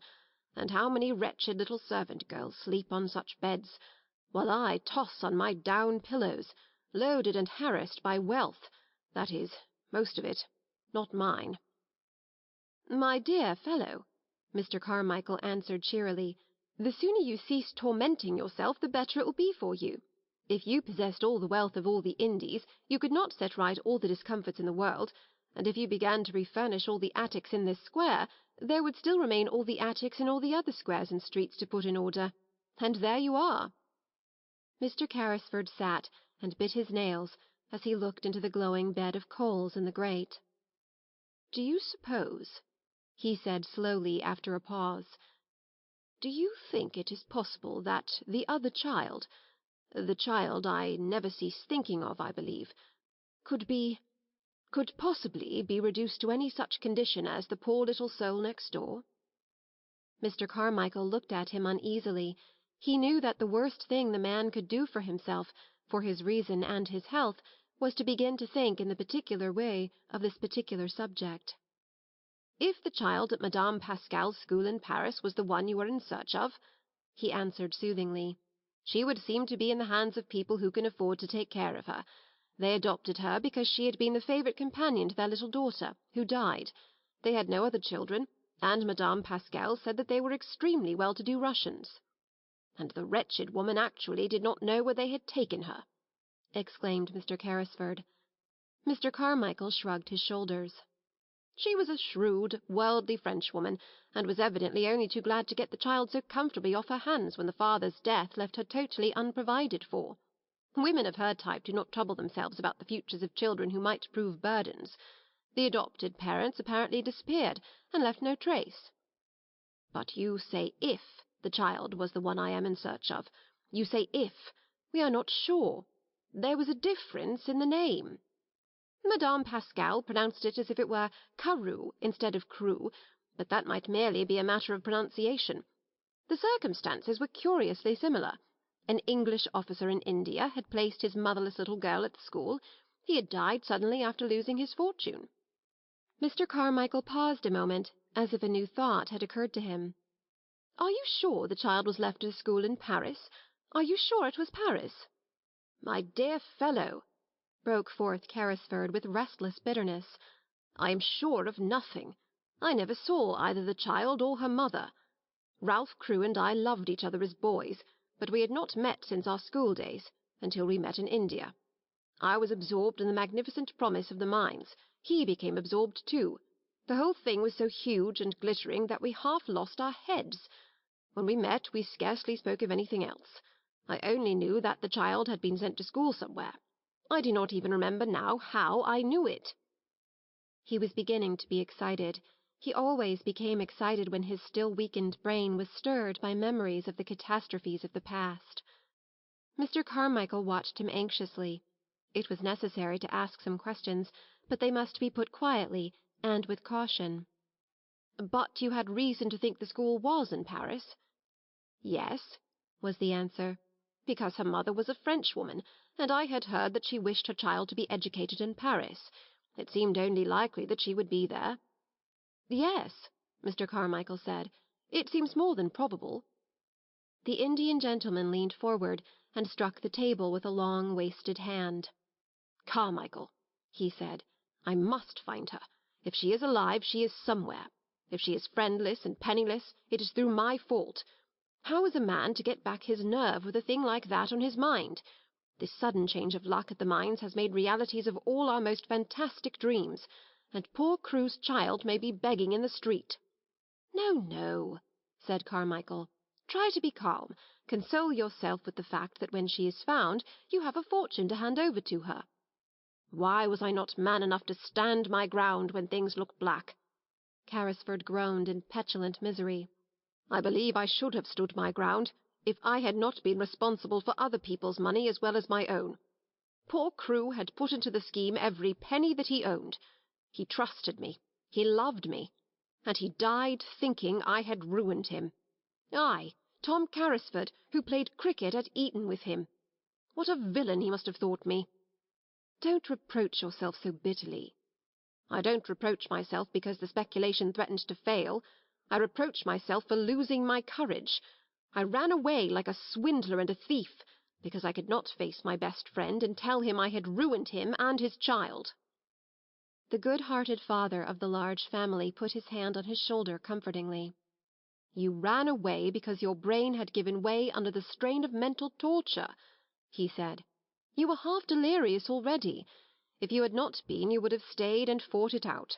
and how many wretched little servant girls sleep on such beds, while I toss on my down pillows, loaded and harassed by wealth, that is, most of it, not mine." "My dear fellow," Mr. Carmichael answered cheerily, "the sooner you cease tormenting yourself the better it will be for you. If you possessed all the wealth of all the Indies, you could not set right all the discomforts in the world, and if you began to refurnish all the attics in this square, there would still remain all the attics in all the other squares and streets to put in order. And there you are." Mr. Carrisford sat and bit his nails as he looked into the glowing bed of coals in the grate. "Do you suppose," he said slowly after a pause, "do you think it is possible that the other child, the child I never cease thinking of, I believe, could possibly be reduced to any such condition as the poor little soul next door?" Mr. Carmichael looked at him uneasily. He knew that the worst thing the man could do for himself, for his reason and his health, was to begin to think in the particular way of this particular subject. "If the child at Madame Pascal's school in Paris was the one you were in search of," he answered soothingly, "she would seem to be in the hands of people who can afford to take care of her. They adopted her because she had been the favourite companion to their little daughter, who died. They had no other children, and Madame Pascal said that they were extremely well-to-do Russians." "And the wretched woman actually did not know where they had taken her!" exclaimed Mr. Carrisford. Mr. Carmichael shrugged his shoulders. "She was a shrewd, worldly Frenchwoman, and was evidently only too glad to get the child so comfortably off her hands when the father's death left her totally unprovided for. Women of her type do not trouble themselves about the futures of children who might prove burdens. The adopted parents apparently disappeared and left no trace." "But you say if the child was the one I am in search of. You say if. We are not sure. There was a difference in the name. Madame Pascal pronounced it as if it were Carew instead of Crewe, but that might merely be a matter of pronunciation. The circumstances were curiously similar. An English officer in India had placed his motherless little girl at the school. He had died suddenly after losing his fortune." Mr. Carmichael paused a moment, as if a new thought had occurred to him. "Are you sure the child was left at a school in Paris? Are you sure it was Paris?" "My dear fellow," broke forth Carrisford with restless bitterness, "I am sure of nothing. I never saw either the child or her mother. Ralph Crewe and I loved each other as boys, but we had not met since our school days, until we met in India. I was absorbed in the magnificent promise of the mines. He became absorbed too. The whole thing was so huge and glittering that we half lost our heads. When we met we scarcely spoke of anything else. I only knew that the child had been sent to school somewhere. I do not even remember now how I knew it." He was beginning to be excited. He always became excited when his still weakened brain was stirred by memories of the catastrophes of the past. Mr. Carmichael watched him anxiously. It was necessary to ask some questions, but they must be put quietly and with caution. "But you had reason to think the school was in Paris?" "Yes," was the answer, "because her mother was a Frenchwoman, and I had heard that she wished her child to be educated in Paris. It seemed only likely that she would be there." "Yes," Mr. Carmichael said, "it seems more than probable." The Indian gentleman leaned forward and struck the table with a long, wasted hand. "Carmichael," he said, "I must find her. If she is alive, she is somewhere. If she is friendless and penniless, it is through my fault. How is a man to get back his nerve with a thing like that on his mind? This sudden change of luck at the mines has made realities of all our most fantastic dreams, and poor Crewe's child may be begging in the street." "No, no," said Carmichael. "Try to be calm. Console yourself with the fact that when she is found you have a fortune to hand over to her." "Why was I not man enough to stand my ground when things look black?" Carrisford groaned in petulant misery. "I believe I should have stood my ground if I had not been responsible for other people's money as well as my own. Poor Crewe had put into the scheme every penny that he owned. He trusted me, he loved me, and he died thinking I had ruined him. I, Tom Carrisford, who played cricket at Eton with him. What a villain he must have thought me!" "Don't reproach yourself so bitterly." "I don't reproach myself because the speculation threatened to fail. I reproach myself for losing my courage. I ran away like a swindler and a thief, because I could not face my best friend and tell him I had ruined him and his child." The good-hearted father of the large family put his hand on his shoulder comfortingly. "You ran away because your brain had given way under the strain of mental torture," he said. "You were half delirious already. If you had not been, you would have stayed and fought it out.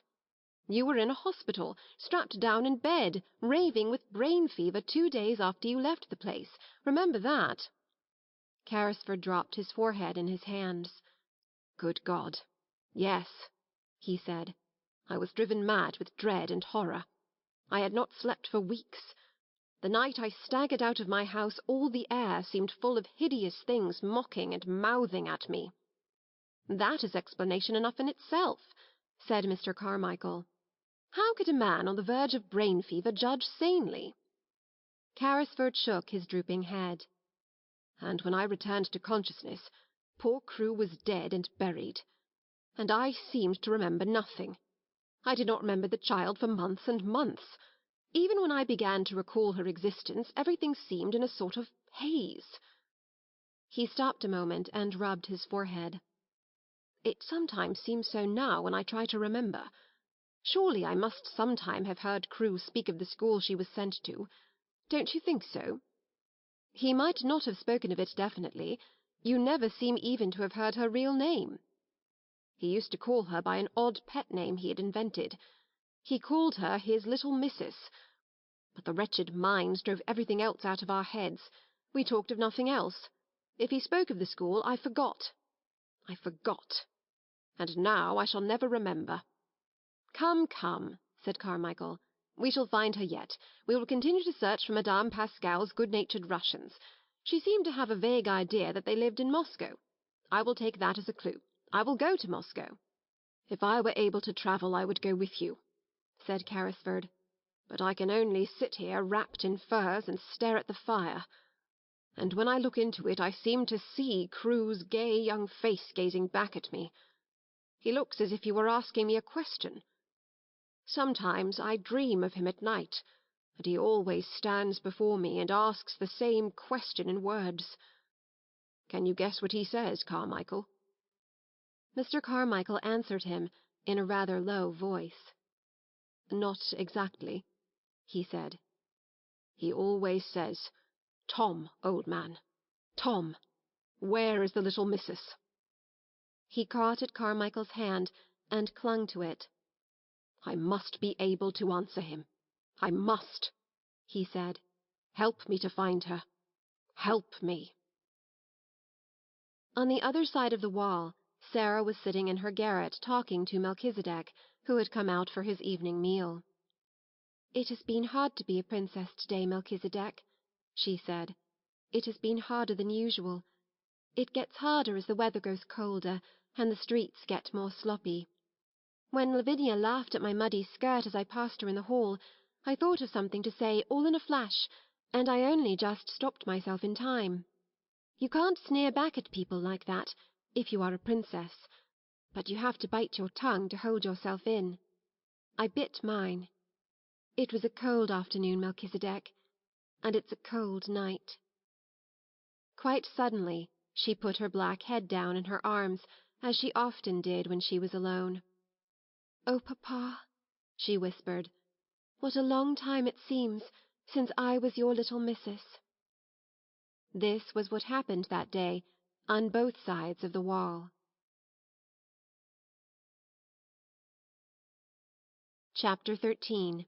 You were in a hospital, strapped down in bed, raving with brain fever 2 days after you left the place. Remember that." Carrisford dropped his forehead in his hands. "Good God! Yes," he said. "I was driven mad with dread and horror. I had not slept for weeks. The night I staggered out of my house all the air seemed full of hideous things mocking and mouthing at me." "That is explanation enough in itself," said Mr. Carmichael. "How could a man on the verge of brain fever judge sanely?" Carrisford shook his drooping head. "And when I returned to consciousness, poor Crewe was dead and buried. And I seemed to remember nothing. I did not remember the child for months and months. Even when I began to recall her existence, everything seemed in a sort of haze." He stopped a moment and rubbed his forehead. "It sometimes seems so now when I try to remember. Surely I must sometime have heard Crewe speak of the school she was sent to. Don't you think so?" "He might not have spoken of it definitely. You never seem even to have heard her real name." "He used to call her by an odd pet name he had invented. He called her his little missus. But the wretched mines drove everything else out of our heads. We talked of nothing else. If he spoke of the school, I forgot. I forgot. And now I shall never remember." "Come, come," said Carmichael. "We shall find her yet. We will continue to search for Madame Pascal's good-natured Russians. She seemed to have a vague idea that they lived in Moscow. I will take that as a clue. I will go to Moscow." "If I were able to travel I would go with you," said Carrisford. "But I can only sit here wrapped in furs and stare at the fire. And when I look into it I seem to see Crewe's gay young face gazing back at me. He looks as if he were asking me a question. Sometimes I dream of him at night, and he always stands before me and asks the same question in words. Can you guess what he says, Carmichael?" Mr. Carmichael answered him in a rather low voice. "Not exactly," he said. "He always says, 'Tom, old man, Tom, where is the little missus?'" He caught at Carmichael's hand and clung to it. "I must be able to answer him. I must," he said. "Help me to find her. Help me." On the other side of the wall, Sarah was sitting in her garret talking to Melchizedek, who had come out for his evening meal. "It has been hard to be a princess today, Melchizedek," she said. "It has been harder than usual. It gets harder as the weather grows colder and the streets get more sloppy. When Lavinia laughed at my muddy skirt as I passed her in the hall, I thought of something to say all in a flash, and I only just stopped myself in time. You can't sneer back at people like that, if you are a princess, but you have to bite your tongue to hold yourself in. I bit mine. It was a cold afternoon, Melchizedek, and it's a cold night." Quite suddenly, she put her black head down in her arms, as she often did when she was alone. "Oh, Papa," she whispered, "what a long time it seems since I was your little missus." This was what happened that day on both sides of the wall. Chapter 13.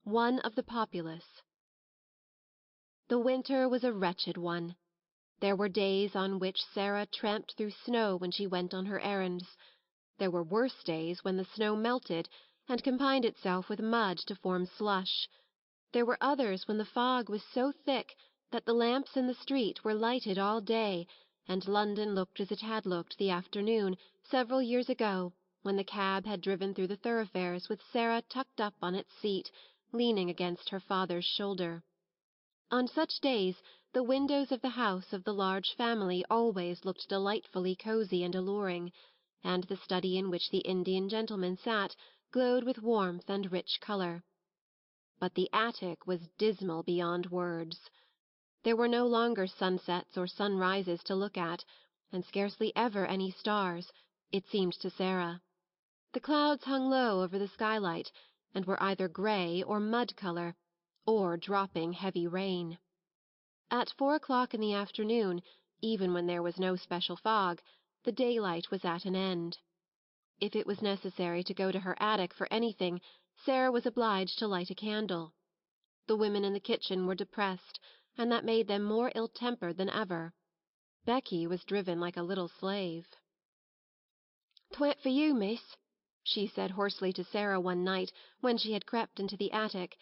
One of the Populace. The winter was a wretched one. There were days on which Sarah tramped through snow when she went on her errands. There were worse days when the snow melted and combined itself with mud to form slush. There were others when the fog was so thick that the lamps in the street were lighted all day, and London looked as it had looked the afternoon, several years ago, when the cab had driven through the thoroughfares with Sarah tucked up on its seat, leaning against her father's shoulder. On such days the windows of the house of the large family always looked delightfully cosy and alluring, and the study in which the Indian gentleman sat glowed with warmth and rich colour. But the attic was dismal beyond words. There were no longer sunsets or sunrises to look at, and scarcely ever any stars, it seemed to Sarah. The clouds hung low over the skylight, and were either grey or mud colour, or dropping heavy rain. At 4 o'clock in the afternoon, even when there was no special fog, the daylight was at an end. If it was necessary to go to her attic for anything, Sarah was obliged to light a candle. The women in the kitchen were depressed, and that made them more ill-tempered than ever. Becky was driven like a little slave. "'Twa'n't for you, miss," she said hoarsely to Sarah one night when she had crept into the attic.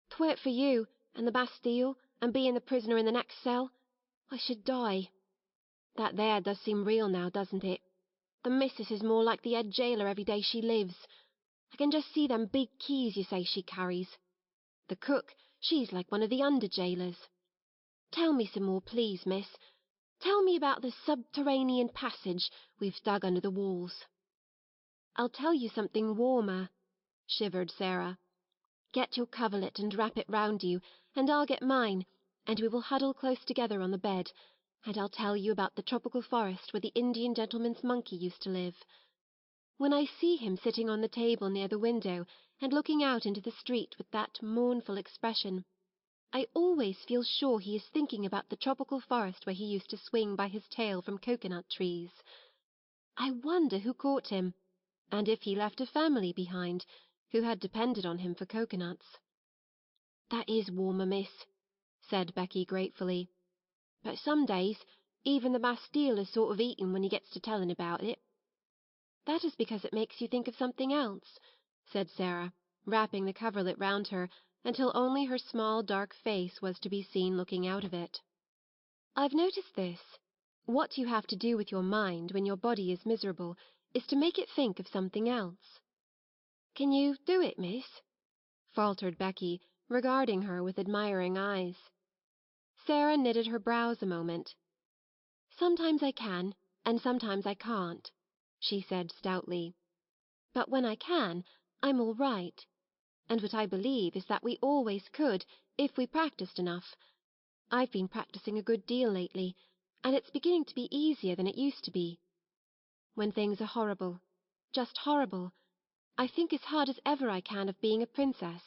"'Twa'n't for you, and the Bastille, and being the prisoner in the next cell. I should die. That there does seem real now, doesn't it? The missus is more like the head jailer every day she lives. I can just see them big keys you say she carries. The cook, she's like one of the under jailers. Tell me some more, please, miss. Tell me about the subterranean passage we've dug under the walls." "I'll tell you something warmer," shivered Sarah. "Get your coverlet and wrap it round you, and I'll get mine, and we will huddle close together on the bed, and I'll tell you about the tropical forest where the Indian gentleman's monkey used to live. When I see him sitting on the table near the window and looking out into the street with that mournful expression, I always feel sure he is thinking about the tropical forest where he used to swing by his tail from coconut trees. I wonder who caught him, and if he left a family behind who had depended on him for coconuts." "That is warmer, miss," said Becky gratefully. "But some days even the Bastille is sort of eaten when he gets to telling about it." "That is because it makes you think of something else," said Sarah, wrapping the coverlet round her until only her small dark face was to be seen looking out of it. "I've noticed this. What you have to do with your mind when your body is miserable is to make it think of something else." "Can you do it, miss?" faltered Becky, regarding her with admiring eyes. Sarah knitted her brows a moment. "Sometimes I can, and sometimes I can't," she said stoutly. "But when I can, I'm all right. And what I believe is that we always could, if we practiced enough. I've been practicing a good deal lately, and it's beginning to be easier than it used to be. When things are horrible, just horrible, I think as hard as ever I can of being a princess.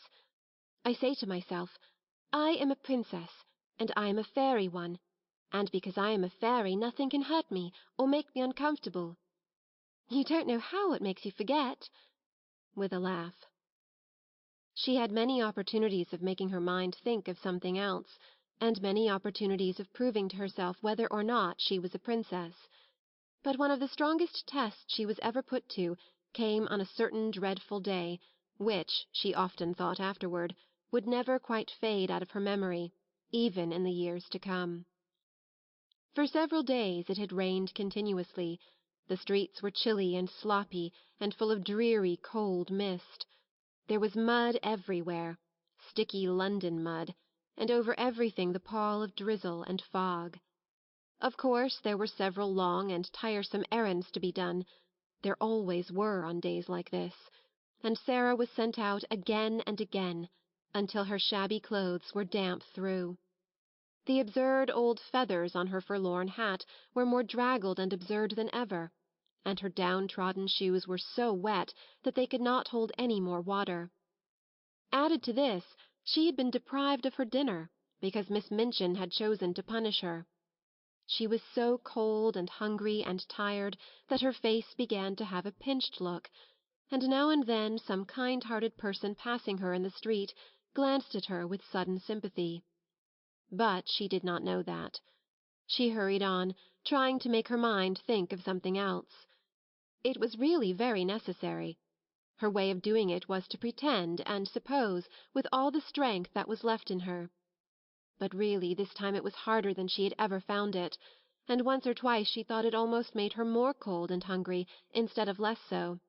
I say to myself, I am a princess, and I am a fairy one, and because I am a fairy nothing can hurt me or make me uncomfortable. You don't know how it makes you forget," with a laugh. She had many opportunities of making her mind think of something else, and many opportunities of proving to herself whether or not she was a princess. But one of the strongest tests she was ever put to came on a certain dreadful day, which, she often thought afterward, would never quite fade out of her memory, even in the years to come. For several days it had rained continuously. The streets were chilly and sloppy and full of dreary, cold mist. There was mud everywhere, sticky London mud, and over everything the pall of drizzle and fog. Of course there were several long and tiresome errands to be done. There always were on days like this, and Sarah was sent out again and again, until her shabby clothes were damp through. The absurd old feathers on her forlorn hat were more draggled and absurd than ever, and her downtrodden shoes were so wet that they could not hold any more water. Added to this, she had been deprived of her dinner, because Miss Minchin had chosen to punish her. She was so cold and hungry and tired that her face began to have a pinched look, and now and then some kind-hearted person passing her in the street glanced at her with sudden sympathy. But she did not know that. She hurried on, trying to make her mind think of something else. It was really very necessary. Her way of doing it was to pretend and suppose with all the strength that was left in her. But really this time it was harder than she had ever found it, and once or twice she thought it almost made her more cold and hungry instead of less so.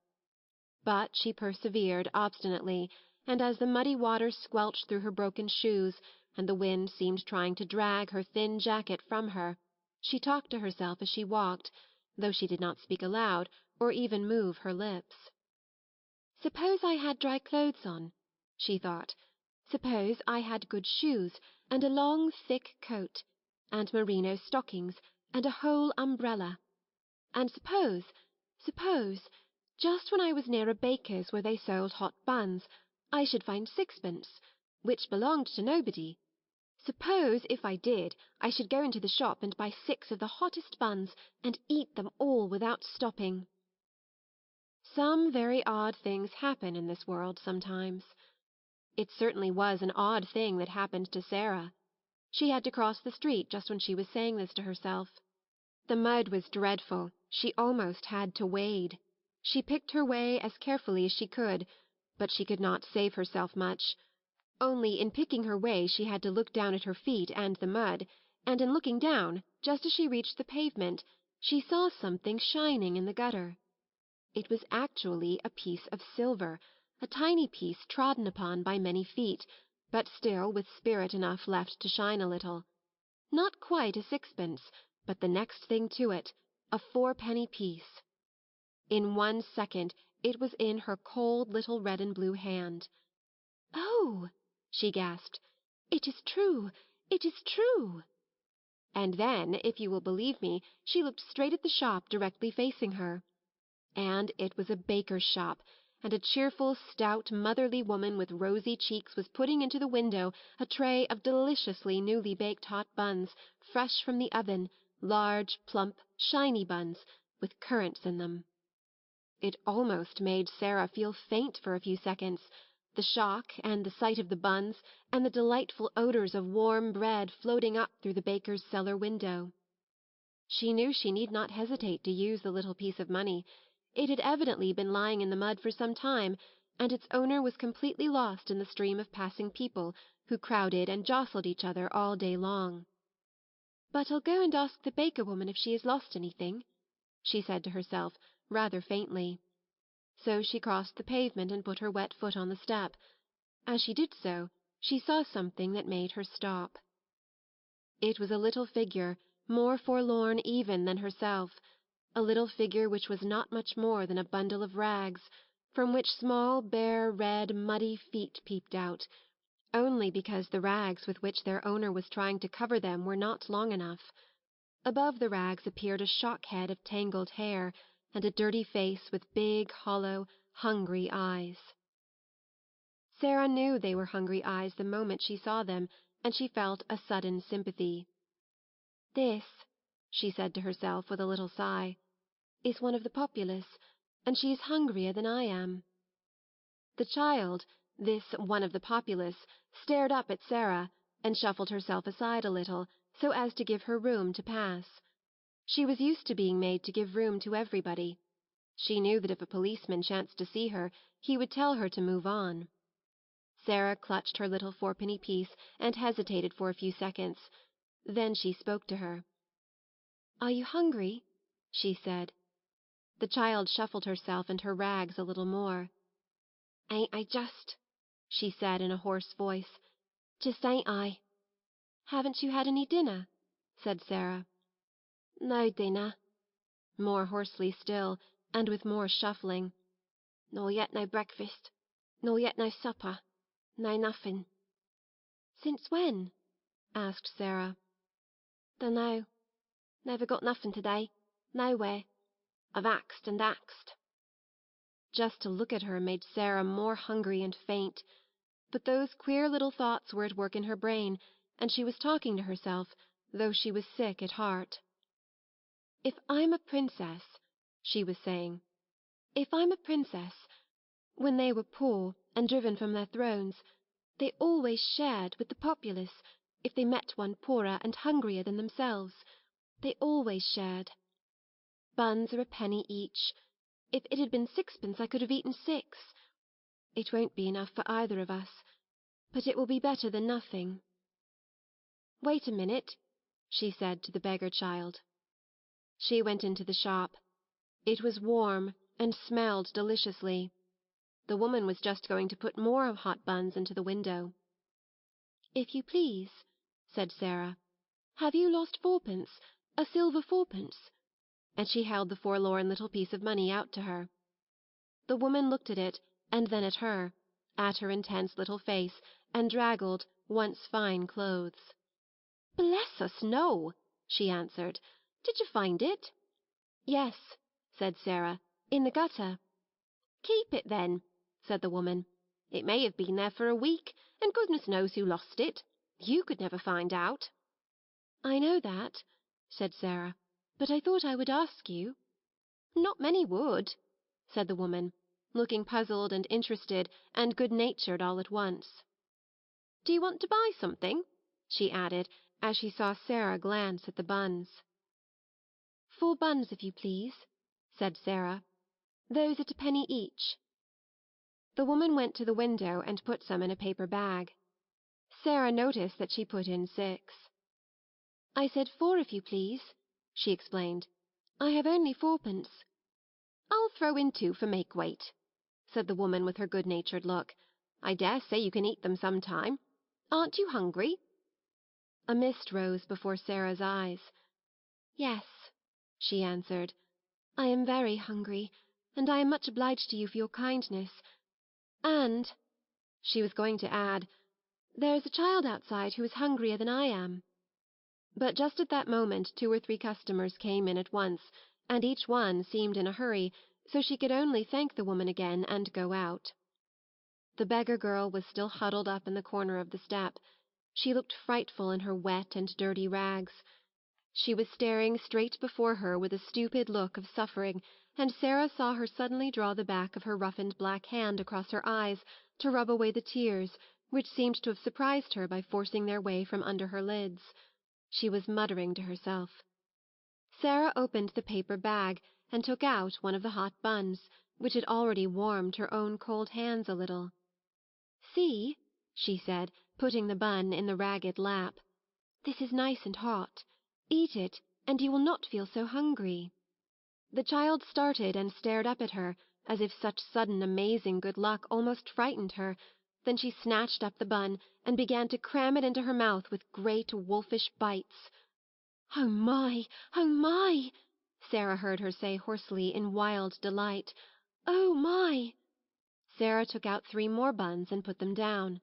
But she persevered obstinately, and as the muddy water squelched through her broken shoes, and the wind seemed trying to drag her thin jacket from her, she talked to herself as she walked, though she did not speak aloud or even move her lips. "Suppose I had dry clothes on," she thought. "Suppose I had good shoes, and a long thick coat, and merino stockings, and a whole umbrella. And suppose, just when I was near a baker's where they sold hot buns, I should find sixpence, which belonged to nobody. Suppose, if I did, I should go into the shop and buy 6 of the hottest buns, and eat them all without stopping." Some very odd things happen in this world sometimes. It certainly was an odd thing that happened to Sarah. She had to cross the street just when she was saying this to herself. The mud was dreadful, she almost had to wade. She picked her way as carefully as she could, but she could not save herself much. Only in picking her way she had to look down at her feet and the mud, and in looking down, just as she reached the pavement, she saw something shining in the gutter. It was actually a piece of silver, a tiny piece trodden upon by many feet, but still with spirit enough left to shine a little. Not quite a sixpence, but the next thing to it, a 4-penny piece. In 1 second it was in her cold little red and blue hand. "Oh!" she gasped. "It is true! It is true!" And then, if you will believe me, she looked straight at the shop directly facing her. And it was a baker's shop, and a cheerful, stout, motherly woman with rosy cheeks was putting into the window a tray of deliciously newly baked hot buns, fresh from the oven, large, plump, shiny buns, with currants in them. It almost made Sarah feel faint for a few seconds, the shock and the sight of the buns, and the delightful odours of warm bread floating up through the baker's cellar window. She knew she need not hesitate to use the little piece of money. It had evidently been lying in the mud for some time, and its owner was completely lost in the stream of passing people who crowded and jostled each other all day long. "But I'll go and ask the baker-woman if she has lost anything," she said to herself, rather faintly. So she crossed the pavement and put her wet foot on the step. As she did so, she saw something that made her stop. It was a little figure, more forlorn even than herself, a little figure which was not much more than a bundle of rags, from which small, bare, red, muddy feet peeped out, only because the rags with which their owner was trying to cover them were not long enough. Above the rags appeared a shock-head of tangled hair, and a dirty face with big, hollow, hungry eyes. Sarah knew they were hungry eyes the moment she saw them, and she felt a sudden sympathy. "This," she said to herself with a little sigh, "is one of the populace, and she is hungrier than I am." The child, this one of the populace, stared up at Sarah, and shuffled herself aside a little, so as to give her room to pass. She was used to being made to give room to everybody. She knew that if a policeman chanced to see her, he would tell her to move on. Sarah clutched her little 4-penny piece and hesitated for a few seconds. Then she spoke to her. "Are you hungry?" she said. The child shuffled herself and her rags a little more. "Ain't I just?" she said in a hoarse voice. "Just ain't I?" "Haven't you had any dinner?" said Sarah. "No dinner," more hoarsely still, and with more shuffling. "Nor yet no breakfast, nor yet no supper, no nothing." "Since when?" asked Sarah. Dunno. Never got nothing today. Nowhere. I've axed and axed. Just to look at her made Sarah more hungry and faint. But those queer little thoughts were at work in her brain, and she was talking to herself, though she was sick at heart. "If I'm a princess," she was saying, "if I'm a princess, when they were poor and driven from their thrones, they always shared with the populace if they met one poorer and hungrier than themselves. They always shared. Buns are a penny each. If it had been sixpence I could have eaten 6. It won't be enough for either of us, but it will be better than nothing." "Wait a minute," she said to the beggar child. She went into the shop. It was warm and smelled deliciously. The woman was just going to put more hot buns into the window. "If you please," said Sarah, "have you lost 4pence, a silver 4pence?" And she held the forlorn little piece of money out to her. The woman looked at it, and then at her intense little face, and draggled, once fine clothes. "Bless us, no," she answered. "Did you find it?" "Yes," said Sarah, "in the gutter." "Keep it, then," said the woman. "It may have been there for a week, and goodness knows who lost it. You could never find out." "I know that," said Sarah, "but I thought I would ask you." "Not many would," said the woman, looking puzzled and interested and good-natured all at once. "Do you want to buy something?" she added, as she saw Sarah glance at the buns. "4 buns, if you please," said Sarah. "Those at a penny each." The woman went to the window and put some in a paper bag. Sarah noticed that she put in 6. "I said 4, if you please," she explained. "I have only 4pence." "I'll throw in 2 for make weight," said the woman with her good-natured look. "I dare say you can eat them some time. Aren't you hungry?" A mist rose before Sarah's eyes. "Yes," she answered, "I am very hungry, and I am much obliged to you for your kindness. And," she was going to add, "there is a child outside who is hungrier than I am." But just at that moment 2 or 3 customers came in at once, and each one seemed in a hurry, so she could only thank the woman again and go out. The beggar girl was still huddled up in the corner of the step. She looked frightful in her wet and dirty rags. She was staring straight before her with a stupid look of suffering, and Sarah saw her suddenly draw the back of her roughened black hand across her eyes to rub away the tears, which seemed to have surprised her by forcing their way from under her lids. She was muttering to herself. Sarah opened the paper bag and took out one of the hot buns, which had already warmed her own cold hands a little. "See," she said, putting the bun in the ragged lap. "This is nice and hot. Eat it, and you will not feel so hungry." The child started and stared up at her, as if such sudden amazing good luck almost frightened her. Then she snatched up the bun and began to cram it into her mouth with great wolfish bites. "Oh my! Oh my!" Sarah heard her say hoarsely in wild delight. "Oh my!" Sarah took out 3 more buns and put them down.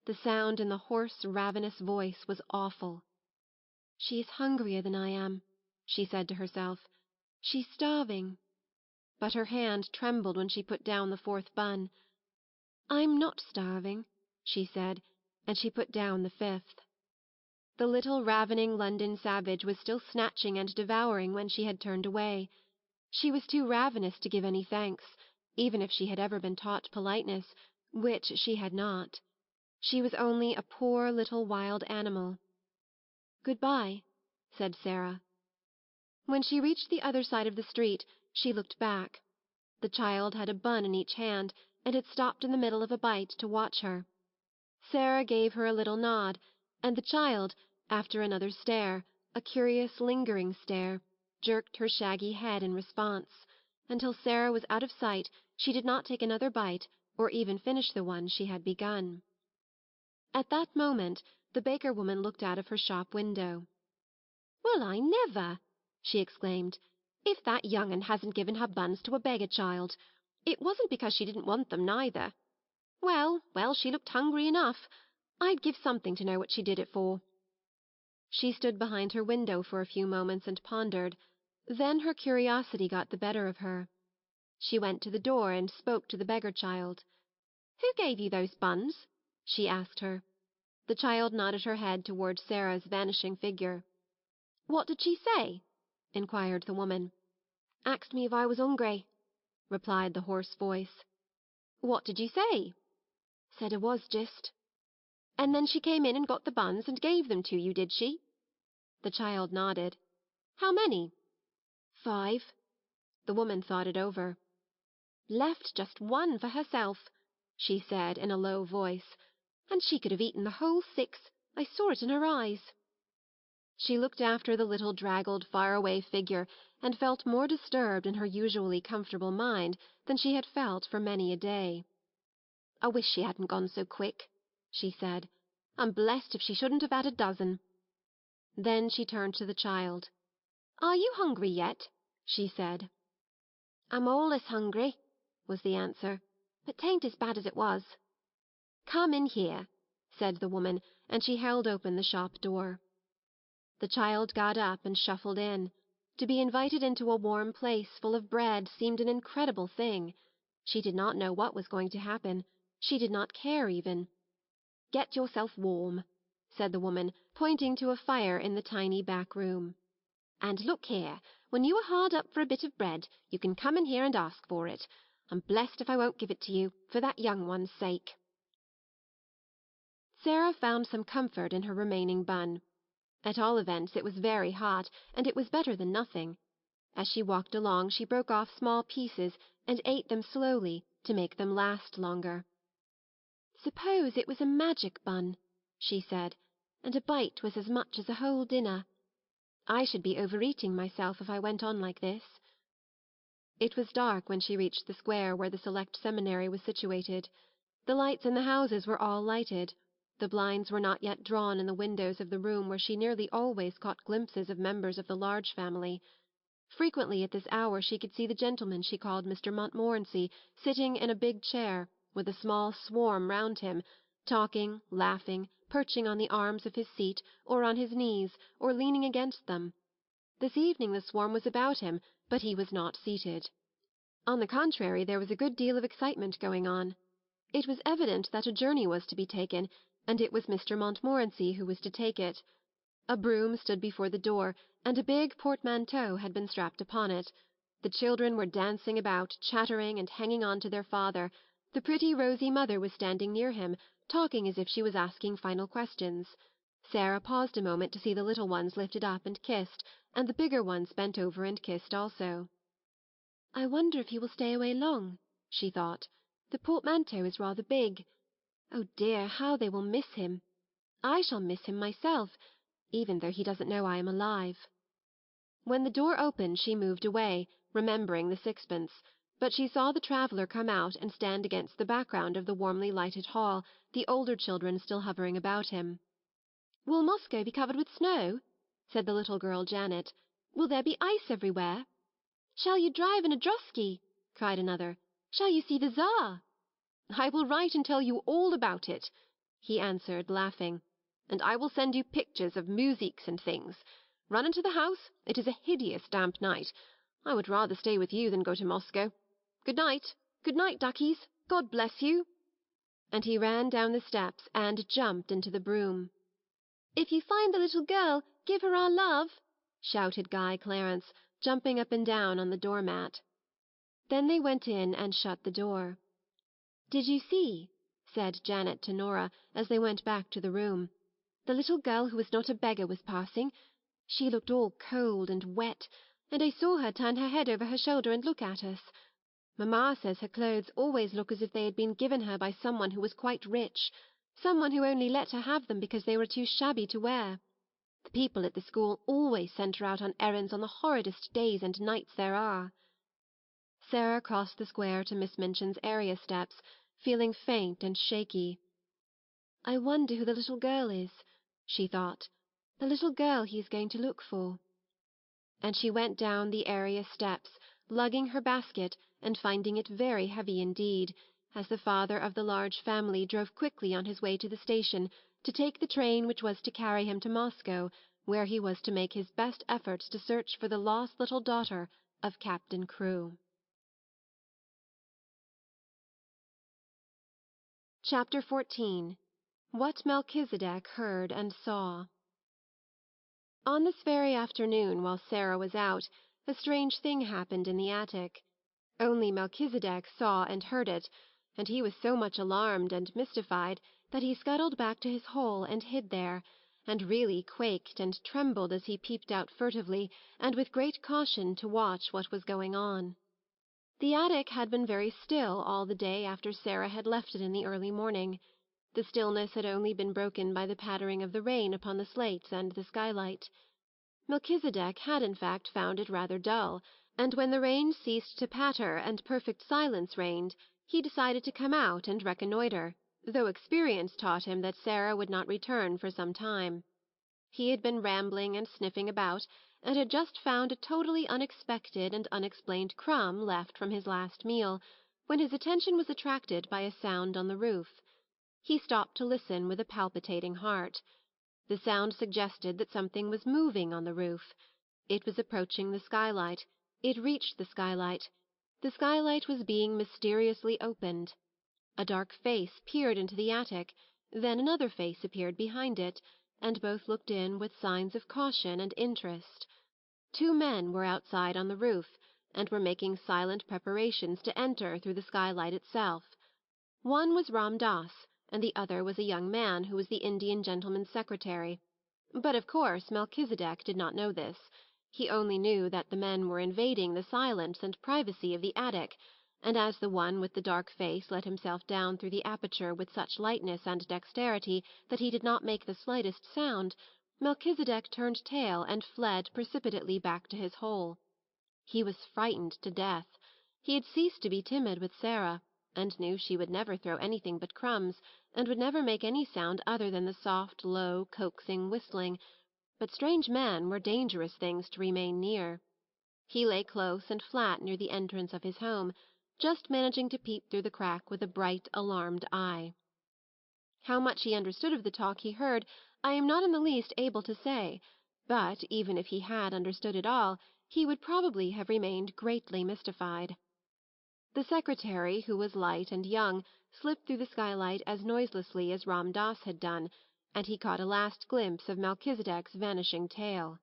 The sound in the hoarse, ravenous voice was awful. "She is hungrier than I am," she said to herself. "She's starving." But her hand trembled when she put down the 4th bun. "I'm not starving," she said, and she put down the 5th. The little ravening London savage was still snatching and devouring when she had turned away. She was too ravenous to give any thanks, even if she had ever been taught politeness, which she had not. She was only a poor little wild animal. "Good-bye," said Sarah. When she reached the other side of the street, she looked back. The child had a bun in each hand, and had stopped in the middle of a bite to watch her. Sarah gave her a little nod, and the child, after another stare, a curious lingering stare, jerked her shaggy head in response. Until Sarah was out of sight she did not take another bite or even finish the one she had begun. At that moment the baker woman looked out of her shop window. "Well, I never!" she exclaimed. "If that young un hasn't given her buns to a beggar child! It wasn't because she didn't want them, neither. Well, well, she looked hungry enough. I'd give something to know what she did it for." She stood behind her window for a few moments and pondered. Then her curiosity got the better of her. She went to the door and spoke to the beggar child. "Who gave you those buns?" she asked her. The child nodded her head towards Sarah's vanishing figure. "What did she say?" inquired the woman. "Asked me if I was hungry," replied the hoarse voice. "What did you say?" "Said I was, just." "And then she came in and got the buns and gave them to you, did she?" The child nodded. "How many?" "5." The woman thought it over. "Left just one for herself," she said in a low voice. "And she could have eaten the whole 6. I saw it in her eyes." She looked after the little draggled far-away figure and felt more disturbed in her usually comfortable mind than she had felt for many a day. "I wish she hadn't gone so quick," she said. "I'm blessed if she shouldn't have had a dozen." Then she turned to the child. "Are you hungry yet?" she said. "I'm allus hungry," was the answer, "but 'tain't as bad as it was." "Come in here," said the woman, and she held open the shop door. The child got up and shuffled in. To be invited into a warm place full of bread seemed an incredible thing. She did not know what was going to happen. She did not care even. "Get yourself warm," said the woman, pointing to a fire in the tiny back room. "And look here, when you are hard up for a bit of bread, you can come in here and ask for it. I'm blessed if I won't give it to you, for that young one's sake." Sarah found some comfort in her remaining bun. At all events it was very hot, and it was better than nothing. As she walked along she broke off small pieces and ate them slowly to make them last longer. "Suppose it was a magic bun," she said, "and a bite was as much as a whole dinner. I should be overeating myself if I went on like this." It was dark when she reached the square where the select seminary was situated. The lights in the houses were all lighted. The blinds were not yet drawn in the windows of the room where she nearly always caught glimpses of members of the Large family. Frequently at this hour she could see the gentleman she called Mr. Montmorency sitting in a big chair, with a small swarm round him, talking, laughing, perching on the arms of his seat, or on his knees, or leaning against them. This evening the swarm was about him, but he was not seated. On the contrary, there was a good deal of excitement going on. It was evident that a journey was to be taken, and it was Mr. Montmorency who was to take it. A brougham stood before the door, and a big portmanteau had been strapped upon it. The children were dancing about, chattering and hanging on to their father. The pretty rosy mother was standing near him, talking as if she was asking final questions. Sarah paused a moment to see the little ones lifted up and kissed, and the bigger ones bent over and kissed also. "I wonder if he will stay away long," she thought. "The portmanteau is rather big. Oh dear, how they will miss him! I shall miss him myself, even though he doesn't know I am alive." When the door opened she moved away, remembering the sixpence, but she saw the traveller come out and stand against the background of the warmly lighted hall, the older children still hovering about him. "Will Moscow be covered with snow?" said the little girl Janet. "Will there be ice everywhere?" "Shall you drive in a drosky?" cried another. "Shall you see the Tsar?" "I will write and tell you all about it," he answered, laughing. "And I will send you pictures of musiques and things. Run into the house. It is a hideous damp night. I would rather stay with you than go to Moscow. Good night. Good night, duckies. God bless you." And he ran down the steps and jumped into the brougham. "If you find the little girl, give her our love," shouted Guy Clarence, jumping up and down on the doormat. Then they went in and shut the door. "Did you see," said Janet to Nora, as they went back to the room, "the little girl who was not a beggar was passing? She looked all cold and wet, and I saw her turn her head over her shoulder and look at us. Mamma says her clothes always look as if they had been given her by someone who was quite rich, someone who only let her have them because they were too shabby to wear. The people at the school always send her out on errands on the horridest days and nights there are." Sarah crossed the square to Miss Minchin's area steps, feeling faint and shaky. "I wonder who the little girl is," she thought, "the little girl he is going to look for." And she went down the area steps, lugging her basket and finding it very heavy indeed, as the father of the Large family drove quickly on his way to the station to take the train which was to carry him to Moscow, where he was to make his best efforts to search for the lost little daughter of Captain Crewe. Chapter 14. What Melchizedek Heard and Saw. On this very afternoon, while Sarah was out, a strange thing happened in the attic. Only Melchizedek saw and heard it, and he was so much alarmed and mystified that he scuttled back to his hole and hid there, and really quaked and trembled as he peeped out furtively and with great caution to watch what was going on. The attic had been very still all the day after Sarah had left it in the early morning. The stillness had only been broken by the pattering of the rain upon the slates and the skylight. Melchizedek had in fact found it rather dull, and when the rain ceased to patter and perfect silence reigned, he decided to come out and reconnoitre, though experience taught him that Sarah would not return for some time. He had been rambling and sniffing about, and had just found a totally unexpected and unexplained crumb left from his last meal, when his attention was attracted by a sound on the roof. He stopped to listen with a palpitating heart. The sound suggested that something was moving on the roof. It was approaching the skylight. It reached the skylight. The skylight was being mysteriously opened. A dark face peered into the attic, then another face appeared behind it, and both looked in with signs of caution and interest. Two men were outside on the roof, and were making silent preparations to enter through the skylight itself. One was Ram Das, and the other was a young man who was the Indian gentleman's secretary. But of course Melchizedek did not know this. He only knew that the men were invading the silence and privacy of the attic, and as the one with the dark face let himself down through the aperture with such lightness and dexterity that he did not make the slightest sound, Melchizedek turned tail and fled precipitately back to his hole. He was frightened to death. He had ceased to be timid with Sarah, and knew she would never throw anything but crumbs, and would never make any sound other than the soft, low, coaxing whistling. But strange men were dangerous things to remain near. He lay close and flat near the entrance of his home, just managing to peep through the crack with a bright, alarmed eye. How much he understood of the talk he heard, I am not in the least able to say, but even if he had understood it all, he would probably have remained greatly mystified. The secretary, who was light and young, slipped through the skylight as noiselessly as Ram Das had done, and he caught a last glimpse of Melchizedek's vanishing tail.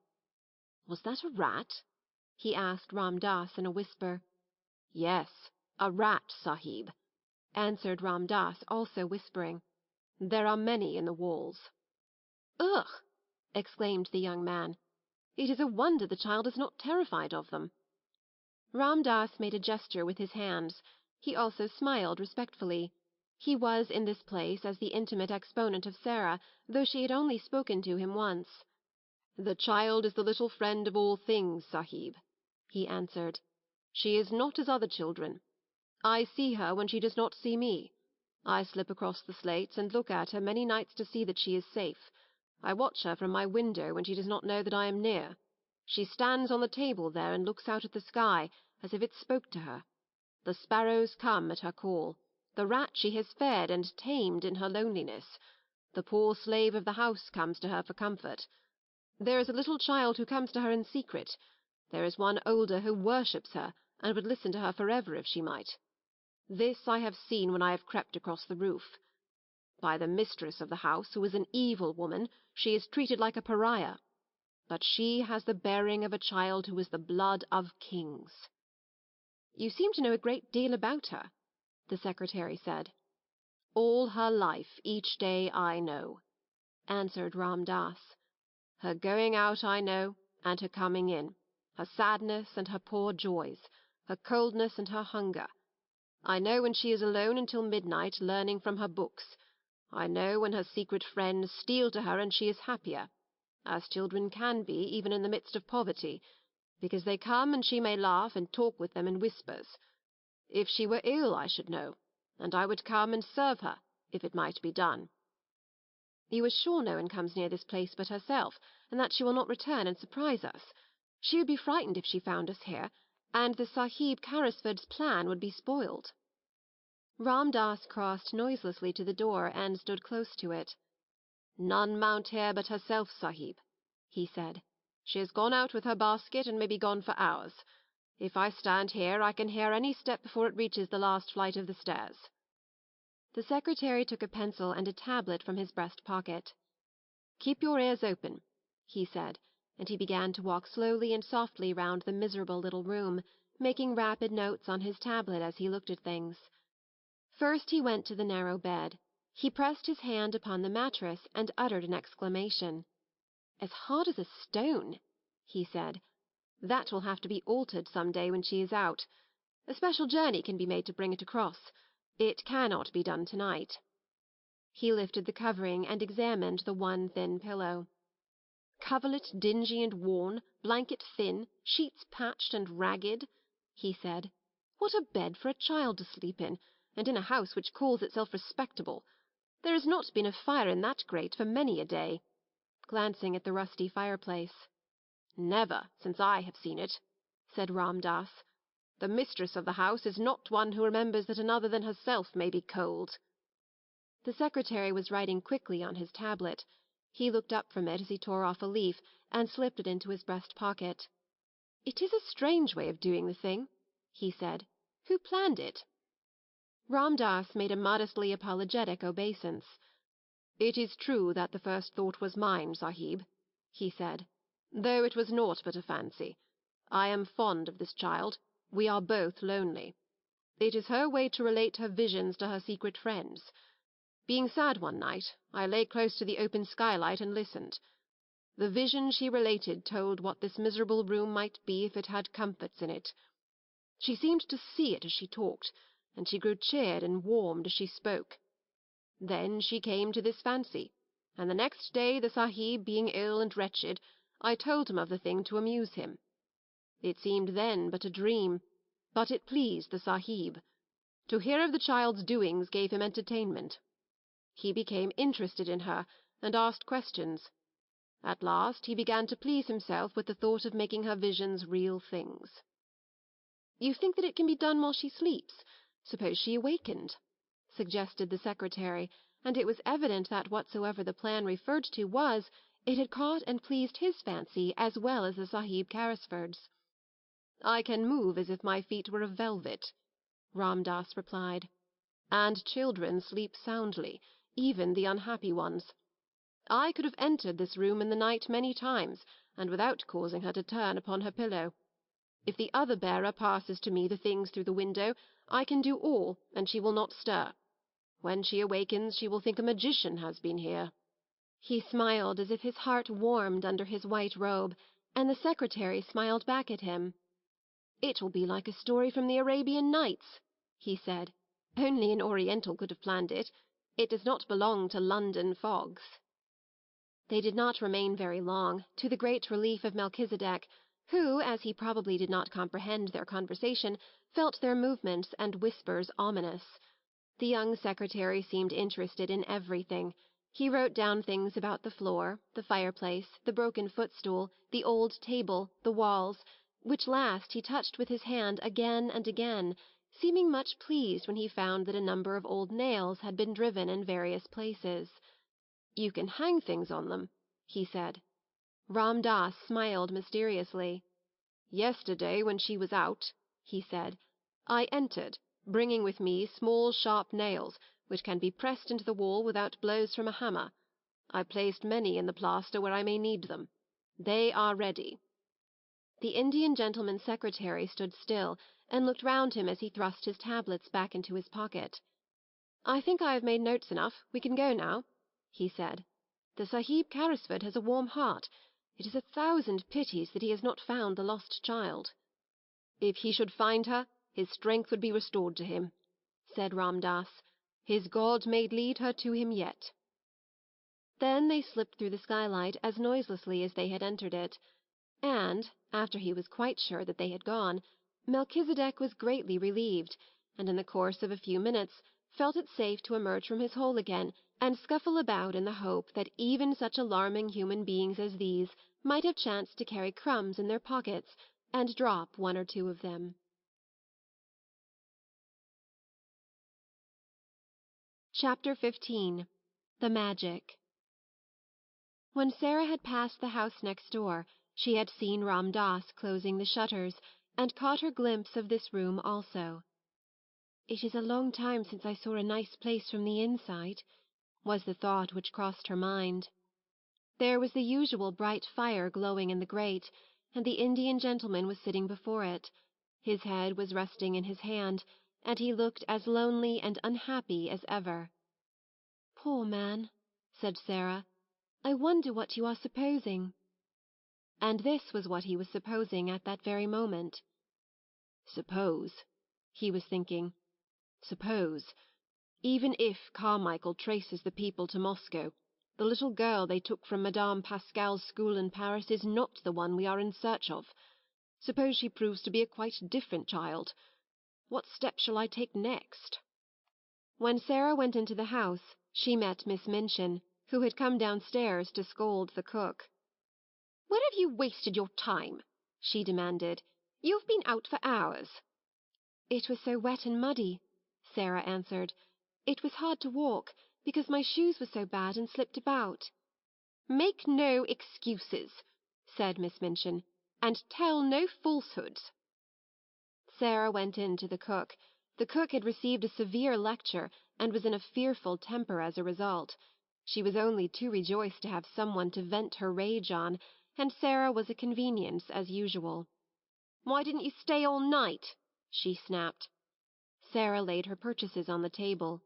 "Was that a rat?" he asked Ram Das in a whisper. "Yes, a rat, Sahib," answered Ram Das, also whispering. "There are many in the walls." "Ugh!" exclaimed the young man. "It is a wonder the child is not terrified of them." Ram Das made a gesture with his hands. He also smiled respectfully. He was in this place as the intimate exponent of Sarah, though she had only spoken to him once. "The child is the little friend of all things, Sahib," he answered. "She is not as other children. I see her when she does not see me. I slip across the slates and look at her many nights to see that she is safe. I watch her from my window when she does not know that I am near. She stands on the table there and looks out at the sky, as if it spoke to her. The sparrows come at her call. The rat she has fed and tamed in her loneliness. The poor slave of the house comes to her for comfort. There is a little child who comes to her in secret. There is one older who worships her and would listen to her forever if she might. This I have seen when I have crept across the roof. By the mistress of the house, who is an evil woman, she is treated like a pariah. But she has the bearing of a child who is the blood of kings." "You seem to know a great deal about her," the secretary said. "All her life, each day I know," answered Ram Das. "Her going out I know, and her coming in, her sadness and her poor joys, her coldness and her hunger. I know when she is alone until midnight learning from her books. I know when her secret friends steal to her and she is happier, as children can be even in the midst of poverty, because they come and she may laugh and talk with them in whispers. If she were ill I should know, and I would come and serve her, if it might be done." "You are sure no one comes near this place but herself, and that she will not return and surprise us? She would be frightened if she found us here, and the Sahib Carrisford's plan would be spoiled." Ram Das crossed noiselessly to the door and stood close to it. "None mount here but herself, Sahib," he said. "She has gone out with her basket and may be gone for hours. If I stand here, I can hear any step before it reaches the last flight of the stairs." The secretary took a pencil and a tablet from his breast pocket. "Keep your ears open," he said, and he began to walk slowly and softly round the miserable little room, making rapid notes on his tablet as he looked at things. First he went to the narrow bed. He pressed his hand upon the mattress and uttered an exclamation. "As hard as a stone," he said. "That will have to be altered some day when she is out. A special journey can be made to bring it across. It cannot be done tonight." He lifted the covering and examined the one thin pillow. "Coverlet dingy and worn, blanket thin, sheets patched and ragged," he said. "What a bed for a child to sleep in, and in a house which calls itself respectable. There has not been a fire in that grate for many a day," glancing at the rusty fireplace. "Never, since I have seen it," said Ram Das. "The mistress of the house is not one who remembers that another than herself may be cold." The secretary was writing quickly on his tablet. He looked up from it as he tore off a leaf and slipped it into his breast pocket. "It is a strange way of doing the thing," he said. "Who planned it?" Ram Das made a modestly apologetic obeisance. "It is true that the first thought was mine, Sahib," he said, "though it was naught but a fancy. I am fond of this child. We are both lonely. It is her way to relate her visions to her secret friends. Being sad one night, I lay close to the open skylight and listened. The vision she related told what this miserable room might be if it had comforts in it. She seemed to see it as she talked, and she grew cheered and warmed as she spoke. Then she came to this fancy, and the next day, the Sahib being ill and wretched, I told him of the thing to amuse him. It seemed then but a dream, but it pleased the Sahib. To hear of the child's doings gave him entertainment. He became interested in her, and asked questions. At last he began to please himself with the thought of making her visions real things." "You think that it can be done while she sleeps? Suppose she awakened?" suggested the secretary, and it was evident that whatsoever the plan referred to was, it had caught and pleased his fancy as well as the Sahib Carrisford's. "I can move as if my feet were of velvet," Ram Das replied. "And children sleep soundly, even the unhappy ones. I could have entered this room in the night many times, and without causing her to turn upon her pillow. If the other bearer passes to me the things through the window, I can do all, and she will not stir. When she awakens, she will think a magician has been here." He smiled as if his heart warmed under his white robe, and the secretary smiled back at him. "It will be like a story from the Arabian Nights," he said. "Only an Oriental could have planned it. It does not belong to London fogs." They did not remain very long, to the great relief of Melchizedek, who, as he probably did not comprehend their conversation, felt their movements and whispers ominous. The young secretary seemed interested in everything. He wrote down things about the floor, the fireplace, the broken footstool, the old table, the walls, which last he touched with his hand again and again, seeming much pleased when he found that a number of old nails had been driven in various places. "You can hang things on them," he said. Ram Das smiled mysteriously. "Yesterday, when she was out," he said, "I entered, bringing with me small sharp nails, which can be pressed into the wall without blows from a hammer. I placed many in the plaster where I may need them. They are ready." The Indian gentleman's secretary stood still, and looked round him as he thrust his tablets back into his pocket. "I think I have made notes enough. We can go now," he said. "The Sahib Carrisford has a warm heart. It is 1,000 pities that he has not found the lost child." "If he should find her, his strength would be restored to him," said Ram Das. "His God may lead her to him yet." Then they slipped through the skylight as noiselessly as they had entered it, and, after he was quite sure that they had gone, Melchizedek was greatly relieved, and in the course of a few minutes felt it safe to emerge from his hole again and scuffle about in the hope that even such alarming human beings as these might have chanced to carry crumbs in their pockets and drop one or two of them. Chapter 15. The Magic. When Sarah had passed the house next door, she had seen Ram Das closing the shutters, and caught her glimpse of this room also. "It is a long time since I saw a nice place from the inside," was the thought which crossed her mind. There was the usual bright fire glowing in the grate, and the Indian gentleman was sitting before it. His head was resting in his hand, and he looked as lonely and unhappy as ever. "Poor man," said Sarah, "I wonder what you are supposing." And this was what he was supposing at that very moment. Suppose, he was thinking, suppose, even if Carmichael traces the people to Moscow, the little girl they took from Madame Pascal's school in Paris is not the one we are in search of. Suppose she proves to be a quite different child. What step shall I take next? When Sarah went into the house, she met Miss Minchin, who had come downstairs to scold the cook. "Where have you wasted your time?" she demanded. "You've been out for hours." "It was so wet and muddy," Sarah answered. "It was hard to walk, because my shoes were so bad and slipped about." "Make no excuses," said Miss Minchin, "and tell no falsehoods." Sarah went in to the cook. The cook had received a severe lecture, and was in a fearful temper as a result. She was only too rejoiced to have someone to vent her rage on, and Sarah was a convenience as usual. "Why didn't you stay all night?" she snapped. Sarah laid her purchases on the table.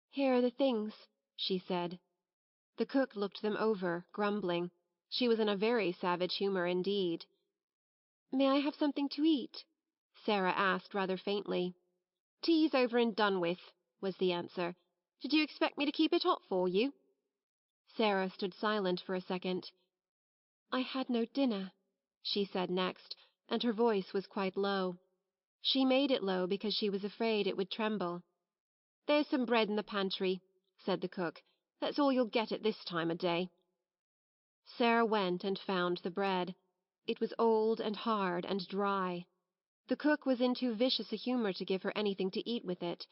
"Here are the things," she said. The cook looked them over, grumbling. She was in a very savage humour indeed. "May I have something to eat?" Sarah asked rather faintly. "Tea's over and done with," was the answer. "Did you expect me to keep it hot for you?" Sarah stood silent for a second. "I had no dinner," she said next, and her voice was quite low. She made it low because she was afraid it would tremble. "There's some bread in the pantry," said the cook. "That's all you'll get at this time o' day." Sarah went and found the bread. It was old and hard and dry. The cook was in too vicious a humour to give her anything to eat with it.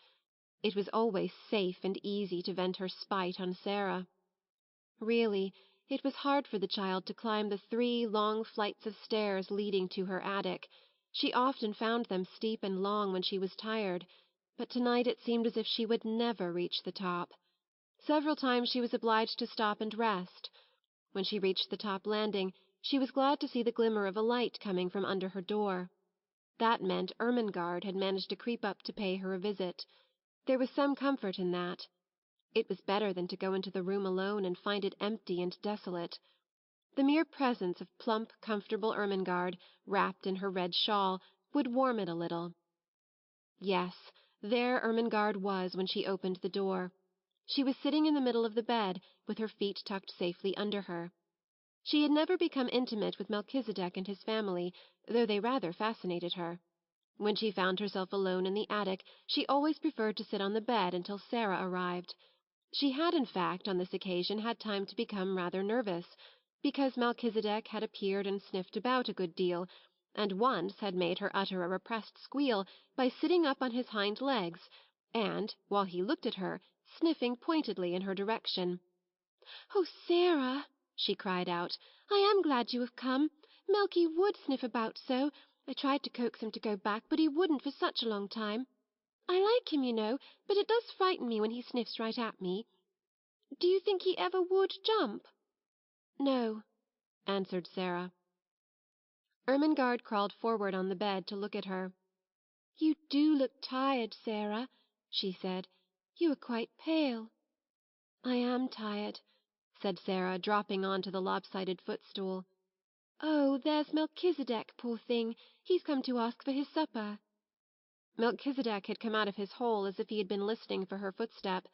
It was always safe and easy to vent her spite on Sarah. Really, it was hard for the child to climb the 3 long flights of stairs leading to her attic. She often found them steep and long when she was tired, but tonight it seemed as if she would never reach the top. Several times she was obliged to stop and rest. When she reached the top landing, she was glad to see the glimmer of a light coming from under her door. That meant Ermengarde had managed to creep up to pay her a visit. There was some comfort in that. It was better than to go into the room alone and find it empty and desolate. The mere presence of plump, comfortable Ermengarde, wrapped in her red shawl, would warm it a little. Yes, there Ermengarde was when she opened the door. She was sitting in the middle of the bed, with her feet tucked safely under her. She had never become intimate with Melchizedek and his family, though they rather fascinated her. When she found herself alone in the attic, she always preferred to sit on the bed until Sarah arrived. She had, in fact, on this occasion had time to become rather nervous, because Melchizedek had appeared and sniffed about a good deal, and once had made her utter a repressed squeal by sitting up on his hind legs, and, while he looked at her, sniffing pointedly in her direction. "Oh, Sarah!" she cried out, "I am glad you have come. Melky would sniff about so. I tried to coax him to go back, but he wouldn't for such a long time. I like him, you know, but it does frighten me when he sniffs right at me. Do you think he ever would jump?" "No," answered Sarah. Ermengarde crawled forward on the bed to look at her. "You do look tired, Sarah," she said. "You are quite pale." "I am tired," said Sarah, dropping on to the lopsided footstool. "Oh, there's Melchizedek, poor thing. He's come to ask for his supper." Melchizedek had come out of his hole as if he had been listening for her footstep.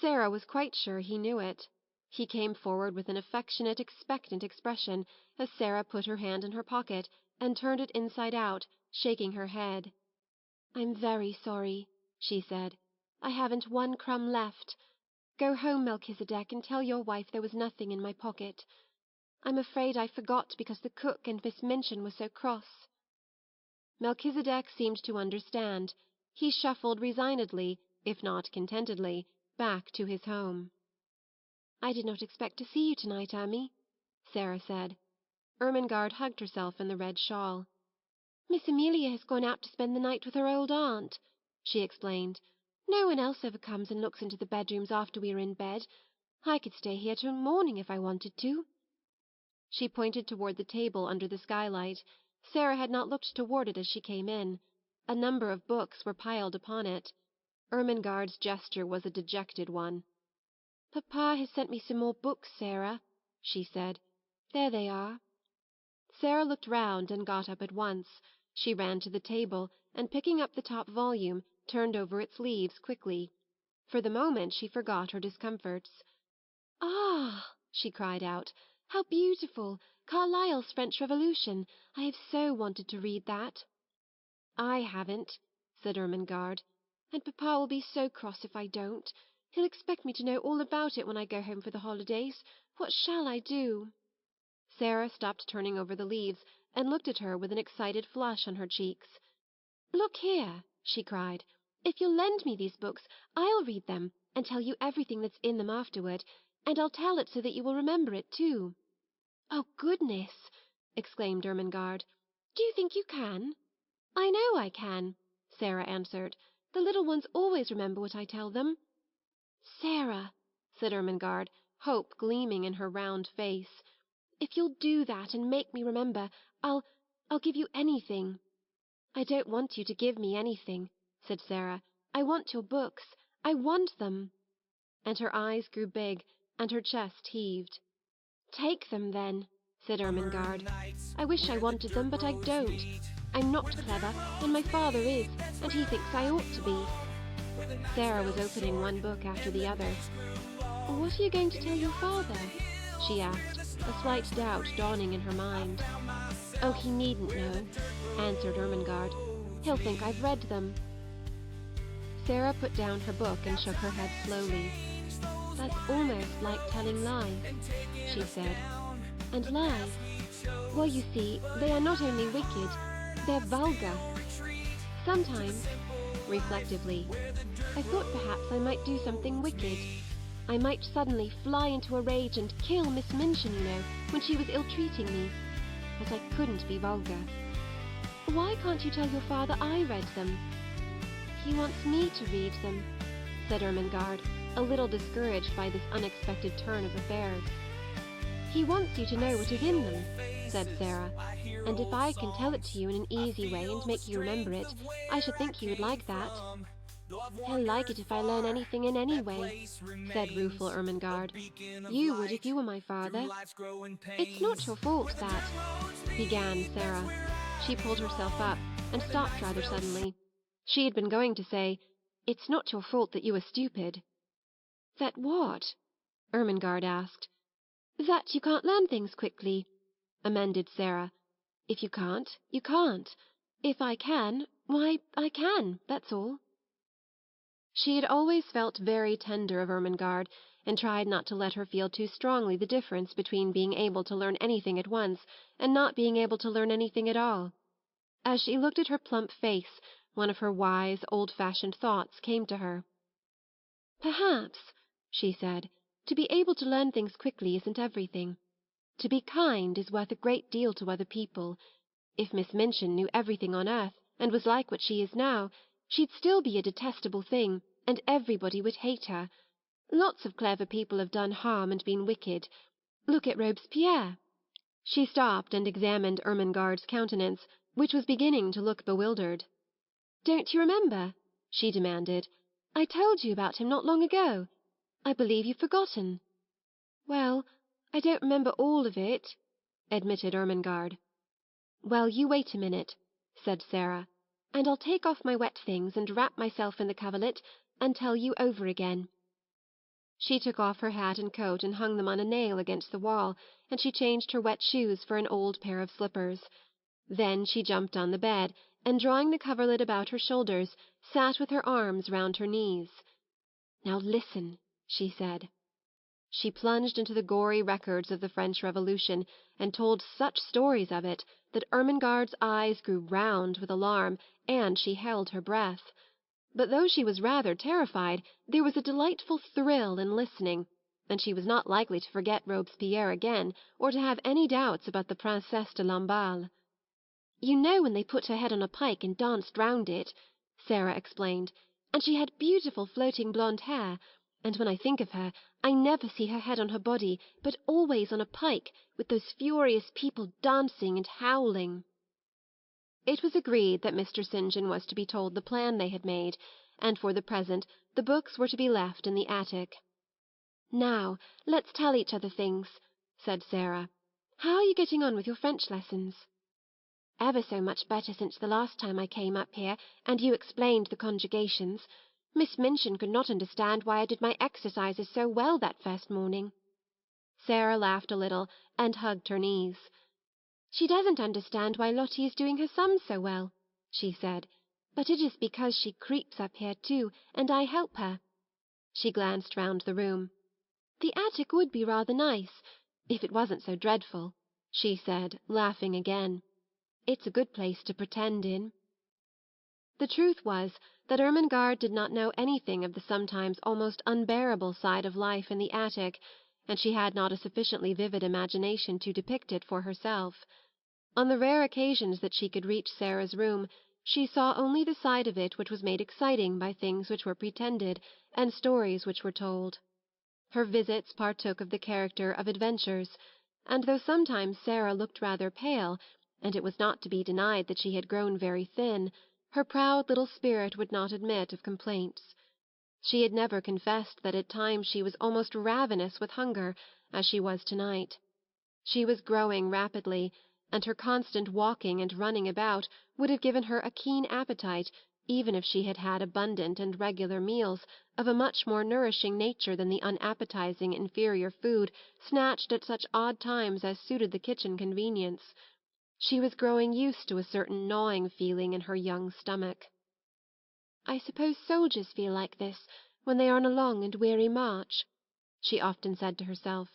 Sarah was quite sure he knew it. He came forward with an affectionate, expectant expression, as Sarah put her hand in her pocket and turned it inside out, shaking her head. "I'm very sorry," she said. "I haven't one crumb left. Go home, Melchizedek, and tell your wife there was nothing in my pocket. I'm afraid I forgot because the cook and Miss Minchin were so cross." Melchizedek seemed to understand. He shuffled resignedly, if not contentedly, back to his home. "I did not expect to see you tonight, Amy," Sarah said. Ermengarde hugged herself in the red shawl. "Miss Amelia has gone out to spend the night with her old aunt," she explained. "No one else ever comes and looks into the bedrooms after we are in bed. I could stay here till morning if I wanted to." She pointed toward the table under the skylight. Sarah had not looked toward it as she came in. A number of books were piled upon it. Ermengarde's gesture was a dejected one. "Papa has sent me some more books, Sarah," she said. "There they are." Sarah looked round and got up at once. She ran to the table, and picking up the top volume, turned over its leaves quickly. For the moment she forgot her discomforts. "Ah!" she cried out. "How beautiful! Carlyle's French Revolution. I have so wanted to read that." "I haven't," said Ermengarde, "and papa will be so cross if I don't. He'll expect me to know all about it when I go home for the holidays. What shall I do?" Sarah stopped turning over the leaves, and looked at her with an excited flush on her cheeks. "Look here," she cried. "If you'll lend me these books, I'll read them and tell you everything that's in them afterward, and I'll tell it so that you will remember it too." "Oh, goodness!" exclaimed Ermengarde. "Do you think you can?" "I know I can," Sarah answered. "The little ones always remember what I tell them." "Sarah," said Ermengarde, hope gleaming in her round face, "if you'll do that and make me remember, I'll give you anything." "I don't want you to give me anything," said Sarah. "I want your books. I want them." And her eyes grew big, and her chest heaved. "Take them, then," said Ermengarde. "I wish I wanted them, but I don't. I'm not clever, and my father is, and he thinks I ought to be." Sarah was opening one book after the other. "What are you going to tell your father?" she asked, a slight doubt dawning in her mind. "Oh, he needn't know," answered Ermengarde. "He'll think I've read them." Sarah put down her book and shook her head slowly. "That's almost like telling lies," she said. "And lies? Well, you see, they are not only wicked, they're vulgar. Sometimes," reflectively, "I thought perhaps I might do something wicked. I might suddenly fly into a rage and kill Miss Minchin, you know, when she was ill-treating me. But I couldn't be vulgar." "Why can't you tell your father I read them?" "He wants me to read them," said Ermengarde, a little discouraged by this unexpected turn of affairs. "He wants you to know what is in them," said Sarah, "and if I can tell it to you in an easy way and make you remember it, I should think he would like that." "He'll like it if I learn anything in any way," said rueful Ermengarde. "You would if you were my father." "It's not your fault that—" began Sarah. She pulled herself up, and stopped rather suddenly. She had been going to say, "It's not your fault that you are stupid." "That what?" Ermengarde asked. "That you can't learn things quickly," amended Sarah. "If you can't, you can't. If I can, why, I can, that's all." She had always felt very tender of Ermengarde, and tried not to let her feel too strongly the difference between being able to learn anything at once and not being able to learn anything at all. As she looked at her plump face, one of her wise, old-fashioned thoughts came to her. "Perhaps," she said, "to be able to learn things quickly isn't everything. To be kind is worth a great deal to other people. If Miss Minchin knew everything on earth, and was like what she is now, she'd still be a detestable thing, and everybody would hate her. Lots of clever people have done harm and been wicked. Look at Robespierre." She stopped and examined Ermengarde's countenance, which was beginning to look bewildered. "Don't you remember?" she demanded. "I told you about him not long ago. I believe you've forgotten." "Well, I don't remember all of it," admitted Ermengarde. "Well, you wait a minute," said Sarah, "and I'll take off my wet things and wrap myself in the coverlet and tell you over again." She took off her hat and coat and hung them on a nail against the wall, and she changed her wet shoes for an old pair of slippers. Then she jumped on the bed, and drawing the coverlet about her shoulders, sat with her arms round her knees. "Now listen," she said. She plunged into the gory records of the French Revolution, and told such stories of it that Ermengarde's eyes grew round with alarm, and she held her breath. But though she was rather terrified, there was a delightful thrill in listening, and she was not likely to forget Robespierre again, or to have any doubts about the Princesse de Lamballe. "You know when they put her head on a pike and danced round it," Sarah explained, "and she had beautiful floating blonde hair, and when I think of her, I never see her head on her body, but always on a pike, with those furious people dancing and howling." It was agreed that Mr. St. John was to be told the plan they had made, and for the present the books were to be left in the attic. "Now, let's tell each other things," said Sarah. "How are you getting on with your French lessons?" "Ever so much better since the last time I came up here and you explained the conjugations. Miss Minchin could not understand why I did my exercises so well that first morning." Sarah laughed a little and hugged her knees. "She doesn't understand why Lottie is doing her sums so well," she said, "but it is because she creeps up here too, and I help her." She glanced round the room. "The attic would be rather nice, if it wasn't so dreadful," she said, laughing again. "It's a good place to pretend in." The truth was that Ermengarde did not know anything of the sometimes almost unbearable side of life in the attic, and she had not a sufficiently vivid imagination to depict it for herself. On the rare occasions that she could reach Sarah's room, she saw only the side of it which was made exciting by things which were pretended, and stories which were told. Her visits partook of the character of adventures, and though sometimes Sarah looked rather pale, and it was not to be denied that she had grown very thin, her proud little spirit would not admit of complaints. She had never confessed that at times she was almost ravenous with hunger, as she was to-night. She was growing rapidly, and her constant walking and running about would have given her a keen appetite, even if she had had abundant and regular meals of a much more nourishing nature than the unappetizing inferior food snatched at such odd times as suited the kitchen convenience. She was growing used to a certain gnawing feeling in her young stomach. "I suppose soldiers feel like this when they are on a long and weary march," she often said to herself.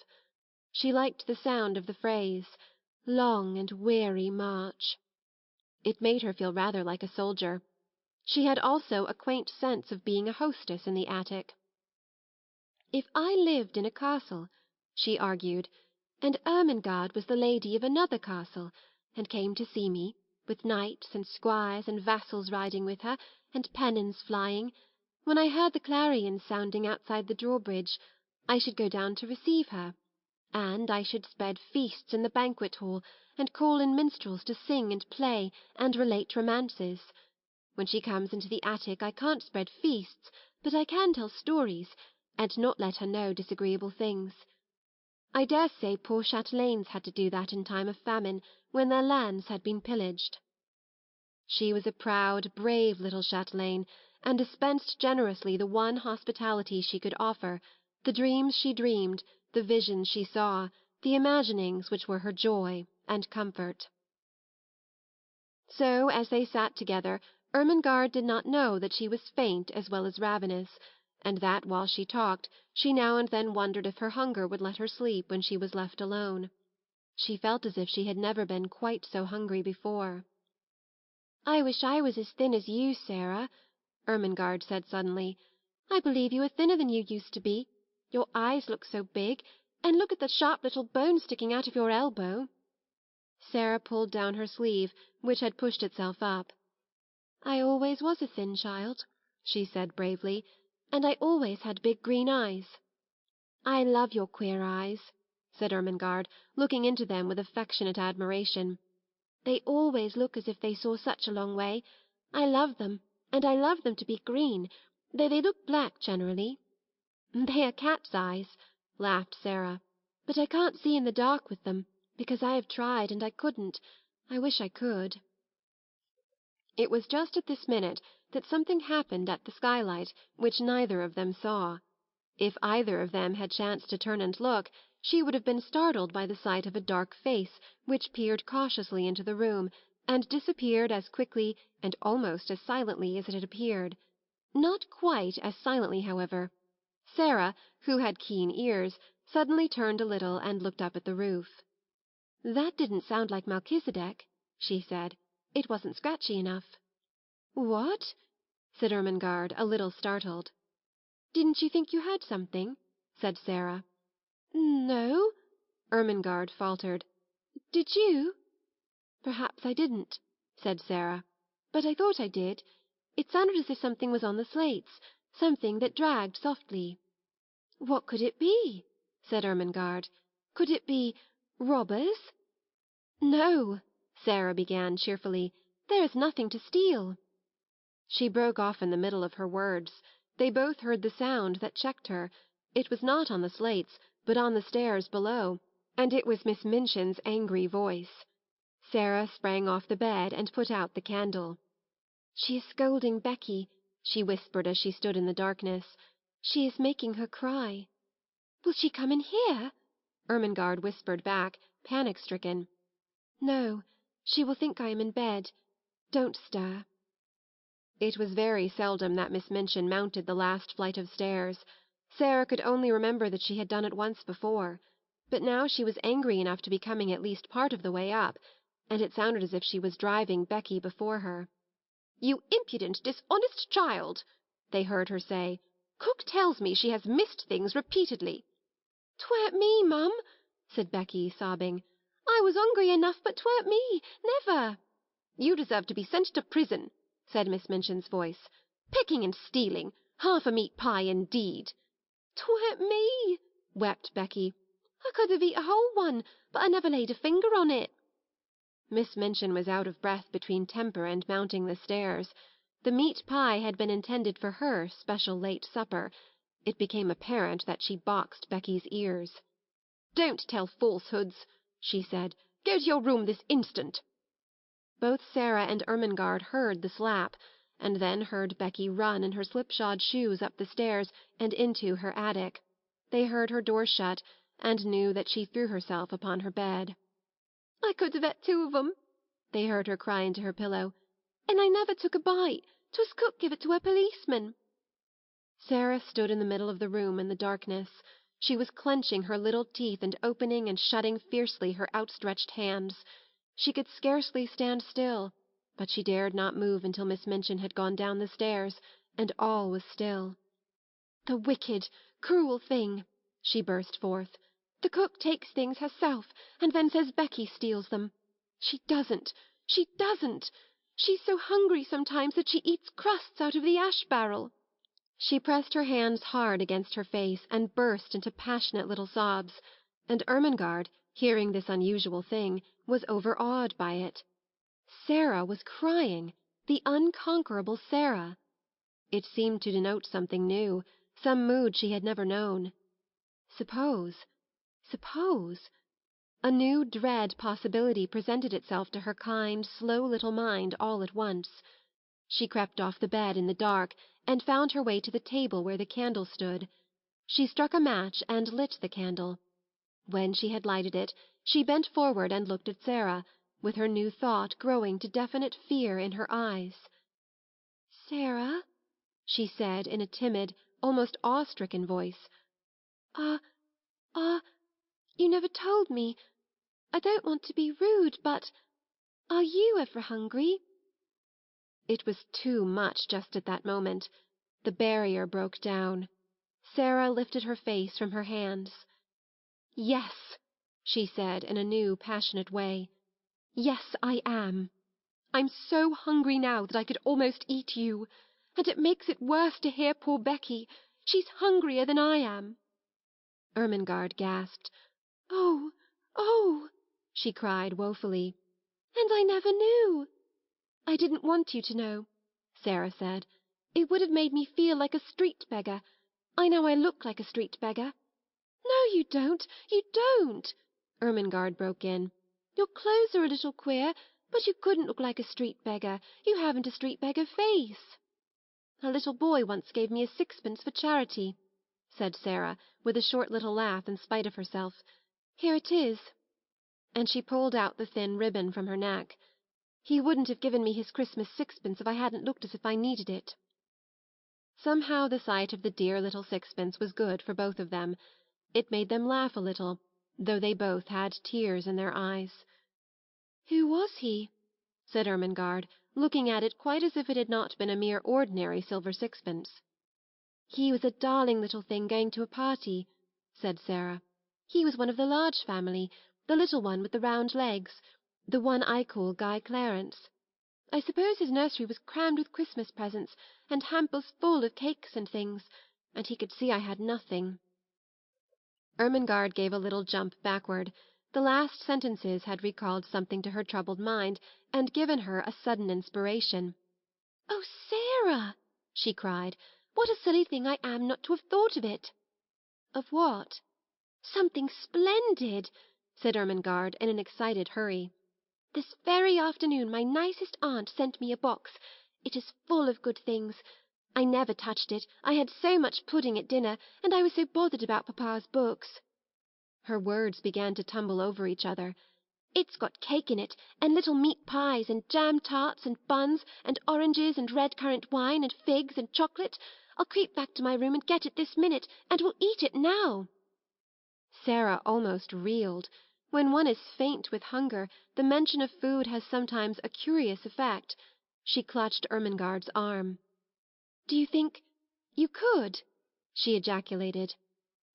She liked the sound of the phrase, "long and weary march." It made her feel rather like a soldier. She had also a quaint sense of being a hostess in the attic. "If I lived in a castle," she argued, "and Ermengarde was the lady of another castle, and came to see me, with knights and squires and vassals riding with her, and pennons flying, when I heard the clarions sounding outside the drawbridge, I should go down to receive her, and I should spread feasts in the banquet hall, and call in minstrels to sing and play and relate romances. When she comes into the attic I can't spread feasts, but I can tell stories, and not let her know disagreeable things. I dare say poor chatelaines had to do that in time of famine, when their lands had been pillaged." She was a proud, brave little chatelaine, and dispensed generously the one hospitality she could offer, the dreams she dreamed, the visions she saw, the imaginings which were her joy and comfort. So, as they sat together, Ermengarde did not know that she was faint as well as ravenous, and that, while she talked, she now and then wondered if her hunger would let her sleep when she was left alone. She felt as if she had never been quite so hungry before. "I wish I was as thin as you, Sarah," Ermengarde said suddenly. "I believe you are thinner than you used to be. Your eyes look so big, and look at the sharp little bone sticking out of your elbow." Sarah pulled down her sleeve, which had pushed itself up. "I always was a thin child," she said bravely, "and I always had big green eyes." "I love your queer eyes," said Ermengarde, looking into them with affectionate admiration. "They always look as if they saw such a long way. I love them, and I love them to be green, though they look black generally." "They are cat's eyes," laughed Sarah, "but I can't see in the dark with them, because I have tried, and I couldn't. I wish I could." It was just at this minute that something happened at the skylight which neither of them saw. If either of them had chanced to turn and look, she would have been startled by the sight of a dark face which peered cautiously into the room, and disappeared as quickly and almost as silently as it had appeared. Not quite as silently, however. Sarah, who had keen ears, suddenly turned a little and looked up at the roof. "That didn't sound like Melchizedek," she said. "It wasn't scratchy enough." "What?" said Ermengarde, a little startled. "Didn't you think you heard something?" said Sarah. No, Ermengarde faltered. Did you? Perhaps I didn't, said Sarah, but I thought I did. It sounded as if something was on the slates, something that dragged softly. What could it be? Said Ermengarde. Could it be robbers? No, Sarah began cheerfully. There is nothing to steal. She broke off in the middle of her words. They both heard the sound that checked her. It was not on the slates, but on the stairs below, and it was Miss Minchin's angry voice. Sarah sprang off the bed and put out the candle. "She is scolding Becky," she whispered as she stood in the darkness. "She is making her cry." "Will she come in here?" Ermengarde whispered back, panic-stricken. "No, she will think I am in bed. Don't stir." It was very seldom that Miss Minchin mounted the last flight of stairs. Sarah could only remember that she had done it once before. But now she was angry enough to be coming at least part of the way up, and it sounded as if she was driving Becky before her. "You impudent, dishonest child!" they heard her say. "Cook tells me she has missed things repeatedly." "'Tweren't me, Mum," said Becky, sobbing. "I was hungry enough, but 'tweren't me, never." "You deserve to be sent to prison," said Miss Minchin's voice. "Picking and stealing! Half a meat pie, indeed!" "'Tweren't me," wept Becky. "I could have eat a whole one, but I never laid a finger on it." Miss Minchin was out of breath between temper and mounting the stairs. The meat pie had been intended for her special late supper. It became apparent that she boxed Becky's ears. "Don't tell falsehoods," she said. "Go to your room this instant." Both Sarah and Ermengarde heard the slap, and then heard Becky run in her slipshod shoes up the stairs and into her attic. They heard her door shut, and knew that she threw herself upon her bed. "I could have ate 2 of 'em," they heard her cry into her pillow. "And I never took a bite. 'Twas cook give it to her policeman." Sarah stood in the middle of the room in the darkness. She was clenching her little teeth and opening and shutting fiercely her outstretched hands. She could scarcely stand still, but she dared not move until Miss Minchin had gone down the stairs, and all was still. "The wicked, cruel thing!" she burst forth. "The cook takes things herself, and then says Becky steals them. She doesn't! She doesn't! She's so hungry sometimes that she eats crusts out of the ash-barrel." She pressed her hands hard against her face and burst into passionate little sobs, and Ermengarde, hearing this unusual thing, was overawed by it. Sarah was crying, the unconquerable Sarah. It seemed to denote something new, some mood she had never known. Suppose, a new dread possibility presented itself to her kind, slow little mind all at once. She crept off the bed in the dark, and found her way to the table where the candle stood. She struck a match and lit the candle. When she had lighted it, she bent forward and looked at Sarah, with her new thought growing to definite fear in her eyes. "Sarah," she said in a timid, almost awe-stricken voice. "Ah, you never told me. I don't want to be rude, but are you ever hungry?" It was too much just at that moment. The barrier broke down. Sarah lifted her face from her hands. "Yes," she said in a new, passionate way. "Yes, I am. I'm so hungry now that I could almost eat you. And it makes it worse to hear poor Becky. She's hungrier than I am." Ermengarde gasped. "Oh, oh!" she cried woefully. "And I never knew." "I didn't want you to know," Sarah said. "It would have made me feel like a street beggar. I know I look like a street beggar." "No, you don't, you don't!" Ermengarde broke in. "Your clothes are a little queer, but you couldn't look like a street beggar. You haven't a street beggar face." "A little boy once gave me a 6pence for charity," said Sarah, with a short little laugh in spite of herself. "Here it is." And she pulled out the thin ribbon from her neck. "He wouldn't have given me his Christmas 6pence if I hadn't looked as if I needed it." Somehow the sight of the dear little 6pence was good for both of them. It made them laugh a little, though they both had tears in their eyes. "Who was he?" said Ermengarde, looking at it quite as if it had not been a mere ordinary silver 6pence. "He was a darling little thing going to a party," said Sarah. He was one of the large family, the little one with the round legs, the one I call Guy Clarence. I suppose his nursery was crammed with Christmas presents, and hampers full of cakes and things, and he could see I had nothing." Ermengarde gave a little jump backward. The last sentences had recalled something to her troubled mind, and given her a sudden inspiration. "Oh, Sarah!" she cried, "what a silly thing I am not to have thought of it!" "Of what?" "Something splendid," said Ermengarde in an excited hurry. "This very afternoon my nicest aunt sent me a box. It is full of good things. I never touched it, I had so much pudding at dinner, and I was so bothered about papa's books." Her words began to tumble over each other. "It's got cake in it, and little meat pies, and jam tarts, and buns, and oranges, and red currant wine, and figs, and chocolate. I'll creep back to my room and get it this minute, and we'll eat it now." Sarah almost reeled. When one is faint with hunger, the mention of food has sometimes a curious effect. She clutched Ermengarde's arm. "Do you think you could?" she ejaculated.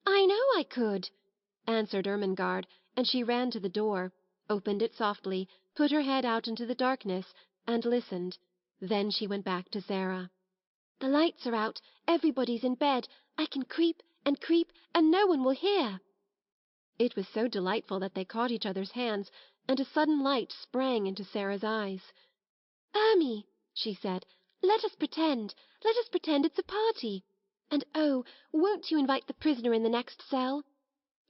"I know I could," answered Ermengarde, and she ran to the door, opened it softly, put her head out into the darkness, and listened. Then she went back to Sarah. "The lights are out, everybody's in bed. I can creep, and no one will hear." It was so delightful that they caught each other's hands, and a sudden light sprang into Sarah's eyes. "Ermy," she said, let us pretend it's a party. And oh, won't you invite the prisoner in the next cell?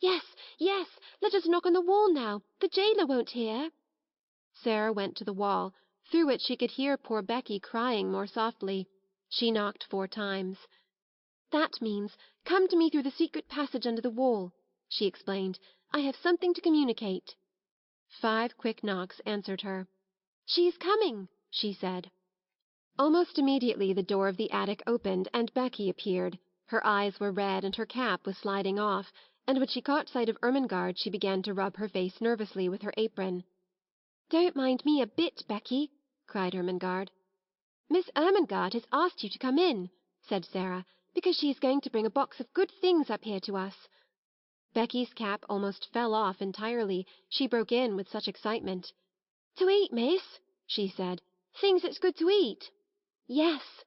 Yes, yes, let us knock on the wall now, the jailer won't hear." Sarah went to the wall. Through it she could hear poor Becky crying more softly. She knocked 4 times. "That means, come to me through the secret passage under the wall," she explained. "I have something to communicate." 5 quick knocks answered her. "She is coming," she said. Almost immediately the door of the attic opened and Becky appeared. Her eyes were red and her cap was sliding off, and when she caught sight of Ermengarde she began to rub her face nervously with her apron. "Don't mind me a bit, Becky," cried Ermengarde. "Miss Ermengarde has asked you to come in," said Sarah, "because she is going to bring a box of good things up here to us." Becky's cap almost fell off entirely, she broke in with such excitement. "To eat, miss," she said. "Things that's good to eat." "Yes,"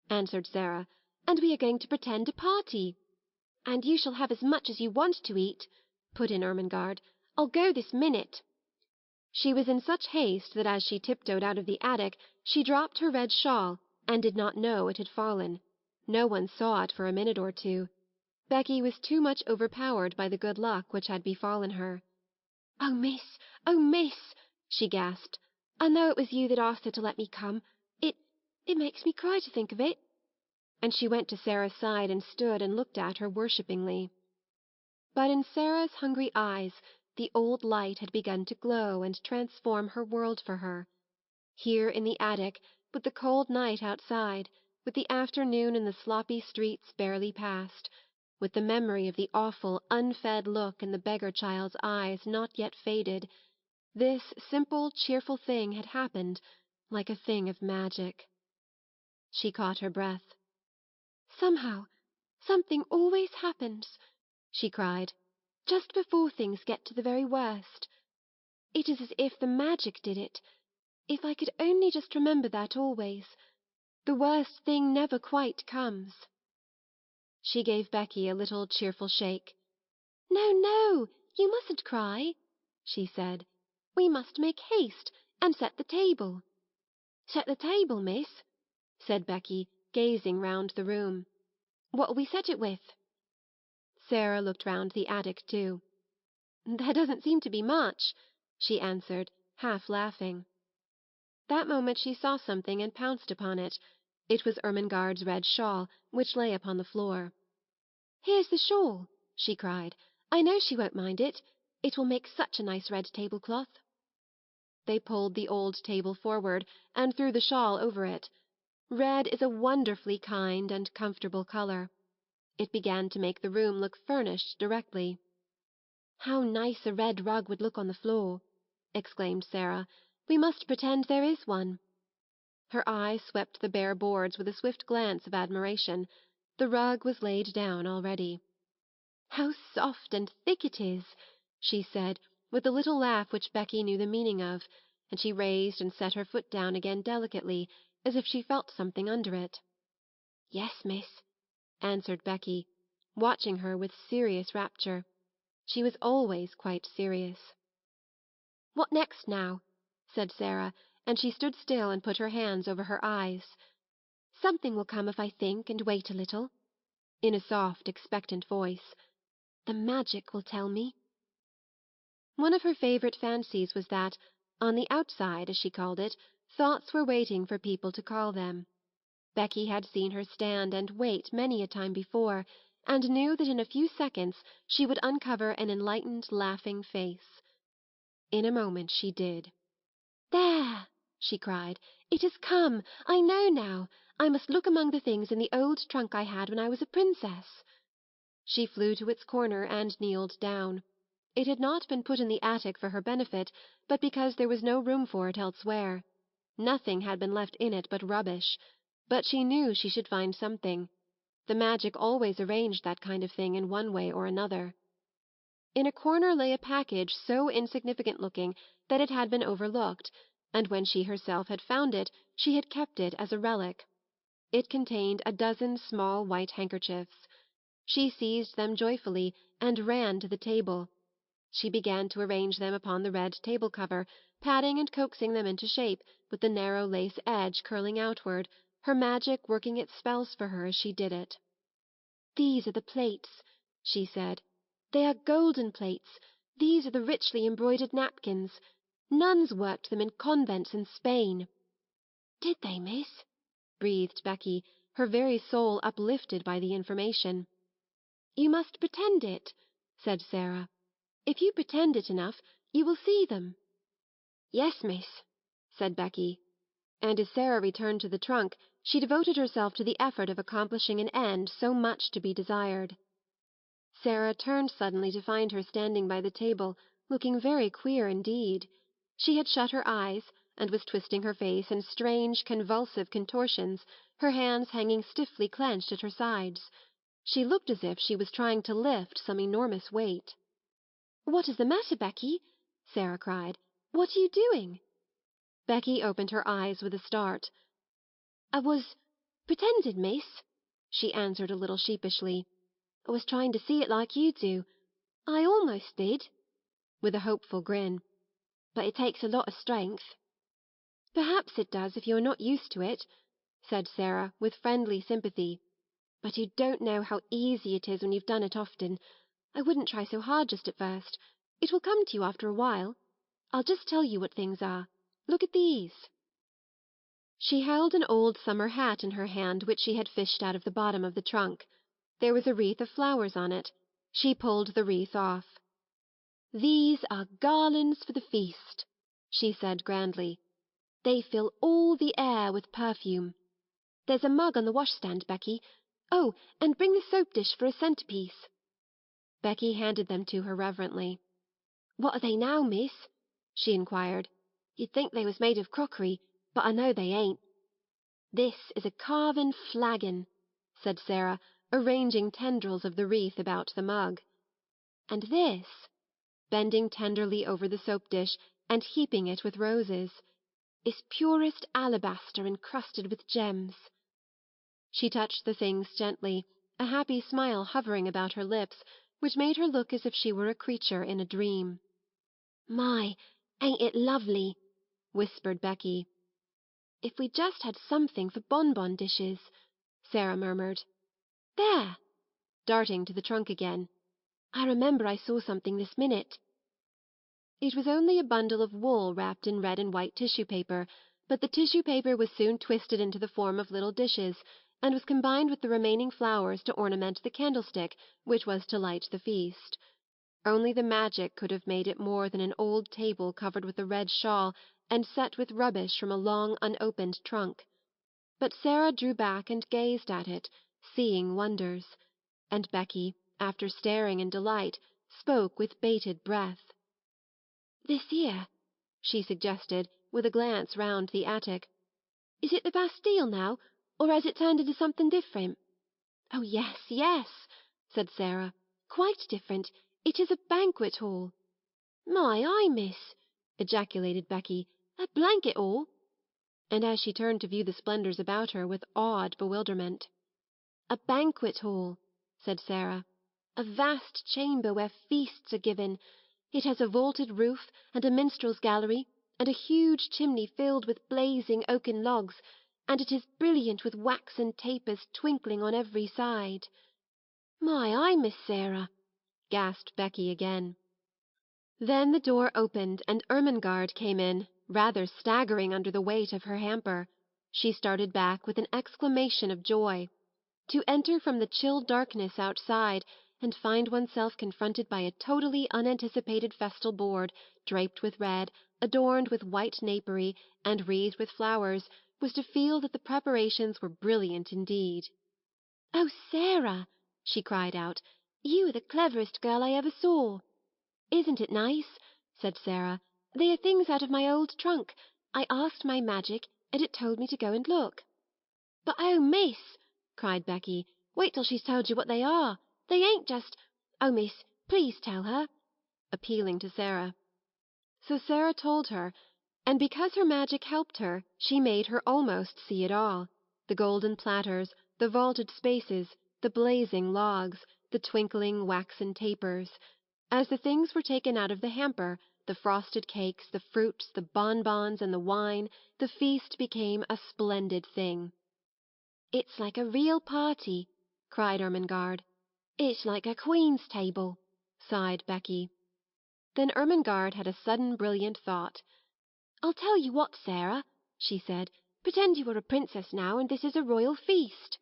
answered Sarah, "and we are going to pretend a party." "And you shall have as much as you want to eat," put in Ermengarde. "I'll go this minute." She was in such haste that as she tiptoed out of the attic she dropped her red shawl, and did not know it had fallen. No one saw it for a minute or two. Becky was too much overpowered by the good luck which had befallen her. Oh, miss," she gasped. "I know it was you that asked her to let me come. It makes me cry to think of it." And she went to Sarah's side and stood and looked at her worshippingly. But in Sarah's hungry eyes the old light had begun to glow and transform her world for her. Here in the attic, with the cold night outside, with the afternoon in the sloppy streets barely past, with the memory of the awful, unfed look in the beggar child's eyes not yet faded, this simple, cheerful thing had happened like a thing of magic. She caught her breath. "Somehow, something always happens," she cried, "just before things get to the very worst. It is as if the magic did it. If I could only just remember that always, the worst thing never quite comes." She gave Becky a little cheerful shake. "No, no, you mustn't cry," she said. "We must make haste and set the table." "Set the table, miss?" said Becky, gazing round the room. "What'll we set it with?" Sarah looked round the attic too. "There doesn't seem to be much," she answered, half laughing. That moment she saw something and pounced upon it. It was Ermengarde's red shawl, which lay upon the floor. "Here's the shawl," she cried. "I know she won't mind it. It will make such a nice red tablecloth." They pulled the old table forward and threw the shawl over it. Red is a wonderfully kind and comfortable colour. It began to make the room look furnished directly. "How nice a red rug would look on the floor!" exclaimed Sarah. "We must pretend there is one." Her eye swept the bare boards with a swift glance of admiration. The rug was laid down already. "How soft and thick it is," she said, with a little laugh which Becky knew the meaning of, and she raised and set her foot down again delicately, as if she felt something under it. "Yes, miss," answered Becky, watching her with serious rapture. She was always quite serious. "What next now?" said Sarah, and she stood still and put her hands over her eyes. "Something will come if I think and wait a little," in a soft, expectant voice. "The magic will tell me." One of her favourite fancies was that, on the outside, as she called it, thoughts were waiting for people to call them. Becky had seen her stand and wait many a time before, and knew that in a few seconds she would uncover an enlightened, laughing face. In a moment she did. "There!" she cried. "It has come! I know now. I must look among the things in the old trunk I had when I was a princess." She flew to its corner and kneeled down. It had not been put in the attic for her benefit, but because there was no room for it elsewhere. Nothing had been left in it but rubbish, but she knew she should find something. The magic always arranged that kind of thing in one way or another. In a corner lay a package so insignificant-looking that it had been overlooked, and when she herself had found it she had kept it as a relic. It contained a dozen small white handkerchiefs. She seized them joyfully and ran to the table. She began to arrange them upon the red table-cover, patting and coaxing them into shape, with the narrow lace edge curling outward, her magic working its spells for her as she did it. "These are the plates," she said. "They are golden plates. These are the richly embroidered napkins. Nuns worked them in convents in Spain." "Did they, miss?" breathed Becky, her very soul uplifted by the information. "You must pretend it," said Sarah. "If you pretend it enough, you will see them." "Yes, miss," said Becky, and as Sarah returned to the trunk she devoted herself to the effort of accomplishing an end so much to be desired. Sarah turned suddenly to find her standing by the table, looking very queer indeed. She had shut her eyes, and was twisting her face in strange, convulsive contortions, her hands hanging stiffly clenched at her sides. She looked as if she was trying to lift some enormous weight. "What is the matter, Becky?" Sarah cried. "What are you doing?" Becky opened her eyes with a start. "I was pretending, miss," she answered a little sheepishly. "I was trying to see it like you do. I almost did," with a hopeful grin. "But it takes a lot of strength." "Perhaps it does if you are not used to it," said Sarah, with friendly sympathy. "But you don't know how easy it is when you've done it often. I wouldn't try so hard just at first. It will come to you after a while. I'll just tell you what things are. Look at these." She held an old summer hat in her hand which she had fished out of the bottom of the trunk. There was a wreath of flowers on it. She pulled the wreath off. "These are garlands for the feast," she said grandly. "They fill all the air with perfume. There's a mug on the washstand, Becky. Oh, and bring the soap dish for a centrepiece." Becky handed them to her reverently. "What are they now, miss?" she inquired. "You'd think they was made of crockery, but I know they ain't." "This is a carven flagon," said Sarah, arranging tendrils of the wreath about the mug. "And this," bending tenderly over the soap dish and heaping it with roses, "is purest alabaster encrusted with gems." She touched the things gently, a happy smile hovering about her lips, which made her look as if she were a creature in a dream. "My, ain't it lovely?" whispered Becky. "If we just had something for bonbon dishes," Sarah murmured. "There!" darting to the trunk again. "I remember I saw something this minute." It was only a bundle of wool wrapped in red and white tissue paper, but the tissue paper was soon twisted into the form of little dishes, and was combined with the remaining flowers to ornament the candlestick which was to light the feast. Only the magic could have made it more than an old table covered with a red shawl and set with rubbish from a long unopened trunk. But Sarah drew back and gazed at it, seeing wonders, and Becky, after staring in delight, spoke with bated breath. "This here," she suggested, with a glance round the attic. "Is it the Bastille now, or has it turned into something different?" "Oh yes, yes," said Sarah. quite different. It is a banquet hall." "My eye, miss!" ejaculated Becky. "A blanket hall!" And as she turned to view the splendours about her with awed bewilderment. "A banquet hall," said Sarah. "A vast chamber where feasts are given. It has a vaulted roof, and a minstrel's gallery, and a huge chimney filled with blazing oaken logs, and it is brilliant with waxen tapers twinkling on every side." "My eye, Miss Sarah!" gasped Becky again. Then the door opened and Ermengarde came in, rather staggering under the weight of her hamper. She started back with an exclamation of joy. To enter from the chill darkness outside and find oneself confronted by a totally unanticipated festal board, draped with red, adorned with white napery, and wreathed with flowers, was to feel that the preparations were brilliant indeed. "Oh, Sarah!" she cried out, "you are the cleverest girl I ever saw." "Isn't it nice?" said Sarah. "They are things out of my old trunk. I asked my magic, and it told me to go and look." "But oh, miss!" cried Becky, "wait till she's told you what they are. They ain't just— Oh, miss, please tell her," appealing to Sarah. So Sarah told her, and because her magic helped her, she made her almost see it all: the golden platters, the vaulted spaces, the blazing logs, the twinkling waxen tapers. As the things were taken out of the hamper, the frosted cakes, the fruits, the bonbons, and the wine, the feast became a splendid thing. "It's like a real party," cried Ermengarde. "It's like a queen's table," sighed Becky. Then Ermengarde had a sudden brilliant thought. "I'll tell you what, Sarah," she said. "Pretend you are a princess now, and this is a royal feast."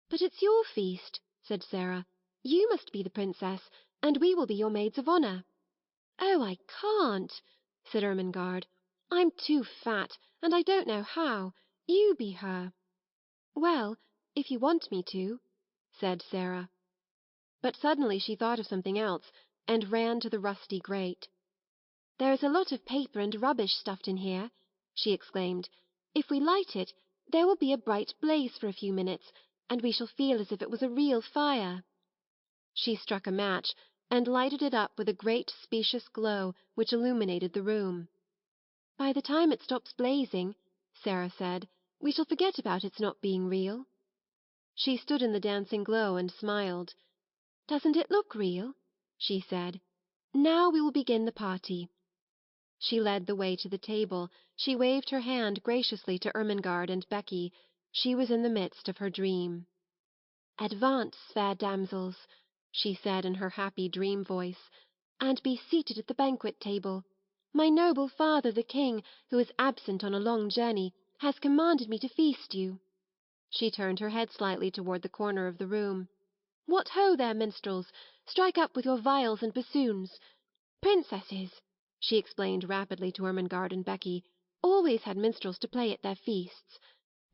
"But it's your feast," said Sarah. "You must be the princess, and we will be your maids of honour." "Oh, I can't," said Ermengarde. "I'm too fat, and I don't know how. You be her." "Well, if you want me to," said Sarah. But suddenly she thought of something else, and ran to the rusty grate. "There is a lot of paper and rubbish stuffed in here," she exclaimed. "If we light it, there will be a bright blaze for a few minutes, and we shall feel as if it was a real fire." She struck a match, and lighted it up with a great specious glow which illuminated the room. "By the time it stops blazing," Sarah said, "we shall forget about its not being real." She stood in the dancing glow and smiled. "Doesn't it look real?" she said. "Now we will begin the party." She led the way to the table. She waved her hand graciously to Ermengarde and Becky. She was in the midst of her dream. "Advance, fair damsels," she said in her happy dream voice, "and be seated at the banquet table. My noble father the king, who is absent on a long journey, has commanded me to feast you." She turned her head slightly toward the corner of the room. "What ho there, minstrels! Strike up with your viols and bassoons. Princesses," she explained rapidly to Ermengarde and Becky, "always had minstrels to play at their feasts.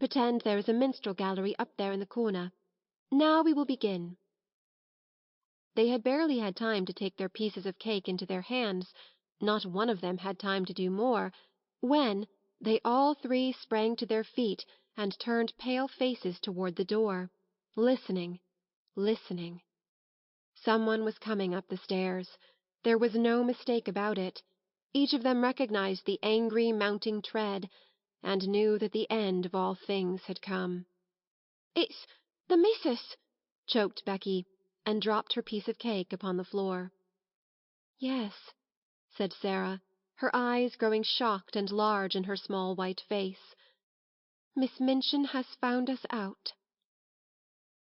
Pretend there is a minstrel gallery up there in the corner. Now we will begin." They had barely had time to take their pieces of cake into their hands, not one of them had time to do more, when they all three sprang to their feet and turned pale faces toward the door, listening, listening. Someone was coming up the stairs. There was no mistake about it. Each of them recognized the angry mounting tread, and knew that the end of all things had come. "It's the missus," choked Becky, and dropped her piece of cake upon the floor. "Yes," said Sarah, her eyes growing shocked and large in her small white face. "Miss Minchin has found us out."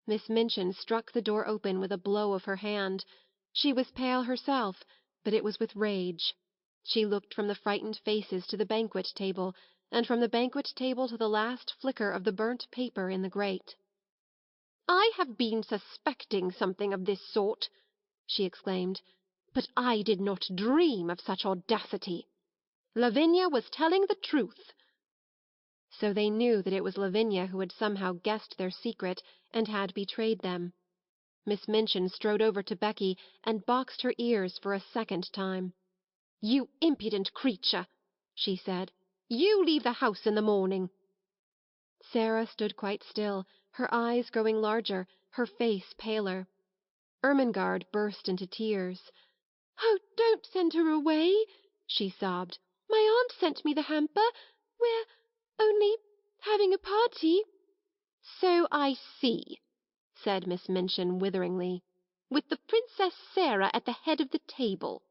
Miss Minchin struck the door open with a blow of her hand. She was pale herself, but it was with rage. She looked from the frightened faces to the banquet table, and from the banquet table to the last flicker of the burnt paper in the grate. "I have been suspecting something of this sort," she exclaimed, "but I did not dream of such audacity. Lavinia was telling the truth." So they knew that it was Lavinia who had somehow guessed their secret and had betrayed them. Miss Minchin strode over to Becky and boxed her ears for a second time. "You impudent creature," she said. "You leave the house in the morning." Sarah stood quite still, her eyes growing larger, her face paler. Ermengarde burst into tears. "Oh, don't send her away," she sobbed. "My aunt sent me the hamper. We're only having a party." "So I see," said Miss Minchin witheringly, "with the Princess Sarah at the head of the table."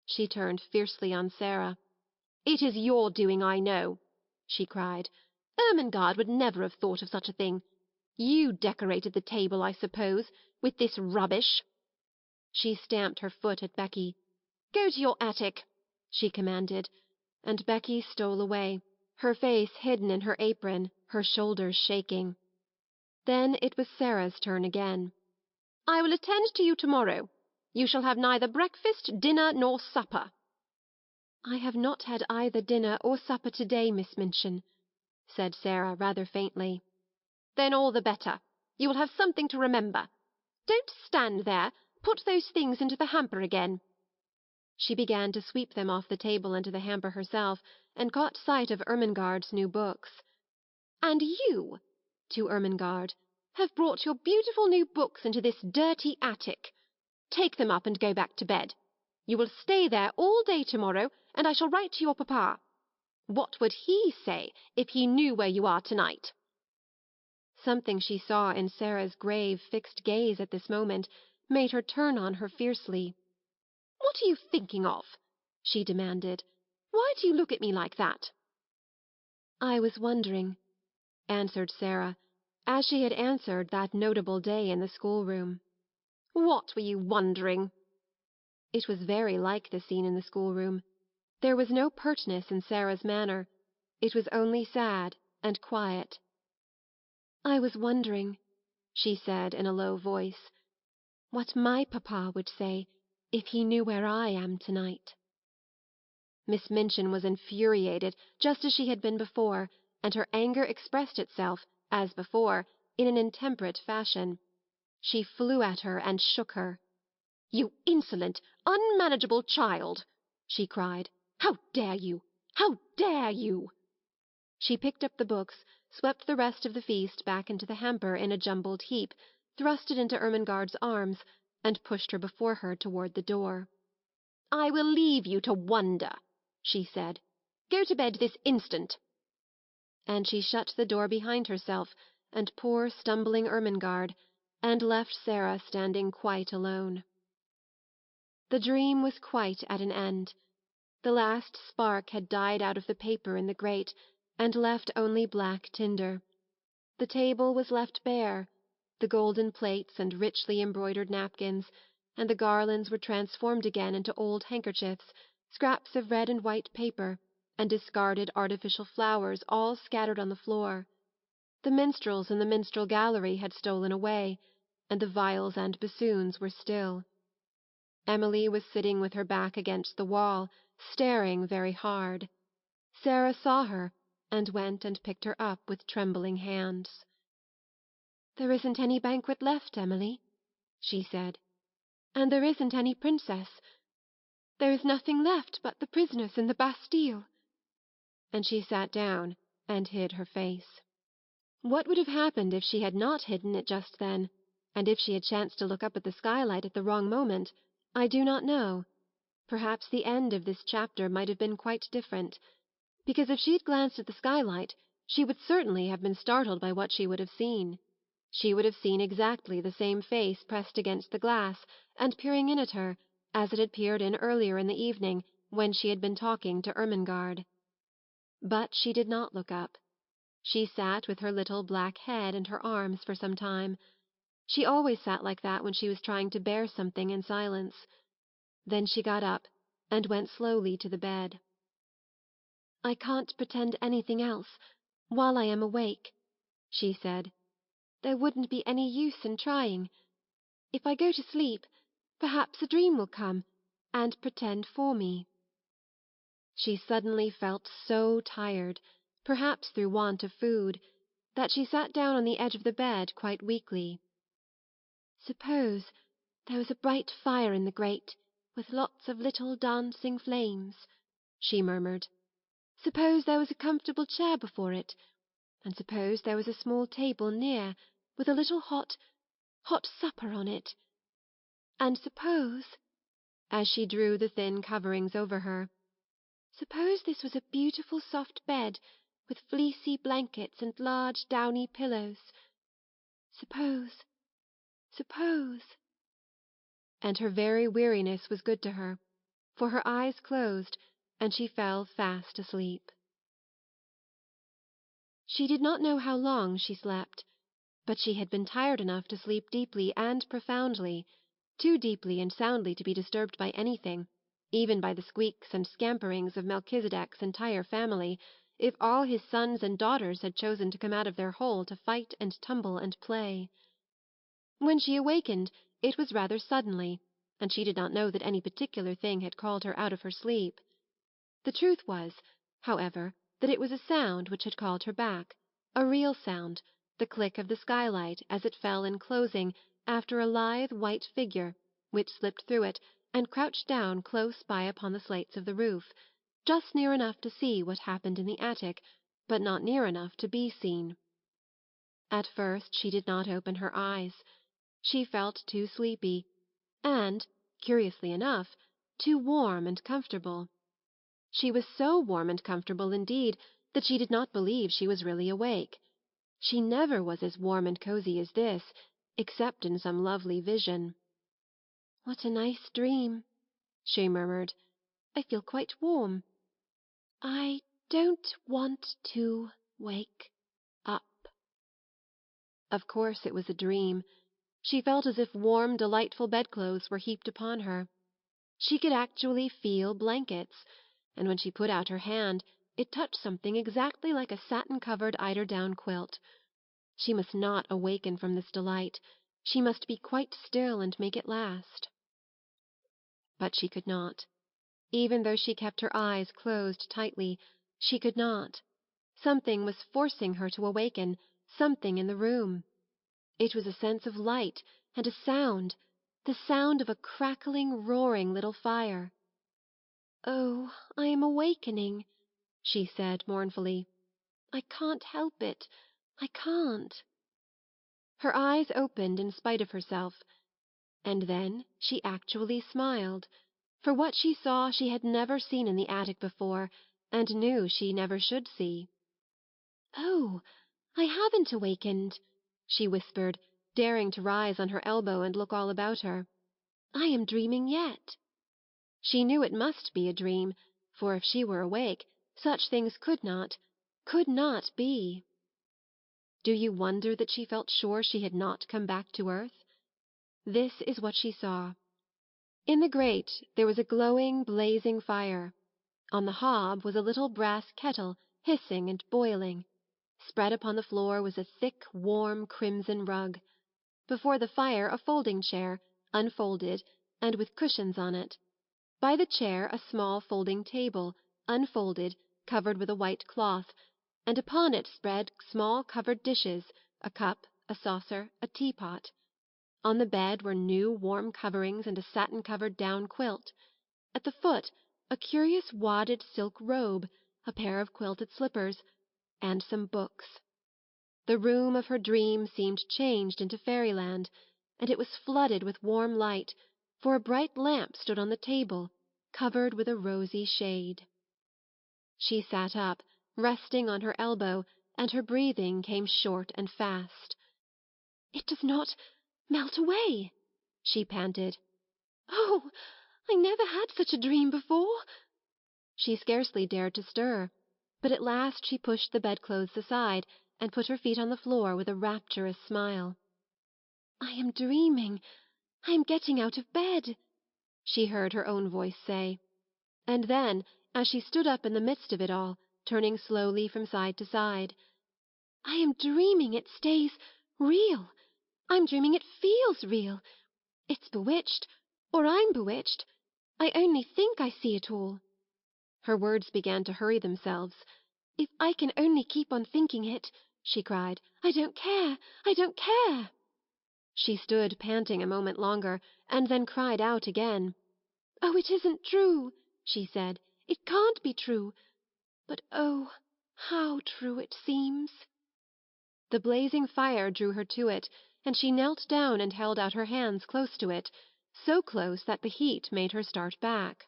She turned fiercely on Sarah. "It is your doing, I know," she cried. "Ermengarde would never have thought of such a thing. You decorated the table, I suppose, with this rubbish." She stamped her foot at Becky. "Go to your attic," she commanded, and Becky stole away, her face hidden in her apron, her shoulders shaking. Then it was Sarah's turn again. "I will attend to you tomorrow. You shall have neither breakfast, dinner, nor supper." "I have not had either dinner or supper to-day, Miss Minchin," said Sarah rather faintly. "Then all the better. You will have something to remember. Don't stand there. Put those things into the hamper again." She began to sweep them off the table into the hamper herself, and caught sight of Ermengarde's new books. "And you," to Ermengarde, "have brought your beautiful new books into this dirty attic. Take them up and go back to bed. You will stay there all day tomorrow, and I shall write to your papa. What would he say if he knew where you are tonight?" Something she saw in Sarah's grave, fixed gaze at this moment made her turn on her fiercely. "What are you thinking of?" she demanded. "Why do you look at me like that?" "I was wondering," answered Sarah, as she had answered that notable day in the schoolroom. "What were you wondering?" It was very like the scene in the schoolroom. There was no pertness in Sarah's manner. It was only sad and quiet. "I was wondering," she said in a low voice, "what my papa would say if he knew where I am tonight." Miss Minchin was infuriated, just as she had been before, and her anger expressed itself, as before, in an intemperate fashion. She flew at her and shook her. "You insolent, unmanageable child!" she cried. "How dare you? How dare you?" She picked up the books, swept the rest of the feast back into the hamper in a jumbled heap, thrust it into Ermengarde's arms, and pushed her before her toward the door. "I will leave you to wonder," she said. "Go to bed this instant." And she shut the door behind herself and poor stumbling Ermengarde, and left Sarah standing quite alone. The dream was quite at an end. The last spark had died out of the paper in the grate, and left only black tinder. The table was left bare, the golden plates and richly embroidered napkins, and the garlands were transformed again into old handkerchiefs, scraps of red and white paper, and discarded artificial flowers all scattered on the floor. The minstrels in the minstrel gallery had stolen away, and the viols and bassoons were still. Emily was sitting with her back against the wall, staring very hard. Sarah saw her, and went and picked her up with trembling hands. "There isn't any banquet left, Emily," she said, "and there isn't any princess. There is nothing left but the prisoners in the Bastille." And she sat down and hid her face. What would have happened if she had not hidden it just then, and if she had chanced to look up at the skylight at the wrong moment, I do not know. Perhaps the end of this chapter might have been quite different, because if she had glanced at the skylight she would certainly have been startled by what she would have seen. She would have seen exactly the same face pressed against the glass and peering in at her, as it had peered in earlier in the evening when she had been talking to Ermengarde. But she did not look up. She sat with her little black head in her arms for some time. She always sat like that when she was trying to bear something in silence. Then she got up and went slowly to the bed. "I can't pretend anything else while I am awake," she said. "There wouldn't be any use in trying. If I go to sleep, perhaps a dream will come and pretend for me." She suddenly felt so tired, perhaps through want of food, that she sat down on the edge of the bed quite weakly. "Suppose there was a bright fire in the grate, with lots of little dancing flames," she murmured. "Suppose there was a comfortable chair before it, and suppose there was a small table near, with a little hot supper on it. And suppose, as she drew the thin coverings over her, suppose this was a beautiful soft bed with fleecy blankets and large downy pillows. Suppose. And her very weariness was good to her, for her eyes closed, and she fell fast asleep. She did not know how long she slept, but she had been tired enough to sleep deeply and profoundly, too deeply and soundly to be disturbed by anything, even by the squeaks and scamperings of Melchizedek's entire family, if all his sons and daughters had chosen to come out of their hole to fight and tumble and play. When she awakened, it was rather suddenly, and she did not know that any particular thing had called her out of her sleep. The truth was, however, that it was a sound which had called her back, a real sound, the click of the skylight as it fell in closing after a lithe white figure, which slipped through it and crouched down close by upon the slates of the roof, just near enough to see what happened in the attic, but not near enough to be seen. At first she did not open her eyes. She felt too sleepy, and, curiously enough, too warm and comfortable. She was so warm and comfortable, indeed, that she did not believe she was really awake. She never was as warm and cozy as this, except in some lovely vision. "What a nice dream," she murmured. "I feel quite warm. I don't want to wake up." Of course it was a dream. She felt as if warm, delightful bedclothes were heaped upon her. She could actually feel blankets, and when she put out her hand it touched something exactly like a satin-covered eider-down quilt. She must not awaken from this delight. She must be quite still and make it last. But she could not. Even though she kept her eyes closed tightly, she could not. Something was forcing her to awaken, something in the room. It was a sense of light and a sound, the sound of a crackling, roaring little fire. "Oh, I am awakening," she said mournfully. "I can't help it. I can't." Her eyes opened in spite of herself, and then she actually smiled, for what she saw she had never seen in the attic before, and knew she never should see. "Oh, I haven't awakened," she whispered, daring to rise on her elbow and look all about her. "I am dreaming yet." She knew it must be a dream, for if she were awake, such things could not be. Do you wonder that she felt sure she had not come back to earth? This is what she saw. In the grate there was a glowing, blazing fire. On the hob was a little brass kettle, hissing and boiling. Spread upon the floor was a thick, warm, crimson rug. Before the fire a folding chair, unfolded, and with cushions on it. By the chair a small folding table, unfolded, covered with a white cloth, and upon it spread small covered dishes, a cup, a saucer, a teapot. On the bed were new warm coverings and a satin-covered down quilt. At the foot a curious wadded silk robe, a pair of quilted slippers, and some books. The room of her dream seemed changed into fairyland, and it was flooded with warm light, for a bright lamp stood on the table, covered with a rosy shade. She sat up, resting on her elbow, and her breathing came short and fast. "It does not melt away," she panted. "Oh, I never had such a dream before." She scarcely dared to stir, but at last she pushed the bedclothes aside and put her feet on the floor with a rapturous smile. "I am dreaming. I am getting out of bed," she heard her own voice say. And then, as she stood up in the midst of it all, turning slowly from side to side, "I am dreaming it stays real. I'm dreaming it feels real. It's bewitched, or I'm bewitched. I only think I see it all." Her words began to hurry themselves. "If I can only keep on thinking it," she cried, "I don't care. I don't care." She stood panting a moment longer, and then cried out again. "Oh, it isn't true," she said. "It can't be true. But oh, how true it seems." The blazing fire drew her to it, and she knelt down and held out her hands close to it, so close that the heat made her start back.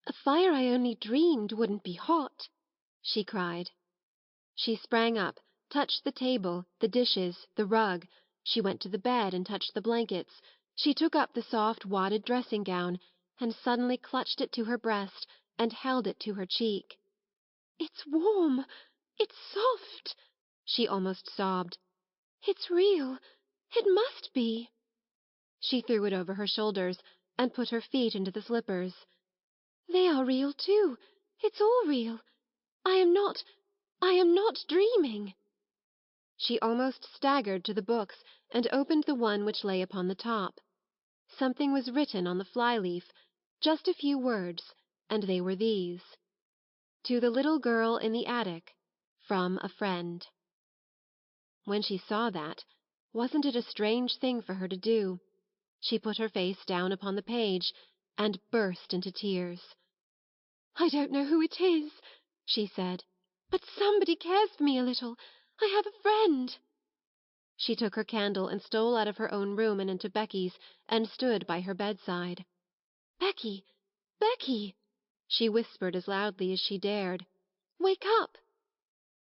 "A fire I only dreamed wouldn't be hot," she cried. She sprang up, touched the table, the dishes, the rug. She went to the bed and touched the blankets. She took up the soft wadded dressing gown, and suddenly clutched it to her breast and held it to her cheek. "It's warm! It's soft!" she almost sobbed. "It's real! It must be!" She threw it over her shoulders and put her feet into the slippers. "They are real too! It's all real! I am not dreaming!" She almost staggered to the books and opened the one which lay upon the top. Something was written on the fly-leaf, just a few words, and they were these: "To the little girl in the attic, from a friend." When she saw that, wasn't it a strange thing for her to do? She put her face down upon the page and burst into tears. "I don't know who it is," she said, "but somebody cares for me a little. I have a friend." She took her candle and stole out of her own room and into Becky's, and stood by her bedside. "Becky, Becky!" she whispered as loudly as she dared. "Wake up!"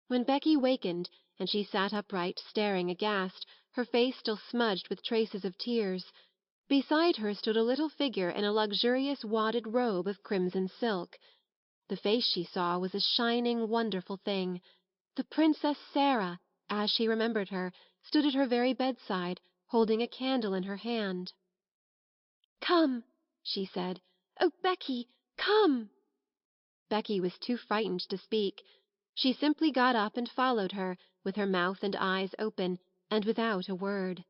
When Becky wakened, and she sat upright, staring aghast, her face still smudged with traces of tears, beside her stood a little figure in a luxurious wadded robe of crimson silk. The face she saw was a shining, wonderful thing. The Princess Sarah, as she remembered her, stood at her very bedside, holding a candle in her hand. "Come," she said. "Oh, Becky, come!" Becky was too frightened to speak. She simply got up and followed her, with her mouth and eyes open, and without a word.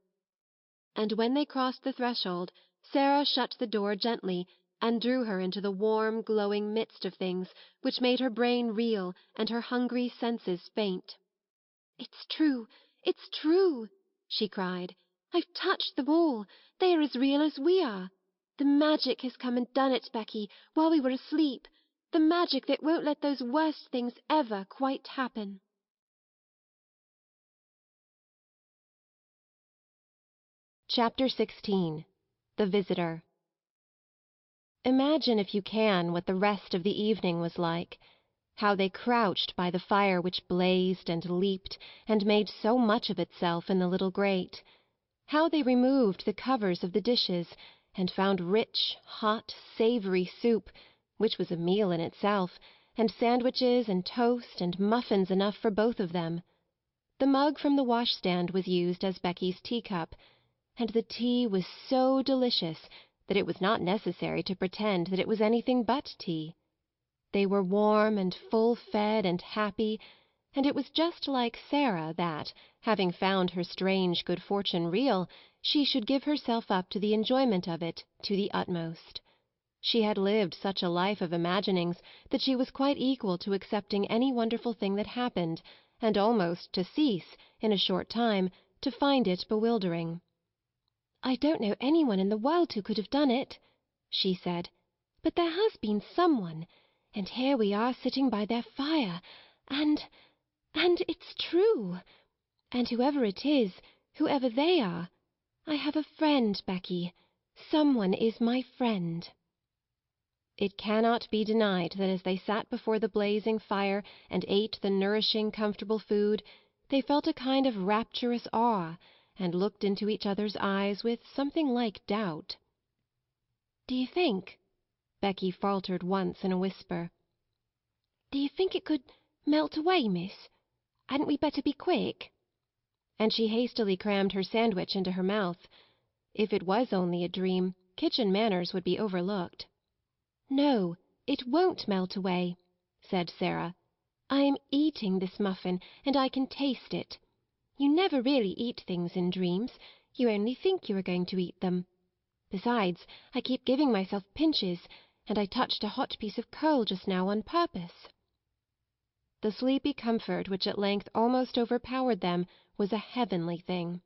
And when they crossed the threshold, Sarah shut the door gently, and drew her into the warm, glowing midst of things which made her brain reel and her hungry senses faint. "It's true! It's true!" she cried. "I've touched them all. They are as real as we are. The magic has come and done it, Becky, while we were asleep. The magic that won't let those worst things ever quite happen." Chapter 16. The Visitor. Imagine, if you can, what the rest of the evening was like. How they crouched by the fire which blazed and leaped and made so much of itself in the little grate. How they removed the covers of the dishes, and found rich, hot, savory soup, which was a meal in itself, and sandwiches and toast and muffins enough for both of them. The mug from the washstand was used as Becky's teacup, and the tea was so delicious that it was not necessary to pretend that it was anything but tea. They were warm and full-fed and happy, and it was just like Sarah that, having found her strange good fortune real, she should give herself up to the enjoyment of it to the utmost. She had lived such a life of imaginings that she was quite equal to accepting any wonderful thing that happened, and almost to cease, in a short time, to find it bewildering. "I don't know anyone in the world who could have done it," she said, "but there has been someone, and here we are sitting by their fire, and it's true. And whoever it is, whoever they are, I have a friend, Becky. Someone is my friend." It cannot be denied that as they sat before the blazing fire and ate the nourishing, comfortable food, they felt a kind of rapturous awe, and looked into each other's eyes with something like doubt. "Do you think," Becky faltered once in a whisper, "do you think it could melt away, miss? Hadn't we better be quick?" And she hastily crammed her sandwich into her mouth. If it was only a dream, kitchen manners would be overlooked. "No, it won't melt away," said Sarah. "I am eating this muffin, and I can taste it. You never really eat things in dreams. You only think you are going to eat them. Besides, I keep giving myself pinches, and I touched a hot piece of coal just now on purpose." The sleepy comfort which at length almost overpowered them was a heavenly thing.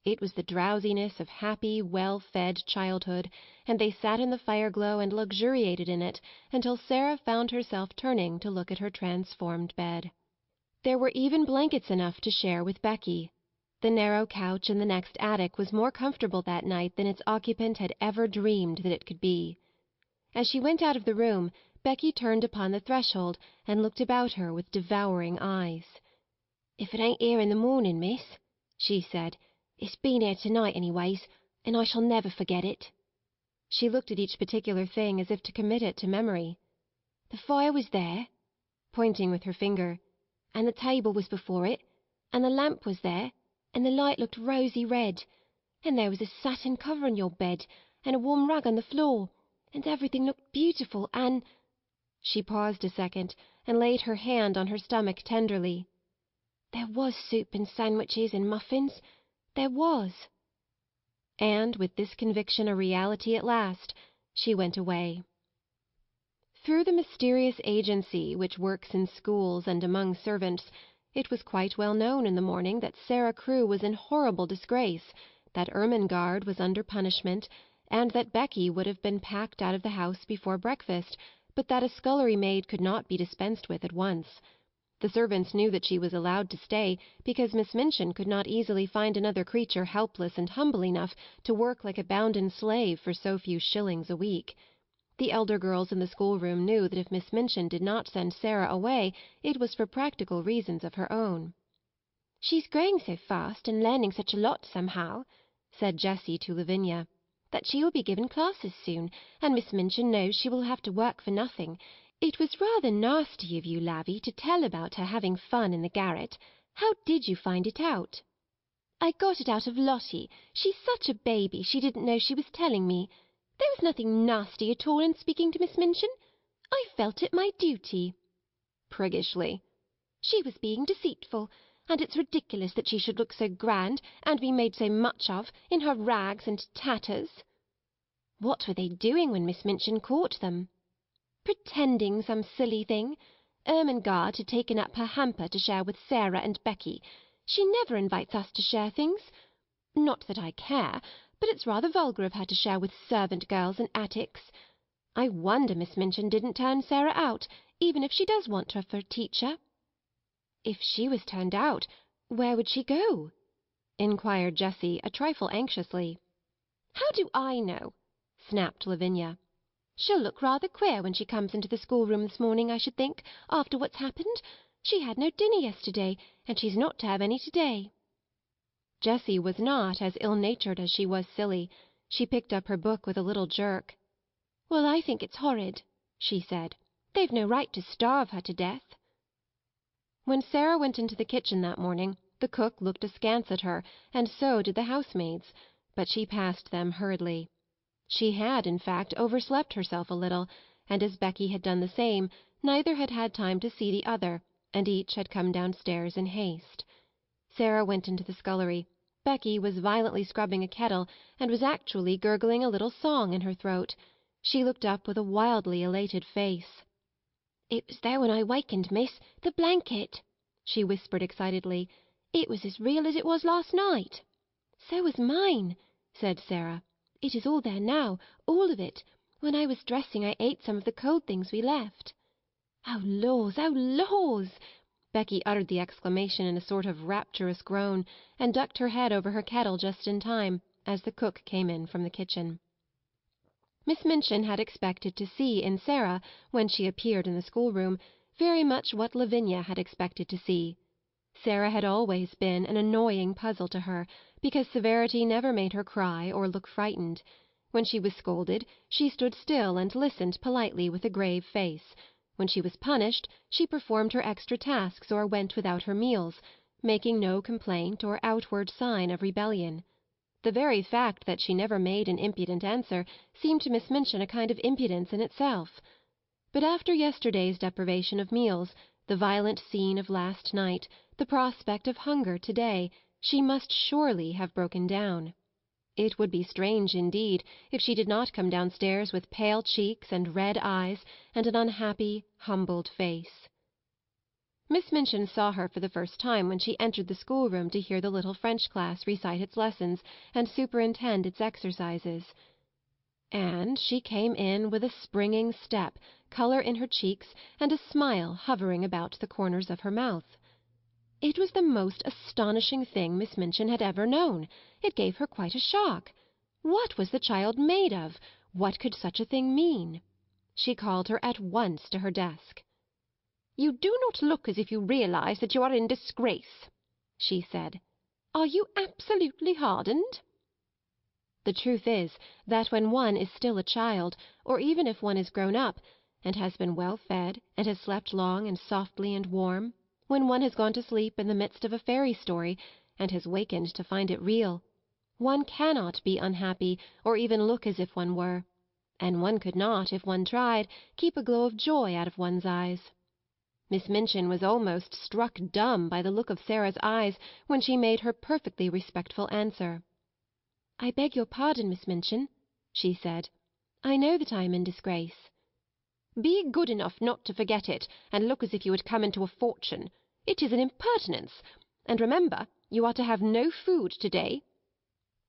It was the drowsiness of happy, well-fed childhood, and they sat in the fire-glow and luxuriated in it until Sarah found herself turning to look at her transformed bed. There were even blankets enough to share with Becky. The narrow couch in the next attic was more comfortable that night than its occupant had ever dreamed that it could be. As she went out of the room, Becky turned upon the threshold and looked about her with devouring eyes. "If it ain't here in the morning, miss," she said, "it's been here to-night anyways, and I shall never forget it." She looked at each particular thing as if to commit it to memory. "The fire was there," pointing with her finger, "and the table was before it, and the lamp was there, and the light looked rosy red, and there was a satin cover on your bed, and a warm rug on the floor, and everything looked beautiful, and—" She paused a second, and laid her hand on her stomach tenderly. "There was soup and sandwiches and muffins. There was." And, with this conviction a reality at last, she went away. Through the mysterious agency which works in schools and among servants, it was quite well known in the morning that Sarah Crewe was in horrible disgrace, that Ermengarde was under punishment, and that Becky would have been packed out of the house before breakfast, but that a scullery maid could not be dispensed with at once. The servants knew that she was allowed to stay, because Miss Minchin could not easily find another creature helpless and humble enough to work like a bounden slave for so few shillings a week. The elder girls in the schoolroom knew that if Miss Minchin did not send Sarah away, it was for practical reasons of her own. "She's growing so fast and learning such a lot somehow," said Jessie to Lavinia, "that she will be given classes soon, and Miss Minchin knows she will have to work for nothing. It was rather nasty of you, Lavvy, to tell about her having fun in the garret. How did you find it out?" "I got it out of Lottie. She's such a baby she didn't know she was telling me. There was nothing nasty at all in speaking to Miss Minchin. I felt it my duty." "Priggishly." "She was being deceitful, and it's ridiculous that she should look so grand, and be made so much of, in her rags and tatters." "What were they doing when Miss Minchin caught them?" "Pretending some silly thing. Ermengarde had taken up her hamper to share with Sarah and Becky. She never invites us to share things. Not that I care, but it's rather vulgar of her to share with servant girls in attics. I wonder Miss Minchin didn't turn Sarah out, even if she does want her for a teacher." "If she was turned out, where would she go?" inquired Jessie, a trifle anxiously. "How do I know?" snapped Lavinia. "She'll look rather queer when she comes into the schoolroom this morning, I should think, after what's happened. She had no dinner yesterday, and she's not to have any to-day." Jessie was not as ill-natured as she was silly. She picked up her book with a little jerk. "Well, I think it's horrid," she said. "They've no right to starve her to death." When Sarah went into the kitchen that morning, the cook looked askance at her, and so did the housemaids, but she passed them hurriedly. She had, in fact, overslept herself a little, and as Becky had done the same, neither had had time to see the other, and each had come downstairs in haste. Sarah went into the scullery. Becky was violently scrubbing a kettle, and was actually gurgling a little song in her throat. She looked up with a wildly elated face. "It was there when I wakened, miss, the blanket," she whispered excitedly. "It was as real as it was last night." "So was mine," said Sarah. "It is all there now, all of it. When I was dressing I ate some of the cold things we left." "Oh, laws, oh, laws!" Becky uttered the exclamation in a sort of rapturous groan, and ducked her head over her kettle just in time, as the cook came in from the kitchen. Miss Minchin had expected to see in Sarah, when she appeared in the schoolroom, very much what Lavinia had expected to see. Sarah had always been an annoying puzzle to her, because severity never made her cry or look frightened. When she was scolded, she stood still and listened politely with a grave face. When she was punished, she performed her extra tasks or went without her meals, making no complaint or outward sign of rebellion. The very fact that she never made an impudent answer seemed to Miss Minchin a kind of impudence in itself. But after yesterday's deprivation of meals, the violent scene of last night, the prospect of hunger to-day, she must surely have broken down. It would be strange, indeed, if she did not come downstairs with pale cheeks and red eyes, and an unhappy, humbled face. Miss Minchin saw her for the first time when she entered the schoolroom to hear the little French class recite its lessons and superintend its exercises. And she came in with a springing step, colour in her cheeks, and a smile hovering about the corners of her mouth. It was the most astonishing thing Miss Minchin had ever known. It gave her quite a shock. What was the child made of? What could such a thing mean? She called her at once to her desk. "You do not look as if you realize that you are in disgrace," she said. "Are you absolutely hardened?" The truth is that when one is still a child, or even if one is grown up, and has been well fed, and has slept long and softly and warm, when one has gone to sleep in the midst of a fairy story, and has wakened to find it real, one cannot be unhappy or even look as if one were, and one could not, if one tried, keep a glow of joy out of one's eyes. Miss Minchin was almost struck dumb by the look of Sarah's eyes when she made her perfectly respectful answer. "I beg your pardon, Miss Minchin," she said. "I know that I am in disgrace." "Be good enough not to forget it, and look as if you had come into a fortune. It is an impertinence. And remember, you are to have no food to-day."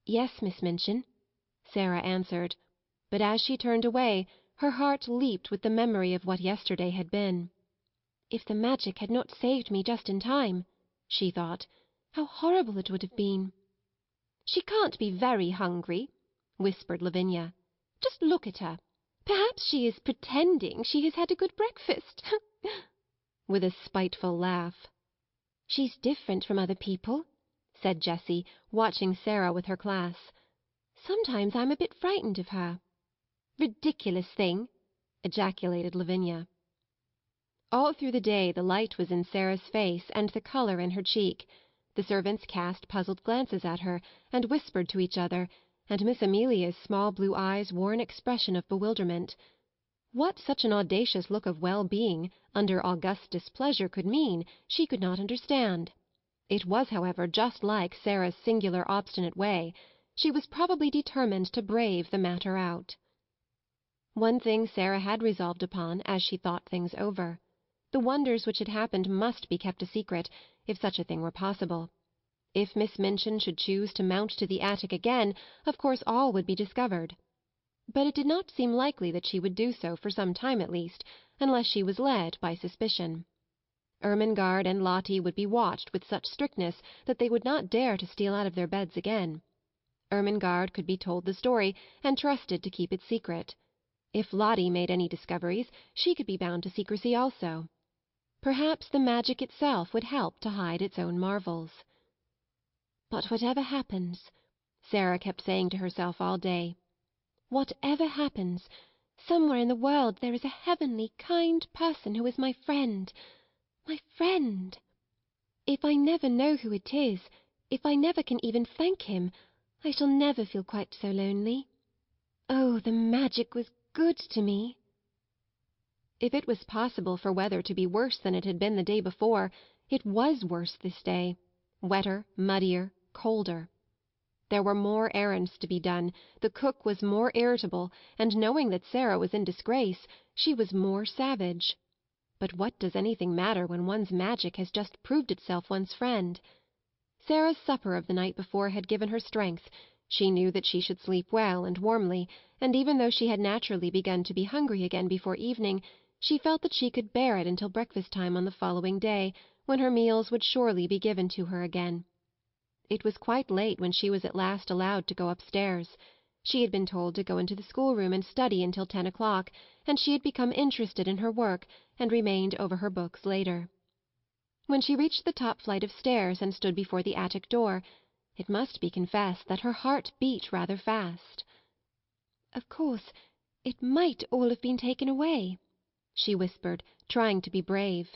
"Yes, Miss Minchin," Sarah answered, but as she turned away her heart leaped with the memory of what yesterday had been. "If the magic had not saved me just in time," she thought, "how horrible it would have been." "She can't be very hungry," whispered Lavinia. "Just look at her. Perhaps she is pretending she has had a good breakfast," with a spiteful laugh. "She's different from other people," said Jessie, watching Sarah with her class. "Sometimes I'm a bit frightened of her." "Ridiculous thing!" ejaculated Lavinia. All through the day the light was in Sarah's face and the colour in her cheek. The servants cast puzzled glances at her, and whispered to each other, and Miss Amelia's small blue eyes wore an expression of bewilderment. What such an audacious look of well-being, under august displeasure, could mean, she could not understand. It was, however, just like Sarah's singular obstinate way. She was probably determined to brave the matter out. One thing Sarah had resolved upon, as she thought things over. The wonders which had happened must be kept a secret, if such a thing were possible. If Miss Minchin should choose to mount to the attic again, of course all would be discovered. But it did not seem likely that she would do so for some time at least, unless she was led by suspicion. Ermengarde and Lottie would be watched with such strictness that they would not dare to steal out of their beds again. Ermengarde could be told the story, and trusted to keep it secret. If Lottie made any discoveries, she could be bound to secrecy also. Perhaps the magic itself would help to hide its own marvels. "But whatever happens," Sarah kept saying to herself all day, "whatever happens, somewhere in the world there is a heavenly, kind person who is my friend. My friend! If I never know who it is, if I never can even thank him, I shall never feel quite so lonely. Oh, the magic was good to me." If it was possible for weather to be worse than it had been the day before, it was worse this day, wetter, muddier, colder. There were more errands to be done, the cook was more irritable, and knowing that Sarah was in disgrace, she was more savage. But what does anything matter when one's magic has just proved itself one's friend? Sarah's supper of the night before had given her strength. She knew that she should sleep well and warmly, and even though she had naturally begun to be hungry again before evening, she felt that she could bear it until breakfast-time on the following day, when her meals would surely be given to her again. It was quite late when she was at last allowed to go upstairs. She had been told to go into the schoolroom and study until 10 o'clock, and she had become interested in her work and remained over her books later. When she reached the top flight of stairs and stood before the attic door, it must be confessed that her heart beat rather fast. "Of course, it might all have been taken away," she whispered, trying to be brave.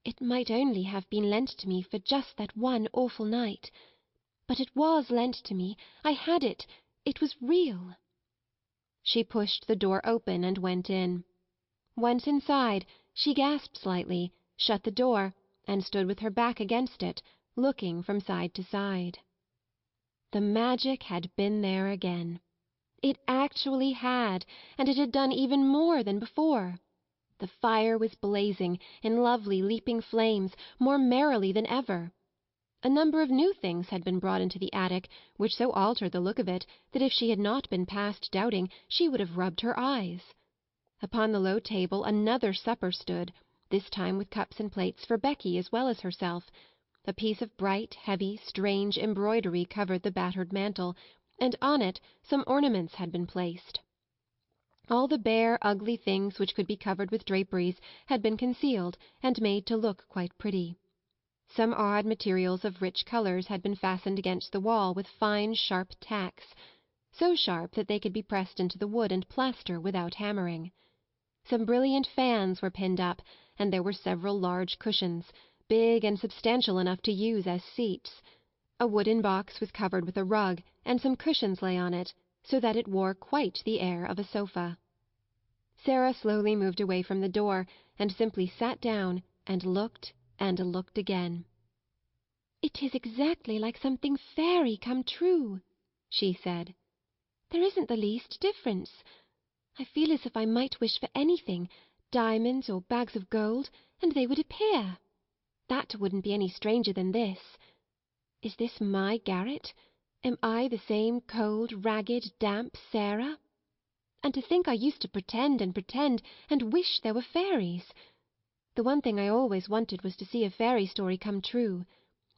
"It might only have been lent to me for just that one awful night. But it was lent to me. I had it. It was real." She pushed the door open and went in. Once inside, she gasped slightly, shut the door, and stood with her back against it, looking from side to side. The magic had been there again. It actually had, and it had done even more than before. The fire was blazing, in lovely leaping flames, more merrily than ever. A number of new things had been brought into the attic, which so altered the look of it that if she had not been past doubting she would have rubbed her eyes. Upon the low table another supper stood, this time with cups and plates for Becky as well as herself. A piece of bright, heavy, strange embroidery covered the battered mantel, and on it some ornaments had been placed. All the bare, ugly things which could be covered with draperies had been concealed and made to look quite pretty. Some odd materials of rich colours had been fastened against the wall with fine, sharp tacks, so sharp that they could be pressed into the wood and plaster without hammering. Some brilliant fans were pinned up, and there were several large cushions, big and substantial enough to use as seats. A wooden box was covered with a rug, and some cushions lay on it, so that it wore quite the air of a sofa. Sarah slowly moved away from the door, and simply sat down and looked again. "It is exactly like something fairy come true," she said. "There isn't the least difference. I feel as if I might wish for anything, diamonds or bags of gold, and they would appear. That wouldn't be any stranger than this. Is this my garret? Am I the same cold, ragged, damp Sarah? And to think I used to pretend and wish there were fairies. The one thing I always wanted was to see a fairy story come true.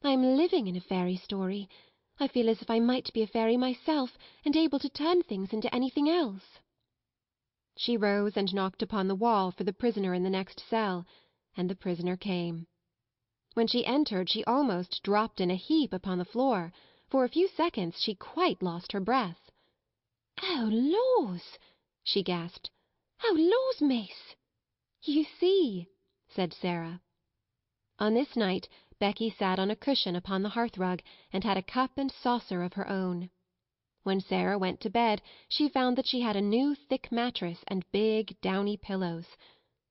I am living in a fairy story. I feel as if I might be a fairy myself, and able to turn things into anything else." She rose and knocked upon the wall for the prisoner in the next cell, and the prisoner came. When she entered she almost dropped in a heap upon the floor. For a few seconds she quite lost her breath. "Oh, laws!" she gasped. "Oh, laws, miss!" "You see," said Sarah. On this night Becky sat on a cushion upon the hearthrug, and had a cup and saucer of her own. When Sarah went to bed she found that she had a new thick mattress and big, downy pillows.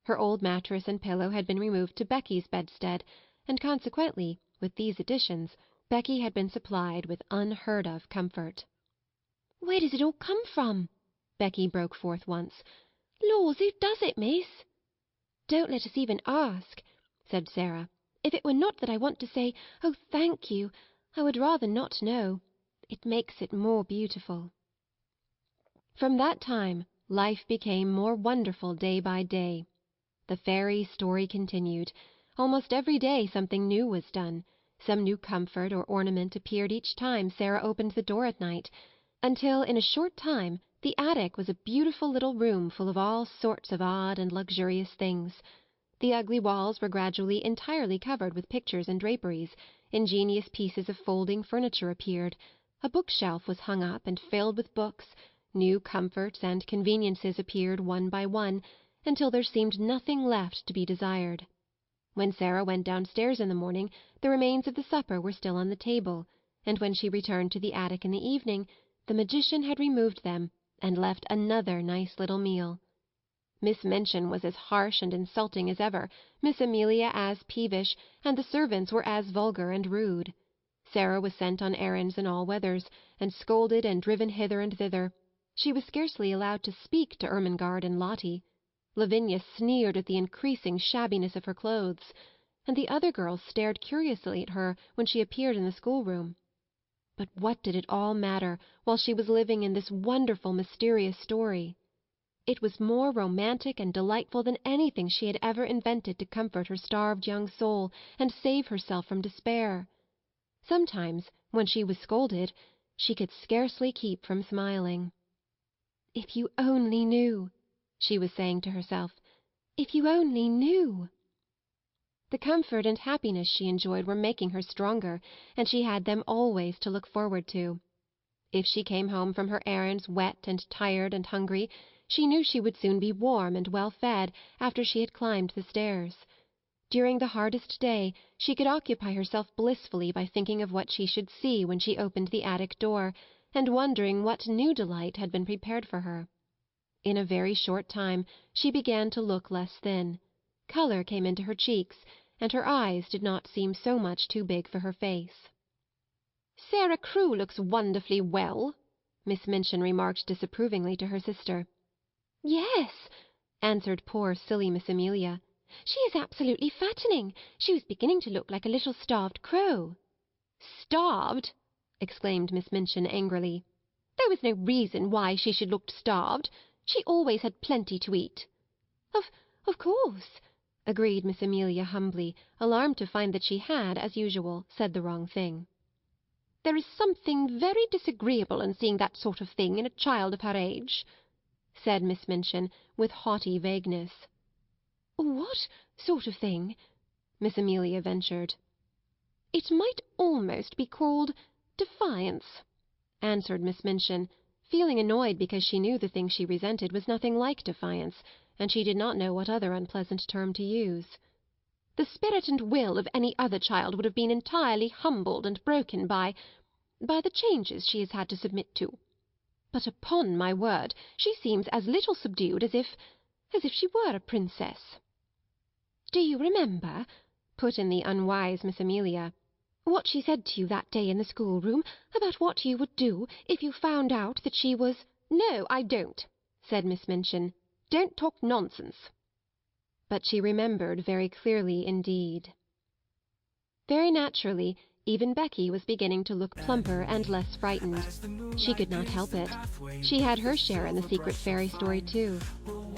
Her old mattress and pillow had been removed to Becky's bedstead, and consequently, with these additions, Becky had been supplied with unheard-of comfort. "Where does it all come from?" Becky broke forth once. "Laws, who does it, miss?" "Don't let us even ask," said Sarah. "If it were not that I want to say, 'Oh, thank you,' I would rather not know. It makes it more beautiful." From that time life became more wonderful day by day. The fairy story continued. Almost every day something new was done. Some new comfort or ornament appeared each time Sarah opened the door at night, until in a short time the attic was a beautiful little room full of all sorts of odd and luxurious things. The ugly walls were gradually entirely covered with pictures and draperies. Ingenious pieces of folding furniture appeared. A bookshelf was hung up and filled with books. New comforts and conveniences appeared one by one, until there seemed nothing left to be desired. When Sarah went downstairs in the morning, the remains of the supper were still on the table, and when she returned to the attic in the evening, the magician had removed them and left another nice little meal. Miss Minchin was as harsh and insulting as ever, Miss Amelia as peevish, and the servants were as vulgar and rude. Sarah was sent on errands in all weathers, and scolded and driven hither and thither. She was scarcely allowed to speak to Ermengarde and Lottie. Lavinia sneered at the increasing shabbiness of her clothes, and the other girls stared curiously at her when she appeared in the schoolroom. But what did it all matter, while she was living in this wonderful, mysterious story? It was more romantic and delightful than anything she had ever invented to comfort her starved young soul and save herself from despair. Sometimes, when she was scolded, she could scarcely keep from smiling. "If you only knew," she was saying to herself, "if you only knew." The comfort and happiness she enjoyed were making her stronger, and she had them always to look forward to. If she came home from her errands wet and tired and hungry, she knew she would soon be warm and well fed after she had climbed the stairs. During the hardest day she could occupy herself blissfully by thinking of what she should see when she opened the attic door, and wondering what new delight had been prepared for her. In a very short time she began to look less thin. Colour came into her cheeks, and her eyes did not seem so much too big for her face. "Sarah Crewe looks wonderfully well," Miss Minchin remarked disapprovingly to her sister. "Yes," answered poor silly Miss Amelia. "She is absolutely fattening. She was beginning to look like a little starved crow." "Starved!" exclaimed Miss Minchin angrily. "There was no reason why she should look starved. She always had plenty to eat." Of course. agreed Miss Amelia humbly, alarmed to find that she had, as usual, said the wrong thing. "There is something very disagreeable in seeing that sort of thing in a child of her age," said Miss Minchin, with haughty vagueness. "What sort of thing?" Miss Amelia ventured. "It might almost be called defiance," answered Miss Minchin, feeling annoyed because she knew the thing she resented was nothing like defiance, and she did not know what other unpleasant term to use. "The spirit and will of any other child would have been entirely humbled and broken by the changes she has had to submit to. But upon my word, she seems as little subdued as if she were a princess." "Do you remember," put in the unwise Miss Amelia, "what she said to you that day in the schoolroom about what you would do if you found out that she was—" "No, I don't," said Miss Minchin. "Don't talk nonsense." But she remembered very clearly indeed. Very naturally, even Becky was beginning to look plumper and less frightened. She could not help it. She had her share in the secret fairy story, too.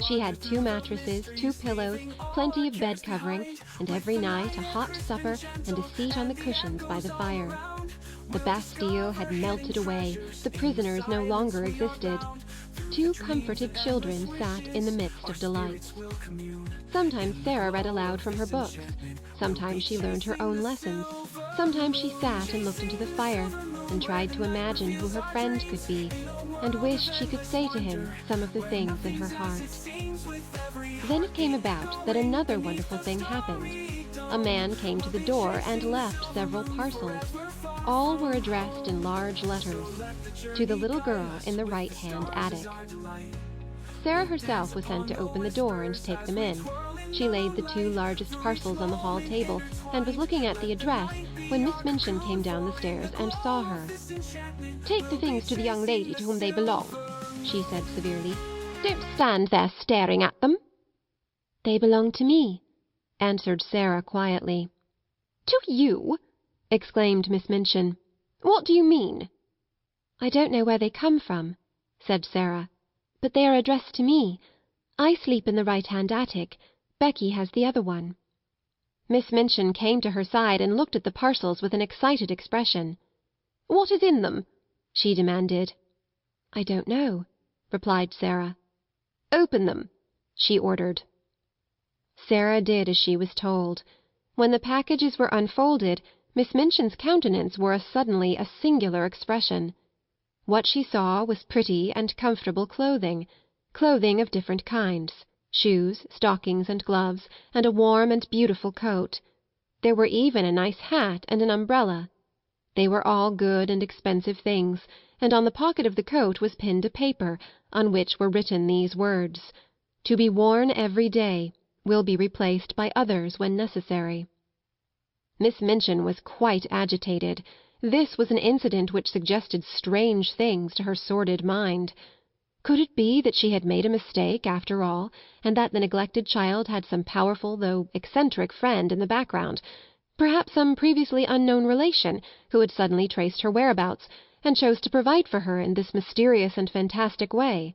She had 2 mattresses, 2 pillows, plenty of bed covering, and every night a hot supper and a seat on the cushions by the fire. The Bastille had melted away, the prisoners no longer existed. 2 comforted children sat in the midst of delights. Sometimes Sarah read aloud from her books. Sometimes she learned her own lessons. Sometimes she sat and looked into the fire and tried to imagine who her friend could be, and wished she could say to him some of the things in her heart. Then it came about that another wonderful thing happened. A man came to the door and left several parcels. All were addressed in large letters, "To the little girl in the right-hand attic." Sarah herself was sent to open the door and take them in. She laid the 2 largest parcels on the hall table and was looking at the address when Miss Minchin came down the stairs and saw her. "Take the things to the young lady to whom they belong," she said severely. "Don't stand there staring at them." "They belong to me," answered Sarah quietly. "To you?" exclaimed Miss Minchin. "What do you mean?" "I don't know where they come from," said Sarah, "but they are addressed to me. I sleep in the right-hand attic. Becky has the other one." Miss Minchin came to her side and looked at the parcels with an excited expression. "What is in them?" she demanded. "I don't know," replied Sarah. "Open them," she ordered. Sarah did as she was told. When the packages were unfolded, Miss Minchin's countenance wore suddenly a singular expression. What she saw was pretty and comfortable clothing of different kinds, shoes, stockings and gloves, and a warm and beautiful coat. There were even a nice hat and an umbrella. They were all good and expensive things, and on the pocket of the coat was pinned a paper, on which were written these words: "To be worn every day, will be replaced by others when necessary." Miss Minchin was quite agitated. This was an incident which suggested strange things to her sordid mind. Could it be that she had made a mistake, after all, and that the neglected child had some powerful though eccentric friend in the background, perhaps some previously unknown relation who had suddenly traced her whereabouts and chose to provide for her in this mysterious and fantastic way?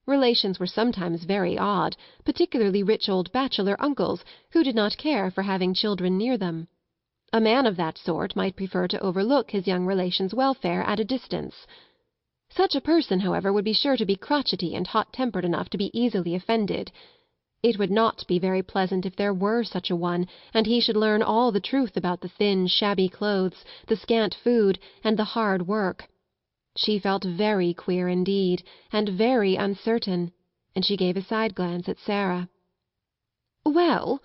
Relations were sometimes very odd, particularly rich old bachelor uncles who did not care for having children near them. A man of that sort might prefer to overlook his young relation's welfare at a distance. Such a person, however, would be sure to be crotchety and hot-tempered enough to be easily offended. It would not be very pleasant if there were such a one, and he should learn all the truth about the thin, shabby clothes, the scant food, and the hard work. She felt very queer indeed, and very uncertain, and she gave a side glance at Sarah. "Well,"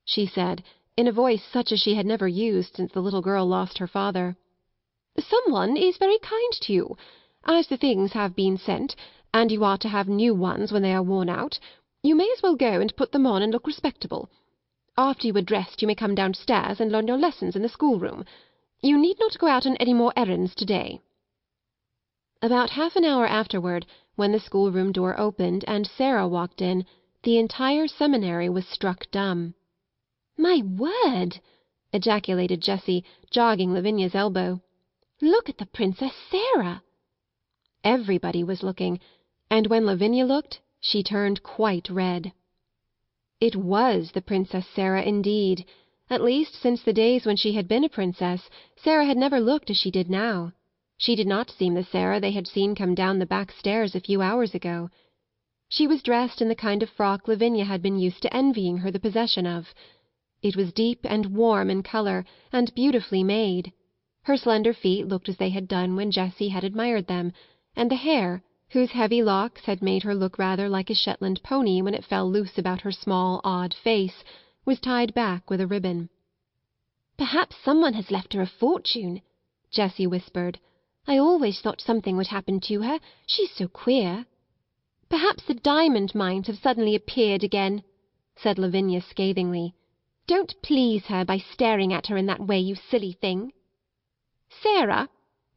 she said, in a voice such as she had never used since the little girl lost her father, "someone is very kind to you. As the things have been sent, and you are to have new ones when they are worn out, you may as well go and put them on and look respectable. After you are dressed you may come downstairs and learn your lessons in the schoolroom. You need not go out on any more errands to-day." About half an hour afterward, when the schoolroom door opened and Sarah walked in, the entire seminary was struck dumb. "My word!" ejaculated Jessie, jogging Lavinia's elbow. "Look at the Princess Sarah!" Everybody was looking, and when Lavinia looked, she turned quite red. It was the Princess Sarah indeed. At least, since the days when she had been a princess, Sarah had never looked as she did now. She did not seem the Sarah they had seen come down the back stairs a few hours ago. She was dressed in the kind of frock Lavinia had been used to envying her the possession of. It was deep and warm in colour, and beautifully made. Her slender feet looked as they had done when Jessie had admired them, and the hair, whose heavy locks had made her look rather like a Shetland pony when it fell loose about her small, odd face, was tied back with a ribbon. "Perhaps someone has left her a fortune," Jessie whispered. "I always thought something would happen to her. She's so queer." "Perhaps the diamond mines have suddenly appeared again," said Lavinia scathingly. "Don't please her by staring at her in that way, you silly thing." "Sarah,"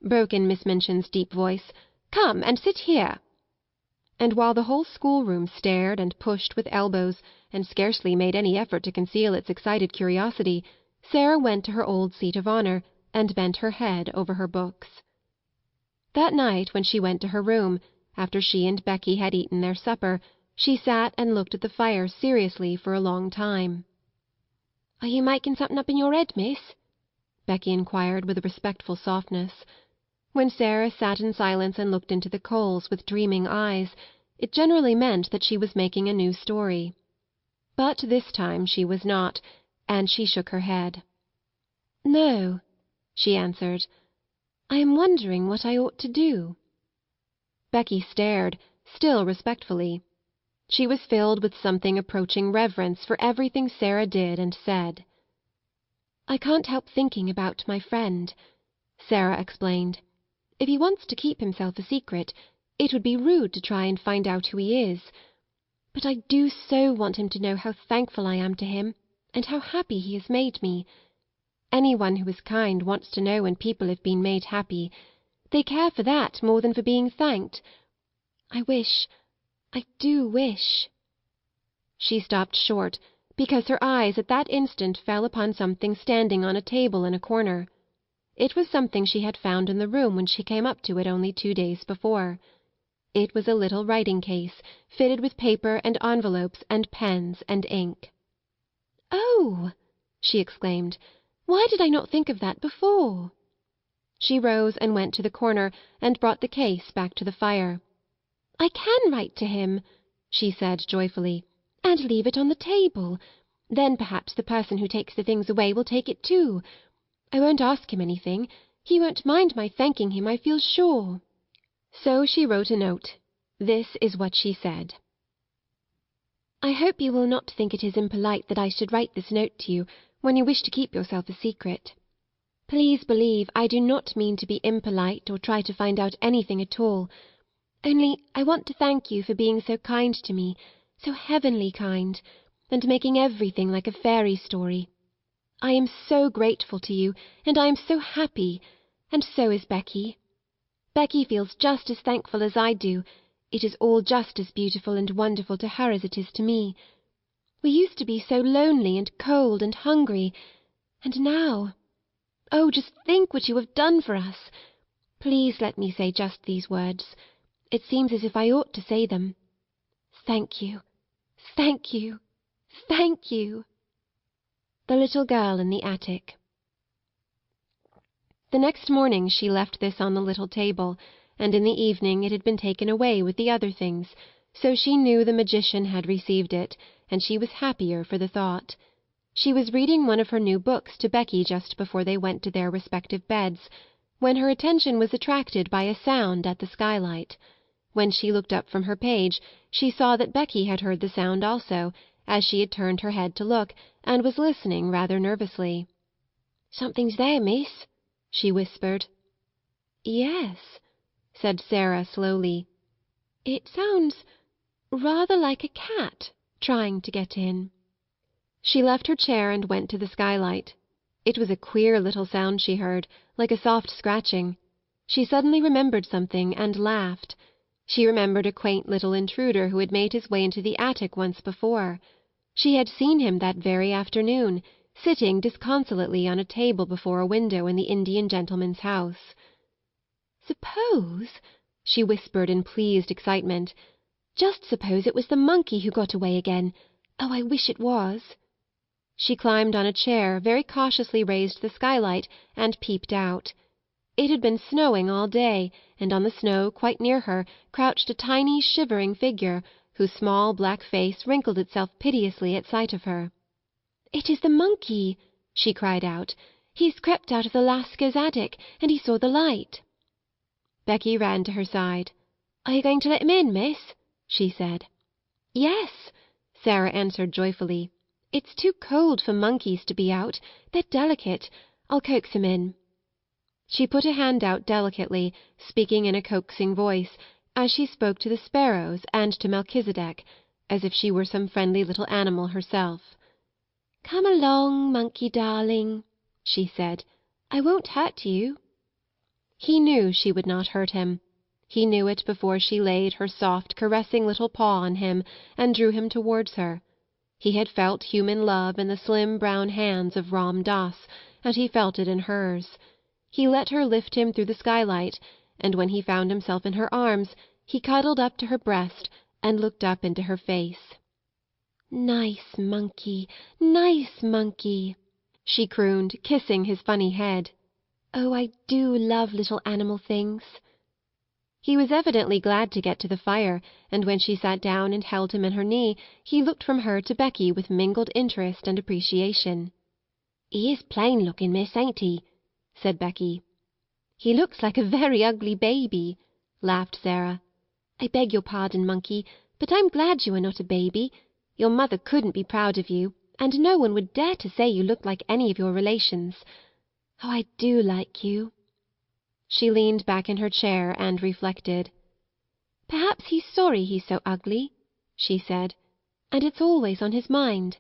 broke in Miss Minchin's deep voice, "come and sit here." And while the whole schoolroom stared and pushed with elbows, and scarcely made any effort to conceal its excited curiosity, Sarah went to her old seat of honour, and bent her head over her books. That night, when she went to her room, after she and Becky had eaten their supper, she sat and looked at the fire seriously for a long time. "Are you making something up in your head, miss?" Becky inquired with a respectful softness. When Sarah sat in silence and looked into the coals with dreaming eyes, it generally meant that she was making a new story. But this time she was not, and she shook her head. "No," she answered. "I am wondering what I ought to do." Becky stared, still respectfully. She was filled with something approaching reverence for everything Sarah did and said. "I can't help thinking about my friend," Sarah explained. "If he wants to keep himself a secret, it would be rude to try and find out who he is. But I do so want him to know how thankful I am to him, and how happy he has made me. Anyone who is kind wants to know when people have been made happy. They care for that more than for being thanked. I do wish—" She stopped short, because her eyes at that instant fell upon something standing on a table in a corner. It was something she had found in the room when she came up to it only 2 days before. It was a little writing-case, fitted with paper and envelopes and pens and ink. "Oh!" she exclaimed. "Why did I not think of that before?" She rose and went to the corner and brought the case back to the fire. "I can write to him," she said joyfully, "and leave it on the table. Then perhaps the person who takes the things away will take it too. I won't ask him anything. He won't mind my thanking him, I feel sure." So she wrote a note. This is what she said. "I hope you will not think it is impolite that I should write this note to you when you wish to keep yourself a secret. Please believe I do not mean to be impolite or try to find out anything at all. Only I want to thank you for being so kind to me, so heavenly kind, and making everything like a fairy story. I am so grateful to you, and I am so happy, and so is Becky. Becky feels just as thankful as I do. It is all just as beautiful and wonderful to her as it is to me. We used to be so lonely and cold and hungry, and now— oh, just think what you have done for us! Please let me say just these words. It seems as if I ought to say them. Thank you, thank you, thank you. The Little Girl in the Attic. The next morning she left this on the little table, and in the evening it had been taken away with the other things, so she knew the magician had received it, and she was happier for the thought. She was reading one of her new books to Becky just before they went to their respective beds, when her attention was attracted by a sound at the skylight. When she looked up from her page, she saw that Becky had heard the sound also, as she had turned her head to look, and was listening rather nervously. "Something's there, miss," she whispered. "Yes," said Sarah slowly. "It sounds rather like a cat trying to get in." She left her chair and went to the skylight. It was a queer little sound she heard, like a soft scratching. She suddenly remembered something and laughed. She remembered a quaint little intruder who had made his way into the attic once before. She had seen him that very afternoon, sitting disconsolately on a table before a window in the Indian gentleman's house. "Suppose," she whispered in pleased excitement, "just suppose it was the monkey who got away again. Oh, I wish it was. She climbed on a chair, very cautiously raised the skylight, and peeped out. It had been snowing all day, and on the snow, quite near her, crouched a tiny, shivering figure, whose small black face wrinkled itself piteously at sight of her. "It is the monkey!" she cried out. "He's crept out of the Lascar's attic, and he saw the light." Becky ran to her side. "Are you going to let him in, miss?" she said. "Yes," Sarah answered joyfully. "It's too cold for monkeys to be out. They're delicate. I'll coax him in." She put a hand out delicately, speaking in a coaxing voice, as she spoke to the sparrows and to Melchizedek, as if she were some friendly little animal herself. "Come along, monkey darling," she said. "I won't hurt you." He knew she would not hurt him. He knew it before she laid her soft, caressing little paw on him and drew him towards her. He had felt human love in the slim brown hands of Ram Dass, and he felt it in hers. He let her lift him through the skylight, and when he found himself in her arms, he cuddled up to her breast and looked up into her face. "Nice monkey, nice monkey," she crooned, kissing his funny head. "Oh, I do love little animal things." He was evidently glad to get to the fire, and when she sat down and held him in her knee, he looked from her to Becky with mingled interest and appreciation. "He is plain looking, miss, ain't he?" said Becky. "He looks like a very ugly baby," laughed Sarah. "I beg your pardon, monkey, but I'm glad you are not a baby. Your mother couldn't be proud of you, and no one would dare to say you looked like any of your relations. Oh, I do like you." She leaned back in her chair and reflected. "Perhaps he's sorry he's so ugly," she said, "and it's always on his mind.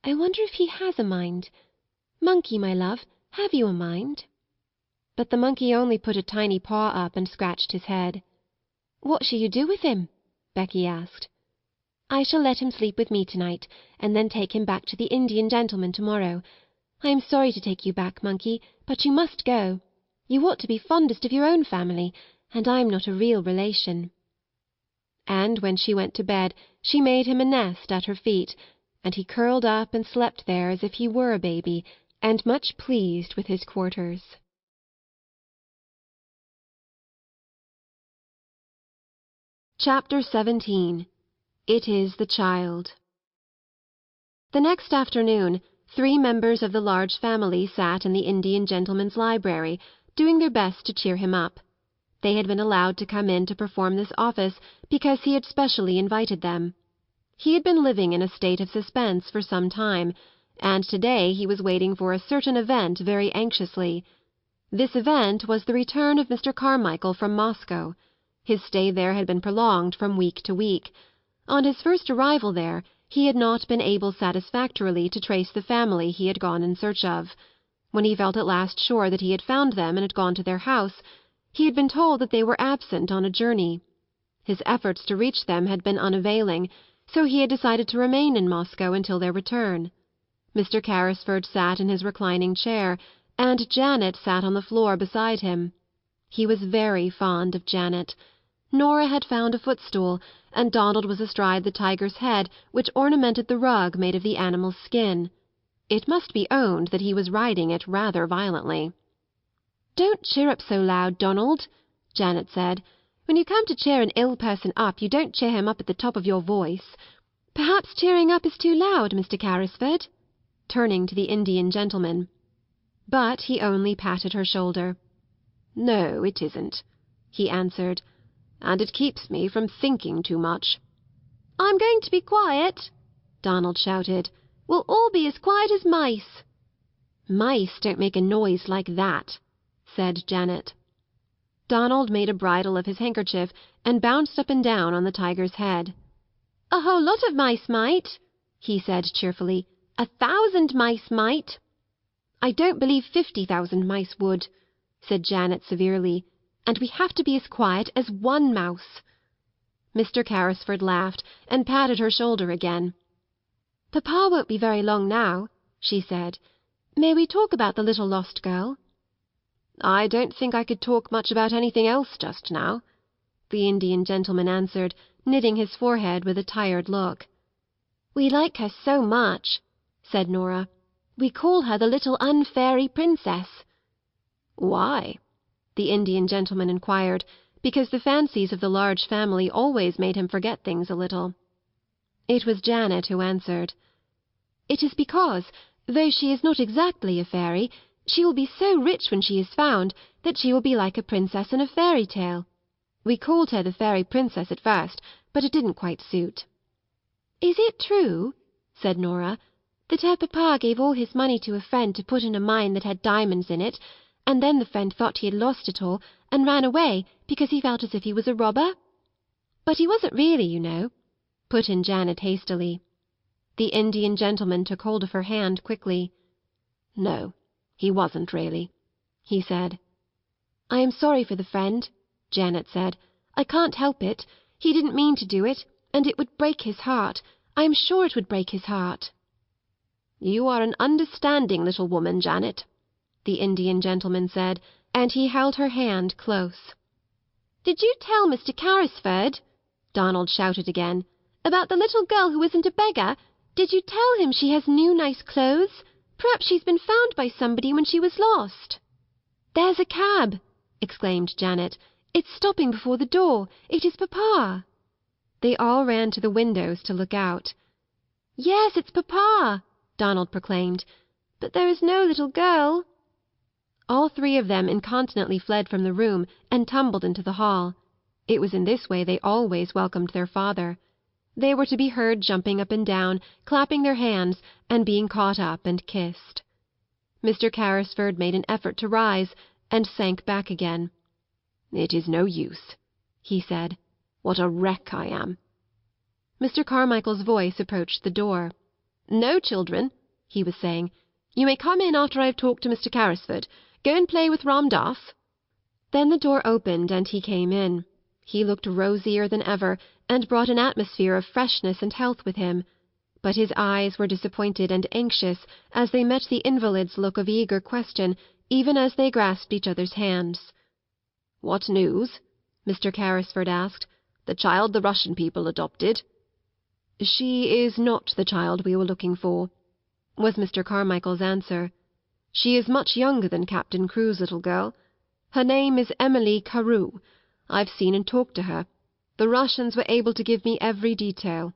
I wonder if he has a mind. Monkey, my love, have you a mind?" But the monkey only put a tiny paw up and scratched his head. "What shall you do with him?" Becky asked. "I shall let him sleep with me to-night, and then take him back to the Indian gentleman to-morrow. I am sorry to take you back, monkey, but you must go. You ought to be fondest of your own family, and I'm not a real relation." And when she went to bed, she made him a nest at her feet, and he curled up and slept there as if he were a baby, and much pleased with his quarters. Chapter 17. It is the Child. The next afternoon, 3 members of the large family sat in the Indian gentleman's library, doing their best to cheer him up. They had been allowed to come in to perform this office because he had specially invited them. He had been living in a state of suspense for some time, and today he was waiting for a certain event very anxiously. This event was the return of Mr. Carmichael from Moscow. His stay there had been prolonged from week to week. On his first arrival there, he had not been able satisfactorily to trace the family he had gone in search of. When he felt at last sure that he had found them and had gone to their house, he had been told that they were absent on a journey. His efforts to reach them had been unavailing, so he had decided to remain in Moscow until their return. Mr. Carrisford sat in his reclining chair, and Janet sat on the floor beside him. He was very fond of Janet. Nora had found a footstool, and Donald was astride the tiger's head which ornamented the rug made of the animal's skin. It must be owned that he was riding it rather violently. "Don't chirrup so loud, Donald," Janet said. "When you come to cheer an ill person up, you don't cheer him up at the top of your voice. Perhaps cheering up is too loud, Mr. Carrisford," turning to the Indian gentleman. But he only patted her shoulder. "No, it isn't," he answered, "and it keeps me from thinking too much." "I'm going to be quiet," Donald shouted. "We'll all be as quiet as mice." "Mice don't make a noise like that," said Janet. Donald made a bridle of his handkerchief and bounced up and down on the tiger's head. "A whole lot of mice might," he said cheerfully. 1,000 mice might." "I don't believe 50,000 mice would," said Janet severely, "and we have to be as quiet as one mouse." Mr. Carrisford laughed and patted her shoulder again. "Papa won't be very long now," she said. "May we talk about the little lost girl?" "I don't think I could talk much about anything else just now," the Indian gentleman answered, knitting his forehead with a tired look. "We like her so much," said Nora. "We call her the little unfairy princess." "Why?" the Indian gentleman inquired, because the fancies of the large family always made him forget things a little. It was Janet who answered. "It is because, though she is not exactly a fairy, she will be so rich when she is found that she will be like a princess in a fairy tale. We called her the fairy princess at first, but it didn't quite suit." "Is it true," said Nora, "that her papa gave all his money to a friend to put in a mine that had diamonds in it, and then the friend thought he had lost it all, and ran away because he felt as if he was a robber?" "But he wasn't really, you know," put in Janet hastily. The Indian gentleman took hold of her hand quickly. "No, he wasn't really," he said. "I am sorry for the friend," Janet said. "I can't help it. He didn't mean to do it, and it would break his heart. I am sure it would break his heart." "You are an understanding little woman, Janet," the Indian gentleman said, and he held her hand close. "Did you tell Mr. Carrisford," Donald shouted again, "about the little girl who isn't a beggar? Did you tell him she has new nice clothes? Perhaps she's been found by somebody when she was lost." "There's a cab," exclaimed Janet. "It's stopping before the door. It is Papa." They all ran to the windows to look out. "Yes, it's Papa," Donald proclaimed. "But there is no little girl." All three of them incontinently fled from the room and tumbled into the hall. It was in this way they always welcomed their father. They were to be heard jumping up and down, clapping their hands, and being caught up and kissed. Mr. Carrisford made an effort to rise, and sank back again. "It is no use," he said. "What a wreck I am." Mr. Carmichael's voice approached the door. "No, children," he was saying. "You may come in after I have talked to Mr. Carrisford. Go and play with Ram Dass." Then the door opened and he came in. He looked rosier than ever, and brought an atmosphere of freshness and health with him. But his eyes were disappointed and anxious as they met the invalid's look of eager question, even as they grasped each other's hands. "What news?" Mr. Carrisford asked. "The child the Russian people adopted?" "She is not the child we were looking for," was Mr. Carmichael's answer. "She is much younger than Captain Crewe's little girl. Her name is Emily Carew. I've seen and talked to her. The Russians were able to give me every detail."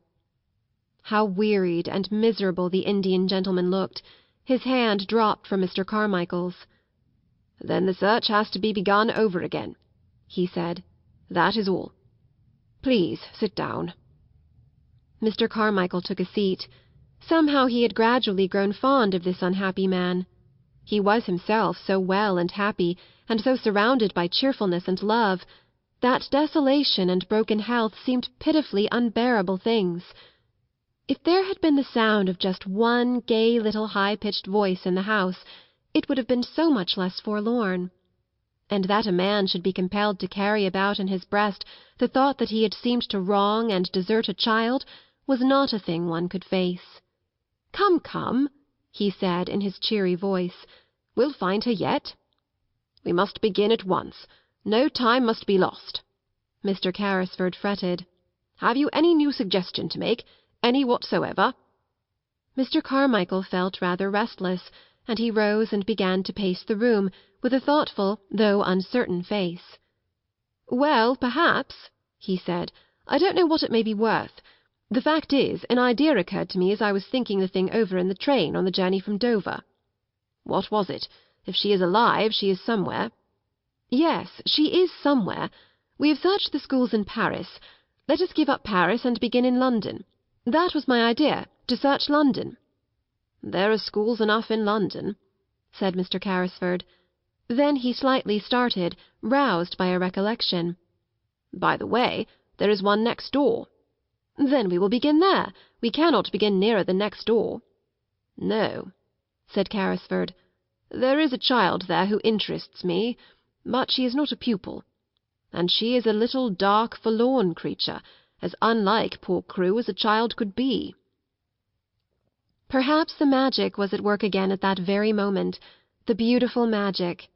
How wearied and miserable the Indian gentleman looked. His hand dropped from Mr. Carmichael's. "Then the search has to be begun over again," he said. "That is all. Please sit down." Mr. Carmichael took a seat. Somehow he had gradually grown fond of this unhappy man. He was himself so well and happy, and so surrounded by cheerfulness and love, that desolation and broken health seemed pitifully unbearable things. If there had been the sound of just one gay little high-pitched voice in the house, it would have been so much less forlorn. And that a man should be compelled to carry about in his breast the thought that he had seemed to wrong and desert a child was not a thing one could face. "Come, come," he said in his cheery voice. "We'll find her yet." "We must begin at once. No time must be lost," Mr. Carrisford fretted. "Have you any new suggestion to make? Any whatsoever?" Mr. Carmichael felt rather restless, and he rose and began to pace the room with a thoughtful though uncertain face. "Well, perhaps," he said. "I don't know what it may be worth. The fact is, an idea occurred to me as I was thinking the thing over in the train on the journey from Dover." "What was it? If she is alive, she is somewhere." "Yes, she is somewhere. We have searched the schools in Paris. Let us give up Paris and begin in London. That was my idea, to search London." "There are schools enough in London," said Mr. Carrisford. Then he slightly started, roused by a recollection. "By the way, there is one next door." "Then we will begin there. We cannot begin nearer than next door." "No," said Carrisford. "There is a child there who interests me, but she is not a pupil. And she is a little dark, forlorn creature, as unlike poor Crewe as a child could be." Perhaps the magic was at work again at that very moment, the beautiful magic.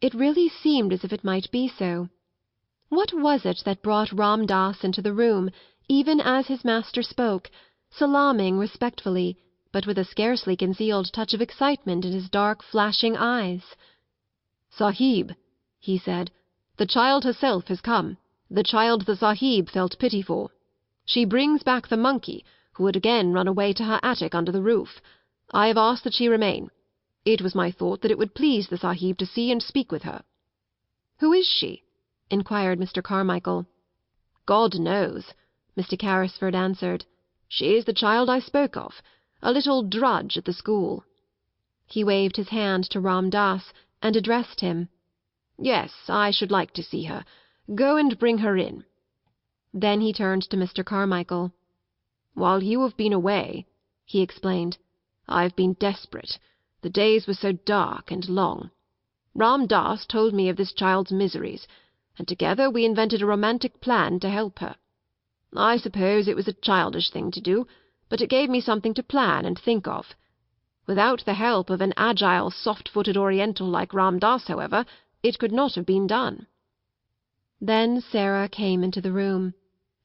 It really seemed as if it might be so. What was it that brought Ram Dass into the room, even as his master spoke, salaaming respectfully, but with a scarcely concealed touch of excitement in his dark, flashing eyes. "Sahib," he said, "the child herself has come, the child the Sahib felt pity for. She brings back the monkey, who had again run away to her attic under the roof. I have asked that she remain. It was my thought that it would please the Sahib to see and speak with her." "Who is she?" inquired Mr. Carmichael. "God knows," Mr. Carrisford answered. "She is the child I spoke of, a little drudge at the school." He waved his hand to Ram Das and addressed him. "Yes, I should like to see her. Go and bring her in." Then he turned to Mr. Carmichael. "While you have been away," he explained, "I have been desperate. The days were so dark and long. Ram Das told me of this child's miseries, and together we invented a romantic plan to help her. I suppose it was a childish thing to do, but it gave me something to plan and think of. Without the help of an agile, soft-footed Oriental like Ram Das, however, it could not have been done." Then Sarah came into the room.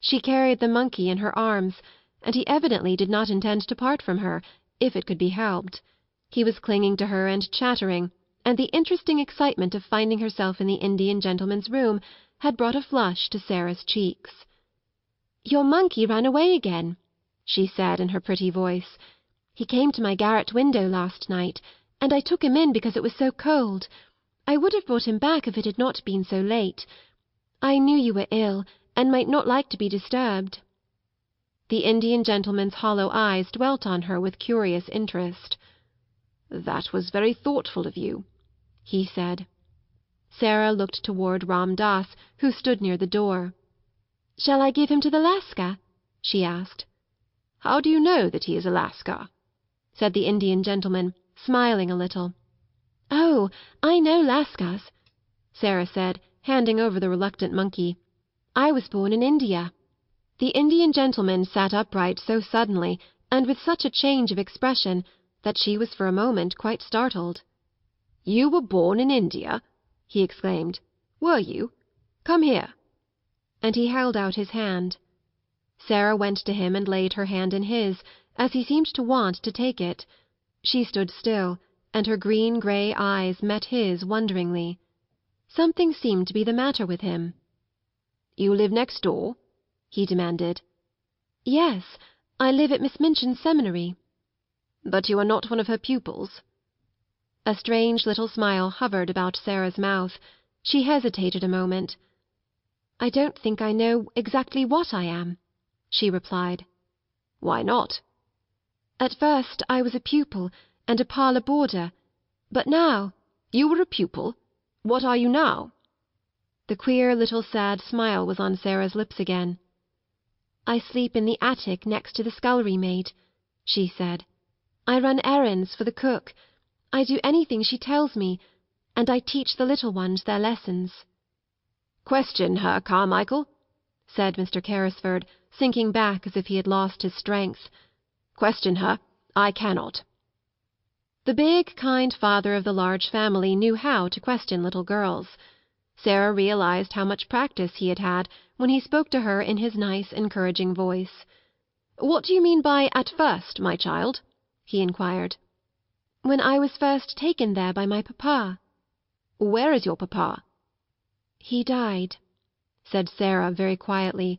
She carried the monkey in her arms, and he evidently did not intend to part from her, if it could be helped. He was clinging to her and chattering, and the interesting excitement of finding herself in the Indian gentleman's room had brought a flush to Sarah's cheeks. "Your monkey ran away again," she said in her pretty voice. "He came to my garret window last night, and I took him in because it was so cold. I would have brought him back if it had not been so late. I knew you were ill, and might not like to be disturbed." The Indian gentleman's hollow eyes dwelt on her with curious interest. "That was very thoughtful of you," he said. Sarah looked toward Ram Das, who stood near the door. "Shall I give him to the Lascar?" she asked. "How do you know that he is a Lascar?" said the Indian gentleman, smiling a little. "Oh, I know Lascars," Sarah said, handing over the reluctant monkey. "I was born in India." The Indian gentleman sat upright so suddenly, and with such a change of expression, that she was for a moment quite startled. "You were born in India?" he exclaimed. "Were you? Come here." And he held out his hand. Sarah went to him and laid her hand in his, as he seemed to want to take it. She stood still, and her green-grey eyes met his wonderingly. Something seemed to be the matter with him. "You live next door?" he demanded. "Yes, I live at Miss Minchin's seminary." "But you are not one of her pupils?" A strange little smile hovered about Sarah's mouth. She hesitated a moment. "I don't think I know exactly what I am," she replied. "Why not?" "At first I was a pupil and a parlour boarder, but now—" "You were a pupil? What are you now?" The queer little sad smile was on Sarah's lips again. "I sleep in the attic next to the scullery maid," she said. "I run errands for the cook. I do anything she tells me, and I teach the little ones their lessons." "Question her, Carmichael," said Mr. Carrisford, sinking back as if he had lost his strength. "Question her. I cannot." The big, kind father of the large family knew how to question little girls. Sarah realized how much practice he had had when he spoke to her in his nice, encouraging voice. "What do you mean by 'at first,' my child?" he inquired. "When I was first taken there by my papa." "Where is your papa?" "He died," said Sarah very quietly.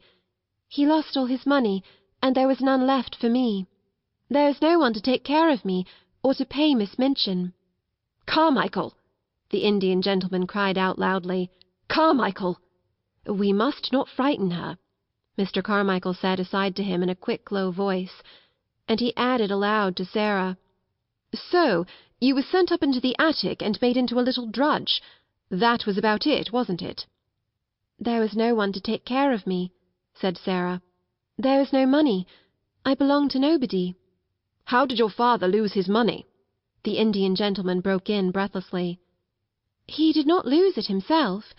"He lost all his money, and there was none left for me. There is no one to take care of me, or to pay Miss Minchin." "Carmichael!" the Indian gentleman cried out loudly. "Carmichael!" "We must not frighten her," Mr. Carmichael said aside to him in a quick, low voice. And he added aloud to Sarah, "So you were sent up into the attic and made into a little drudge. That was about it, wasn't it?" "There was no one to take care of me," said Sarah. "There was no money. I belonged to nobody." "How did your father lose his money?" the Indian gentleman broke in breathlessly. "He did not lose it himself,"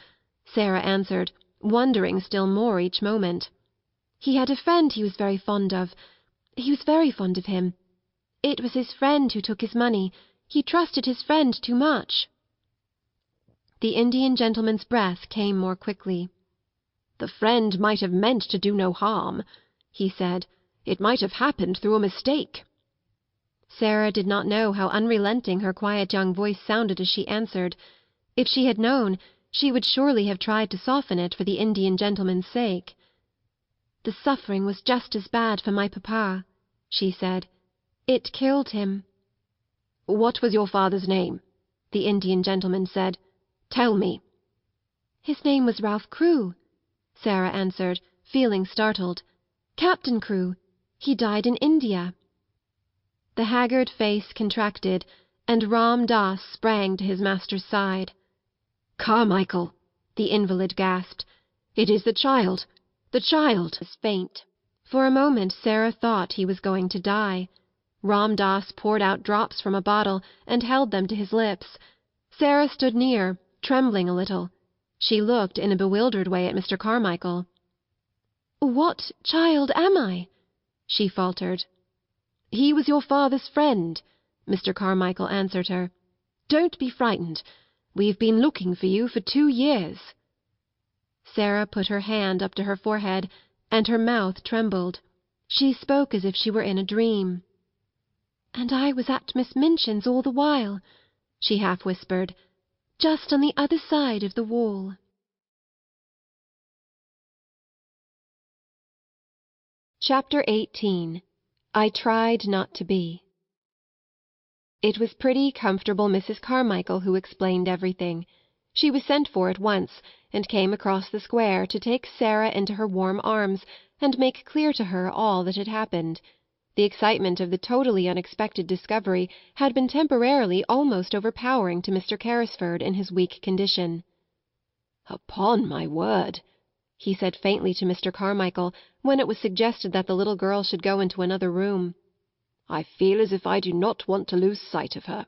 Sarah answered, wondering still more each moment. "He had a friend he was very fond of. He was very fond of him. It was his friend who took his money. He trusted his friend too much." The Indian gentleman's breath came more quickly. "The friend might have meant to do no harm," he said. It might have happened through a mistake." Sarah did not know how unrelenting her quiet young voice sounded as she answered. If she had known, she would surely have tried to soften it for the Indian gentleman's sake. "The suffering was just as bad for my papa," she said. "It killed him." "What was your father's name?" the Indian gentleman said. "Tell me." "His name was Ralph Crewe," Sarah answered, feeling startled. "Captain Crewe. He died in India." The haggard face contracted, and Ram Das sprang to his master's side. "Carmichael," the invalid gasped. "It is the child! The child!" Was faint. For a moment Sarah thought he was going to die. Ram Das poured out drops from a bottle and held them to his lips. Sarah stood near, trembling a little. She looked in a bewildered way at Mr. Carmichael. "What child am I?" she faltered. "He was your father's friend," Mr. Carmichael answered her. "Don't be frightened. We've been looking for you for 2 years." Sarah put her hand up to her forehead, and her mouth trembled. She spoke as if she were in a dream. "And I was at Miss Minchin's all the while," she half whispered, "just on the other side of the wall." Chapter 18. I Tried Not to Be. It was pretty, comfortable Mrs. Carmichael who explained everything. She was sent for at once, and came across the square to take Sarah into her warm arms and make clear to her all that had happened. The excitement of the totally unexpected discovery had been temporarily almost overpowering to Mr. Carrisford in his weak condition. "Upon my word," he said faintly to Mr. Carmichael, when it was suggested that the little girl should go into another room, "I feel as if I do not want to lose sight of her."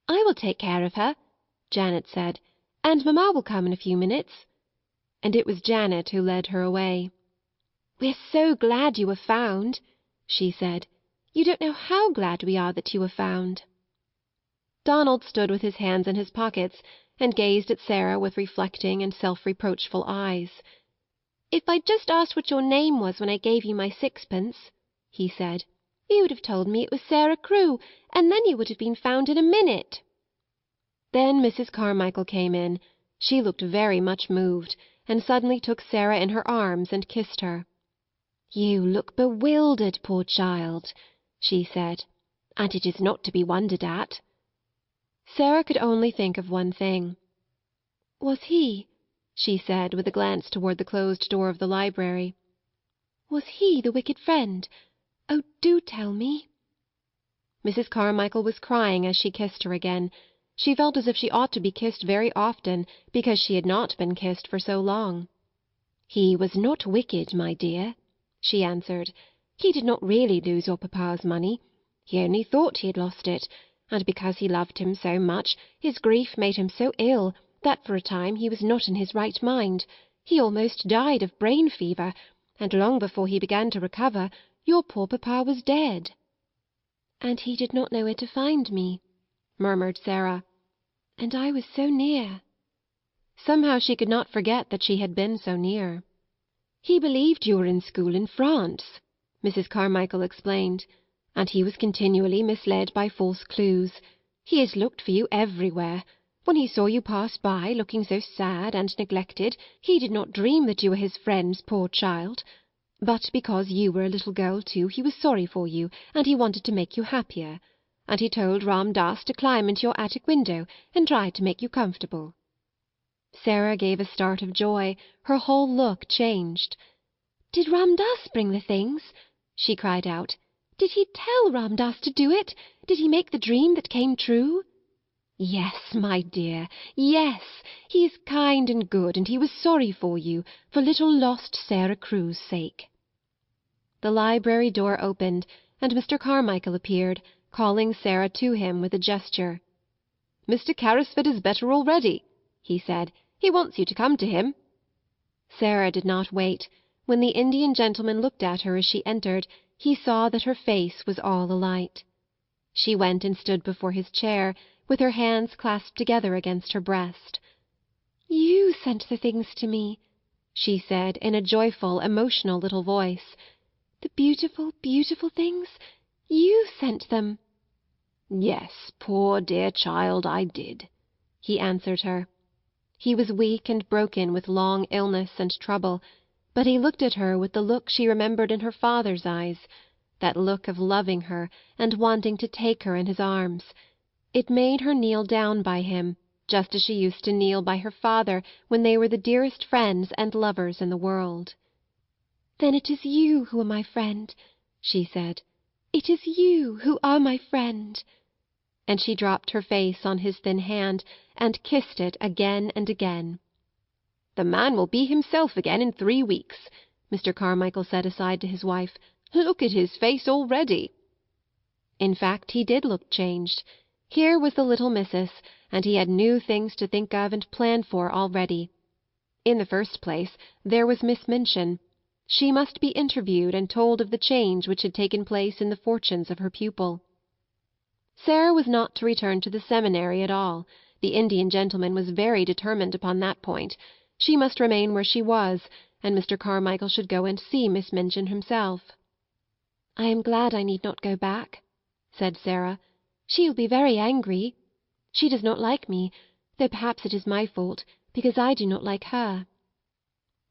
"I will take care of her," Janet said, "and Mamma will come in a few minutes." And it was Janet who led her away. "We're so glad you were found," she said. "You don't know how glad we are that you were found." Donald stood with his hands in his pockets and gazed at Sarah with reflecting and self-reproachful eyes. "If I'd just asked what your name was when I gave you my 6pence," he said, "you would have told me it was Sarah Crewe, and then you would have been found in a minute." Then Mrs. Carmichael came in. She looked very much moved, and suddenly took Sarah in her arms and kissed her. "You look bewildered, poor child," she said, "and it is not to be wondered at." Sarah could only think of one thing. "Was he," she said, with a glance toward the closed door of the library, "was he the wicked friend? Oh, do tell me." Mrs. Carmichael was crying as she kissed her again. She felt as if she ought to be kissed very often, because she had not been kissed for so long. "He was not wicked, my dear," she answered. "He did not really lose your papa's money. He only thought he had lost it, and because he loved him so much, his grief made him so ill that for a time he was not in his right mind. He almost died of brain fever, and long before he began to recover, your poor papa was dead." "And he did not know where to find me," murmured Sarah. "And I was so near." Somehow she could not forget that she had been so near. "He believed you were in school in France," Mrs. Carmichael explained, "and he was continually misled by false clues. He has looked for you everywhere. When he saw you pass by, looking so sad and neglected, he did not dream that you were his friend's poor child. But because you were a little girl too, he was sorry for you, and he wanted to make you happier. And he told Ram Das to climb into your attic window and try to make you comfortable." Sarah gave a start of joy. Her whole look changed. "Did Ram Das bring the things?" she cried out. "Did he tell Ram Das to do it? Did he make the dream that came true?" "Yes, my dear, yes. He is kind and good, and he was sorry for you, for little lost Sarah Crewe's sake." The library door opened, and Mr. Carmichael appeared, calling Sarah to him with a gesture. "Mr. Carrisford is better already," he said. "He wants you to come to him." Sarah did not wait. When the Indian gentleman looked at her as she entered, he saw that her face was all alight. She went and stood before his chair, with her hands clasped together against her breast. "You sent the things to me," she said in a joyful, emotional little voice. The beautiful, beautiful things? You sent them." "Yes, poor dear child, I did," he answered her. He was weak and broken with long illness and trouble, but he looked at her with the look she remembered in her father's eyes, that look of loving her and wanting to take her in his arms. It made her kneel down by him, just as she used to kneel by her father when they were the dearest friends and lovers in the world. "Then it is you who are my friend," she said. "It is you who are my friend." And she dropped her face on his thin hand and kissed it again and again. "The man will be himself again in 3 weeks," Mr. Carmichael said aside to his wife. "Look at his face already." In fact, he did look changed. Here was the little missus, and he had new things to think of and plan for already. In the first place, there was Miss Minchin. She must be interviewed and told of the change which had taken place in the fortunes of her pupil. Sarah was not to return to the seminary at all. The Indian gentleman was very determined upon that point. She must remain where she was, and Mr. Carmichael should go and see Miss Minchin himself. "I am glad I need not go back," said Sarah. "She will be very angry. She does not like me, though perhaps it is my fault, because I do not like her."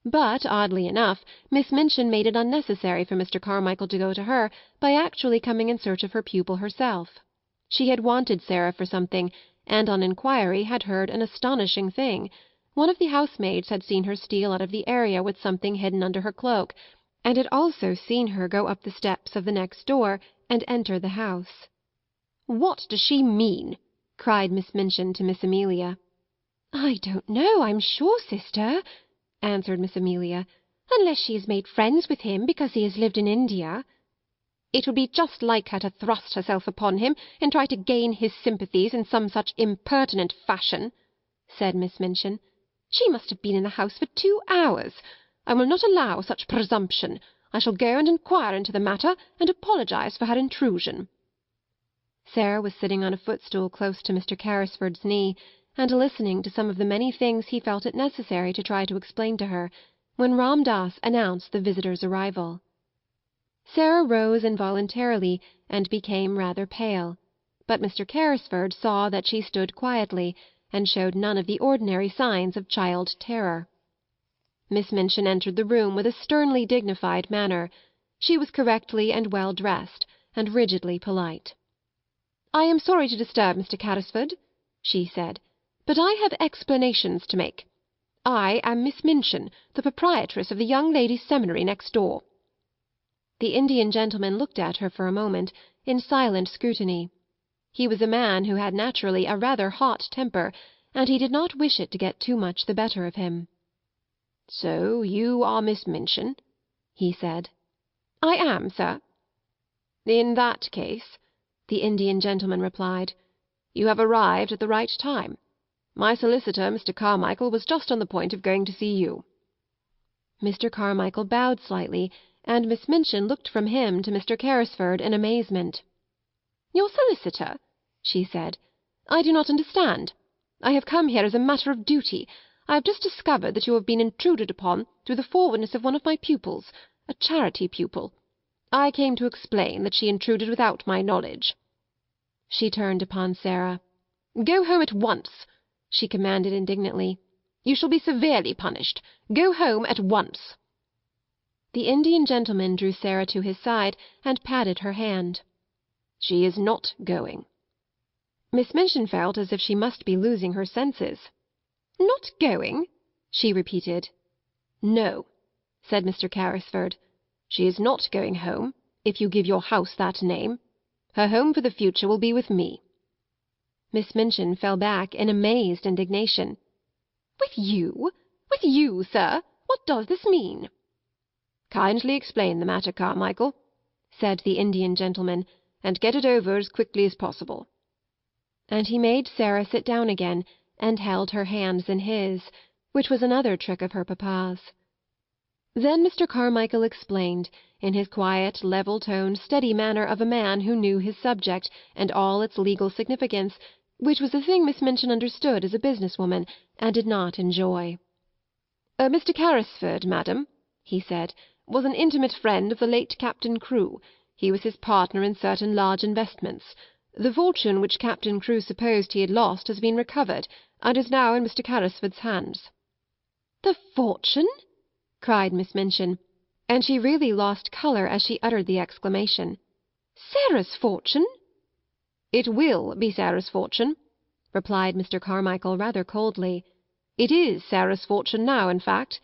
But, oddly enough, Miss Minchin made it unnecessary for Mr. Carmichael to go to her by actually coming in search of her pupil herself. She had wanted Sarah for something, and on inquiry had heard an astonishing thing. One of the housemaids had seen her steal out of the area with something hidden under her cloak, and had also seen her go up the steps of the next door and enter the house. "What does she mean?" cried Miss Minchin to Miss Amelia. "I don't know, I'm sure, sister," answered Miss Amelia, "unless she has made friends with him because he has lived in India." "It would be just like her to thrust herself upon him and try to gain his sympathies in some such impertinent fashion," said Miss Minchin. "She must have been in the house for 2 hours. I will not allow such presumption. I shall go and inquire into the matter, and apologize for her intrusion." Sarah was sitting on a footstool close to Mr. Carrisford's knee, and listening to some of the many things he felt it necessary to try to explain to her, when Ram Das announced the visitor's arrival. Sarah rose involuntarily and became rather pale, but Mr. Carrisford saw that she stood quietly, and showed none of the ordinary signs of child terror. Miss Minchin entered the room with a sternly dignified manner. She was correctly and well dressed, and rigidly polite. "I am sorry to disturb Mr. Carrisford," she said, "but I have explanations to make. I am Miss Minchin, the proprietress of the young ladies' seminary next door." The Indian gentleman looked at her for a moment, in silent scrutiny. He was a man who had naturally a rather hot temper, and he did not wish it to get too much the better of him. "So you are Miss Minchin?" he said. "I am, sir." "In that case," the Indian gentleman replied, "you have arrived at the right time. My solicitor, Mr. Carmichael, was just on the point of going to see you." Mr. Carmichael bowed slightly, and Miss Minchin looked from him to Mr. Carrisford in amazement. "Your solicitor?" she said. "I do not understand. I have come here as a matter of duty. I have just discovered that you have been intruded upon through the forwardness of one of my pupils, a charity pupil. I came to explain that she intruded without my knowledge." She turned upon Sarah. "Go home at once," she commanded indignantly. "You shall be severely punished. Go home at once." The Indian gentleman drew Sarah to his side and patted her hand. "She is not going." Miss Minchin felt as if she must be losing her senses. "Not going?" she repeated. "No," said Mr. Carrisford. "She is not going home, if you give your house that name. Her home for the future will be with me." Miss Minchin fell back in amazed indignation. "With you? With you, sir? What does this mean?" "Kindly explain the matter, Carmichael," said the Indian gentleman, "and get it over as quickly as possible." And he made Sarah sit down again, and held her hands in his, which was another trick of her papa's. Then Mr. Carmichael explained, in his quiet, level-toned, steady manner of a man who knew his subject and all its legal significance, which was a thing Miss Minchin understood as a business woman, and did not enjoy. "Mr. Carrisford, madam," he said, was an intimate friend of the late Captain Crewe. He was his partner in certain large investments. The fortune which Captain Crewe supposed he had lost has been recovered, and is now in Mr. Carrisford's hands." "The fortune!" cried Miss Minchin, and she really lost colour as she uttered the exclamation. "Sarah's fortune?" "It will be Sarah's fortune," replied Mr. Carmichael rather coldly. "It is Sarah's fortune now, in fact.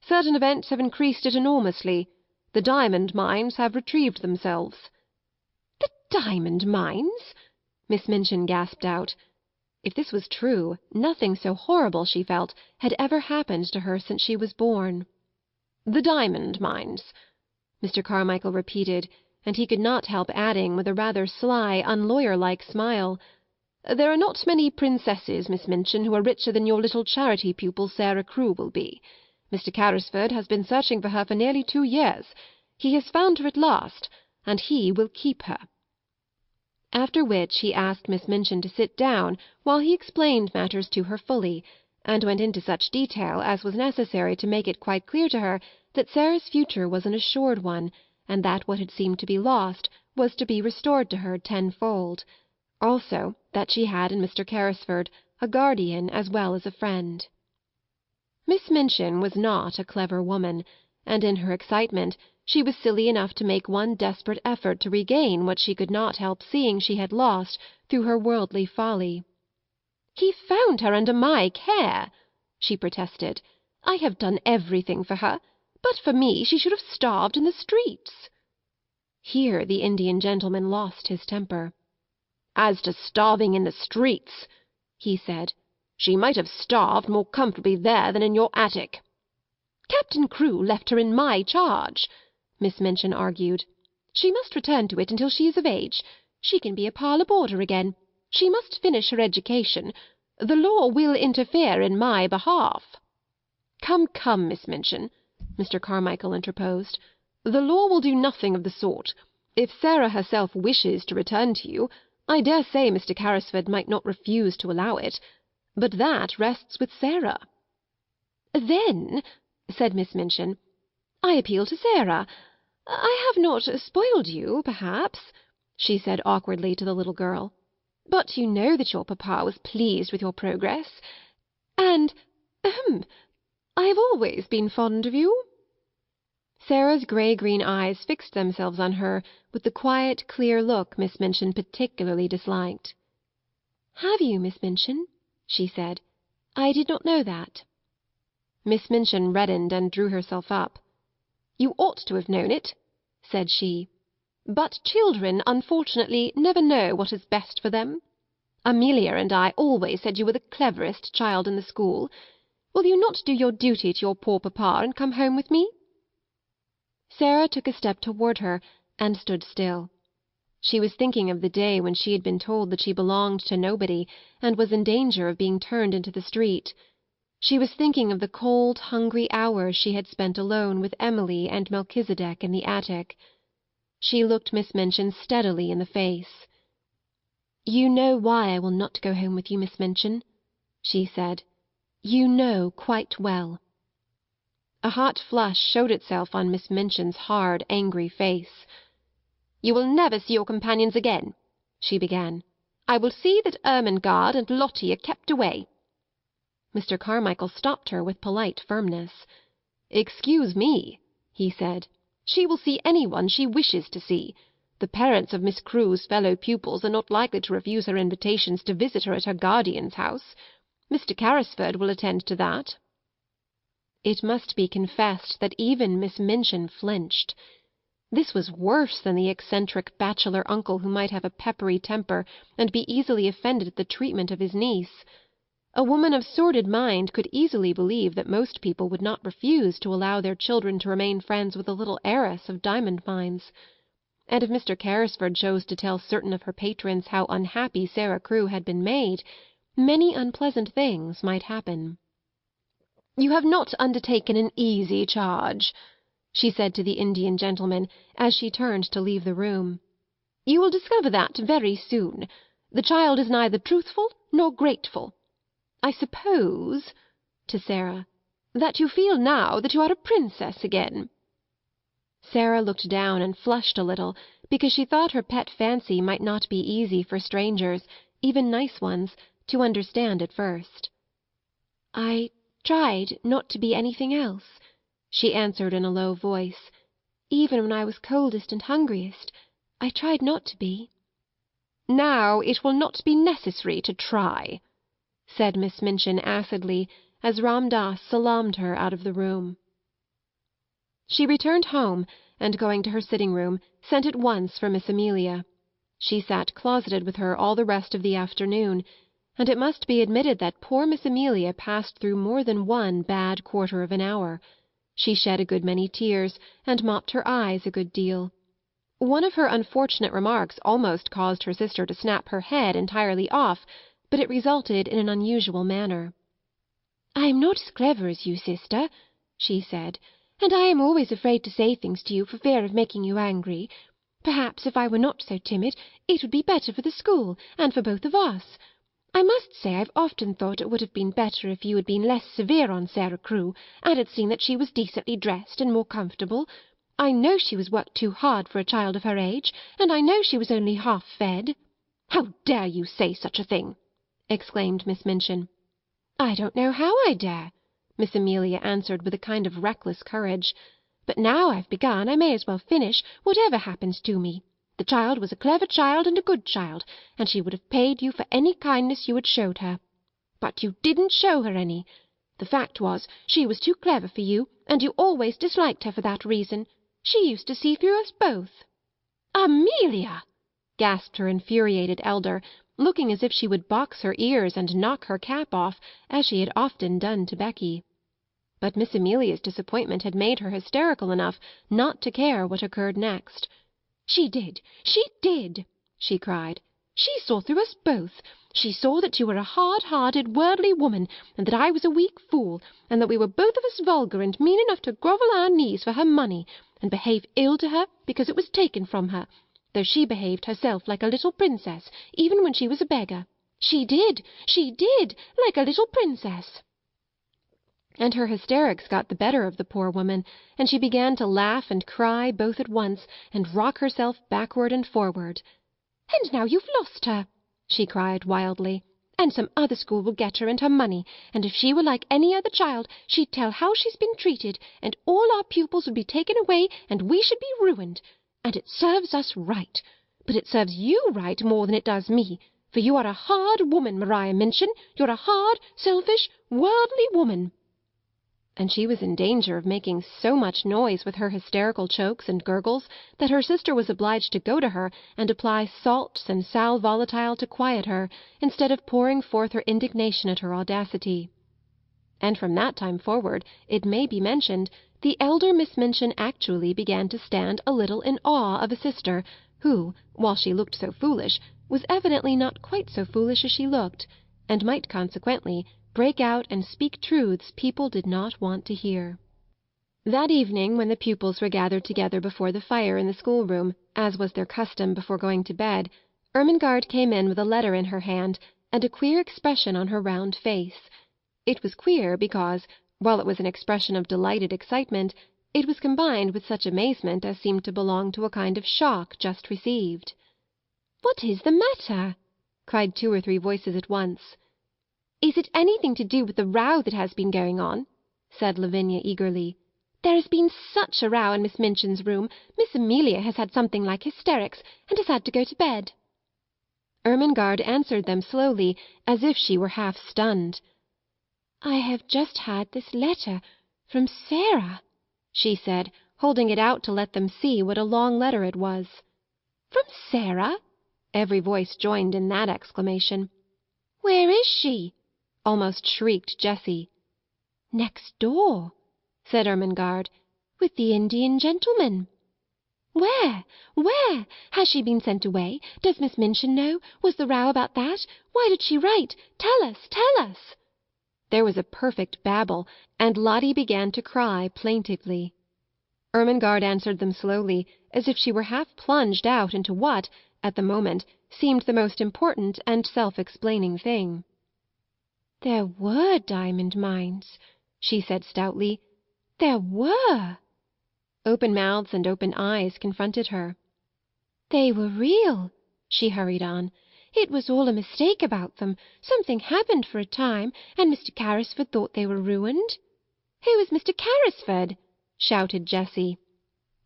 Certain events have increased it enormously. The diamond mines have retrieved themselves." "The diamond mines!" Miss Minchin gasped out. If this was true, nothing so horrible, she felt, had ever happened to her since she was born. "The diamond mines," Mr. Carmichael repeated, and he could not help adding, with a rather sly, unlawyer-like smile, "There are not many princesses, Miss Minchin, who are richer than your little charity pupil Sarah Crewe will be. Mr. Carrisford has been searching for her for nearly 2 years. He has found her at last, and he will keep her." After which he asked Miss Minchin to sit down while he explained matters to her fully, and went into such detail as was necessary to make it quite clear to her that Sarah's future was an assured one, and that what had seemed to be lost was to be restored to her tenfold; also that she had in Mr. Carrisford a guardian as well as a friend. Miss Minchin was not a clever woman, and in her excitement she was silly enough to make one desperate effort to regain what she could not help seeing she had lost through her worldly folly. "He found her under my care," she protested. "I have done everything for her. But for me she should have starved in the streets." Here the Indian gentleman lost his temper. "As to starving in the streets," he said, "she might have starved more comfortably there than in your attic." "Captain Crewe left her in my charge," Miss Minchin argued. "She must return to it until she is of age. She can be a parlour boarder again. She must finish her education. The law will interfere in my behalf." "Come, come, Miss Minchin," Mr. Carmichael interposed. "The law will do nothing of the sort. If Sarah herself wishes to return to you, I dare say Mr. Carrisford might not refuse to allow it. But that rests with Sarah." "Then," said Miss Minchin, "I appeal to Sarah. I have not spoiled you, perhaps," she said awkwardly to the little girl, "but you know that your papa was pleased with your progress. And, I have always been fond of you." Sarah's grey-green eyes fixed themselves on her with the quiet, clear look Miss Minchin particularly disliked. "Have you, Miss Minchin?" she said. "I did not know that." Miss Minchin reddened and drew herself up. "You ought to have known it," said she. "But children, unfortunately, never know what is best for them. Amelia and I always said you were the cleverest child in the school. Will you not do your duty to your poor papa and come home with me?" Sarah took a step toward her and stood still. She was thinking of the day when she had been told that she belonged to nobody and was in danger of being turned into the street. She was thinking of the cold, hungry hours she had spent alone with Emily and Melchizedek in the attic. She looked Miss Minchin steadily in the face. "You know why I will not go home with you, Miss Minchin," she said. "You know quite well." A hot flush showed itself on Miss Minchin's hard, angry face. "You will never see your companions again," she began. "I will see that Ermengarde and Lottie are kept away." Mr. Carmichael stopped her with polite firmness. "Excuse me," he said. "She will see any one she wishes to see. The parents of Miss Crewe's fellow pupils are not likely to refuse her invitations to visit her at her guardian's house. Mr. Carrisford will attend to that." It must be confessed that even Miss Minchin flinched. This was worse than the eccentric bachelor uncle who might have a peppery temper and be easily offended at the treatment of his niece. A woman of sordid mind could easily believe that most people would not refuse to allow their children to remain friends with a little heiress of diamond mines. And if Mr. Carrisford chose to tell certain of her patrons how unhappy Sarah Crewe had been made, many unpleasant things might happen. "You have not undertaken an easy charge," she said to the Indian gentleman as she turned to leave the room. "You will discover that very soon. The child is neither truthful nor grateful. I suppose," to Sarah, "that you feel now that you are a princess again." Sarah looked down and flushed a little, because she thought her pet fancy might not be easy for strangers, even nice ones, to understand at first. "I tried not to be anything else," she answered in a low voice. "Even when I was coldest and hungriest, I tried not to be." "Now it will not be necessary to try," said Miss Minchin acidly, as Ram Das salaamed her out of the room. She returned home, and going to her sitting-room, sent at once for Miss Amelia. She sat closeted with her all the rest of the afternoon, and it must be admitted that poor Miss Amelia passed through more than one bad quarter of an hour. She shed a good many tears, and mopped her eyes a good deal. One of her unfortunate remarks almost caused her sister to snap her head entirely off, but it resulted in an unusual manner. "I am not as clever as you, sister," she said, "and I am always afraid to say things to you for fear of making you angry. Perhaps if I were not so timid it would be better for the school, and for both of us. I must say I've often thought it would have been better if you had been less severe on Sarah Crewe, and had seen that she was decently dressed and more comfortable. I know she was worked too hard for a child of her age, and I know she was only half fed." "How dare you say such a thing?" exclaimed Miss Minchin. "I don't know how I dare," Miss Amelia answered with a kind of reckless courage. "But now I've begun I may as well finish, whatever happens to me. The child was a clever child and a good child, and she would have paid you for any kindness you had showed her. But you didn't show her any. The fact was, she was too clever for you, and you always disliked her for that reason. She used to see through us both." "Amelia!" gasped her infuriated elder, looking as if she would box her ears and knock her cap off, as she had often done to Becky. But Miss Amelia's disappointment had made her hysterical enough not to care what occurred next. "She did, she did!" she cried. "She saw through us both. She saw that you were a hard-hearted, worldly woman, and that I was a weak fool, and that we were both of us vulgar and mean enough to grovel our knees for her money, and behave ill to her because it was taken from her, though she behaved herself like a little princess, even when she was a beggar. She did, like a little princess." And her hysterics got the better of the poor woman, and she began to laugh and cry both at once, and rock herself backward and forward. "And now you've lost her," she cried wildly, "and some other school will get her and her money, and if she were like any other child she'd tell how she's been treated, and all our pupils would be taken away, and we should be ruined. And it serves us right. But it serves you right more than it does me, for you are a hard woman, Maria Minchin. You're a hard, selfish, worldly woman." And she was in danger of making so much noise with her hysterical chokes and gurgles that her sister was obliged to go to her and apply salts and sal volatile to quiet her, instead of pouring forth her indignation at her audacity. And from that time forward, it may be mentioned, the elder Miss Minchin actually began to stand a little in awe of a sister who, while she looked so foolish, was evidently not quite so foolish as she looked, and might consequently break out and speak truths people did not want to hear. That evening, when the pupils were gathered together before the fire in the schoolroom, as was their custom before going to bed, Ermengarde came in with a letter in her hand and a queer expression on her round face. It was queer because, while it was an expression of delighted excitement, it was combined with such amazement as seemed to belong to a kind of shock just received. "What is the matter?" cried 2 or 3 voices at once. "Is it anything to do with the row that has been going on?" said Lavinia eagerly. "There has been such a row in Miss Minchin's room. Miss Amelia has had something like hysterics, and has had to go to bed." Ermengarde answered them slowly, as if she were half stunned. "I have just had this letter from Sarah," she said, holding it out to let them see what a long letter it was. "From Sarah?" Every voice joined in that exclamation. "Where is she?" almost shrieked Jessie. "Next door," said Ermengarde, "with the Indian gentleman." "Where? Where? Has she been sent away? Does Miss Minchin know? Was the row about that? Why did she write? Tell us, tell us!" There was a perfect babel, and Lottie began to cry plaintively. Ermengarde answered them slowly, as if she were half plunged out into what, at the moment, seemed the most important and self-explaining thing. "There were diamond mines," she said stoutly. "There were." Open mouths and open eyes confronted her. "They were real," she hurried on. "It was all a mistake about them. Something happened for a time, and Mr. Carrisford thought they were ruined." "Who is Mr. Carrisford?" shouted Jessie.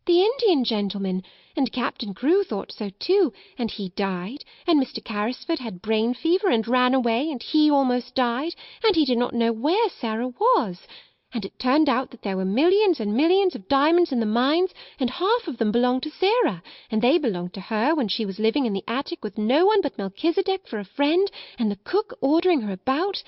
"The Indian gentleman, and Captain Crewe thought so too, and he died, and Mr. Carrisford had brain fever and ran away, and he almost died, and he did not know where Sarah was. And it turned out that there were millions and millions of diamonds in the mines, and half of them belonged to Sarah, and they belonged to her when she was living in the attic with no one but Melchizedek for a friend, and the cook ordering her about.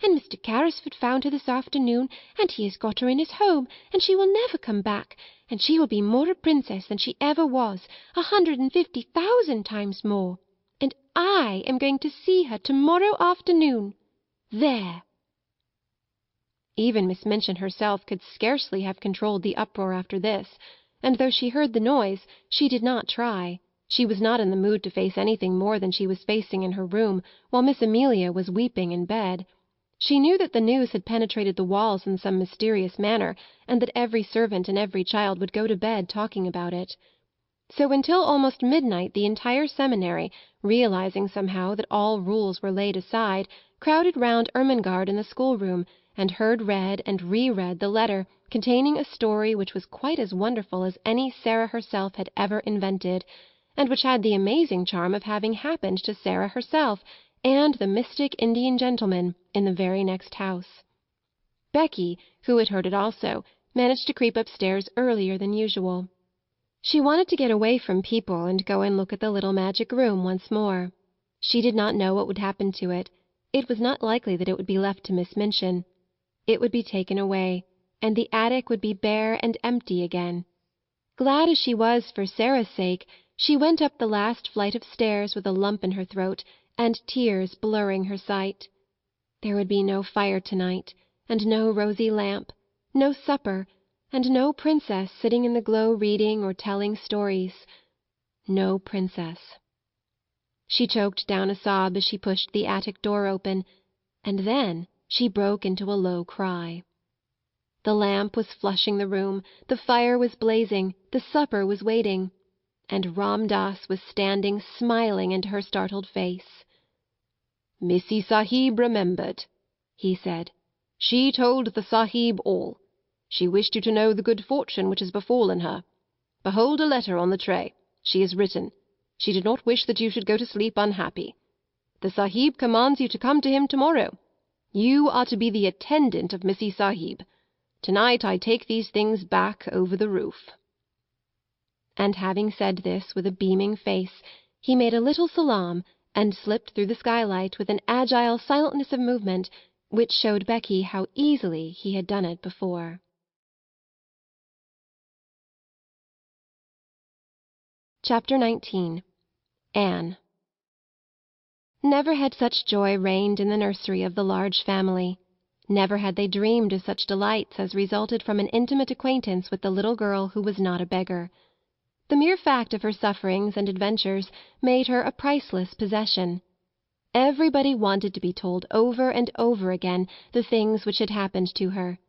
And Mr. Carrisford found her this afternoon, and he has got her in his home, and she will never come back, and she will be more a princess than she ever was, 150,000 times more. And I am going to see her to-morrow afternoon. There!" Even Miss Minchin herself could scarcely have controlled the uproar after this, and though she heard the noise, she did not try. She was not in the mood to face anything more than she was facing in her room, while Miss Amelia was weeping in bed. She knew that the news had penetrated the walls in some mysterious manner, and that every servant and every child would go to bed talking about it. So until almost midnight the entire seminary, realizing somehow that all rules were laid aside, crowded round Ermengarde in the schoolroom, and heard read and re-read the letter containing a story which was quite as wonderful as any Sarah herself had ever invented, and which had the amazing charm of having happened to Sarah herself and the mystic Indian gentleman in the very next house. Becky, who had heard it also, managed to creep upstairs earlier than usual. She wanted to get away from people and go and look at the little magic room once more. She did not know what would happen to it. It was not likely that it would be left to Miss Minchin. It would be taken away, and the attic would be bare and empty again. Glad as she was for Sarah's sake, she went up the last flight of stairs with a lump in her throat and tears blurring her sight. There would be no fire tonight, and no rosy lamp, no supper, and no princess sitting in the glow reading or telling stories. No princess. She choked down a sob as she pushed the attic door open, and then she broke into a low cry. The lamp was flushing the room, the fire was blazing, the supper was waiting, and Ram Das was standing smiling into her startled face. "Missy Sahib remembered," he said. "She told the Sahib all. She wished you to know the good fortune which has befallen her. Behold a letter on the tray. She has written. She did not wish that you should go to sleep unhappy. The Sahib commands you to come to him tomorrow. You are to be the attendant of Missy Sahib. Tonight I take these things back over the roof." And having said this with a beaming face, he made a little salaam and slipped through the skylight with an agile silentness of movement which showed Becky how easily he had done it before. Chapter 19. Anne. Never had such joy reigned in the nursery of the large family. Never had they dreamed of such delights as resulted from an intimate acquaintance with the little girl who was not a beggar. The mere fact of her sufferings and adventures made her a priceless possession. Everybody wanted to be told over and over again the things which had happened to her.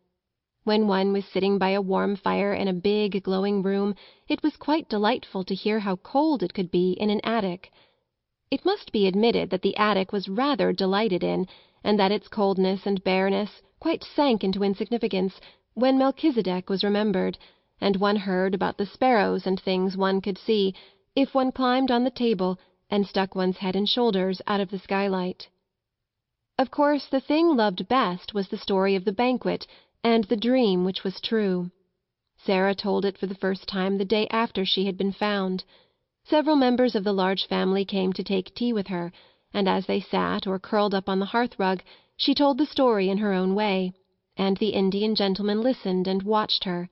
When one was sitting by a warm fire in a big, glowing room, it was quite delightful to hear how cold it could be in an attic. It must be admitted that the attic was rather delighted in, and that its coldness and bareness quite sank into insignificance when Melchizedek was remembered, and one heard about the sparrows and things one could see, if one climbed on the table and stuck one's head and shoulders out of the skylight. Of course, the thing loved best was the story of the banquet and the dream which was true. Sarah told it for the first time the day after she had been found. Several members of the large family came to take tea with her, and as they sat or curled up on the hearth-rug, she told the story in her own way, and the Indian gentleman listened and watched her.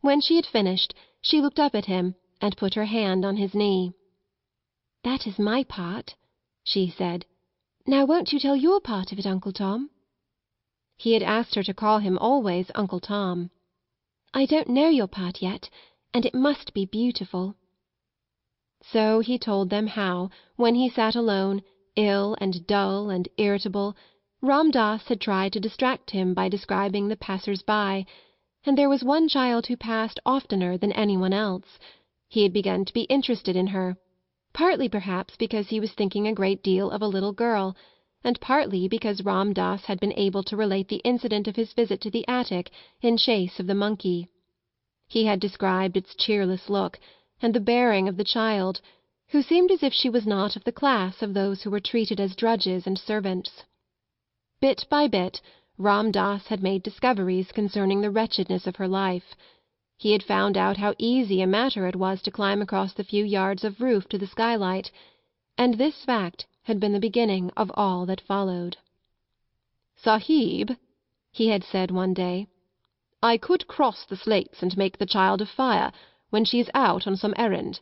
When she had finished, she looked up at him and put her hand on his knee. "That is my part," she said. "Now won't you tell your part of it, Uncle Tom?" He had asked her to call him always Uncle Tom. "I don't know your part yet, and it must be beautiful." So he told them how, when he sat alone, ill and dull and irritable, Ram Das had tried to distract him by describing the passers-by, and there was one child who passed oftener than anyone else. He had begun to be interested in her, partly perhaps because he was thinking a great deal of a little girl, and partly because Ram Das had been able to relate the incident of his visit to the attic in chase of the monkey. He had described its cheerless look, and the bearing of the child, who seemed as if she was not of the class of those who were treated as drudges and servants. Bit by bit, Ram Das had made discoveries concerning the wretchedness of her life. He had found out how easy a matter it was to climb across the few yards of roof to the skylight, and this fact had been the beginning of all that followed. "Sahib," he had said one day, "I could cross the slates and make the child a fire when she is out on some errand.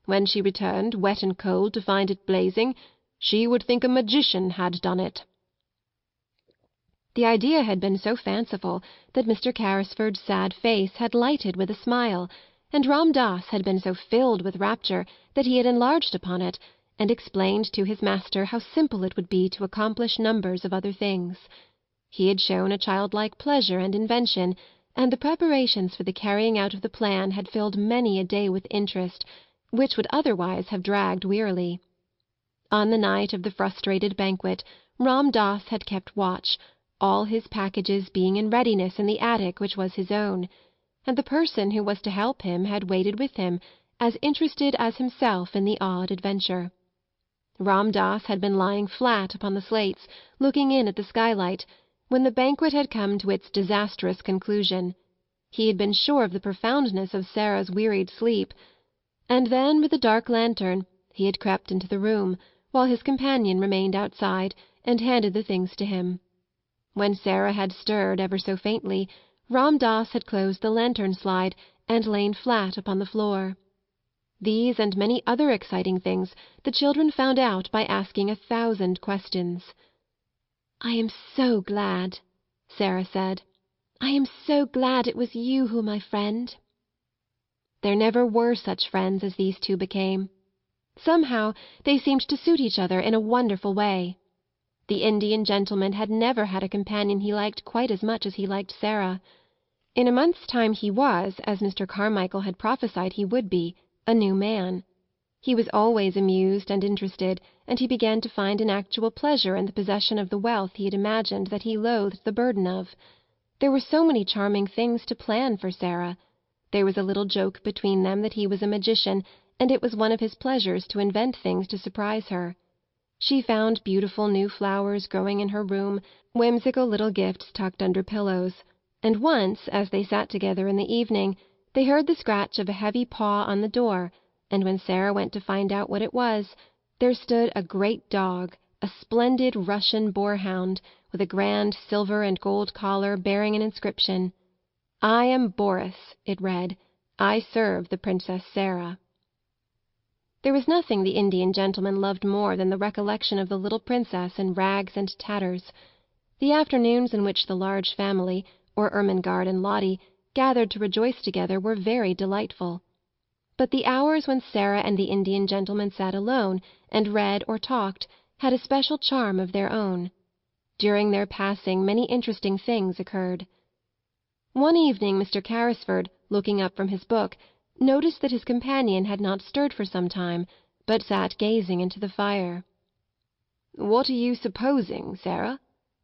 When she returned, wet and cold, to find it blazing, she would think a magician had done it." The idea had been so fanciful that Mr. Carrisford's sad face had lighted with a smile, and Ram Das had been so filled with rapture that he had enlarged upon it, and explained to his master how simple it would be to accomplish numbers of other things. He had shown a childlike pleasure and invention, and the preparations for the carrying out of the plan had filled many a day with interest, which would otherwise have dragged wearily. On the night of the frustrated banquet, Ram Das had kept watch, all his packages being in readiness in the attic which was his own, and the person who was to help him had waited with him, as interested as himself in the odd adventure. Ram Das had been lying flat upon the slates, looking in at the skylight, when the banquet had come to its disastrous conclusion. He had been sure of the profoundness of Sarah's wearied sleep, and then with a dark lantern he had crept into the room, while his companion remained outside and handed the things to him. When Sarah had stirred ever so faintly, Ram Das had closed the lantern slide and lain flat upon the floor. These and many other exciting things the children found out by asking 1,000 questions. "I am so glad," Sarah said. "I am so glad it was you who are my friend." There never were such friends as these two became. Somehow they seemed to suit each other in a wonderful way. The Indian gentleman had never had a companion he liked quite as much as he liked Sarah. In a month's time he was, as Mr. Carmichael had prophesied he would be, a new man. He was always amused and interested, and he began to find an actual pleasure in the possession of the wealth he had imagined that he loathed the burden of. There were so many charming things to plan for Sarah. There was a little joke between them that he was a magician, and it was one of his pleasures to invent things to surprise her. She found beautiful new flowers growing in her room, whimsical little gifts tucked under pillows, and once, as they sat together in the evening, they heard the scratch of a heavy paw on the door, and when Sarah went to find out what it was, there stood a great dog, a splendid Russian boarhound, with a grand silver and gold collar bearing an inscription. "I am Boris," it read. "I serve the Princess Sarah." There was nothing the Indian gentleman loved more than the recollection of the little princess in rags and tatters. The afternoons in which the large family, or Ermengarde and Lottie, gathered to rejoice together were very delightful. But the hours when Sarah and the Indian gentleman sat alone and read or talked had a special charm of their own. During their passing many interesting things occurred. One evening Mr. Carrisford, looking up from his book, noticed that his companion had not stirred for some time, but sat gazing into the fire. "What are you supposing, Sarah?"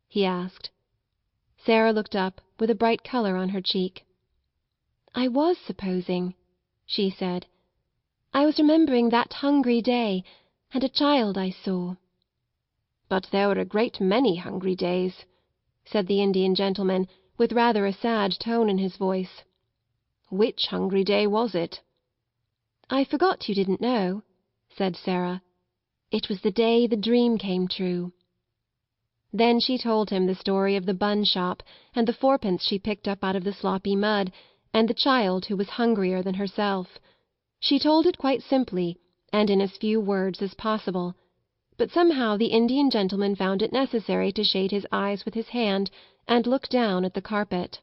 he asked. Sarah looked up, with a bright colour on her cheek. "I was supposing," she said. "I was remembering that hungry day, and a child I saw." "But there were a great many hungry days," said the Indian gentleman, with rather a sad tone in his voice. "Which hungry day was it?" "I forgot you didn't know," said Sarah. "It was the day the dream came true." Then she told him the story of the bun shop, and the fourpence she picked up out of the sloppy mud, and the child who was hungrier than herself. She told it quite simply, and in as few words as possible, but somehow the Indian gentleman found it necessary to shade his eyes with his hand and look down at the carpet.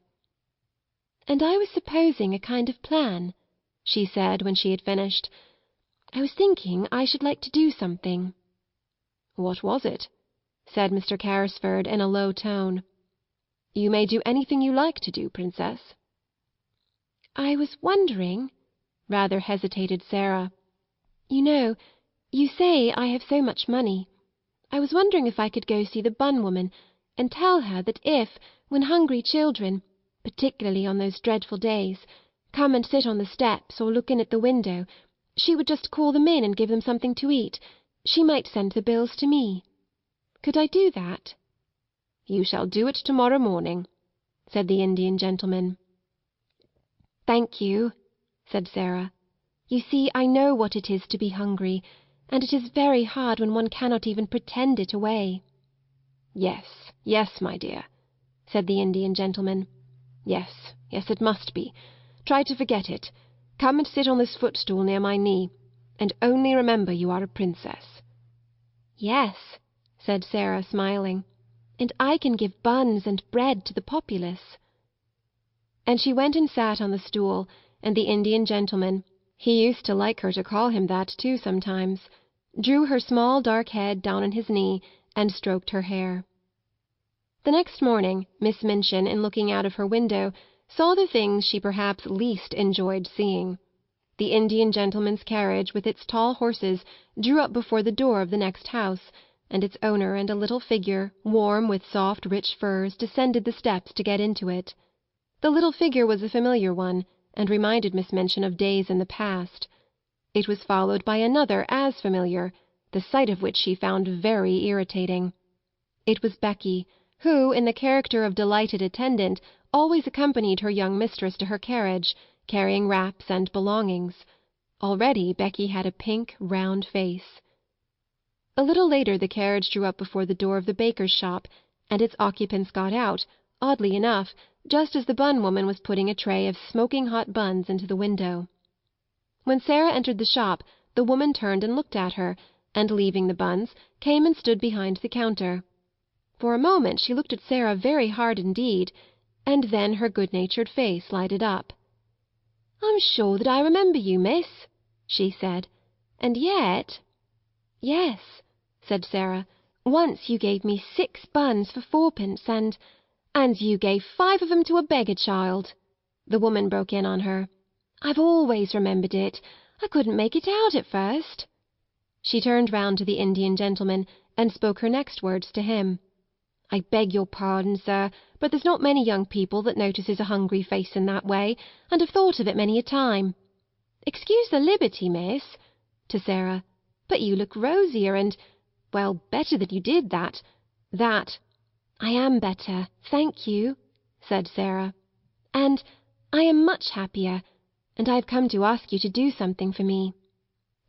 "And I was supposing a kind of plan," she said when she had finished. "I was thinking I should like to do something." "What was it?" said Mr. Carrisford in a low tone. "You may do anything you like to do, Princess." I was wondering, rather hesitated Sarah. You know, you say I have so much money. I was wondering if I could go see the bun woman and tell her that if, when hungry children, particularly on those dreadful days, come and sit on the steps or look in at the window, she would just call them in and give them something to eat. She might send the bills to me. Could I do that? You shall do it tomorrow morning, said the Indian gentleman. Thank you, said Sarah. You see, I know what it is to be hungry, and it is very hard when one cannot even pretend it away. Yes, yes, my dear, said the Indian gentleman. Yes, yes, it must be. Try to forget it. Come and sit on this footstool near my knee, and only remember you are a princess. Yes, said Sarah, smiling, and I can give buns and bread to the populace. And she went and sat on the stool, and the Indian gentleman, he used to like her to call him that too sometimes, drew her small dark head down on his knee and stroked her hair. The next morning Miss Minchin, in looking out of her window, saw the things she perhaps least enjoyed seeing. The Indian gentleman's carriage with its tall horses drew up before the door of the next house, and its owner and a little figure, warm with soft rich furs, descended the steps to get into it. The little figure was a familiar one, and reminded Miss Minchin of days in the past. It was followed by another as familiar, the sight of which she found very irritating. It was Becky, who, in the character of delighted attendant, always accompanied her young mistress to her carriage, carrying wraps and belongings. Already Becky had a pink, round face. A little later the carriage drew up before the door of the baker's shop, and its occupants got out, oddly enough, just as the bun woman was putting a tray of smoking hot buns into the window. When Sarah entered the shop, the woman turned and looked at her, and leaving the buns, came and stood behind the counter. For a moment she looked at Sarah very hard indeed, and then her good-natured face lighted up. "I'm sure that I remember you, miss," she said, "and yet—" "Yes," said Sarah, "once you gave me 6 buns for 4pence, and you gave 5 of 'em to a beggar child," the woman broke in on her. "I've always remembered it. I couldn't make it out at first." She turned round to the Indian gentleman, and spoke her next words to him. "I beg your pardon, sir, but there's not many young people that notices a hungry face in that way, and have thought of it many a time. Excuse the liberty, miss," to Sarah, "but you look rosier and, well, better than you did that. "I am better, thank you," said Sarah, "and I am much happier, and I have come to ask you to do something for me."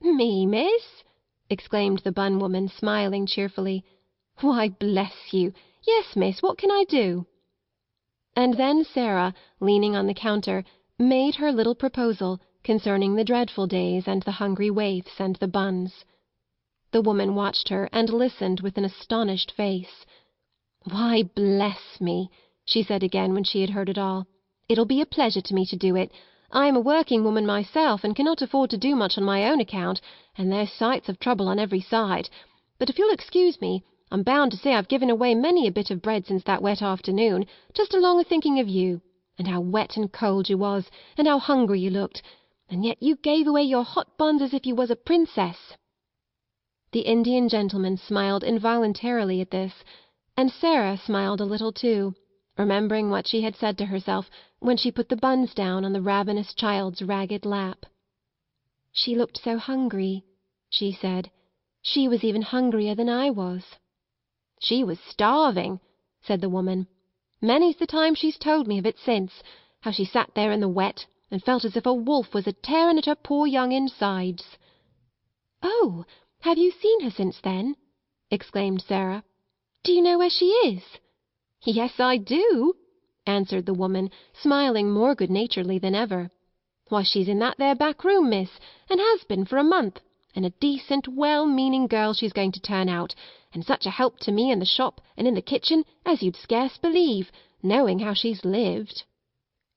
"Me, miss?" exclaimed the bun woman, smiling cheerfully. "Why, bless you! Yes, miss, what can I do?" And then Sarah, leaning on the counter, made her little proposal concerning the dreadful days and the hungry waifs and the buns. The woman watched her and listened with an astonished face. "Why, bless me," she said again when she had heard it all. "It'll be a pleasure to me to do it. I am a working woman myself, and cannot afford to do much on my own account, and there's sights of trouble on every side. But if you'll excuse me, I'm bound to say I've given away many a bit of bread since that wet afternoon, just along o' thinking of you, and how wet and cold you was, and how hungry you looked, and yet you gave away your hot buns as if you was a princess." The Indian gentleman smiled involuntarily at this, and Sarah smiled a little too, remembering what she had said to herself when she put the buns down on the ravenous child's ragged lap. "She looked so hungry," she said. "She was even hungrier than I was." "She was starving," said the woman. "Many's the time she's told me of it since, how she sat there in the wet and felt as if a wolf was a-tearing at her poor young insides." "Oh, have you seen her since then?" exclaimed Sarah. "Do you know where she is?" "Yes, I do," answered the woman, smiling more good-naturedly than ever. "Why, she's in that there back room, miss, and has been for a month, and a decent, well-meaning girl she's going to turn out, and such a help to me in the shop and in the kitchen as you'd scarce believe, knowing how she's lived."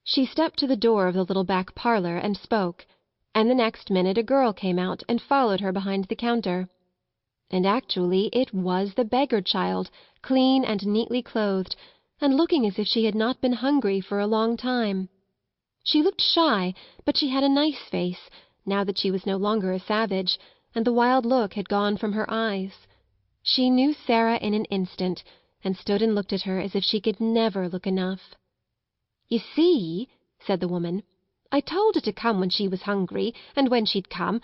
She stepped to the door of the little back parlour and spoke, and the next minute a girl came out and followed her behind the counter. And actually it was the beggar child, clean and neatly clothed, and looking as if she had not been hungry for a long time. She looked shy, but she had a nice face, now that she was no longer a savage, and the wild look had gone from her eyes. She knew Sarah in an instant, and stood and looked at her as if she could never look enough. "You see," said the woman, "I told her to come when she was hungry, and when she'd come,